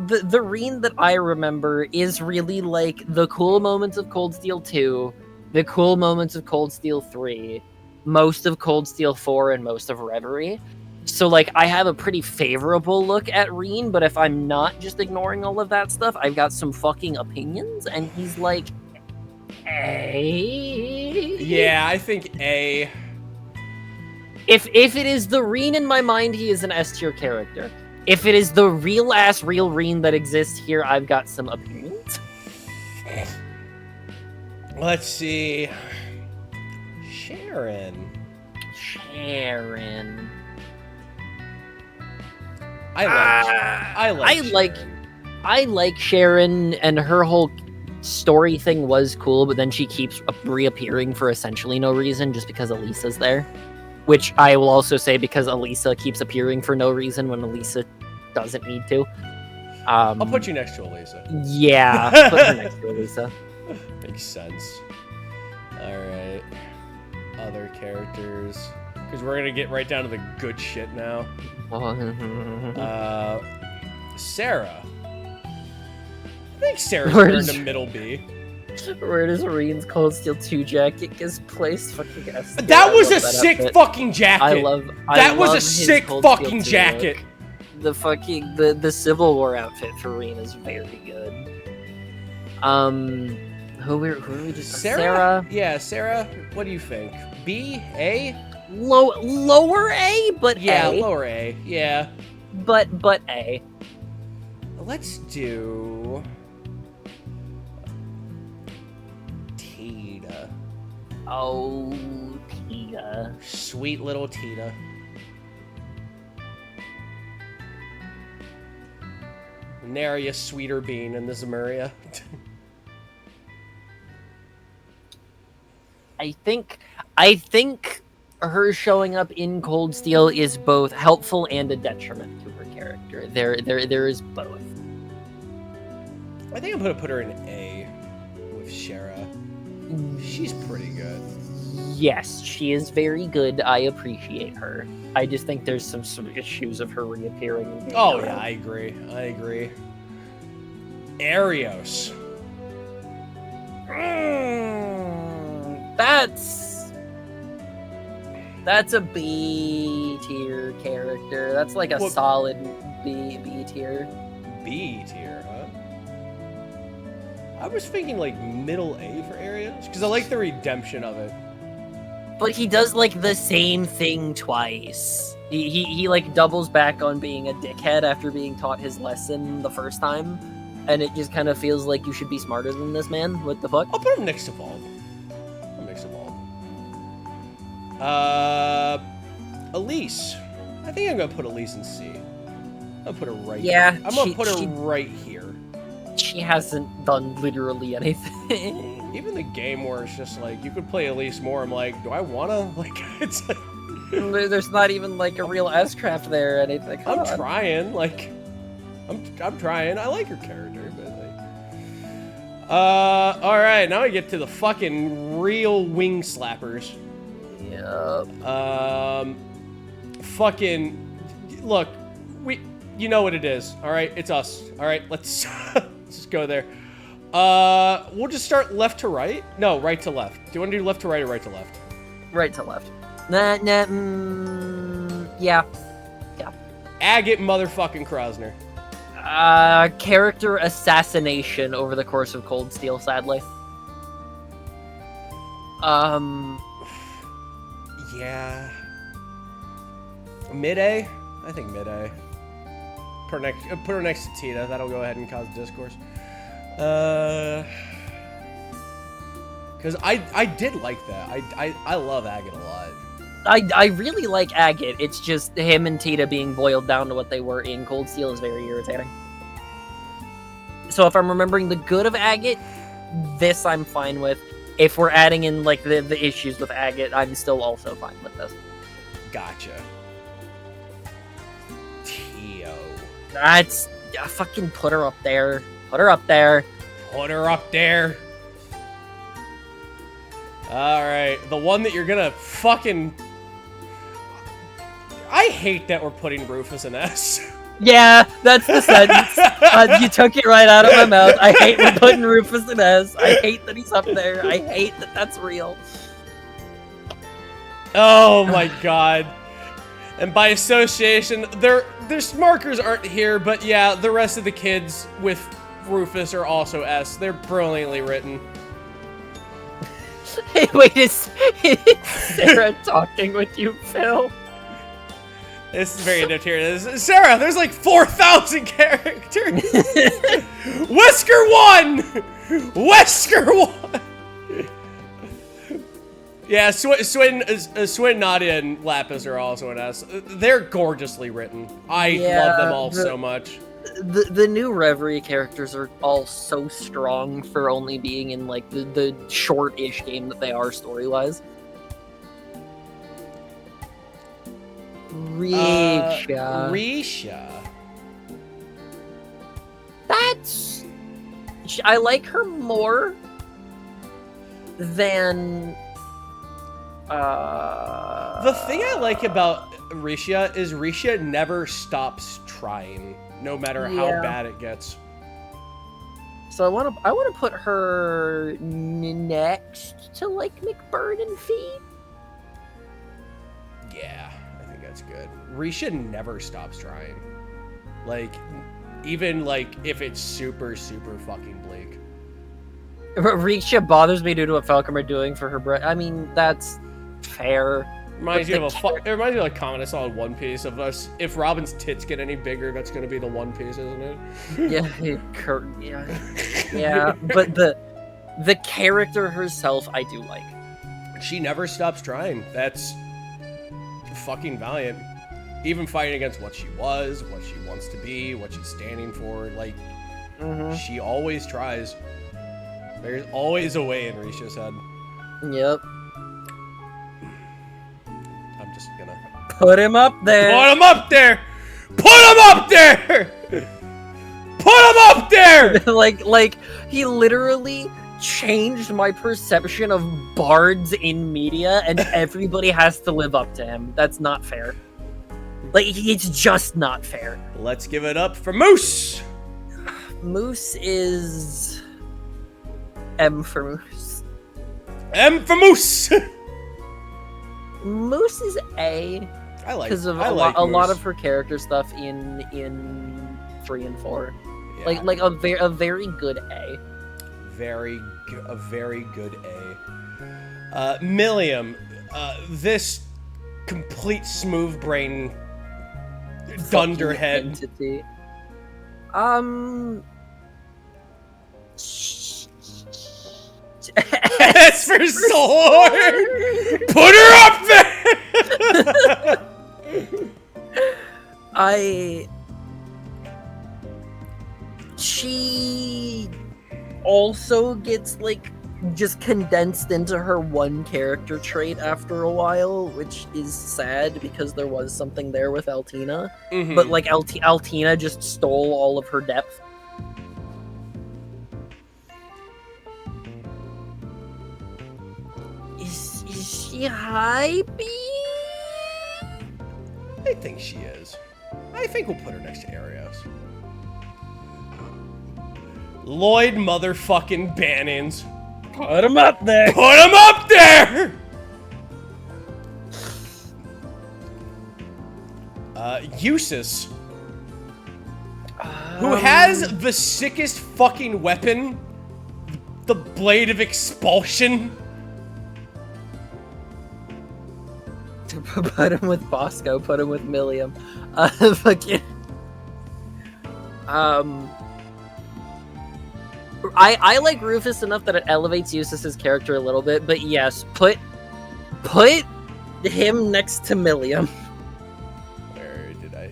the Reen that I remember is really like the cool moments of Cold Steel 2, the cool moments of Cold Steel 3, most of Cold Steel 4, and most of Reverie. So, like, I have a pretty favorable look at Reen, but if I'm not just ignoring all of that stuff, I've got some fucking opinions, and he's like, A? Yeah, I think A. If it is the Reen in my mind, he is an S tier character. If it is the real Reen that exists here, I've got some opinions. Let's see. Sharon. I like Sharon, and her whole story thing was cool, but then she keeps reappearing for essentially no reason just because Elisa's there. Which I will also say because Elisa keeps appearing for no reason when Elisa doesn't need to. I'll put you next to Elisa. Yeah, put her next to Elisa. Makes sense. Alright. Other characters. Because we're going to get right down to the good shit now. Sarah. I think Sarah's earned a middle B. Where does Reen's Cold Steel 2 jacket gets placed? Fucking S. That was a sick fucking jacket. That was a sick fucking jacket. The fucking the Civil War outfit for Reen is very good. Who are we just Sarah? Yeah, Sarah. What do you think? B, A? Lower A, but yeah, A. Lower A. Yeah. But A. Let's do Tita. Oh, Tita. Sweet little Tita. Nary a sweeter bean in the Zemuria. I think her showing up in Cold Steel is both helpful and a detriment to her character. There is both. I think I'm gonna put her in A with Shara. She's pretty good. Yes, she is very good. I appreciate her. I just think there's some sort of issues of her reappearing. And being Oh around. yeah, I agree. Arios. That's a B tier character. That's like a solid B tier. B tier, huh? I was thinking like middle A for Arios because I like the redemption of it. But he does like the same thing twice. He like doubles back on being a dickhead after being taught his lesson the first time, and it just kind of feels like you should be smarter than this man. What the fuck? I'll put him next to Vault. Elise. I think I'm gonna put Elise in C. I'm gonna put her right. Yeah, here. I'm gonna put her right here. She hasn't done literally anything. Even the game where it's just like you could play Elise more. I'm like, do I wanna? Like, it's like there's not even like a real S-craft there or anything. I'm trying. Like, I'm trying. I like her character, but like. All right. Now we get to the fucking real wing slappers. Yep. Fucking, look, you know what it is, all right? It's us, all right? Let's just go there. We'll just start left to right. No, right to left. Do you want to do left to right or right to left? Right to left. Yeah. Agate motherfucking Krosner. Character assassination over the course of Cold Steel, sadly. Yeah. Mid-A? I think mid-A. Put her next to Tita. That'll go ahead and cause discourse. Because I did like that. I love Agate a lot. I really like Agate. It's just him and Tita being boiled down to what they were in Cold Steel is very irritating. So if I'm remembering the good of Agate, this I'm fine with. If we're adding in like the issues with Agate, I'm still also fine with this. Gotcha. Tio. That's fucking put her up there. Put her up there. Put her up there. All right, the one that you're gonna fucking. I hate that we're putting Rufus in S. Yeah, that's the sentence. You took it right out of my mouth. I hate we're putting Rufus in S. I hate that he's up there. I hate that that's real. Oh my god. And by association, their markers aren't here, but yeah, the rest of the kids with Rufus are also S. They're brilliantly written. Hey, wait, is Sarah talking with you, Phil? This is very adept here. Sarah, there's like 4,000 characters. Wesker 1! Wesker 1! Yeah, Swin, Nadia, and Lapis are also an S. They're gorgeously written. I love them all so much. The new Reverie characters are all so strong for only being in like the short-ish game that they are story-wise. Risha. That's... I like her more than... The thing I like about Risha is Risha never stops trying, no matter how bad it gets. So I want to put her next to like McBurn and Feed. Yeah, I think that's good. Risha never stops trying. Like, even like if it's super fucking bleak. Risha bothers me due to what Falcom are doing for her I mean, that's fair. It reminds me of a comment I saw in One Piece of us. If Robin's tits get any bigger, that's gonna be the One Piece, isn't it? Yeah. But the character herself, I do like. She never stops trying. That's fucking valiant. Even fighting against what she was, what she wants to be, what she's standing for. Like, she always tries. There's always a way in Risha's head. Yep. I'm just gonna Put him up there. put him up there. Put him up there. Put him up there. like he literally changed my perception of bards in media, and everybody has to live up to him. That's not fair. Like, it's just not fair. Let's give it up for Moose. Moose is M for Moose. M for Moose. Moose is A I like because of I a like lot Moose. of her character stuff in 3 and 4. Yeah. Like a very good A. A very good A. Milliam, this complete smooth brain dunderhead. Entity. S for sword. Put her up there. She also gets like just condensed into her one character trait after a while, which is sad because there was something there with Altina. Mhm. But like Altina just stole all of her depth. Is she hypey? I think she is. I think we'll put her next to Arios. Lloyd motherfucking Bannons. Put him up there. Put him up there! Eustace, who has the sickest fucking weapon, the Blade of Expulsion. Put him with Bosco. Put him with Milliam. Fucking. I like Rufus enough that it elevates Eustace's character a little bit, but yes, put him next to Milliam. Where did I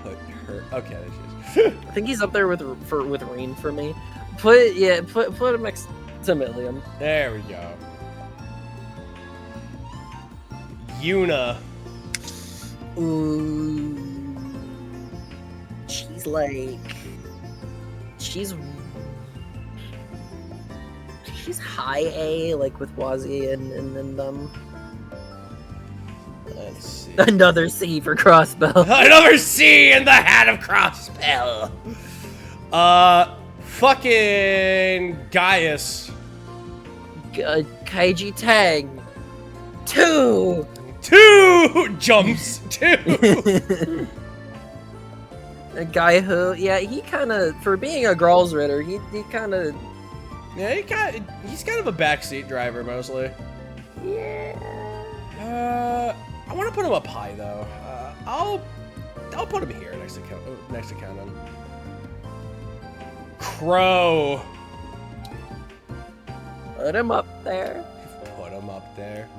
put her? Okay, there she is. I think he's up there with Reen for me. Put him next to Milliam. There we go. Yuna. Ooh, she's high A, like with Wazi and Let's see. another C for Crossbow. Another C in the hat of Crossbell. Fucking Gaius. Kaiji Tang. 2 jumps. 2. A guy who, yeah, he kind of, for being a girl's ritter, he kind of, Yeah, he's kind of a backseat driver mostly. yeah. I want to put him up high though. I'll put him here next to Conan. Crow. Put him up there. Put him up there.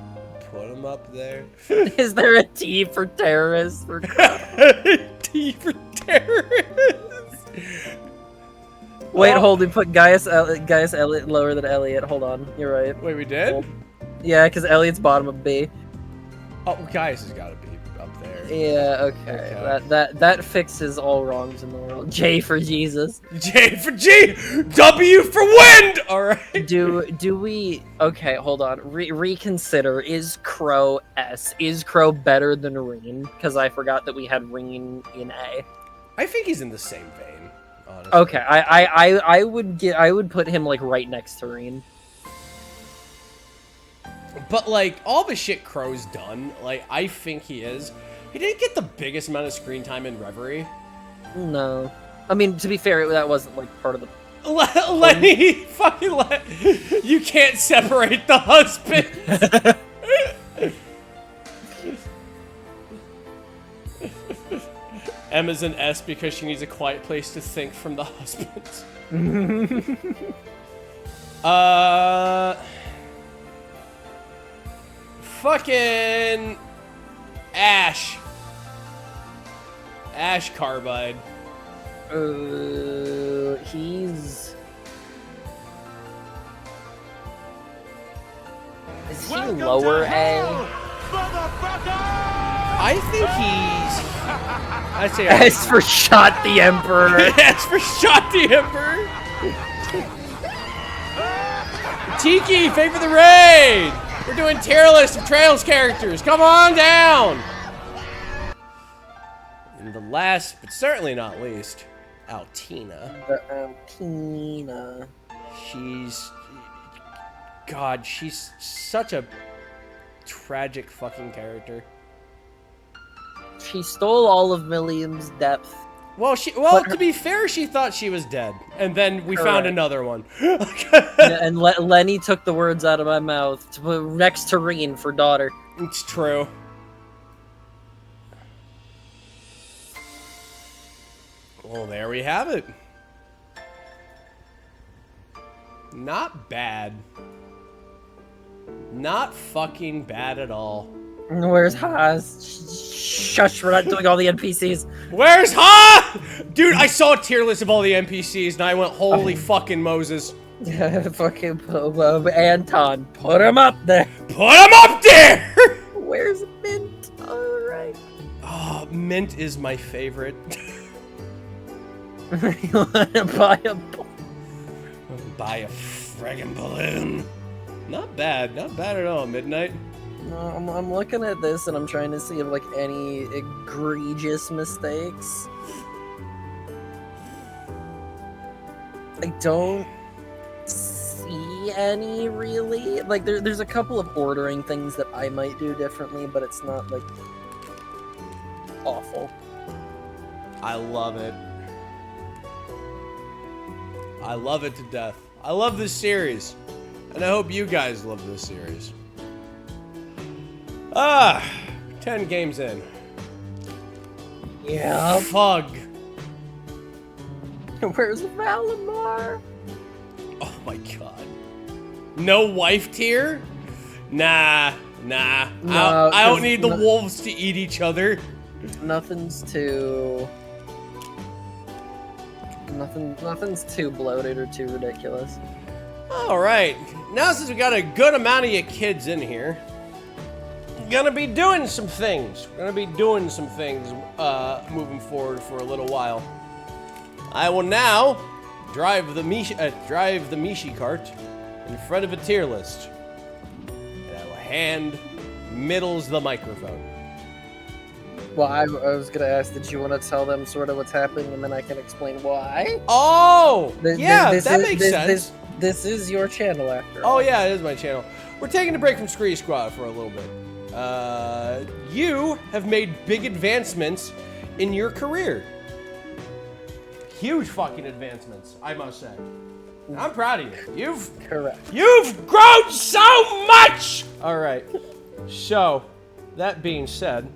Put him up there. Is there a T for terrorist? T for terrorist. Wait, hold. We put Gaius Elliot lower than Elliot. Hold on. You're right. Wait, we did? Hold. Yeah, because Elliot's bottom of B. Oh, Gaius has got to be up there. Yeah. Okay. That fixes all wrongs in the world. J for Jesus. J for G. W for wind. All right. Do we? Okay, hold on. Reconsider. Is Crow S? Is Crow better than Reen? Because I forgot that we had Reen in A. I think he's in the same vein. Honestly. Okay, I would put him like right next to Reen. But like all the shit Crow's done, like I think he didn't get the biggest amount of screen time in Reverie. No, I mean to be fair, that wasn't like part of the. Lenny, you can't separate the husband. Emma's an S because she needs a quiet place to think from the husband. Fucking Ash Carbide. He's. Is he Welcome lower to hell. A? motherfucker! I think he's... I say As for shot the Emperor. As for shot the Emperor. Tiki, favor the raid. We're doing tier list of Trails characters. Come on down. And the last, but certainly not least, Altina. Altina. God, she's such a tragic fucking character. She stole all of Milliam's depth. Well, to be fair, she thought she was dead, and then we found another one. And Lenny took the words out of my mouth to put next to Reen for daughter. It's true. Well, there we have it. Not bad. Not fucking bad at all. Where's Haas? Shush, we're not doing all the NPCs. Where's Ha? Dude, I saw a tier list of all the NPCs and I went, holy fucking Moses. Fucking Anton, put him up there. Put him up there! Where's Mint? Alright. Oh, Mint is my favorite. You wanna buy a Buy a friggin' balloon. Not bad at all, Midnight. No, I'm looking at this and I'm trying to see if like any egregious mistakes. I don't see any really. Like there's a couple of ordering things that I might do differently, but it's not like awful. I love it. I love it to death. I love this series. And I hope you guys love this series. 10 games in. Yeah. Fug. Where's Valimar? Oh my god. No wife tier? Nah. No, I don't need the wolves to eat each other. Nothing's too bloated or too ridiculous. Alright. Now since we got a good amount of you kids in here, gonna be doing some things. Moving forward for a little while. I will now drive the Mishi cart in front of a tier list. And I will hand Middles the microphone. Well, I was gonna ask, did you want to tell them sort of what's happening, and then I can explain why? Oh! That makes sense. This is your channel after all. Oh yeah, it is my channel. We're taking a break from Scree Squad for a little bit. You have made big advancements in your career. Huge fucking advancements, I must say. And I'm proud of you. You've grown so much! Alright. So, that being said,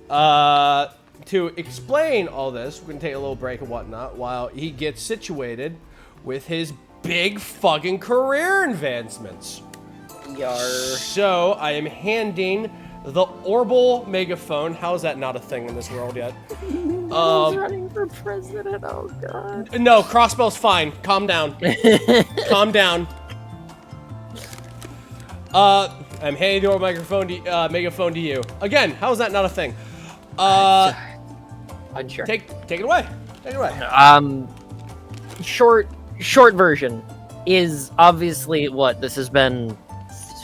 to explain all this, we're gonna take a little break and whatnot while he gets situated with his big fucking career advancements. Yar. So, I am handing the Orbital megaphone. How is that not a thing in this world yet? Running for president, oh god. No, Crossbell's fine. Calm down. Calm down. I'm handing the Orbital megaphone to you. Again, how is that not a thing? Unsure. Take it away. Take it away. Short version is obviously what this has been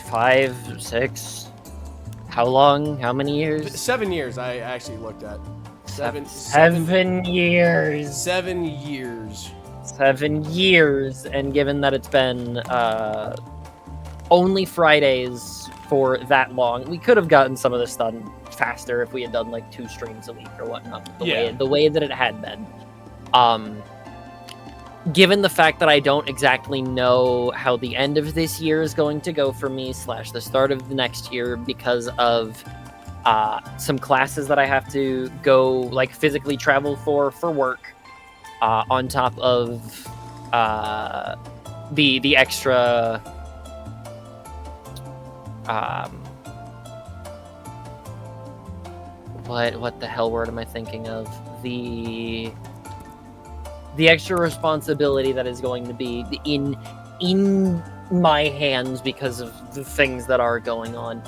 5, 6. How long? How many years? 7 years. I actually looked at 7 years. 7 years. 7 years, and given that it's been only Fridays for that long, we could have gotten some of this done faster if we had done like 2 streams a week or whatnot. The way that it had been. Given the fact that I don't exactly know how the end of this year is going to go for me / the start of the next year because of some classes that I have to go like physically travel for work, on top of the extra what the hell word am I thinking of? The extra responsibility that is going to be in my hands because of the things that are going on.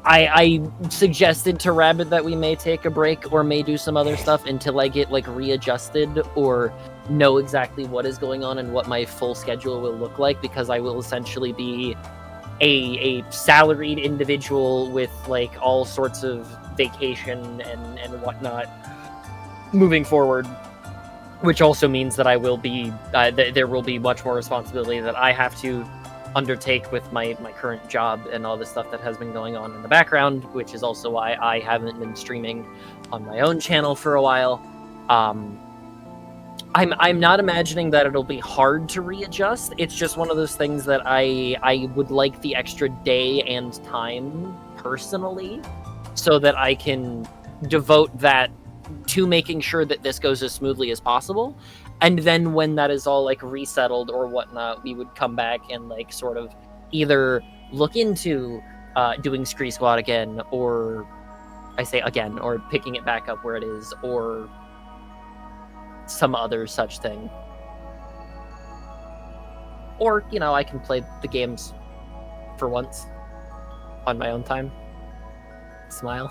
I suggested to Rabbit that we may take a break or may do some other stuff until I get like readjusted or know exactly what is going on and what my full schedule will look like, because I will essentially be a salaried individual with like all sorts of vacation and whatnot moving forward, which also means that I will be there will be much more responsibility that I have to undertake with my current job and all the stuff that has been going on in the background, which is also why I haven't been streaming on my own channel for a while. I'm not imagining that it'll be hard to readjust. It's just one of those things that I would like the extra day and time personally, so that I can devote that to making sure that this goes as smoothly as possible. And then when that is all like resettled or whatnot, we would come back and like sort of either look into doing Scree Squad again, or I say again, or picking it back up where it is, or some other such thing. Or, you know, I can play the games for once on my own time. Smile.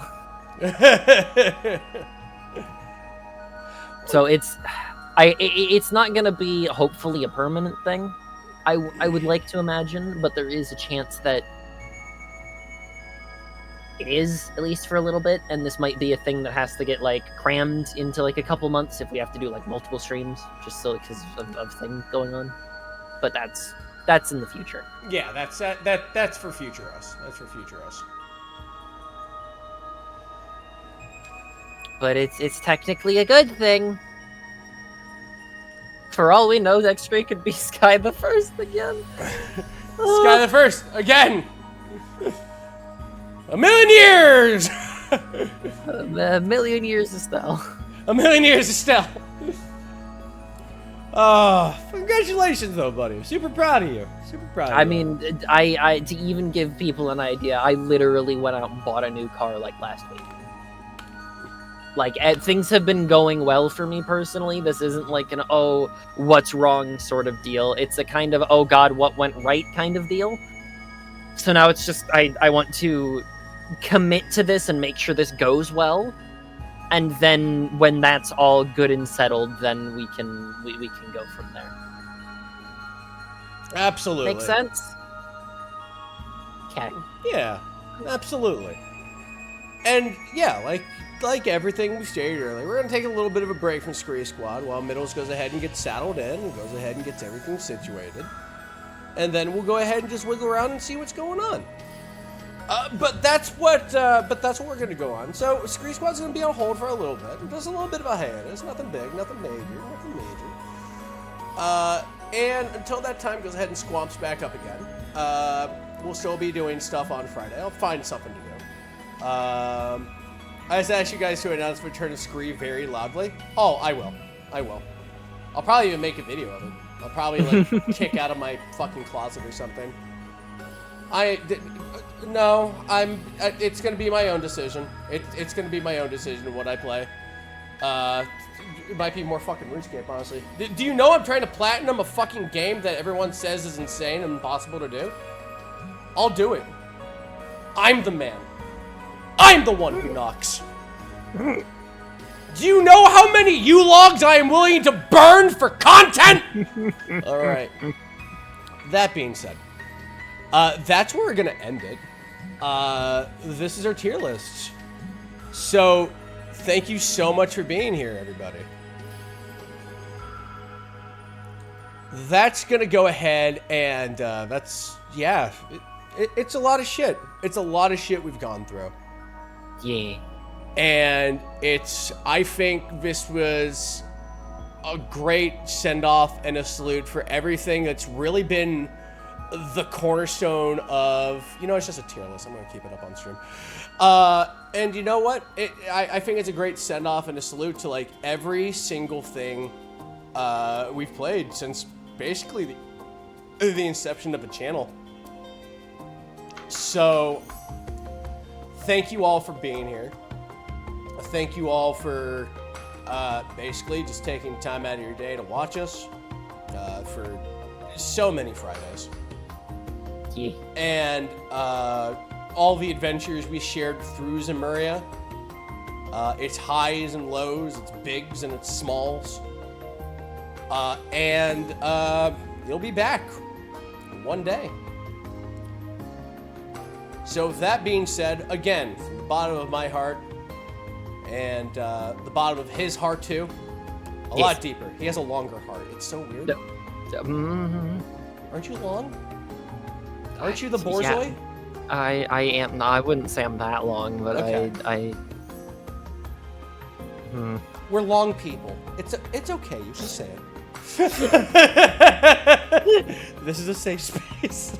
So it's not gonna be hopefully a permanent thing. I would like to imagine, but there is a chance that it is, at least for a little bit, and this might be a thing that has to get like crammed into like a couple months if we have to do like multiple streams, just so because of things going on. But that's in the future. Yeah, that's for future us. That's for future us. But it's technically a good thing. For all we know, X-Ray could be Sky the First again. Sky the First again. A million years. A million years, Estelle. A million years, Estelle. Oh, congratulations, though, buddy. Super proud of you. Super proud of you. I mean, I to even give people an idea, I literally went out and bought a new car like last week. Like, things have been going well for me personally. This isn't like an, oh, what's wrong sort of deal. It's a kind of, oh god, what went right kind of deal. So now it's just, I want to commit to this and make sure this goes well. And then when that's all good and settled, then we can go from there. Absolutely. Make sense? Okay. Yeah, absolutely. And yeah, like everything we stated earlier, we're gonna take a little bit of a break from Scree Squad while Middles goes ahead and gets settled in and goes ahead and gets everything situated. And then we'll go ahead and just wiggle around and see what's going on. But that's what we're gonna go on. So Scree Squad's gonna be on hold for a little bit. Just a little bit of a hiatus, nothing big, nothing major. And until that time goes ahead and squamps back up again. We'll still be doing stuff on Friday. I'll find something to do. I just asked you guys to announce the return of Scree very loudly. Oh, I will. I'll probably even make a video of it. I'll probably like kick out of my fucking closet or something. It's gonna be my own decision. It's gonna be my own decision of what I play. It might be more fucking RuneScape, honestly. Do you know I'm trying to platinum a fucking game that everyone says is insane and impossible to do? I'll do it. I'm the man. I'm the one who knocks. Do you know how many U-logs I am willing to burn for content? All right. That being said, that's where we're gonna end it. This is our tier list. So, thank you so much for being here, everybody. That's gonna go ahead and it's a lot of shit. It's a lot of shit we've gone through. Yeah. And I think this was a great send-off and a salute for everything that's really been the cornerstone of, it's just a tier list. I'm going to keep it up on stream. And you know what? I think it's a great send-off and a salute to, like, every single thing we've played since basically the inception of the channel. So, thank you all for being here. Thank you all for basically just taking time out of your day to watch us for so many Fridays. Yeah. And all the adventures we shared through Zemuria. Its highs and lows, its bigs and its smalls. And you'll be back one day. So with that being said, again, from the bottom of my heart and the bottom of his heart too, a lot deeper. He has a longer heart. It's so weird. Aren't you long? Aren't you the Borzoi? Yeah, I am. No, I wouldn't say I'm that long, but Okay. We're long people. It's okay. You can say it. This is a safe space.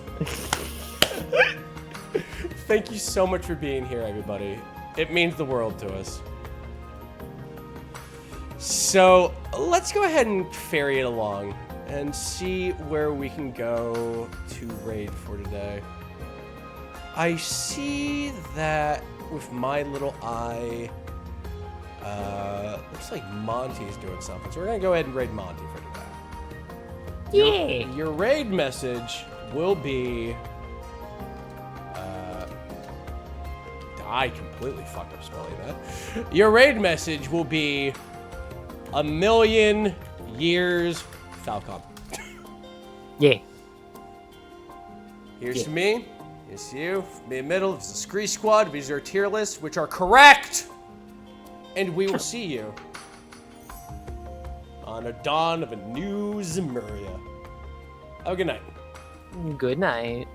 Thank you so much for being here, everybody. It means the world to us. So let's go ahead and ferry it along and see where we can go to raid for today. I see that with my little eye, looks like Monty's doing something. So we're gonna go ahead and raid Monty for today. Yeah. Your raid message will be, I completely fucked up spelling that. Your raid message will be 1,000,000 years Falcon. Yeah. Here's to me. Here's to you. Me in the middle. This is the Scree Squad. These are our tier lists, which are correct. And we will see you on a dawn of a new Zemuria. Have a good night. Good night.